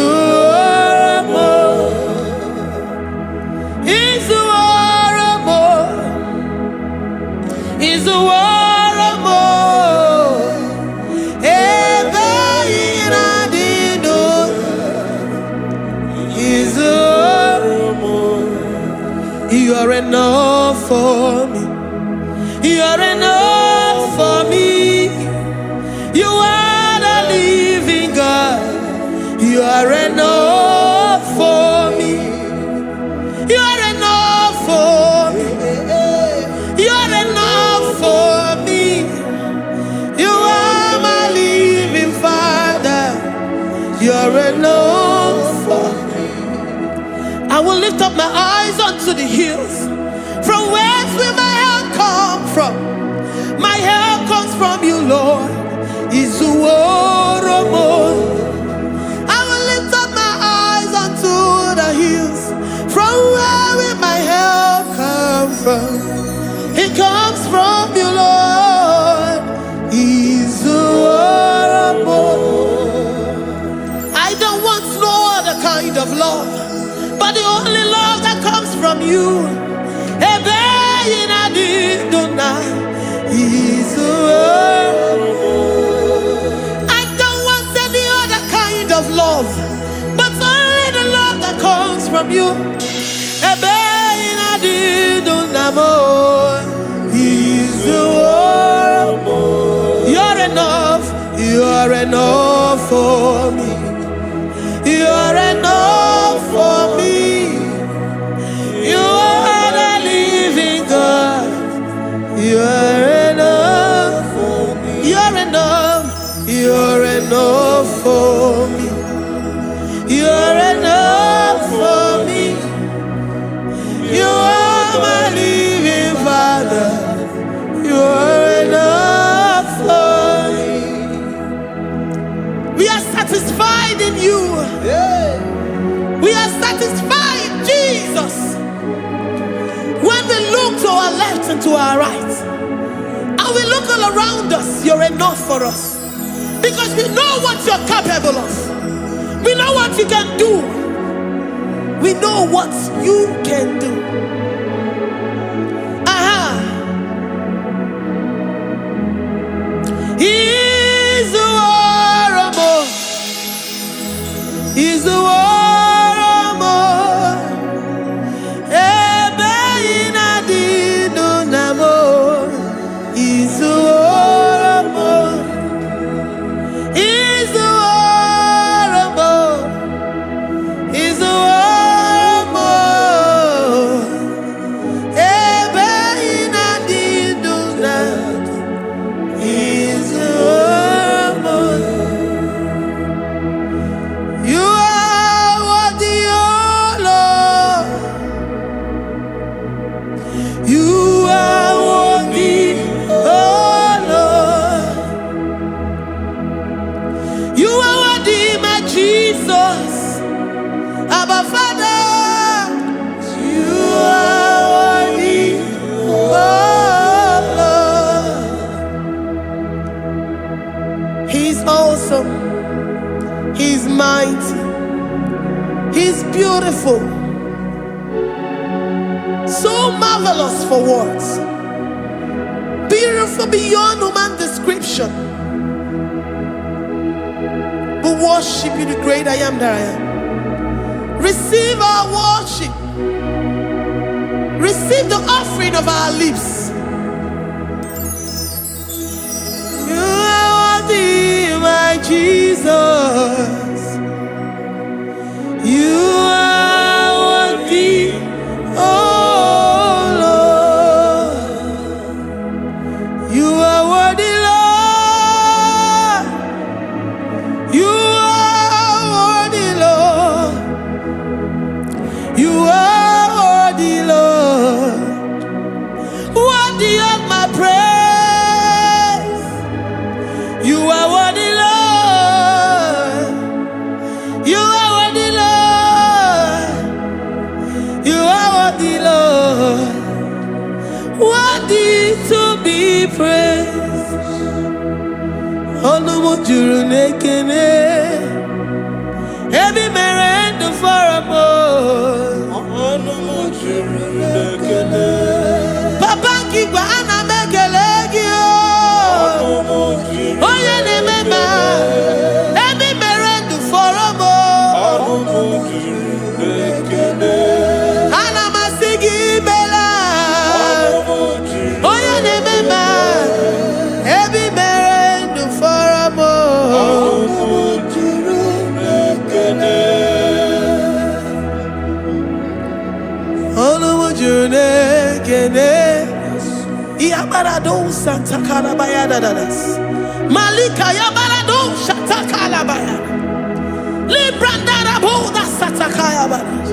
Speaker 1: warrior. He's a warrior. He's a warrior. Ebe ina didona. He's a warrior. You are enough for me. You are enough for me. You are the living God. You are enough for me. You are enough for me. You are enough for me. You are my living Father. You are enough for me. I will lift up my eyes unto the hills. From whence will my help come from? My help comes from you, Lord. Is the word of God. I will lift up my eyes unto the hills. From where will my help come from? It comes from you, Lord. Is the word of God. I don't want no other kind of love, but the only love that comes from you. I don't want any other kind of love, but only the love that comes from you. You're enough. You're enough for me. You're enough for me. You are the living God. You are enough for me. You're enough. You're enough for me. You're enough for me. You are my living Father. You are enough for me. We are satisfied in you. We are satisfied, Jesus. When we look to our left and to our right, and we look all around us, you're enough for us. Because we know what you're capable of. We know what you can do. We know what you can do. He's the warrior. He's the warrior. He's mighty. He's beautiful. So marvelous for words. Beautiful beyond human description. We worship you, the great I am that I am. Receive our worship. Receive the offering of our lips. You are worthy, my Jesus. You are worthy, oh Lord. Olumu juru nekene. Ebi mere ndu foramo.
Speaker 6: Olumu juru nekene.
Speaker 1: Papa kigwa ana mekele gi o.
Speaker 6: Olumu juru
Speaker 1: Oye ne mema. Ebi mere ndu foramo.
Speaker 6: Olumu juru nekene.
Speaker 1: Ana masigi bela.
Speaker 6: Olumu juru
Speaker 1: Oye ne mema. Ebi mere ndu foramo.
Speaker 6: Olumu juru nekene.
Speaker 1: Olumu juru nekene. Yabarado Santa Calabaya dadas. Malika Yabarado Shata Calabaya. Librandara Boda Satakaya badas.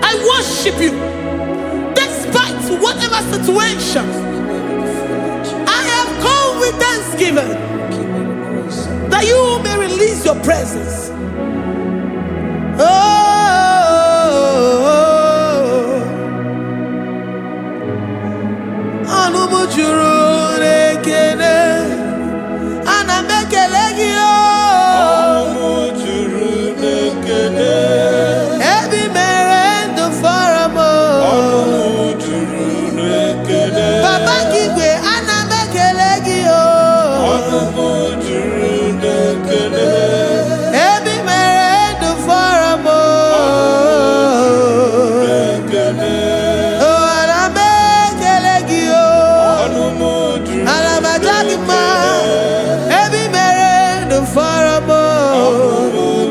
Speaker 1: I worship you despite whatever situation. I have come with thanksgiving that you may release your presence. Olumu juru nekene. Ana mekele gi o.
Speaker 6: Olumu juru nekene.
Speaker 1: Ebi mere ndu foramo.
Speaker 6: Olumu juru nekene.
Speaker 1: Papa kigwe ana mekele gi o.
Speaker 6: Olumu juru nekene.
Speaker 1: Ebi mere ndu foramo.
Speaker 6: Nekene.
Speaker 1: Oh, ana mekele gi o.
Speaker 6: Olumu juru
Speaker 1: Ana majagi ma. Ebi mere ndu foramo.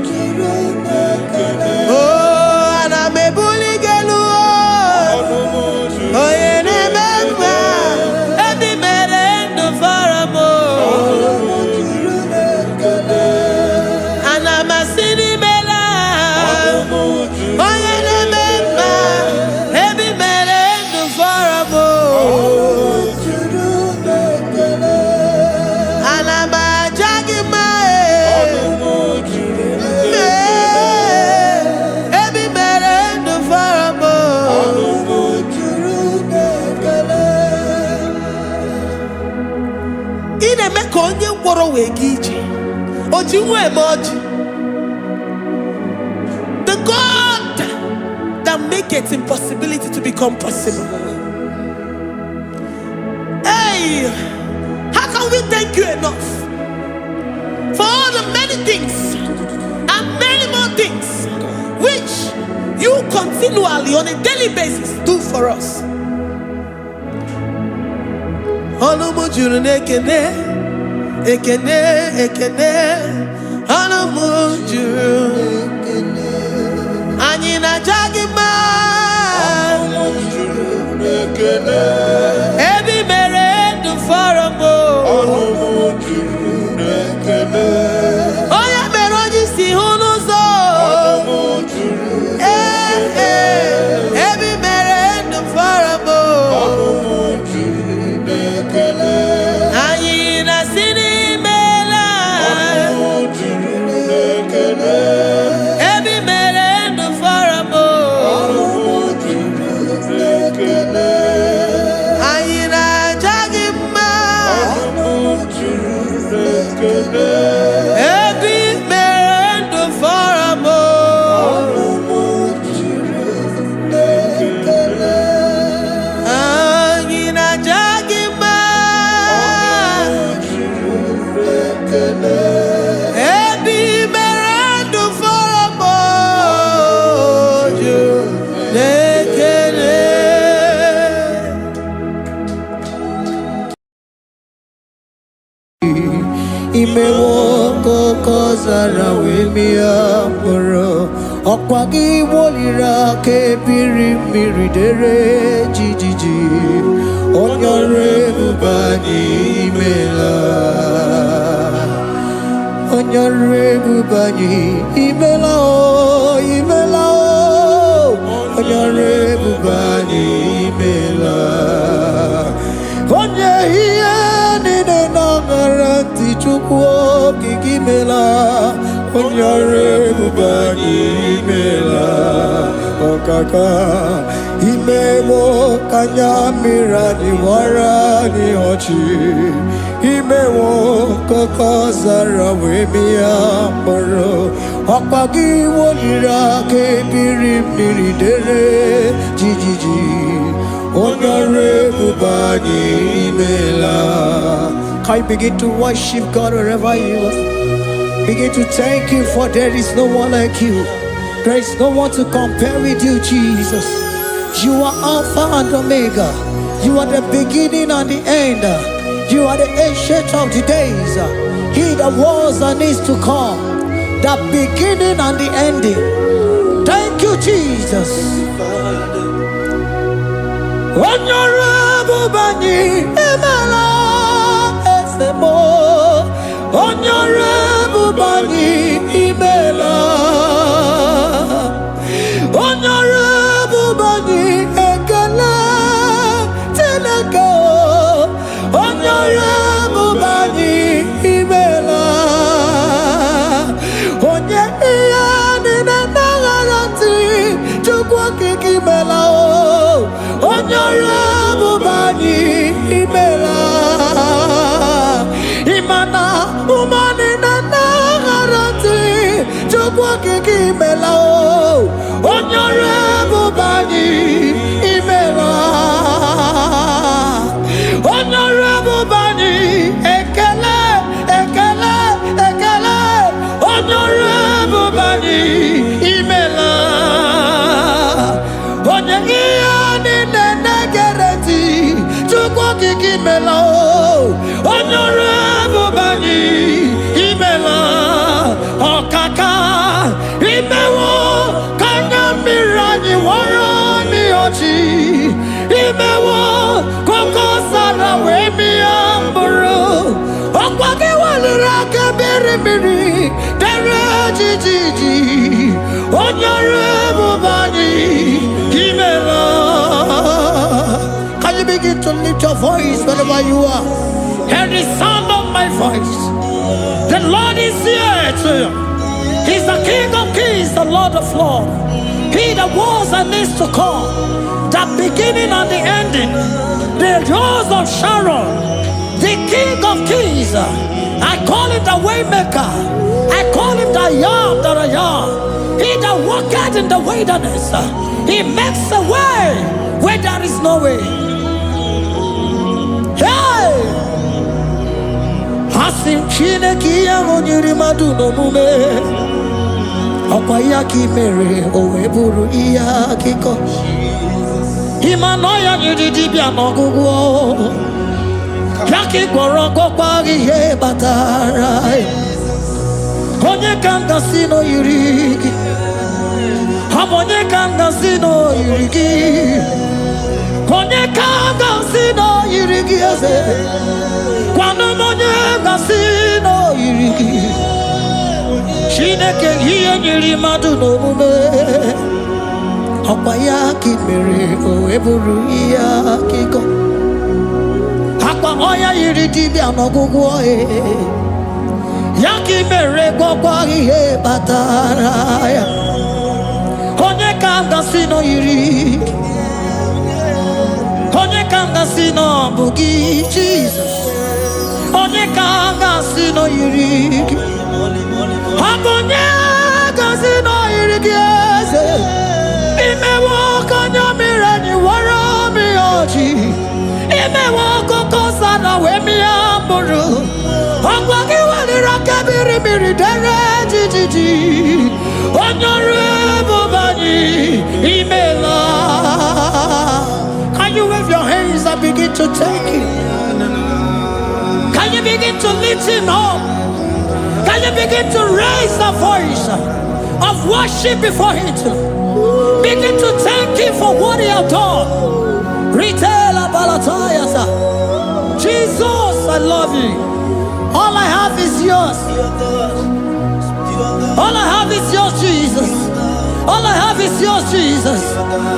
Speaker 6: juru nekene.
Speaker 1: Oh, ana mebuli gelu o.
Speaker 6: Olumu juru
Speaker 1: Oye ne mema. Ebi mere ndu foramo.
Speaker 6: juru nekene.
Speaker 1: Ana masini bela.
Speaker 6: Olumu juru
Speaker 1: Oye ne mema. Ebi mere ndu foramo.
Speaker 6: juru nekene.
Speaker 1: Ana majagi ma.
Speaker 6: Olumu juru
Speaker 1: Ebi mere ndu foramo.
Speaker 6: Olumu juru nekene.
Speaker 1: Ị na-eme ka onye ngwọrọ wee ga ije. O ji nwa eme ọjị. The God that maketh impossibility to become possible. Hey, how can we thank you enough for all the many things and many more things which you continually on a daily basis do for us? Olumu juru nekene, ekene, ekene. Olumu juru, anyị na-aja gị mma.
Speaker 6: Olumu juru nekene.
Speaker 1: Ebi mere ndụ fọrọ m o.
Speaker 6: Olumu juru nekene.
Speaker 1: Onye mere onye isi hụ n'ụzọ.
Speaker 6: Olumu juru
Speaker 1: Ebi mere ndụ fọrọ m o.
Speaker 6: Olumu juru nekene.
Speaker 1: Anyị na-asị n'imela.
Speaker 6: Olumu juru nekene.
Speaker 1: Ebi mere ndụ fọrọ m o.
Speaker 6: Olumu juru nekene.
Speaker 1: Anyị na-aja gị mma.
Speaker 6: Olumu juru nekene.
Speaker 1: Ebi mere ndụ fọrọ m o.
Speaker 6: Olumu juru nekene.
Speaker 1: Anyị na-aja gị mma.
Speaker 6: Juru nekene.
Speaker 1: Ebi mere ndụ fọrọ m o. Juru n'ekele.
Speaker 2: Imewo koko zara wemia mkpụrụ ọkwa gị woliri aka ebiri mmiri dere jijiji onye ọrụ ebube anyị imela onye ọrụ ebube anyị imela o imela o onye ọrụ ebube anyị imela onye ihe niile na-aṅara ntị Chukwu okike imela onye ọrụ ebube anyị imela ọkaka imewo ka anya mmiri anyị gbara anyị ọchị imewo kokosara webia moro ọkpagi wonira kebiri mmiri dere jijiji onore bubani imela. Can you begin to worship God wherever you are? Begin to thank Him, for there is no one like you. There is no one to compare with you, Jesus. You are Alpha and Omega. You are the beginning and the end. You are the ancient of the days. He that was and is to come. The beginning and the ending. Thank you, Jesus. Honorable Bani Emala Esemo. Honorable Bani Emala. Honorable Bani Ekala Teleko. Honorable Bani Emala. Onye iyani na nagarati chukwa kikimela o. Honorable Bani Emala. Imana umani na nagarati chukwa kikimela o. Honorable Bani Emala. Honorable Bani Ekele Ekele Ekele. Honorable Bani Emala. Onyegiyani nenegereti chukwa kikimela o. Honorable Bani Emala. Okaka imewo kanyambirani warani ochi. Imewo kokosara wemi amburu. Okwage walira kebirimiri dere jijiji. Honorable Bani Emala. Can you begin to lift your voice wherever you are? Hear the sound of my voice. The Lord is here to you. He's the King of Kings, the Lord of Lords. He that was and is to come, the beginning and the ending, the rose of Sharon, the King of Kings. I call him the Waymaker. I call him the Yam that I am. He that walketh in the wilderness, he makes a way where there is no way. Hey! Asim Chineke ya onyiri madu no mume. Ọkwa ya ki mere o wee bụrụ ihe akụkọ. Ịma na ya nyiri dibịa n'ọgwụgwọ. Ya ka ị gwọrọ gwọkwa ihe batara. Onye ka m gasị na o yiri gị? Ọ bụ onye ka m gasị na o yiri gị? Onye ka m gasị na o yiri gị eze? Gwanụ m onye gasị na o yiri gị? Chineke ihe nyiri mmadụ n'omume. Ọkwa ya ka ị mere o wee bụrụ ihe akụkọ. Akwa ọya yiri dibịa n'ọgwụgwọ ya ka ị mere gwọkwa ihe batara ya. Onye ka m gasị na o yiri gị? Onye ka m gasị na ọ bụ gị Jizọs? Onye ka m gasị na o yiri gị? Ọ bụ onye gasị na o yiri gị eze? Imewo ka onye mmiri anyị wara m ọjị. Imewo kokosara wee mịa mkpụrụ. Ọgwa gị weliri aka birimiri dere jijiji. Honorable Bani Emala. Can you wave your hands and begin to thank Him? Can you begin to lift Him up? Can you begin to raise the voice of worship before Him? Begin to thank Him for what He has done. Retailer Balatayasa. Jesus, I love you. All I have is yours. All I have is yours, Jesus. All I have is yours, Jesus.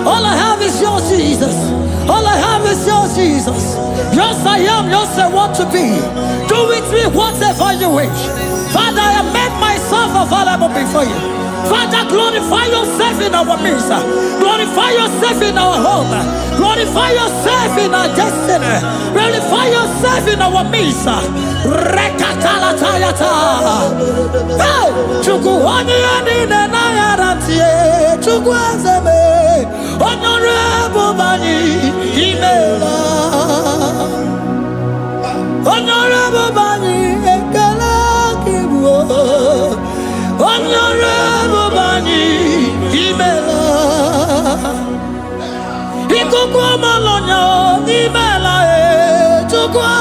Speaker 2: All I have is yours, Jesus. All I have is yours, Jesus. Yours I am, yours I want to be. Do with me whatever you wish. Father, I have made myself available before you. Father, glorify yourself in our midst. Glorify yourself in our home. Glorify yourself in our destiny. Glorify yourself in our midst. Rekatalatayata. Hey, Chukwani anine na yarantie. Chukwazeme. Honorable Bani Imela. Honorable Bani Ekala Kibu. Honorable Bani Imela. Ikukwa Malonya Imela Chukwa.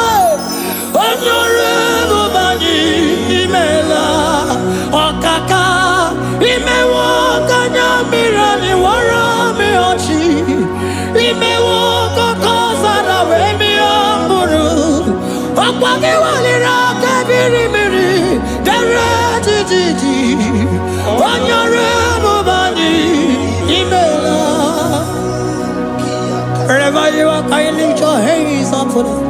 Speaker 2: Honorable Bani Imela. Okaka Imewo Kanya Mirani Warami Ochi. Imewo Kokosara Wemi Amburu. Okwagi Walira Kabiri Miri. Derejiji. Honorable Bani Imela. Wherever you are, can you lift your hands up for them?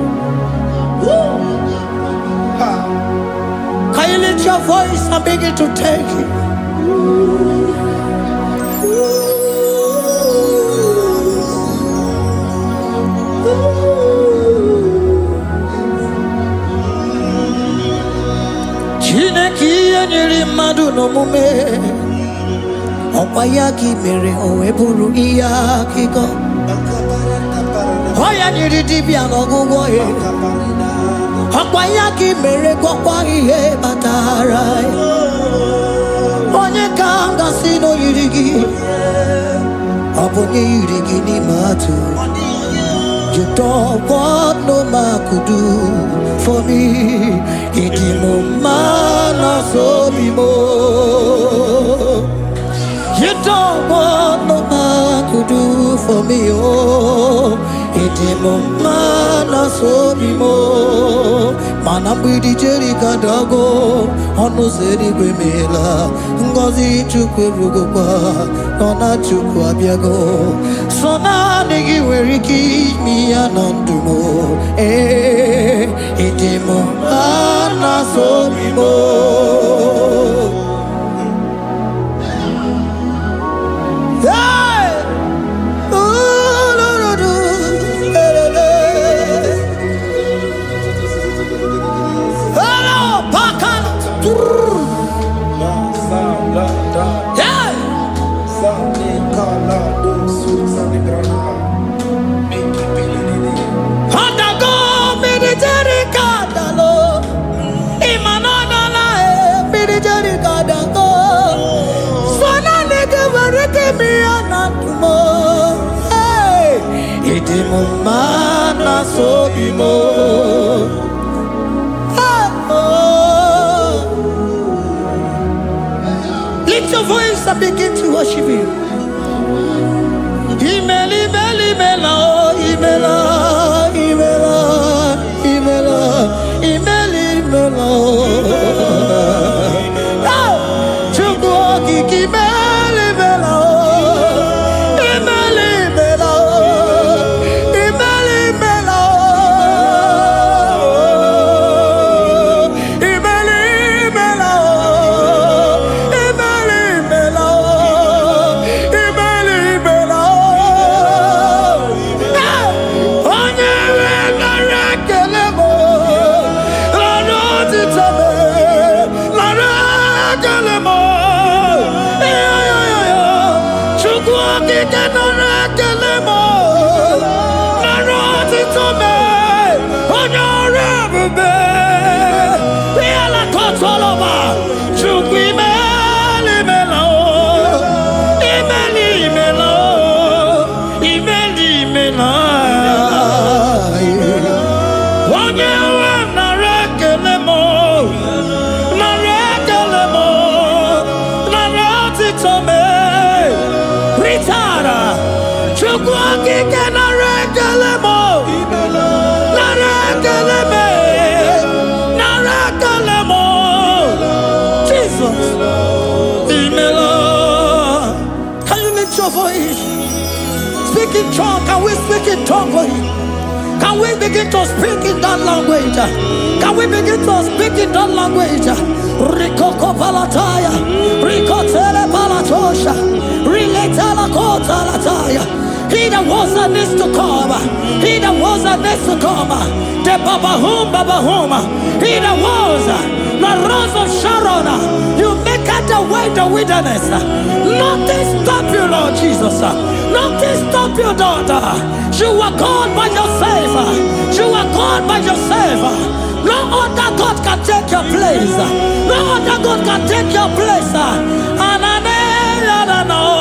Speaker 2: Can you lift your voice and begin to take it? Chineke nyere mmadụ n'omume ọkwa ya ka mere o wee bụrụ ihe akụkọ ọ ya nyere dibịa n'ọgwụgwọ ya ọkwa ya ka mere gwọkwa ihe batara ya onye ka m gasị n'oyiri gị ọ bụ onye yiri gị n'ime atụ. You don't want no man could do for me. Idimo mana so bimo. You don't want no man could do for me. Oh, idimo mana so bimo. Mana bidi jeri kadago. Ono zeri gwemela. Ngozi chukwe rugokwa. Nona chukwa biago. Sona nigi weriki mi anandumo. Idimo mana so bimo. Mana so bimo. Lift your voice and begin to worship Him. Imeli, imeli, imela, imela, imela, imela, imeli, imela. Chukwu okike imeli, imela. Voice. Speak in tongue. Can we speak in tongue for Him? Can Can we begin to speak in that language? Can we begin to speak in that language? Rikoko palataya, rikotele palatosha, riletala kota lataya. He that was and needs to come. He that was and needs to come. The Babahum. He that was the rose of Sharon. You make out the way in the wilderness. Nothing stop you, Lord Jesus. Nothing stop you, daughter. You are called by yourself. You are called by yourself. No other God can take your place. No other God can take your place. And I know.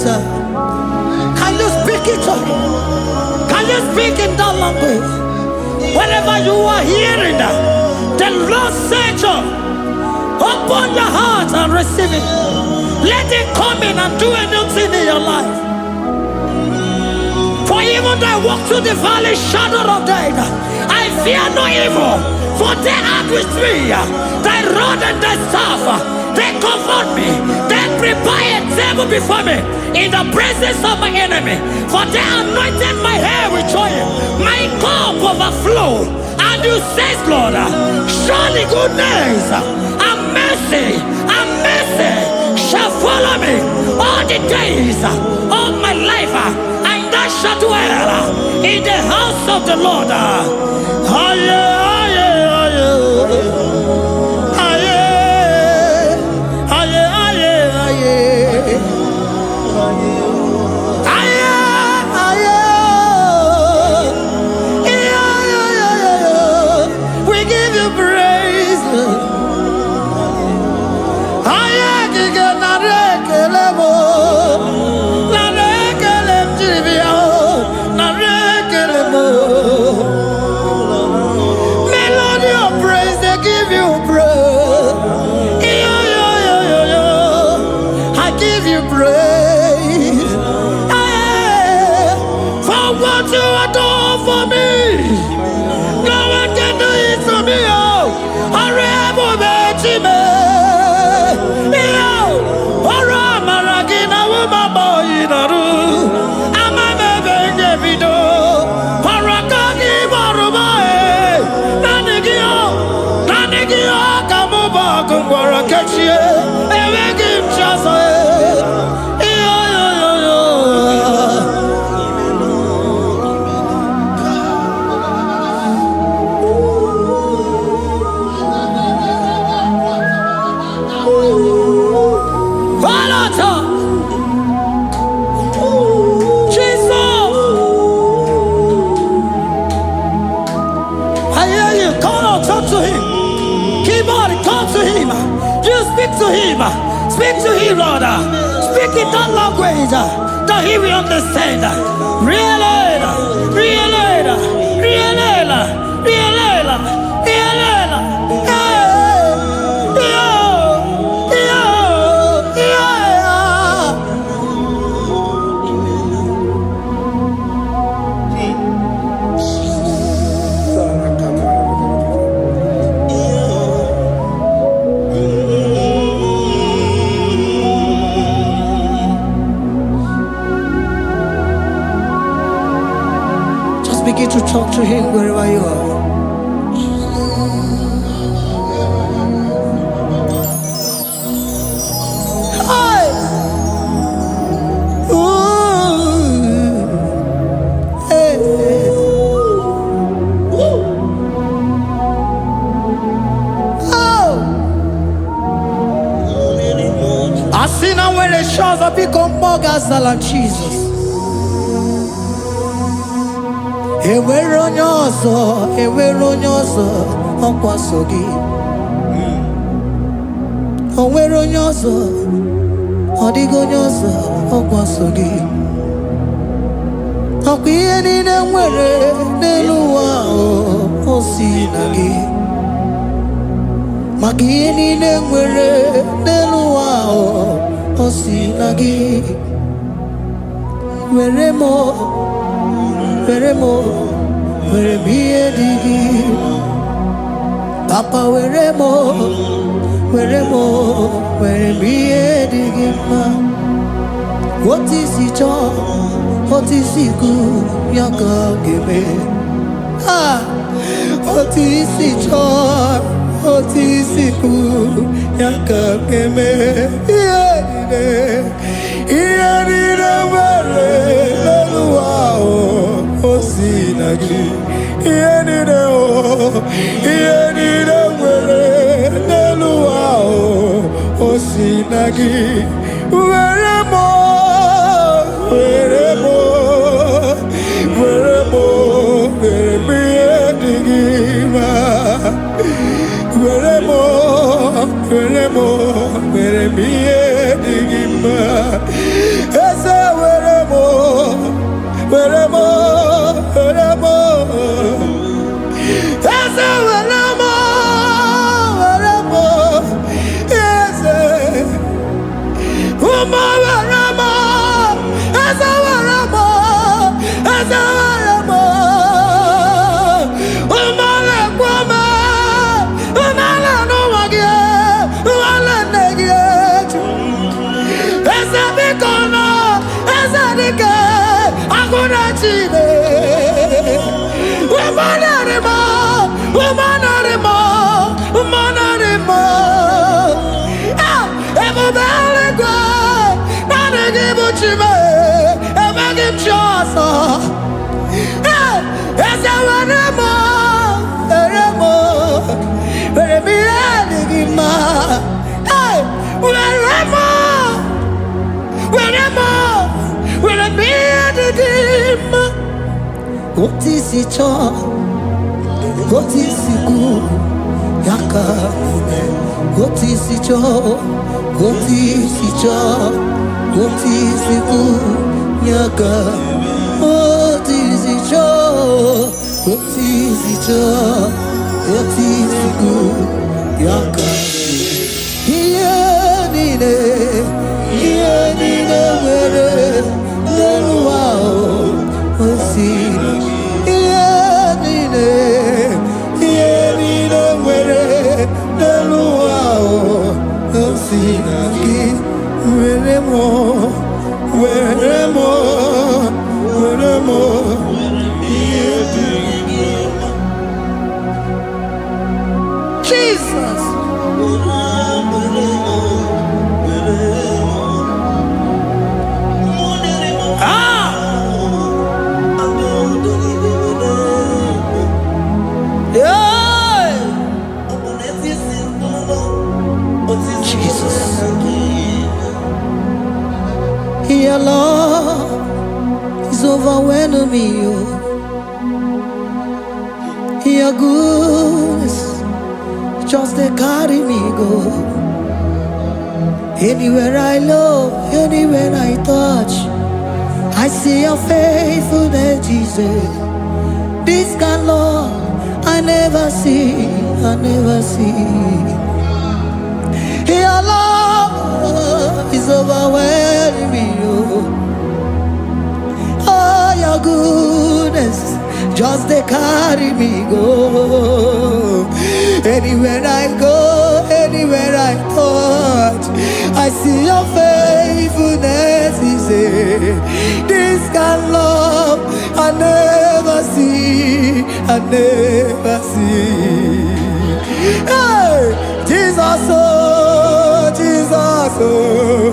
Speaker 2: Can you speak it? Can you speak in that language? Whenever you are hearing that, the Lord said, open your heart and receive it. Let it come in and do a new thing in your life. For even though I walk through the valley shadow of death, I fear no evil. For they are with me. Thy rod and thy staff, they comfort me. They prepare a table before me in the presence of my enemy. For they anointed my hair with oil. My cup overflow. And you say, Lord, surely goodness and mercy shall follow me all the days of my life. And I shall dwell in the house of the Lord. We give you praise. Melody of praise, they give you praise. I give you praise. For what you have done for me, no one can do it for me. Speak to him, Lord. Speak in that language that he will understand. Begin to talk to him wherever you are. Hey! Ooh. Hey! when it shows up, become more than Jesus. Enwere onye ọzọ ọkwaso gị. Onwere onye ọzọ, ọ dịghị onye ọzọ ọkwaso gị. Ọkwa ihe niile nwere n'elu ụwa o si na gị. Maka ihe niile nwere n'elu ụwa o si na gị. Were m ihe dị gị. Papa were m ihe dị gị mma. Otu isi chọọ, otu isi kwu ya ka ga-eme. Otu isi chọọ, otu isi kwu ya ka ga-eme. Ihe niile nwere n'elu ụwa o si na gị. Ihe niile nwere n'elu ụwa o si na gị. Were m ihe dị gị mma. Were m ihe dị gị mma. Eze were m Eze were m Eze ụmụ were m Eze were m ụmụ na-ekwe m ụmụala n'ụwa gị ụmụala nne gị eju. Eze biko nọ Eze dike agụna Chine. Ebube eluigwe naanị gị bụ Chime, enweghị m chi ọzọ. Eze were m ihe dị gị mma. Were m ihe dị gị mma. Otu isi chọọ, otu isi kwu ya ka eme. Otu isi chọọ, otu isi kwu ya ka. Otu isi chọọ, otu isi kwu ya ka. Ihe niile nwere n'elu ụwa o si na gị. Ihe niile nwere n'elu ụwa o si na gị. Were m ihe dị gị mma. Jesus. Your love is overwhelming me. Your goodness just they carry me go. Anywhere I look, anywhere I touch, I see your faithfulness, Jesus. This kind of love I never see. Your love is overwhelming me. Oh, your goodness just they carry me go. Anywhere I go, anywhere I touch, I see your faithfulness. This kind of love I never see. Hey, Jesus, oh, Jesus, oh,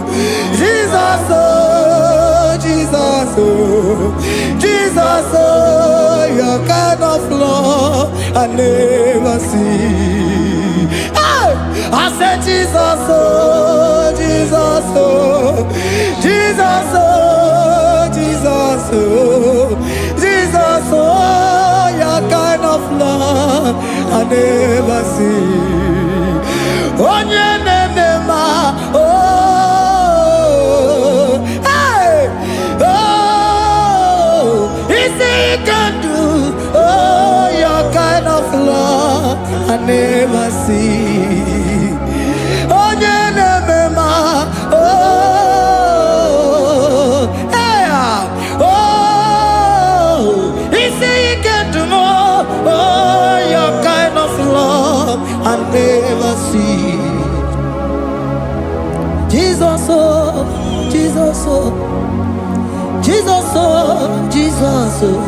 Speaker 2: Jesus, oh, Jesus, oh, Jesus, oh, your kind of love I never see. Hey, I said Jesus, oh, Jesus, oh, Jesus, oh, Jesus, oh, Jesus, oh, your kind of love I never see. Onye nemema, oh, hey, oh, easy you can do, oh, your kind of love I never see. Onye nemema, oh, hey, oh, easy you can do more, oh, your kind of love I never see. Jesus, oh, Jesus, oh, Jesus, oh, Jesus, oh,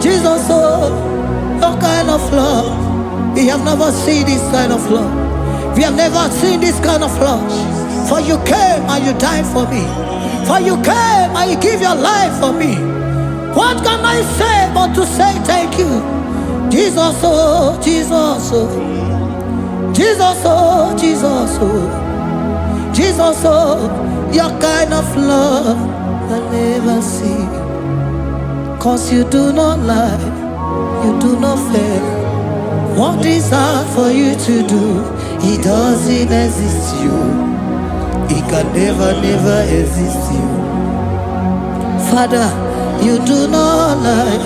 Speaker 2: Jesus, oh, your kind of love. We have never seen this kind of love. We have never seen this kind of love. For you came and you died for me. For you came and you give your life for me. What can I say but to say thank you? Jesus, oh, Jesus, oh, Jesus, oh, Jesus, oh, Jesus, oh, your kind of love I never see. 'Cause you do not lie, you do not fail. What is hard for you to do, it doesn't exist you. It can never, never exist you. Father, you do not lie,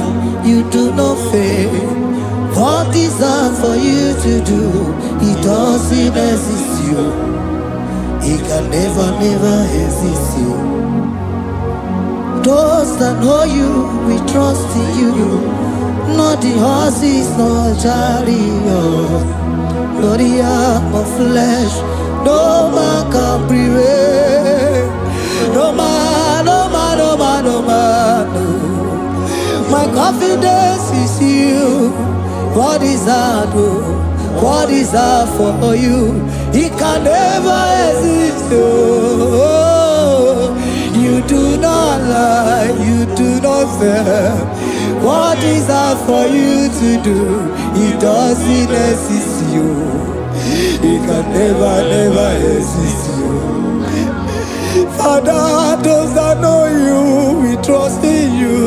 Speaker 2: you do not fail. What is hard for you to do, it doesn't exist you. It can never, never exist you. Those that know you, we trust in you. Not the horses, not chariot, not the arm of flesh. No man can prevail. No man, no man, no man, no man, no. My confidence is you. What is hard, oh? What is hard for you? It can never exist, oh. You do not lie, you do not fail. What is hard for you to do? It doesn't exist you. It can never, never exist you. Father, those that know you, we trust in you.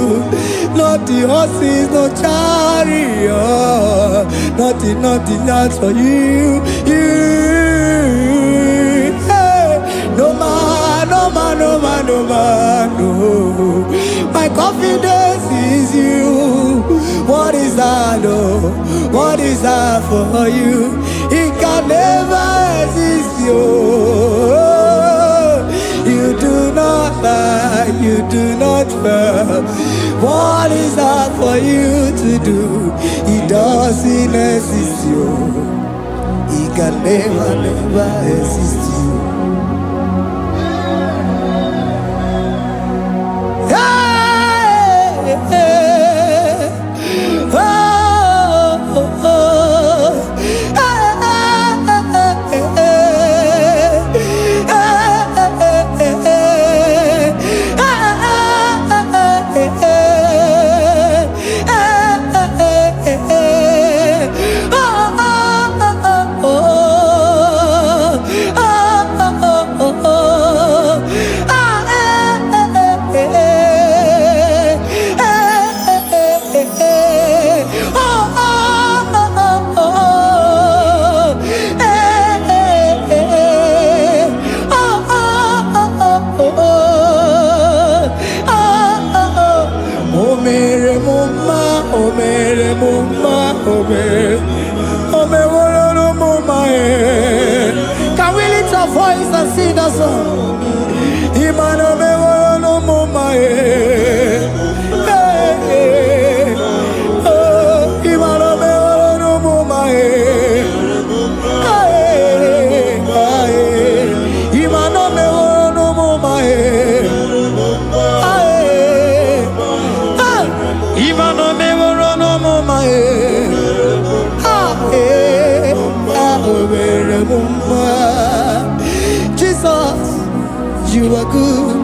Speaker 2: Not the horses, no chariot. Nothing, nothing else for you. You, hey, no man, no man, no man, no man, no. My confidence is you. What is that, oh? What is that for you? It can never exist you. You do not lie, you do not fail. What is that for you to do? It doesn't exist you. It can never, never exist you. Hey, hey, oh, oh, oh. Can we lift our voice and sing that song? Jesus, you are good.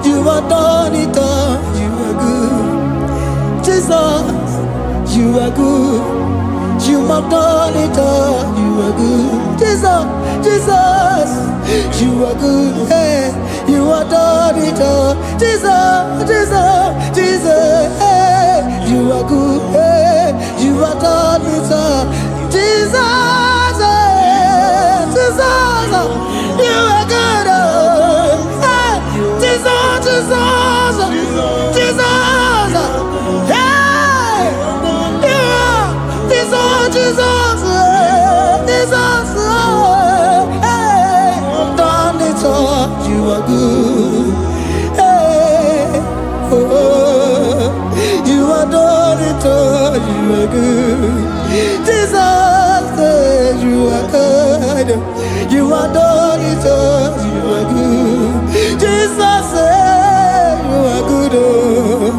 Speaker 2: You are done it all. You are good. Jesus, you are good. You have done it all. You are good. Jesus, Jesus, you are good. Hey, you have done it all. Jesus, Jesus, Jesus, hey, you are good. Hey, you have done it all. Jesus, hey, Jesus, you are good. Hey, Jesus, Jesus, Jesus, hey, you are Jesus, Jesus, Jesus, hey, done it all. You are good. Hey, oh, you are done it all. You are good. Jesus, you are good. You are done it all. You are good. Jesus, you are good. Oh,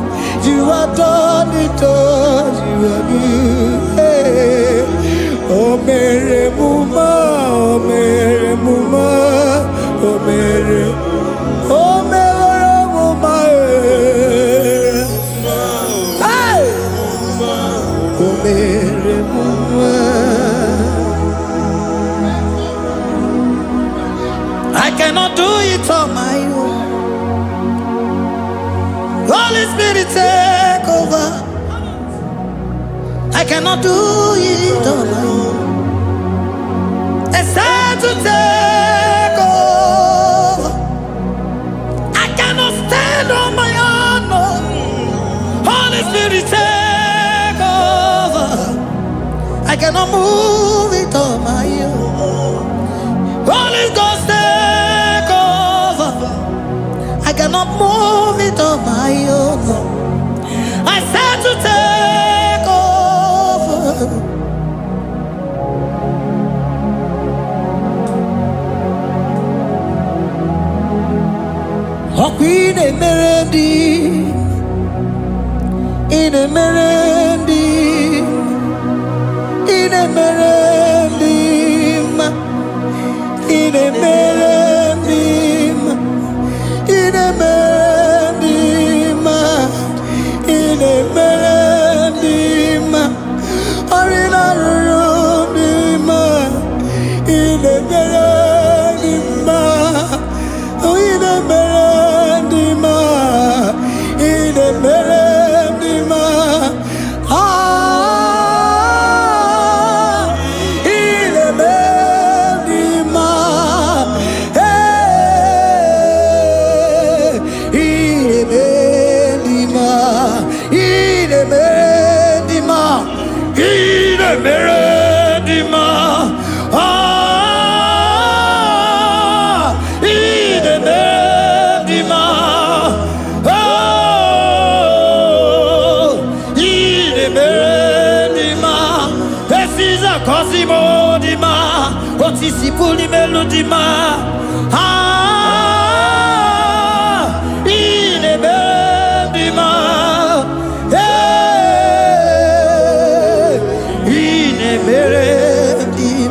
Speaker 2: you are done it all. You are good. Hey, oh, Mary Muma, oh, Mary Muma, oh, Mary, oh, Mary Muma, hey, oh, Mary Muma. I cannot do it on my own. Holy Spirit, take over. I cannot do it on my own. It's time to take over. I cannot stand on my own. No. Holy Spirit, take over. I cannot move it on my own. Holy Ghost, take over. I cannot move it on my own. I said to take over. In a melody, in a melody, in a melody, in a melody, in a melody, in a melody, or in a room, in a melody, oh, in a melody, in a melody, ah, in a melody, hey, in a melody, in a melody, in a melody, ah, in a melody, oh, in a melody, this is a Cosimo Dima, what is the fully melody, ah, in a melody, hey, in a melody,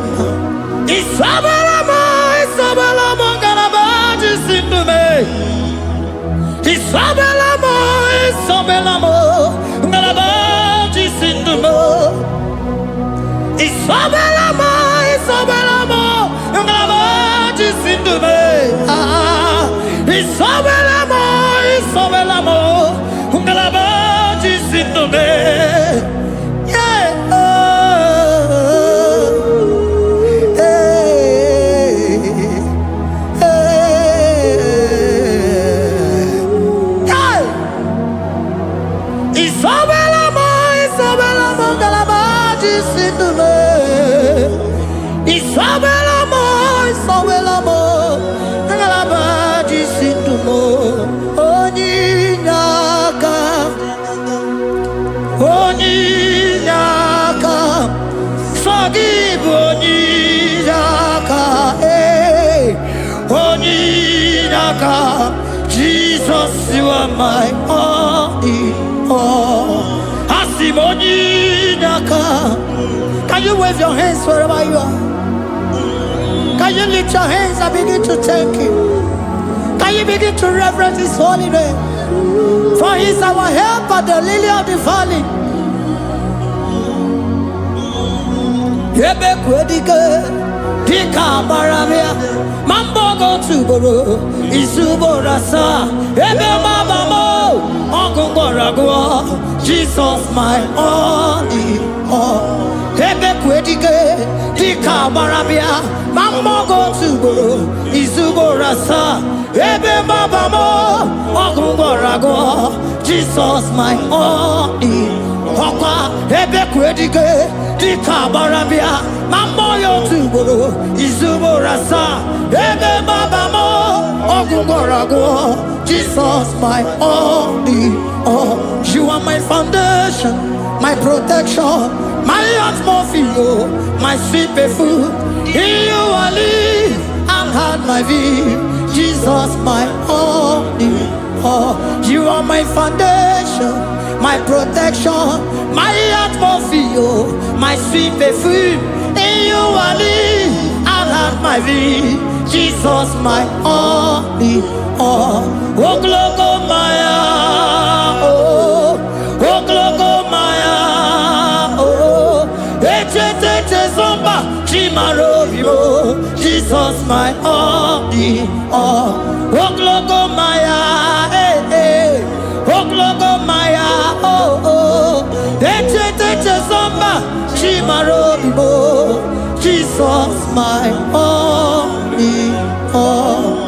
Speaker 2: Isabelamo, Isabelamo, Ganabaji, Sindume, Isabelamo, Isabelamo, Ganabaji, Sindume, Isabelamo, Isabelamo, Ganabaji, Sindume, ah, Isabelamo, Isabelamo, Ganabaji, Sindume, yeah, Isabelamo, Isabelamo, Galabaji, Sindume, Isabelamo, Isabelamo, Galabaji, Sindumo, Onyinaka, Onyinaka, forgive Onyinaka, hey, Onyinaka, Jesus, you are my only all. Onyinaka. Can you wave your hands wherever you are? Can you lift your hands and begin to thank Him? Can you begin to reverence His holy name? For He is our help at the lily of the valley. ebe kwedike dika baramia mambogo tuboro isuborasa ebe mabamo ogungorago Jesus my only all ebe kwedike dika baramia mambogo tuboro isuborasa ebe mabamo ogungorago Jesus my only Papa, ebe kwedike dika barabia mamoyo tuboro izuborasa ebe babamo ogungorago Jesus my only all. You are my foundation, my protection, my atmosphere, my sweet perfume. In you I live and had my view. Jesus my only all. You are my foundation, my protection, my atmosphere, my sweet perfume. In you I live and have my vie. Jesus my only all. Oh glogo maya, oh glogo maya, oh ete zomba chimarobio. Jesus my only all. Oh glogo maya, oh glogo maya, oh ete zomba chimarobio. Jesus my only all.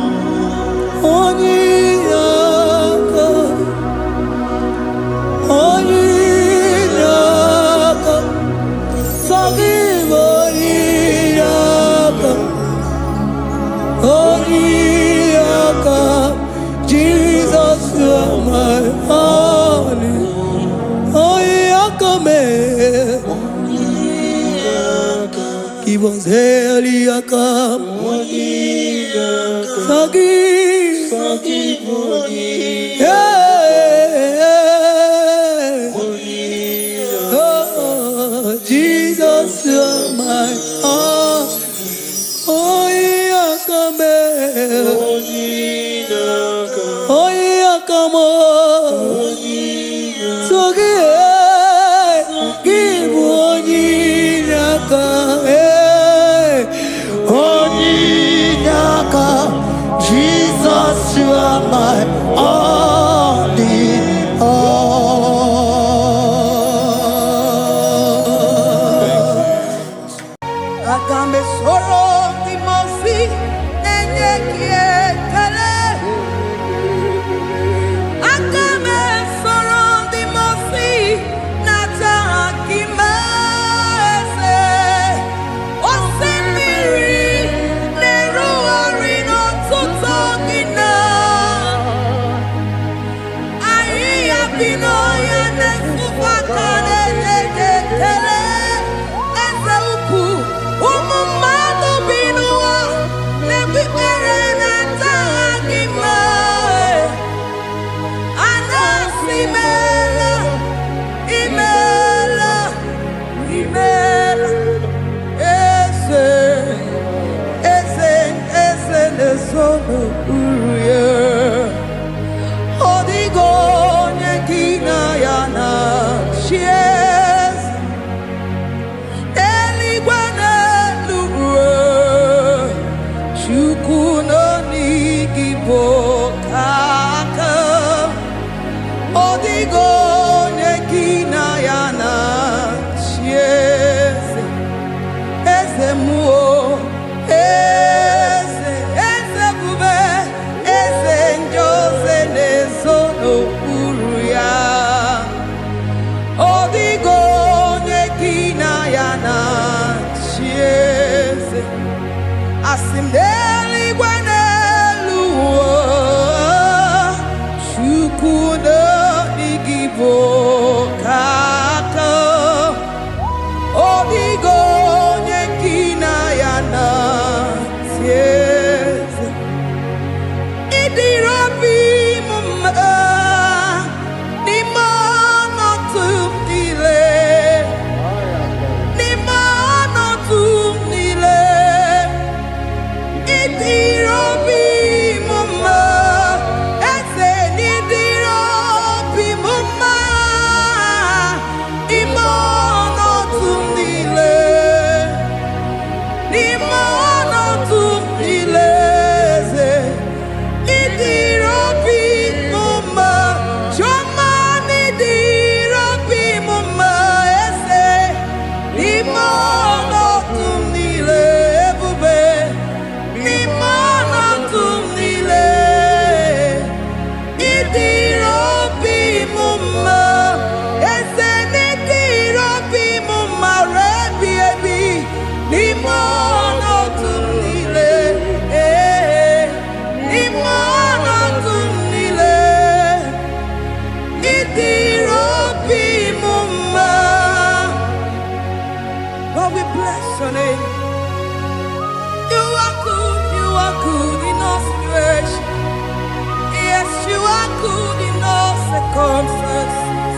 Speaker 2: Jesus, you are my only. Give us Eliaka. Jesus, you are my all. Jesus, you are my only all.
Speaker 3: Agambe soro timosi nenye kiekele. Agambe soro timosi nata akimese. Osemiri neruari no tutogina. Aia pino ya nesufakane nekele. Asimdeli gwanelu chukuno igibo kaka odigo nyekina yana tieze idirabi mumma nimano tumdile nimano tumdile Idirobi mama, ese nidirobi mama, imono tumile. circumstances.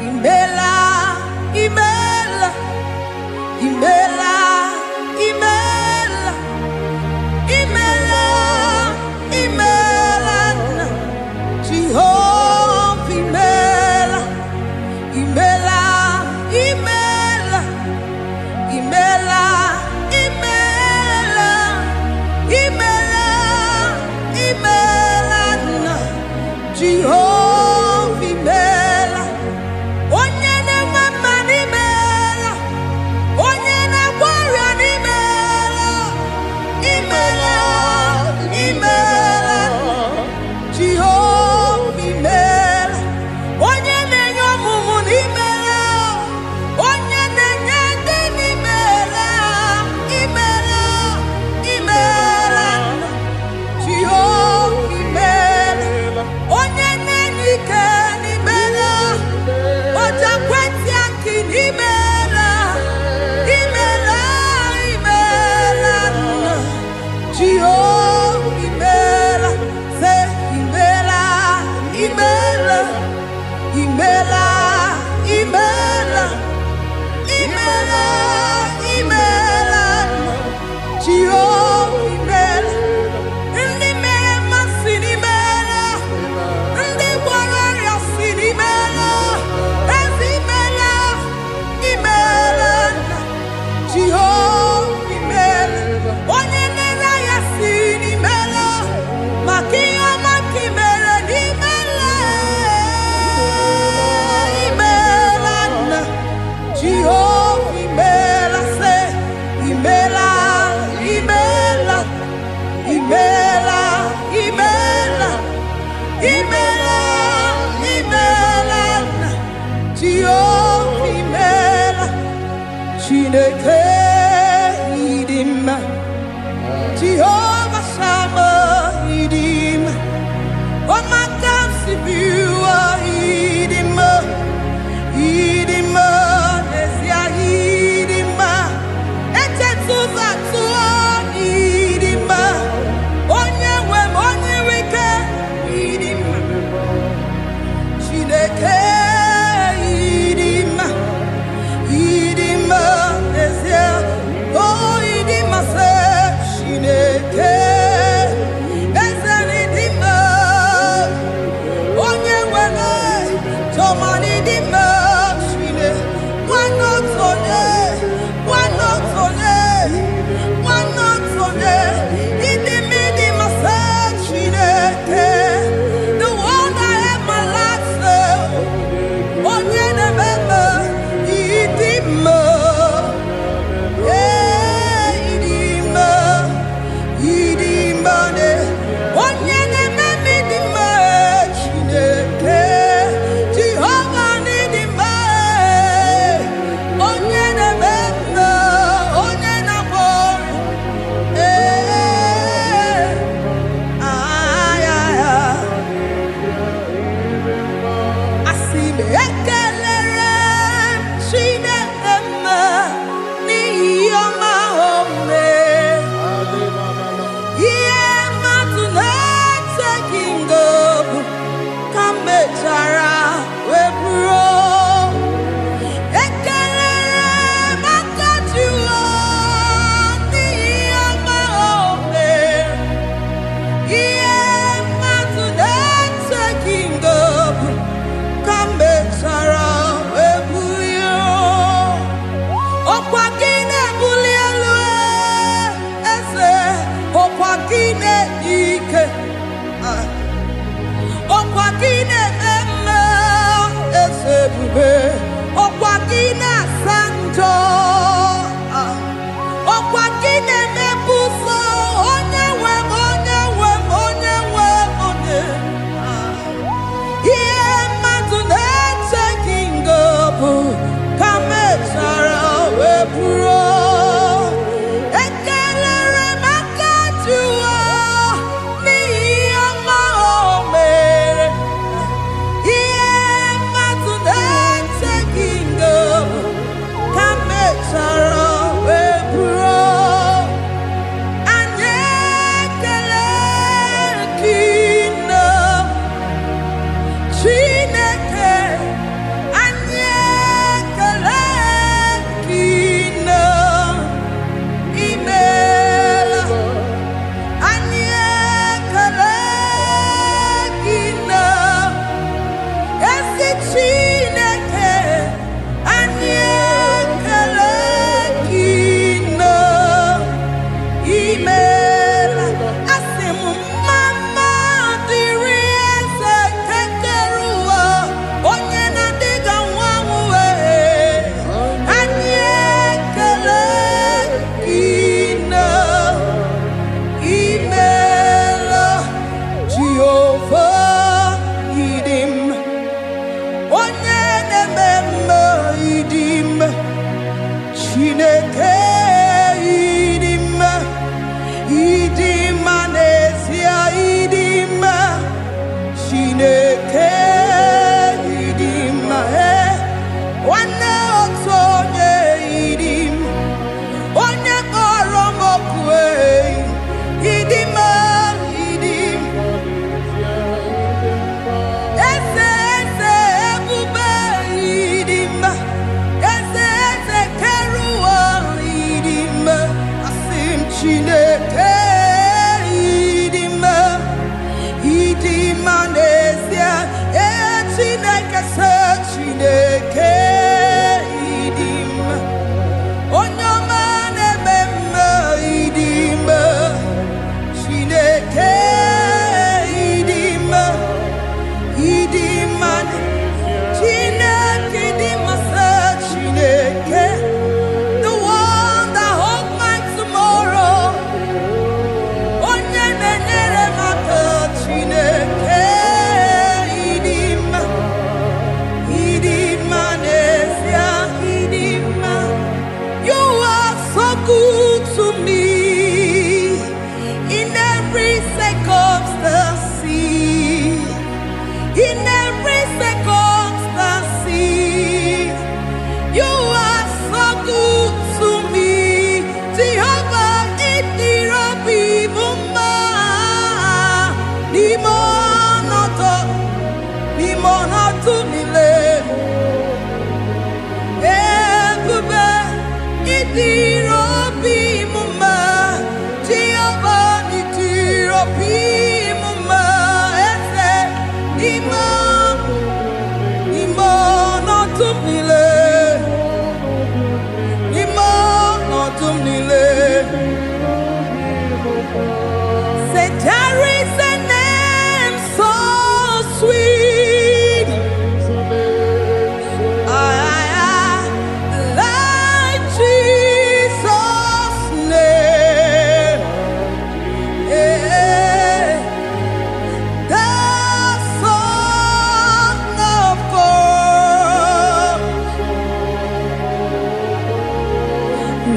Speaker 3: Imela, Imela, Imela, Imela, Imela, Imela, Jehovah, Imela, Imela, Imela, Imela, Imela, Imela, Imela, Jehovah, Imela. Onye na-mama n'imela, onye na-agwara n'imela, imela, imela, Jehova imela. Onye na-enye ọmụmụ n'imela, onye na-enye ndị n'imela, imela, imela, Jehova imela. Onye na-enye ike n'imela, Oja kweti aki n'imela, imela, imela, Jehovah imela, say imela, imela, imela, imela, imela, imela, Jehovah imela. Ndị mere mmasị n'imela, ndị gwara ọrịa si n'imela. Jehovah imela, onye nere ya si n'imela, maka ihe ọma ka imere n'imela, imela nna. Jehovah imela, say imela, imela, imela, imela, imela, imela nna. Jehovah imela. Chineke idima, Jehovah Shammah idima, Omakasibiwa idima, idima, Nesia idima, Etetuzatuo idima, Onyewe Onyewike idima, Chineke idima, idima. Oh, idima se Chineke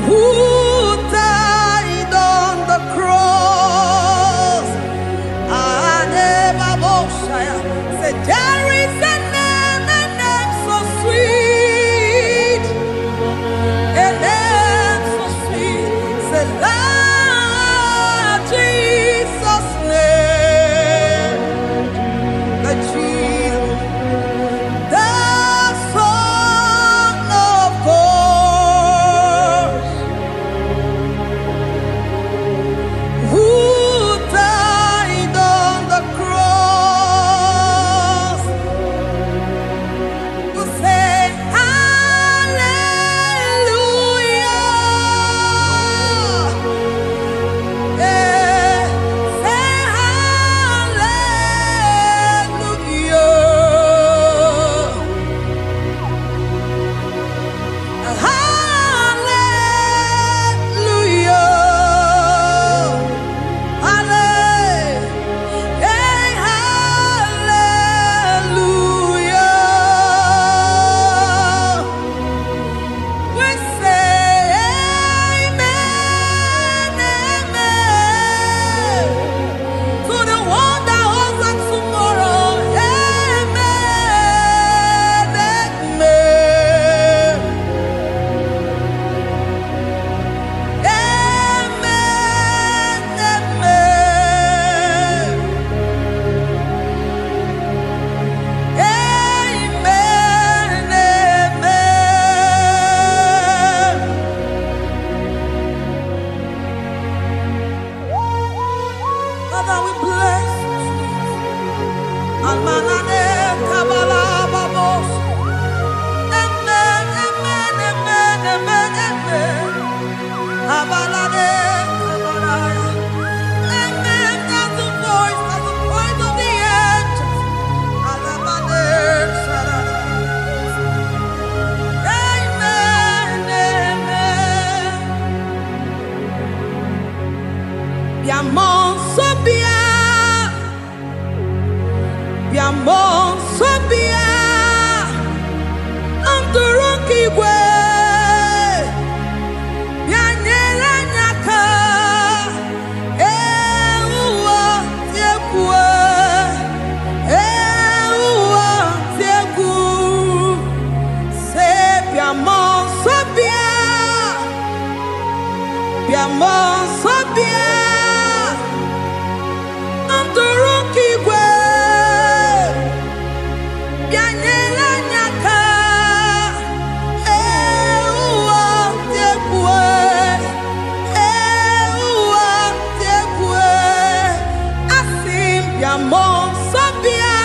Speaker 3: who died on the cross. Said, there is a name so sweet, a name so sweet. Said, Lord Jesus' name, the Jesus, the Son of God, who died on the cross, who said, Hallelujah, say hallelujah, hallelujah. We say amen, amen, to the one that holds us tomorrow. Amen, amen, Father, we bless you. Almanane kabala babos. Amen, amen, amen, amen, amen. Abalade kabalaya. Amen. That's the voice of the angels. Alabade sarada. Amen, amen. Biamon sobia, biamon sobia, anturuki gwe, bianyela nyaka, uwa tiekwe, uwa tieku, se biamon sobia, biamon sobia. Antorokigwe, bianyela nyaka, uwa tiekwe, asim biamon sabia,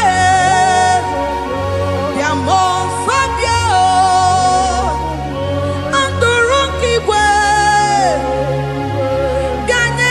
Speaker 3: biamon sabia, Antorokigwe, bianyela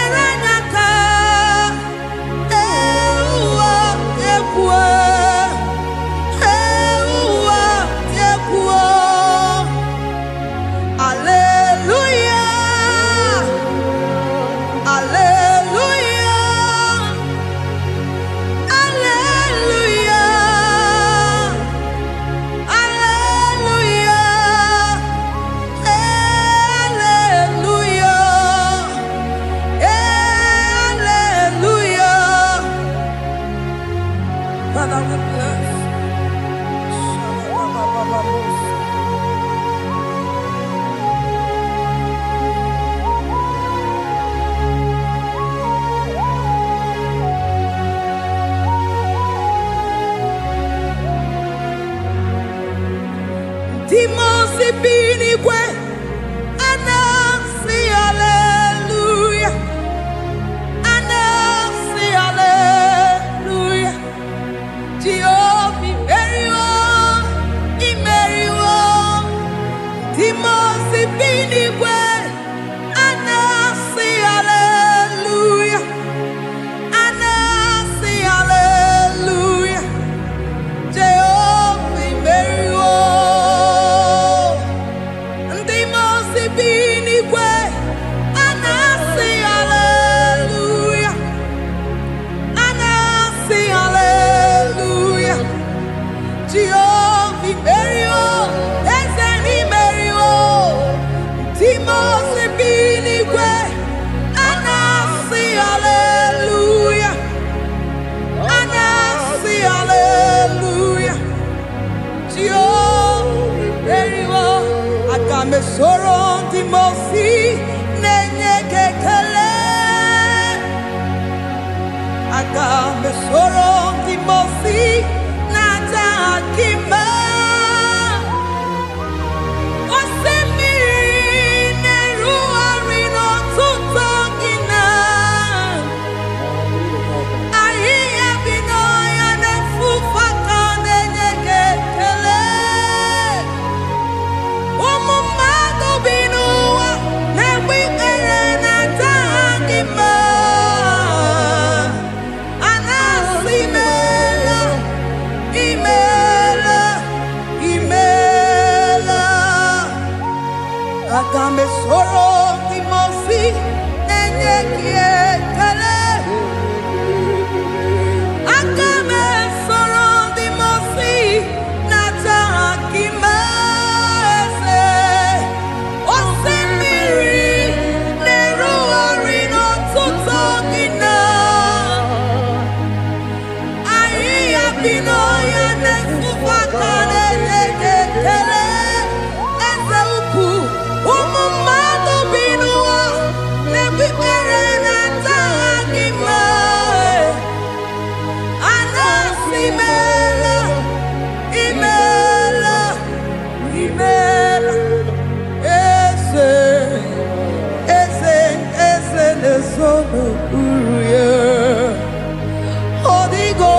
Speaker 3: Imosi binigwe anasi hallelujah. Anasi hallelujah. Tio eriwo akame soro timosi nenye kekele. Akame soro timosi nata akima. Akame soro timosi nenye kiekele. Akame soro timosi nata akimese. Osemiri neru orino tutogina. Ahiya bino ya nesufaka nenye kiekele. Eze upu umumado binua nebi erena tagima. Anasimela imela imela eze nesono uruye. Odigo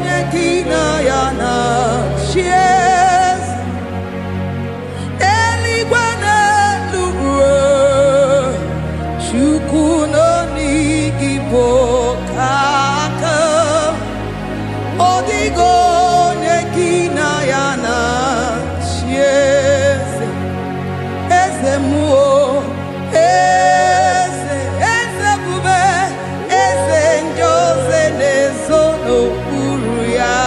Speaker 3: nyekina yana shies eligwana lugwe chukuno nigibo kaka. Odigo nyekina yana shies eze muo eze bube eze njoze nezono uruya.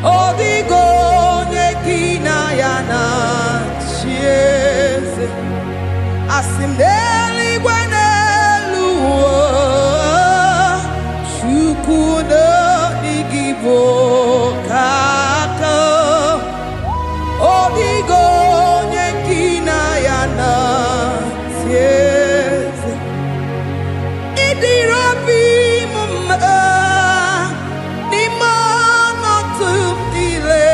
Speaker 3: Odigo nyekina yana chieze asimdeli gwanelu chukuno igibo kaka. Odigo nyekina yana chieze idirobi mumma nimono tumdile.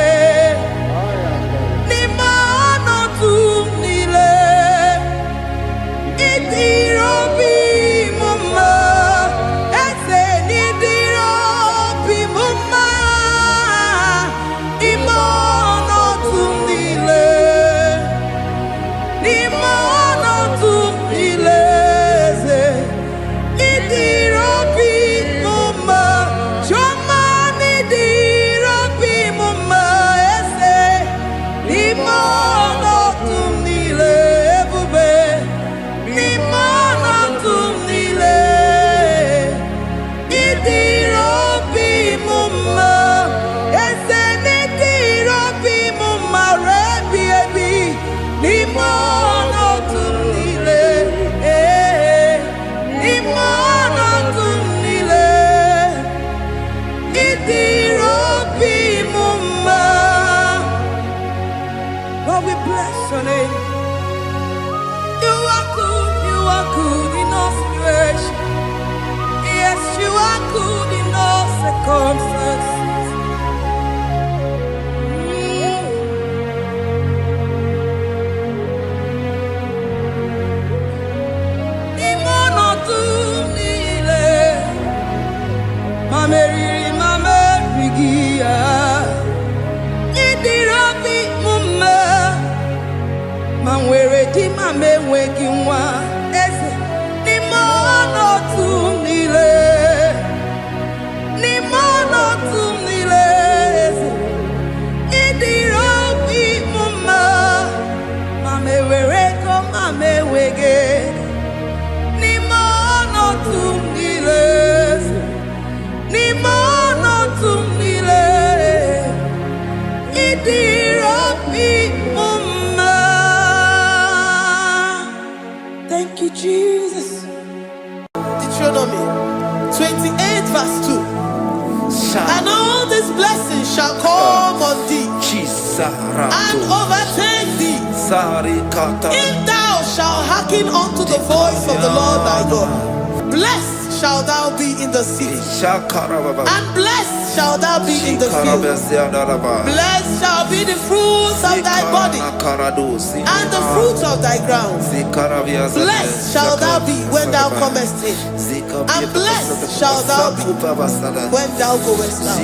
Speaker 3: Lord, we bless your name. You are good in all situations. Yes, you are good in all circumstances. Thank you, Jesus.
Speaker 1: Deuteronomy 28 verse 2. And all these blessings shall come on thee and overtake thee, if thou shalt hearken unto the voice of the Lord thy God. Blessed shalt thou be in the city, and blessed shalt thou be in the field. Blessed shall be the fruits of thy body, and the fruit of thy ground. Blessed shalt thou be when thou comest in, and blessed shalt thou be when thou goest out.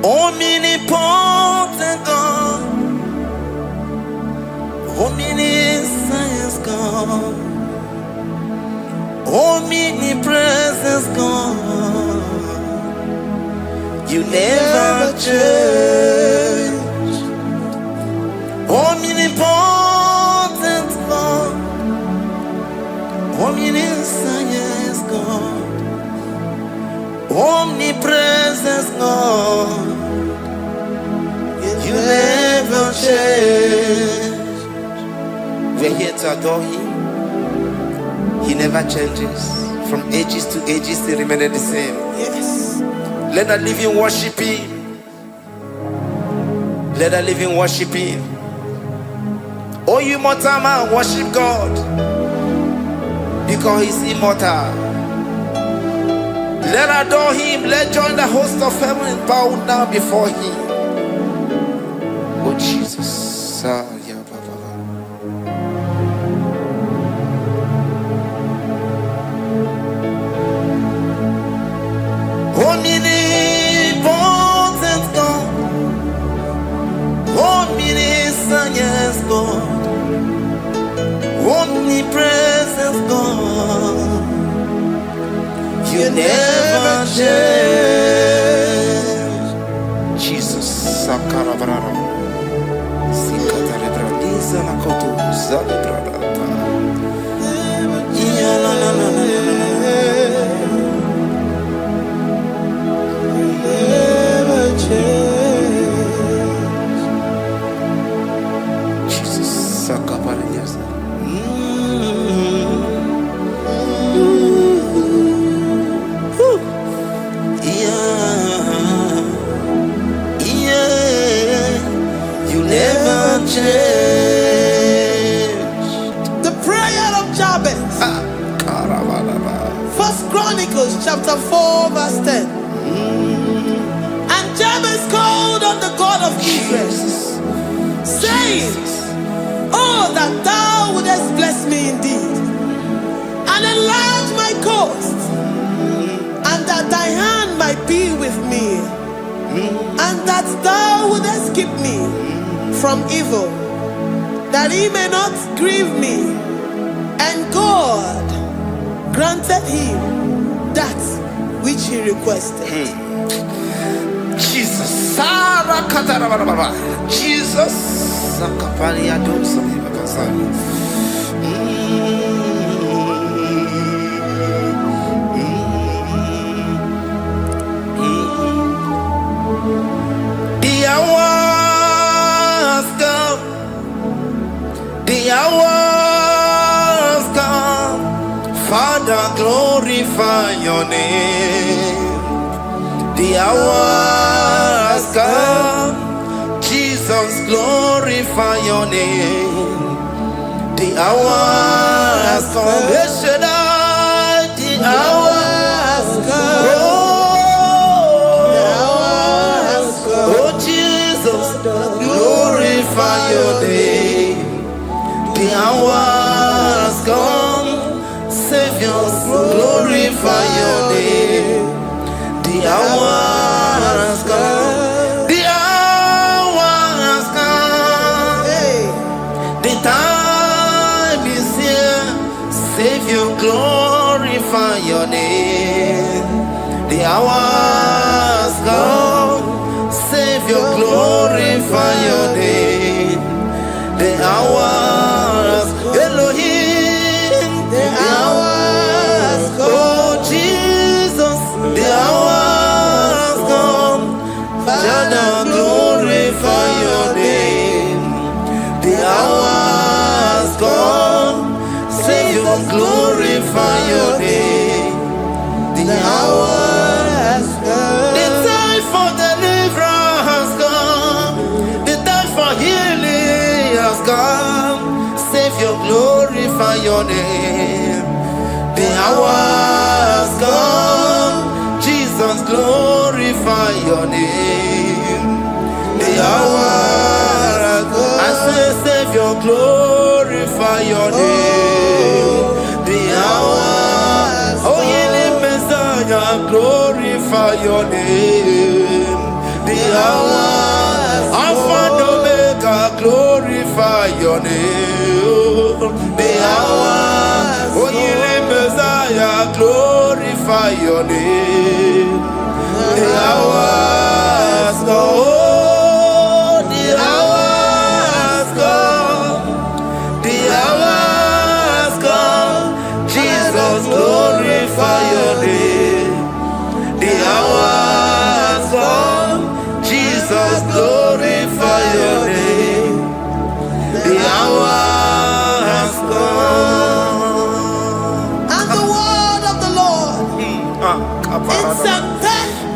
Speaker 4: Omnipotent God, omniscience God, omnipresence God, you never change. Omnipotent God, omniscience God, omnipresence God, you never change. We're here to adore Him. He never changes. From ages to ages, He remains the same.
Speaker 1: Yes.
Speaker 4: Let the living worship Him. Let the living worship Him. Oh, you mortal man, worship God, because He's immortal. Let adore Him. Let join the host of heaven and bow down before Him. Oh Jesus. Omnipotent God, omniscience God, omnipresence God, you never change. Sakarabrara. Sikatarebradiza la kotu zalebrada. Ya la la la la la.
Speaker 1: Never change.
Speaker 4: Jesus sakaparadias. You never change.
Speaker 1: The prayer of Jabez. First Chronicles chapter 4 verse 10. And Jabez called on the God of Israel, saying, oh, that thou wouldest bless me indeed, and enlarge my coast, and that thy hand might be with me, and that thou wouldest keep me from evil, that he may not grieve me. And God granted him that which he requested.
Speaker 4: Jesus. Sarah Katarababa. Jesus. Sakapalia dosa bakasani. The hour has come. The hour has come. Father, glorify your name. The hour has come. Jesus, glorify your name. The hour has come. The hour has come. Oh, Jesus, glorify your name. The hour has come. Savior, glorify your name. The hour has come. The hour has come. The time is here. Savior, glorify your name. The hour has come. Savior, glorify your name. The hour has Elohim. The hour has come. Oh Jesus, the hour has come. Father, glorify your name. The hour has come. Savior, glorify your name. The hour has come. The time for deliverance has come. The time for healing has come. Savior, glorify your name. The hour has come. Jesus, glorify your name. The hour has come. I say, Savior, glorify your name. The hour, oh, ye Messiah, glorify your name. The hour, Alpha and Omega, glorify your name. The hour, oh, ye Messiah, glorify your name. The hour has come. Oh, the hour has come. The hour has come. Jesus, glorify your name. The hour has come. Jesus, glorify your name. The hour has come.
Speaker 1: And the word of the Lord in Psalm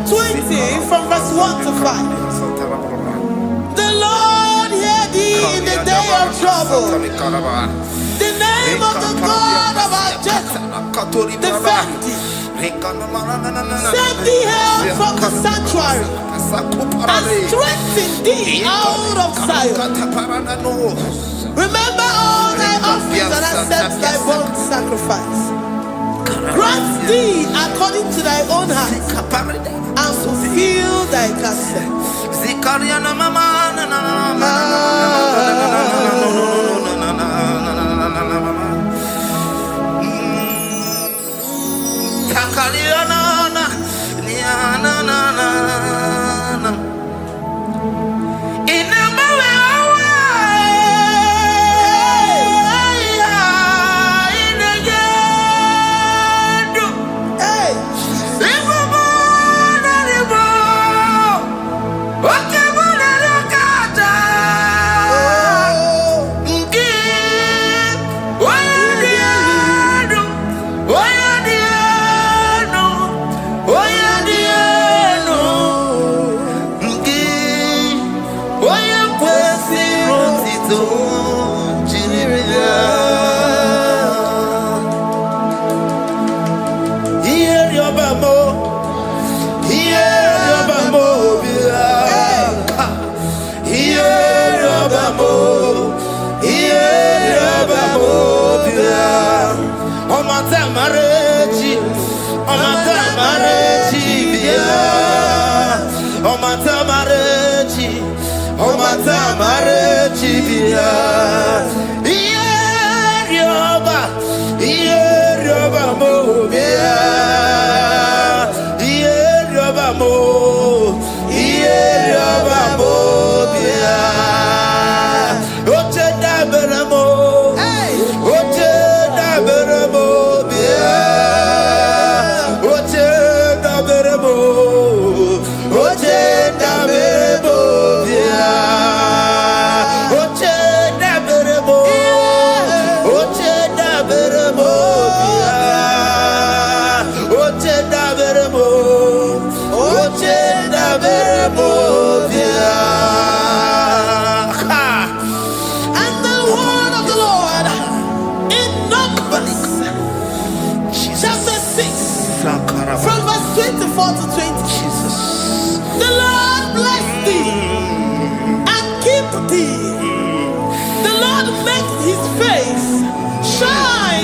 Speaker 1: 20 from verse 1 to 5. The Lord hear thee in the day of trouble. The name of the God of our Jacob defend thee. Set thee out from the sanctuary and strengthen thee out of Zion. Remember all thy offerings and accept thy burnt sacrifice. Grant thee according to thy own heart and fulfill thy counsel.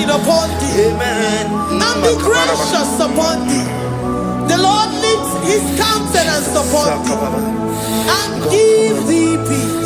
Speaker 1: Upon thee, amen, and be gracious upon thee. The Lord lifts his countenance upon thee and give thee peace.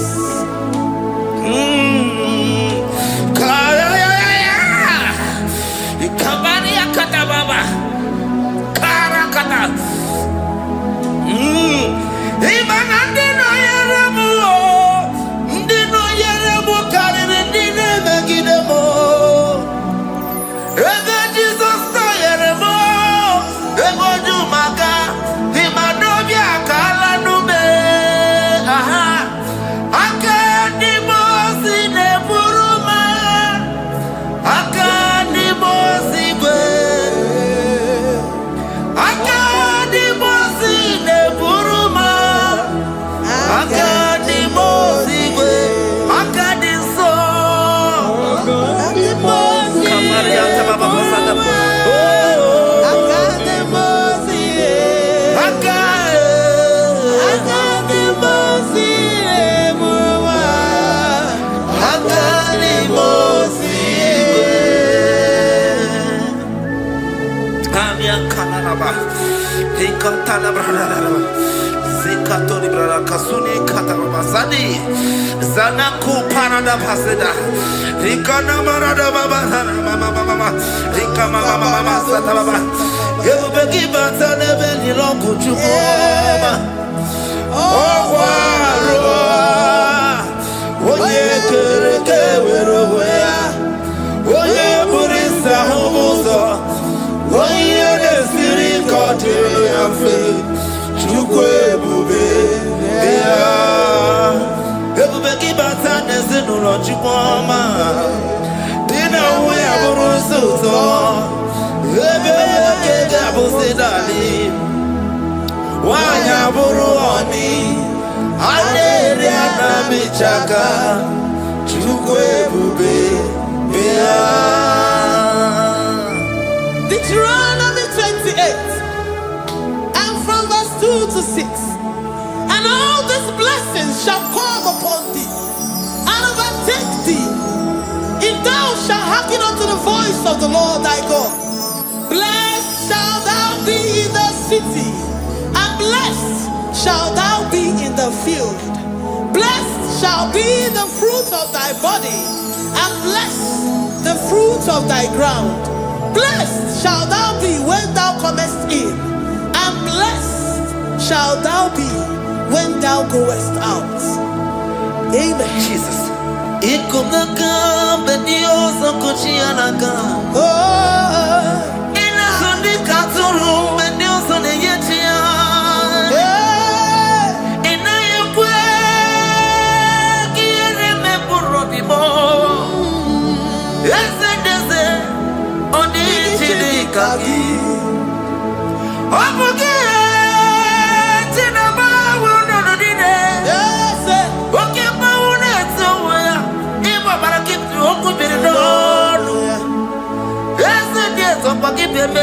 Speaker 4: Zanaku parada paseda Rikana marada baba mama Rika mama sata baba Yebu begi bata nebeli longu chukoma Owarua Oye kereke weroya Oye burisa humuzo Oye nesiri kote yafe Chukwe bube Ebubeki bata nezinu lochukoma Dina uwe aburu suto Ebebeke gabusi dali Wanya buru oni Aneri anamichaka Chukwe bube
Speaker 1: Deuteronomy 28 and from verse 2 to 6. And all these blessings shall come upon thee and overtake thee, if thou shalt hearken unto the voice of the Lord thy God. Blessed shalt thou be in the city, and blessed shalt thou be in the field. Blessed shall be the fruit of thy body, and blessed the fruit of thy ground. Blessed shalt thou be when thou comest in, and blessed shalt thou be when thou goest out. Amen.
Speaker 4: Jesus.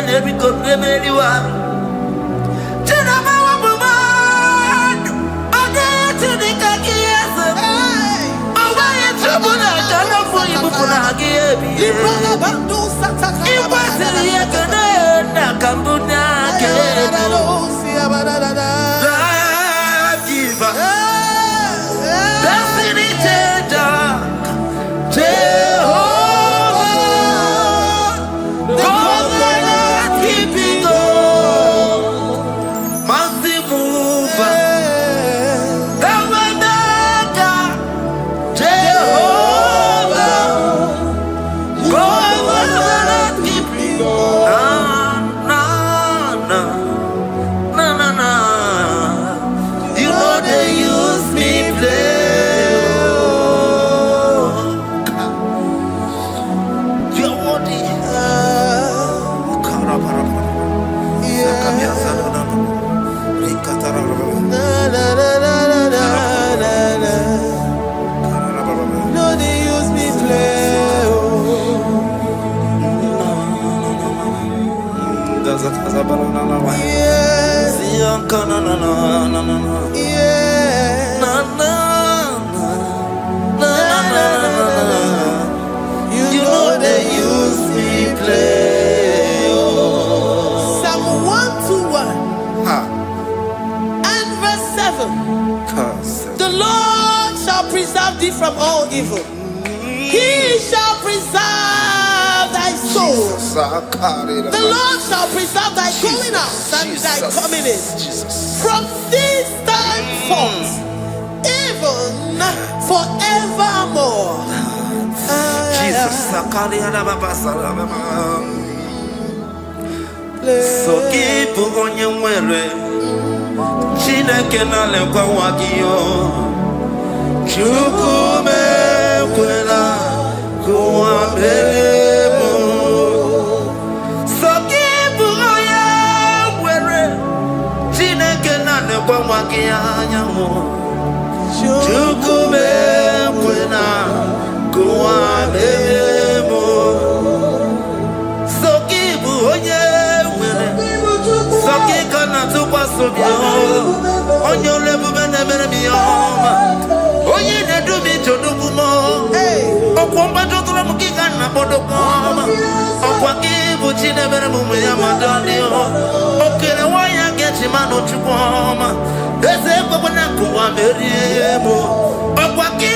Speaker 4: every good memory you are. You know they use me play.
Speaker 1: Psalm 121 and verse 7. The Lord shall preserve thee from all evil. He shall preserve thy soul. The Lord shall preserve thy going out and thy coming in from this time forth, even forevermore.
Speaker 4: Jesus, so keep on your way. Chineke na lekwa wagiyo. Chukume kwela kuambemo. So keep on your way. Chineke na lekwa wagiyo. Chukume kwela kuambemo. So keep on your way. So keep on on your level, and never be home. Oh, you need to be to do more. Oh, Quamba to the Muki and Napodoma. Oh, Quaki, which you never move with Madonna. Okay, why I get him out of Chupoma? There's a Babanaku, I'm very able. Oh, Quaki,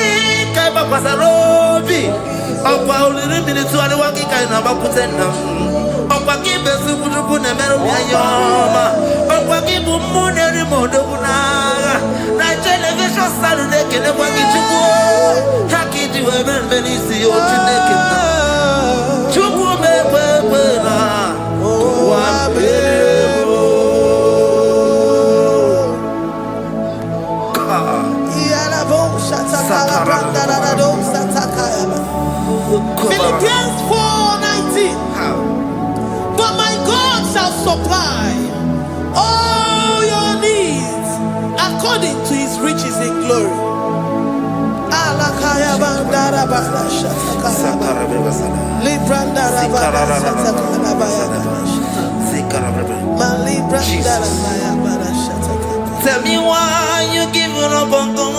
Speaker 4: Kaba Pasarobi. Oh, Paul, minutes to the Waki kind of Aputena. Oh, Quaki, Besu, never be a yama. Wakibu muneri modobunaga na television Saturday kele wakichuku hakiti weben benisi otineke na chuku mepepe na wabebo
Speaker 1: Philippians 4:19. But my God shall supply all your needs according to his riches in glory.
Speaker 4: Tell me why you giving up on God.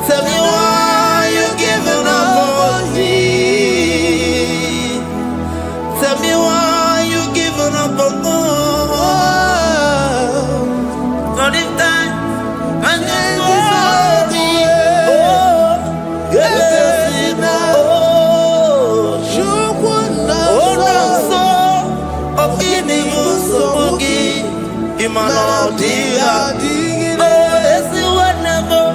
Speaker 4: Tell me why you giving up on me. Tell me why you giving up on God. Not in time and then glory. Oh, yes, oh, no, so, oh, in the use of Boogie, Imano, dear, oh, yes, you were never,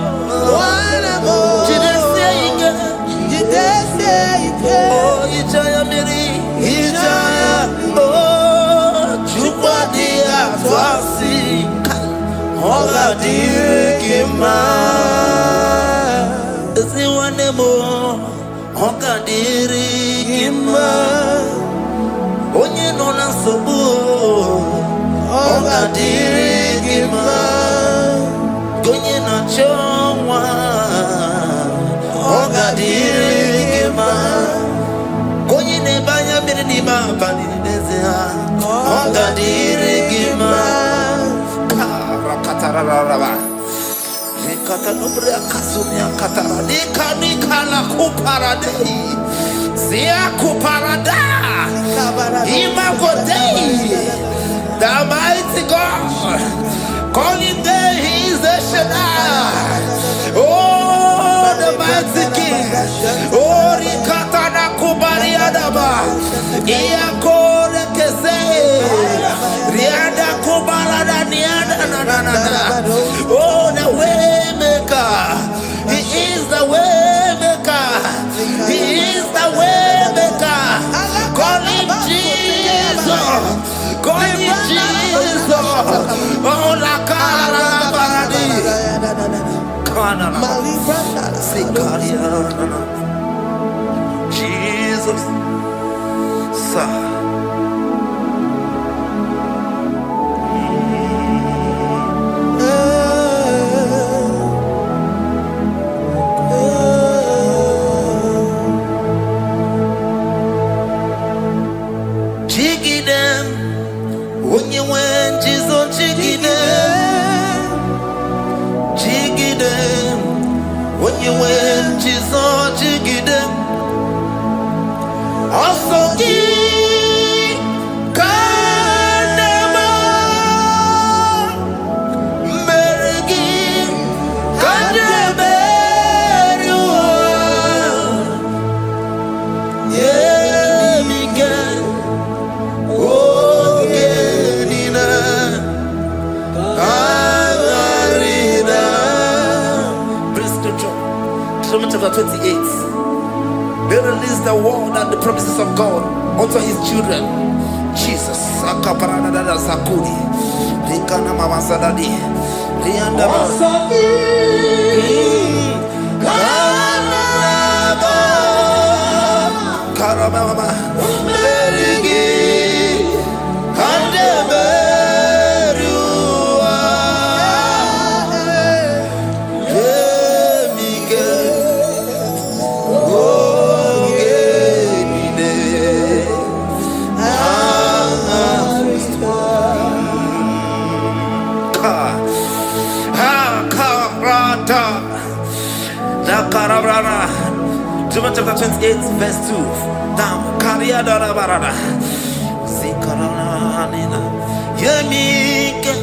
Speaker 4: oh, you try Mary, you try, oh, Chupadia, Twasi, Hola, dear, Kima, is the one more, Hoka, dear, Kima, Onye no na sobu, Hoka, dear, Kima, Gonye na chongwa, Hoka, dear, Kima, Gonye ne banya Gadirigima Karakatararaba Hekatanubria Kasumia Katara Nikala Kuparadei Zia Kuparada Imagodei the mighty God calling there he is the Shaddai. Oh, the mighty King. Oh, Rikatana Kubariadaba. Iakore Kese. Riada Kubarada Niada. Oh, the way maker. He is the way maker. He is the way maker. Call him Jesus. Call him Jesus. Oh, la cara baradi. Jesus, sir. Jiggy them when you went, Jesus, jiggy them, jiggy them. When you went, Jesus, jiggy them. Also, Kanema, Merigi, Kanema, yeah, Miguel, oh, Genina, Amarida. Bring scripture. Psalm chapter 28. They release the word and the promises of God unto his children. Jesus. Akaparadada Sakuri. Rikana Mama Sadadi. Riandaba. Karababa. Merigi. Kandeberua. Yeah, Miguel. John chapter 28, verse 2. Down. Kariada Barada. Zikaranina. Yemike.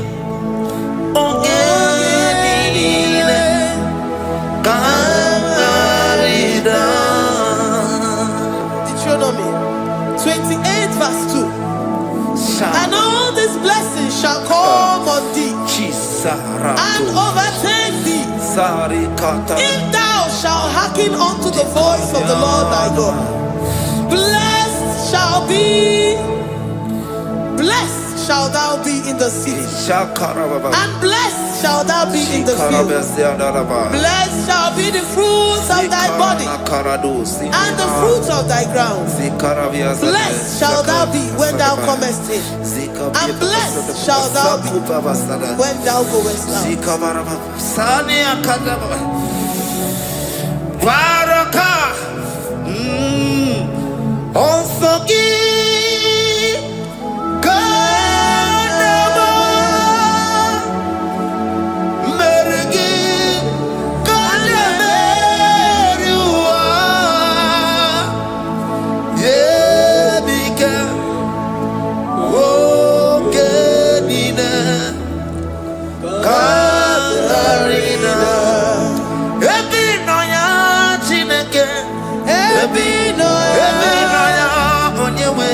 Speaker 4: Ongenine. Karida.
Speaker 1: Deuteronomy 28 verse 2. And all these blessings shall come on thee and overtake thee if thou shalt hearken unto the voice of the Lord thy God. Blessed shall thou be in the city, and blessed shall thou be in the field. Blessed shall be the fruits of thy body and the fruits of thy ground. Blessed shall thou be when thou comest in, and blessed shall thou be when thou goest out.
Speaker 4: Baraka. Also Ebinoya onyewe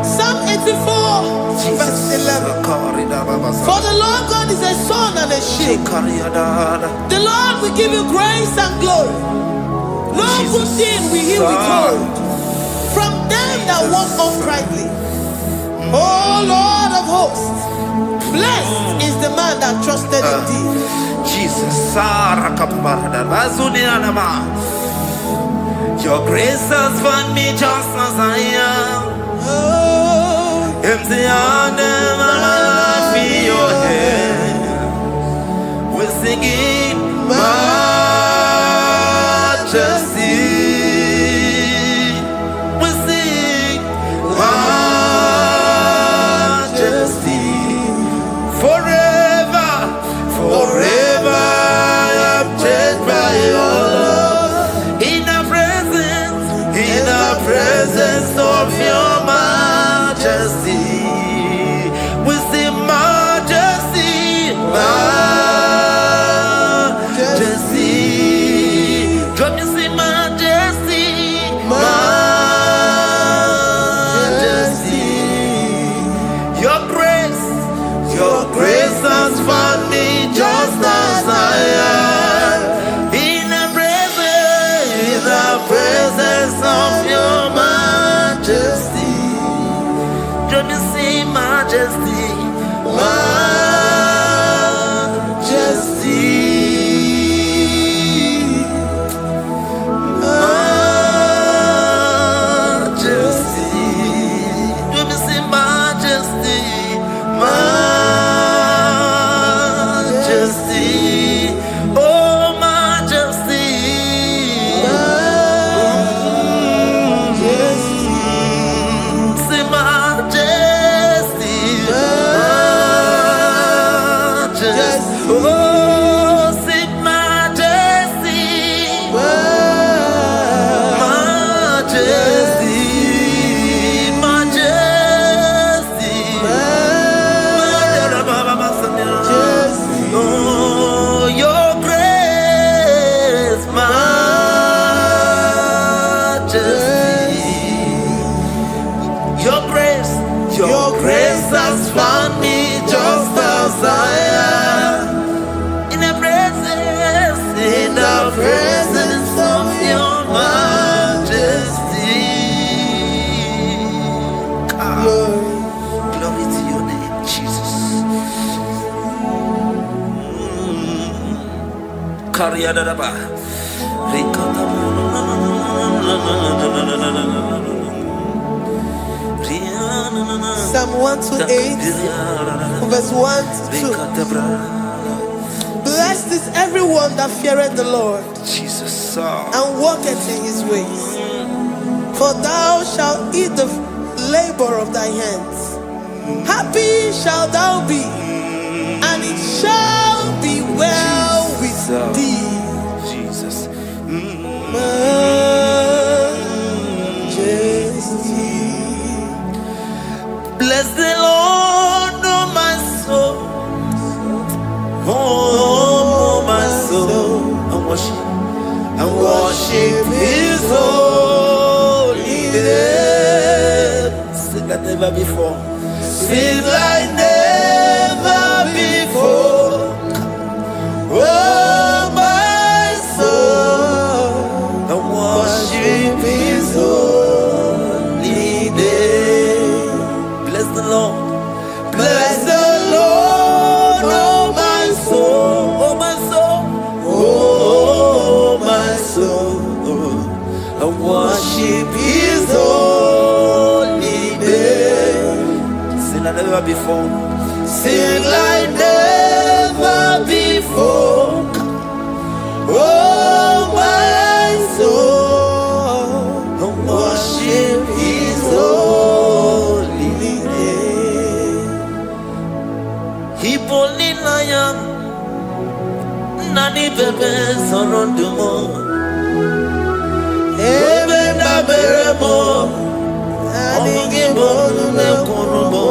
Speaker 1: Psalm 84, verse 11. For the Lord God is a sun and a shield. The Lord will give you grace and glory. No good thing will he withhold from them that walk uprightly. O Lord of hosts, blessed is the man that trusted in thee.
Speaker 4: Jesus, your grace has found me just as I am. Empty handed, my life in your hand. We're singing majesty. We sing majesty. Forever, forever I'm changed by your love. In the presence of your majesty, we see majesty, majesty. Come you see majesty, majesty. Your grace has found me just as I am. In the presence of your majesty, let me see majesty, majesty, majesty. Let me see majesty, majesty. Oh, majesty. Your grace has found me just as I am. In the presence of your majesty. Glory to your name, Jesus.
Speaker 1: Psalm 128, verse 1 to 2. Blessed is everyone that feareth the Lord,
Speaker 4: Jesus,
Speaker 1: and walketh in his ways. For thou shalt eat the labor of thy hands. Happy shalt thou be, and it shall be well with thee.
Speaker 4: Jesus.
Speaker 1: Majesty.
Speaker 4: Bless the Lord, oh my soul. Oh, my soul. And worship his holy name. Sing like never before. Sing like never before. Oh, my soul. And worship his holy name. Bless the Lord. Bless the Lord, oh my soul, oh my soul, oh my soul, and worship his holy name. Sing like never before. Sing like never before. Oh my soul, and worship his holy name. Hipolilaya nani bebe sorondumo ebe na beremo omugi bolu me kunumo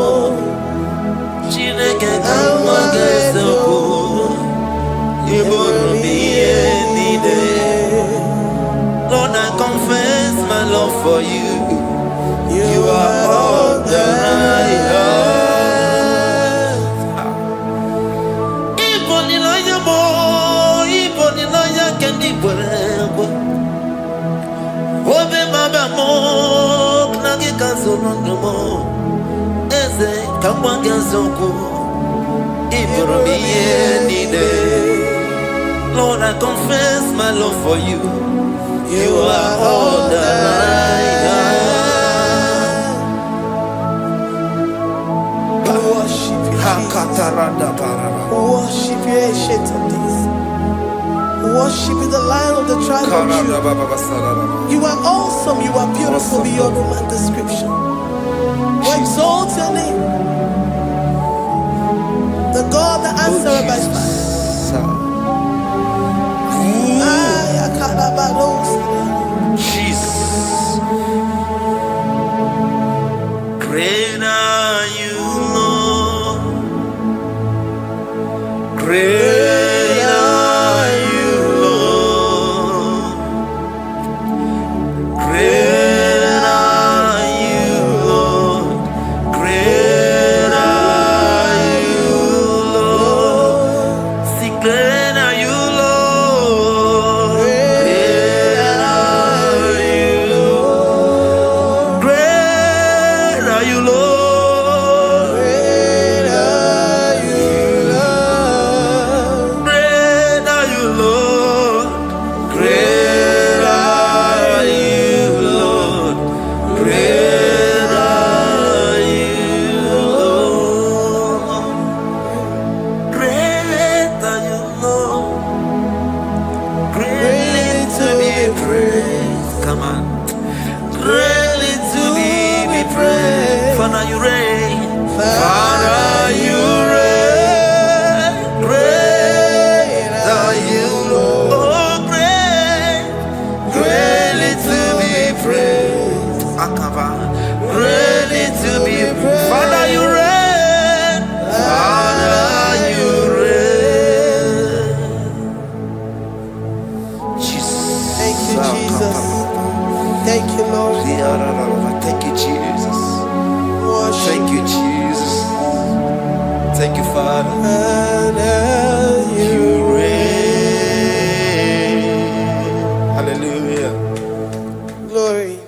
Speaker 4: chineke kama gesoko ibonu biye for you. You are all that I have. Ibonilaya mo, ibonilaya kendi bwebo. Obe mama mo, knagi kazonondo mo. Eze kamwange zoko, iboromiye nide. Lord, I confess my love for you. You are all that I have.
Speaker 1: Worship you, Jesus. Worship you, ancient of days. Worship you, the Lion of the tribe of Judah. You are awesome. You are beautiful beyond human description. We exalt your name, the God that answered by fire.
Speaker 4: Jesus. Great are you, Lord. Great are you, Lord. Great are you, Lord. Great are you, Lord. See, great are you, Lord. Great are you, Lord. Great are you, Lord.
Speaker 1: Great are you, Lord.
Speaker 4: Great are you, Lord. Great are you, Lord. Great are you, Lord. Great are you, Lord. Greatly to be praised. Come on. Greatly to be praised. Father, you reign. Father, you reign. Great are you, Lord. Oh, great. Greatly to be praised. Akaba. Greatly to be praised. Father, you reign. Father, you reign. Jesus.
Speaker 1: Thank you, Jesus. Thank you, Lord.
Speaker 4: Thank you, Jesus.
Speaker 1: Worship
Speaker 4: Thank you, Jesus. Thank you, Father. You reign. Hallelujah.
Speaker 1: glory.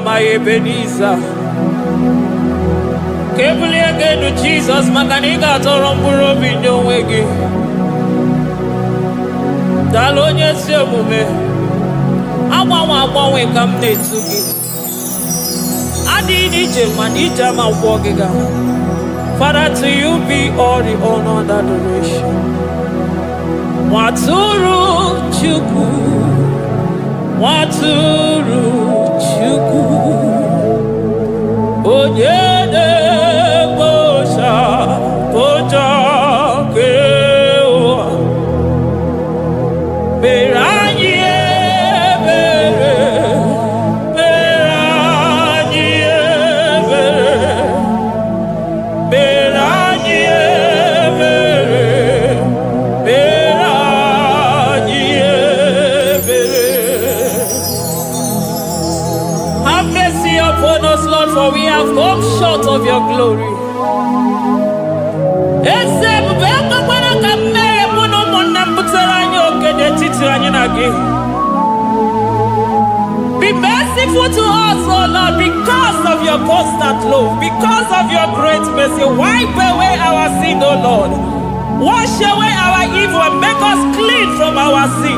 Speaker 5: My Ebenezer. Kebuli again to Jesus, Makaniga Toromburo Bino Wegi. Dalonya Sebume. I come to you. I need Manija Mawagiga. Father, to you be all the honor and adoration. Waturu Chukwu, Waturu Chukwu, Onyede Bosha, Boja Kewa, Beranye Bere, Beranye Bere, Beranye Bere, Beranye Bere. Have mercy upon us, Lord, for we have come short of your glory. Be merciful to us, oh Lord, because of your constant love, because of your great mercy. Wipe away our sin, oh Lord. Wash away our evil and make us clean from our sin.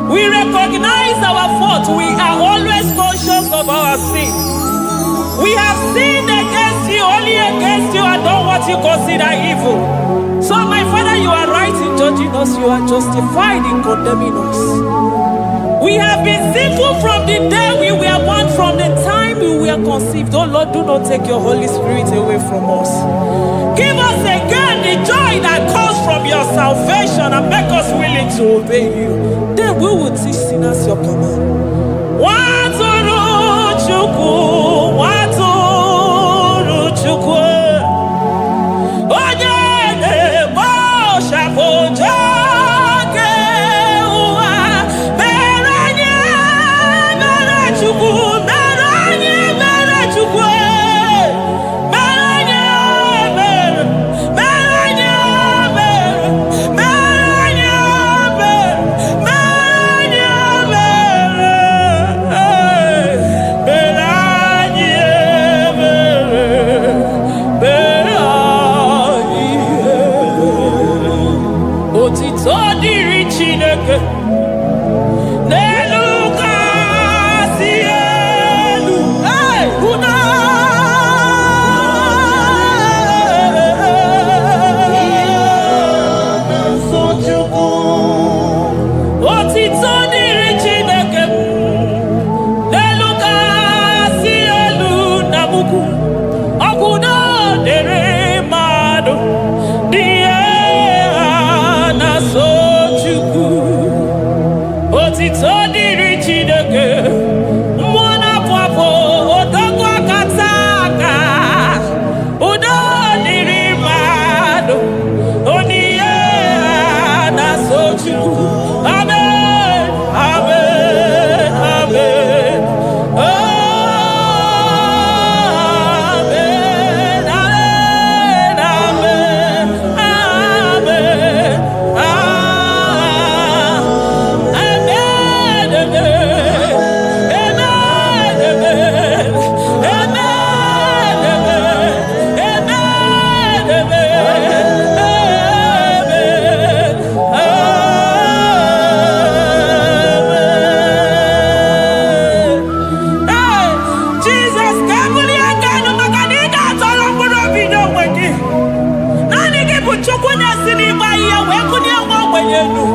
Speaker 5: We recognize our fault. We are always conscious of our sin. We have sinned against you, only against you, and done what you consider evil. So, my Father, you are right in judging us. You are justified in condemning us. We have been sinful from the day we were born, from the time we were conceived. Oh Lord, do not take your Holy Spirit away from us. Give us again the joy that comes from your salvation and make us willing to obey you. Then we will teach sinners your command. Waturu Chukwu, Waturu Chukwu, Onyede Bosha Boja Kewa, Beranye Bere Chukwu, Beranye Bere Chukwu, Beranye Bere, Beranye Bere, Beranye Bere, Beranye Bere, Otito dịrị Chineke n'elu kasị elu. Una otito dịrị Chineke n'elu kasị elu na mukwu. Ọgwụ na dịrị mmadụ dị na-so Chukwu. Otito dịrị Chineke, mmụọ na-apụ apụ, odogwu akata aka. Udo dịrị mmadụ, onyinye na-so Chukwu. Amen, amen, amen. Oh, amen, amen, amen, amen, amen, Jesus, kabuli agano makanida toro mkpụrụ obi n'onwe gị. Naanị gị bụ Chukwu na-esi n'ịgba ihe wee kụnye nwa ogbenye elu.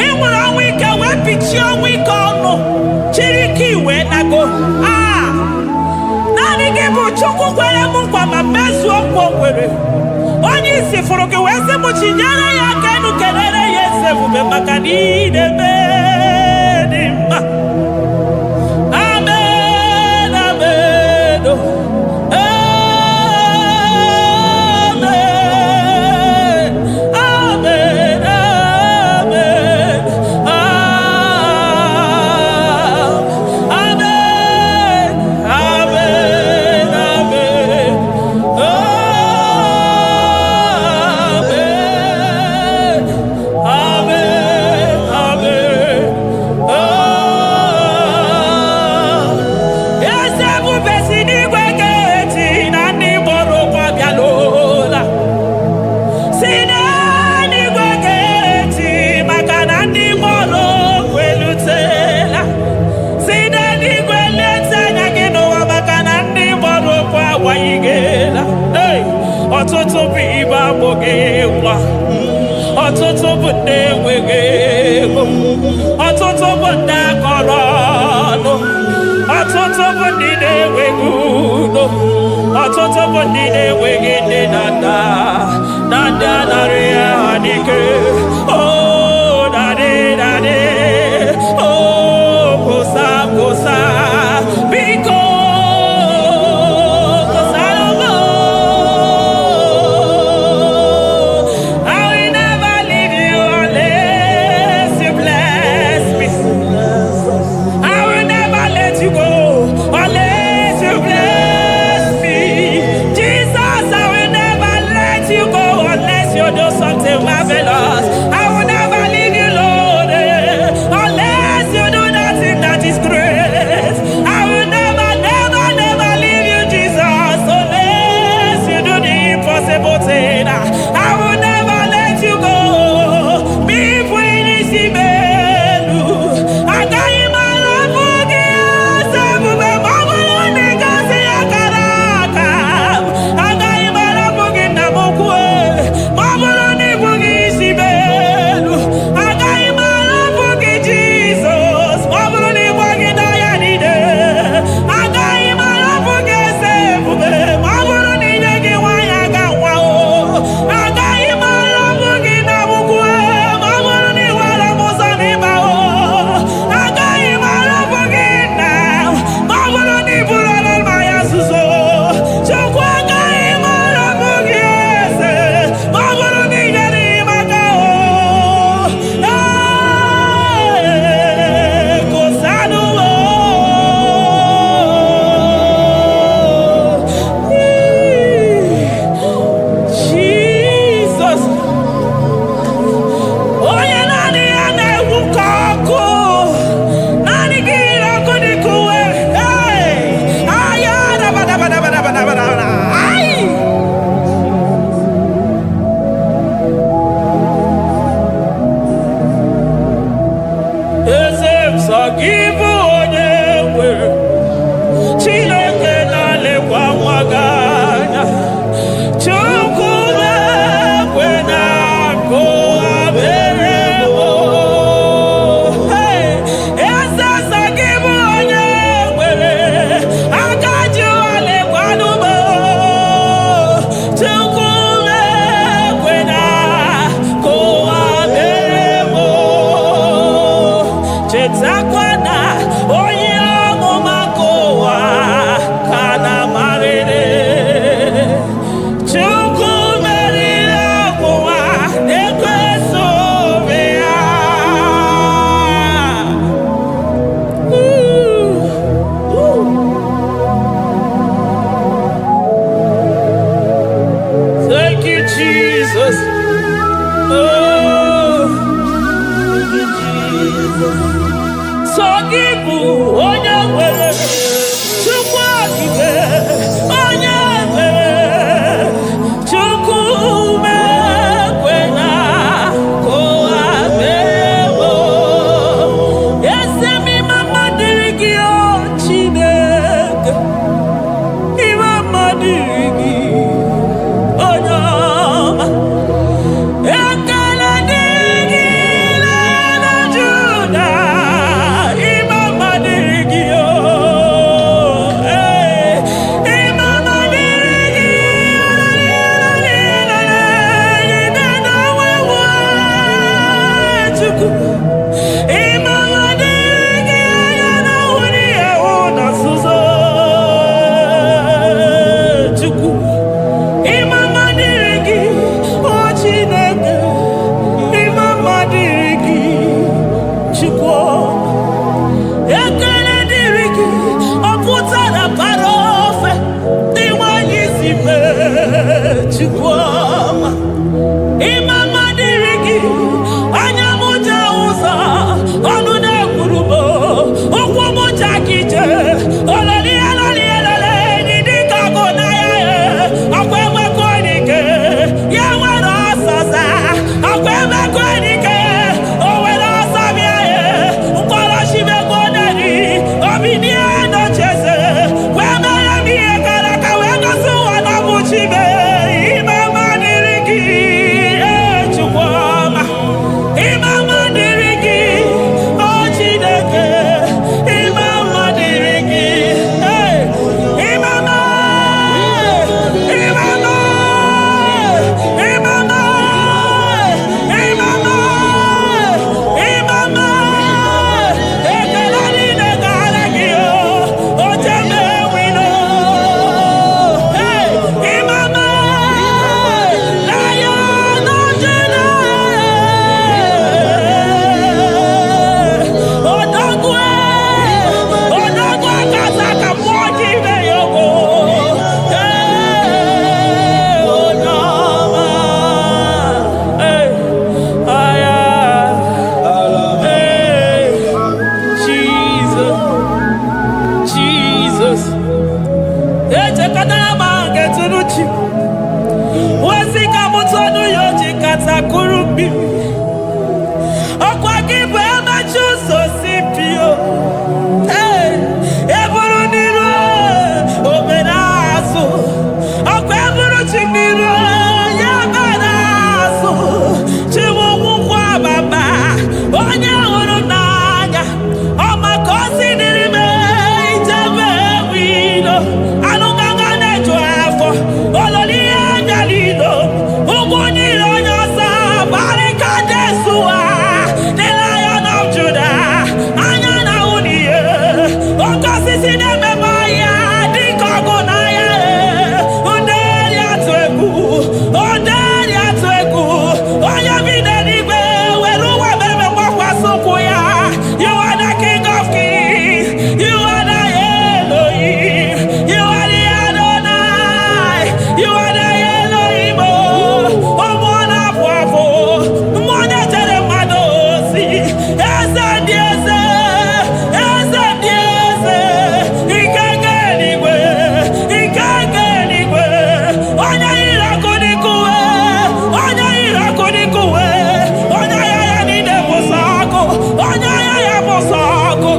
Speaker 5: Ị nwere ọnwụ ike wee pichie ọnwụ ike ọnụ, chiri ike iwe nago. Naanị gị bụ Chukwu kwere m nkwa ma mezuo nkwa o kwere. Onye isi fụrụ gị wee sị m chinyere ya aka enu, kelere ya eze ebube maka na ị na-eme dị mma. Amen, amen, oh. Amen, amen, amen, amen, amen, amen, amen, amen, eze ebube si n'igwe ga-eti na ndị mkpọrọ ụkwụ abịalola. Si n'eluigwe ga-eti maka na ndị mkpọrọ ụkwụ elutela. Si n'eluigwe leta anya gị n'ụwa maka na ndị mkpọrọ ụkwụ awanyigela. Ọtụtụ bụ ibe agbụghị nwa, ọtụtụ bụ ndị enweghị ego, ọtụtụ bụ ndị akọrọ ọnụ, ọtụtụ bụ ndị na-enweghị udo, ọtụtụ bụ ndị na-enweghị nne na nna, na ndị anarị ya adịke. Oh, daddy, daddy, oh, kosa, kosa, biko.
Speaker 2: Chukwu
Speaker 5: sonu yoji katakuru bibi. Okwa gibe amachu so sipio. Hey, eburu niro obenazo. Okwa eburu chiniro yabanazo. Chiwo kwa baba. Onye huru n'anya. Oma kosi dirime ijebe wido. Anunganga nejo afo. Ololi anjalido. Uguniro nyosa. Barika desua. The Lion of Judah. Anyana uniye. Okosisi nememaya. Dikogunaya. Onderi atwegu. Onderi atwegu. Oya videnibe. Weruwa bebe wakwa sokuya. You are the King of Kings. You are the Elohim. You are the Adonai. You are the Elohim. Omona bwavo. Mone tere madosi. Eze dieze. Eze dieze. Ikenge nigwe. Ikenge nigwe. Onya irakunikuwe. Onya irakunikuwe. Onya yaya nide musako. Onya yaya musako.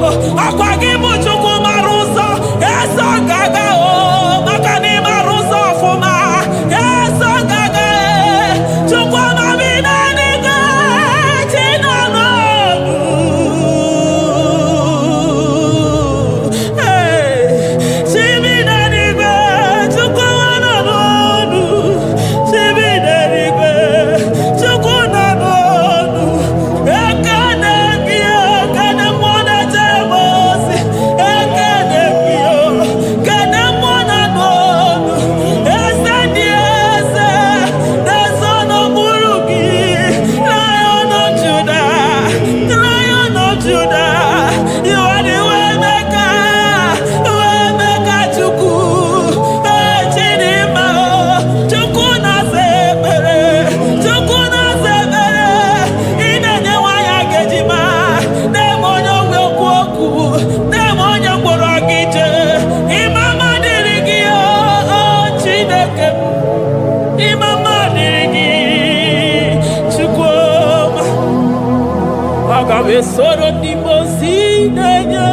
Speaker 5: Akwa gibu chuku maruso. Eso gaga o. Makani maruso fuma. Eso gaga e. Chuku mamina niga. Chinano. Hey. Chimina niga. Chuku wananonu. Chimina niga. Chuku nanonu. Ekane kio. Kane mwana jemosi. Ekane kio. Kane mwana nonu. Ese dieze. The son of Buruki. Lion of Judah. Lion of Judah. You are the way maker. Way maker chuku. Chinima. Chuku na sebere. Chuku na sebere. Inenye waya gejima. Demonyo wekuoku. Demonyo mborogije. Imama dirigio. Chineke. Imama dirigi. Chukwuma. Agabe soro di mosi nenye.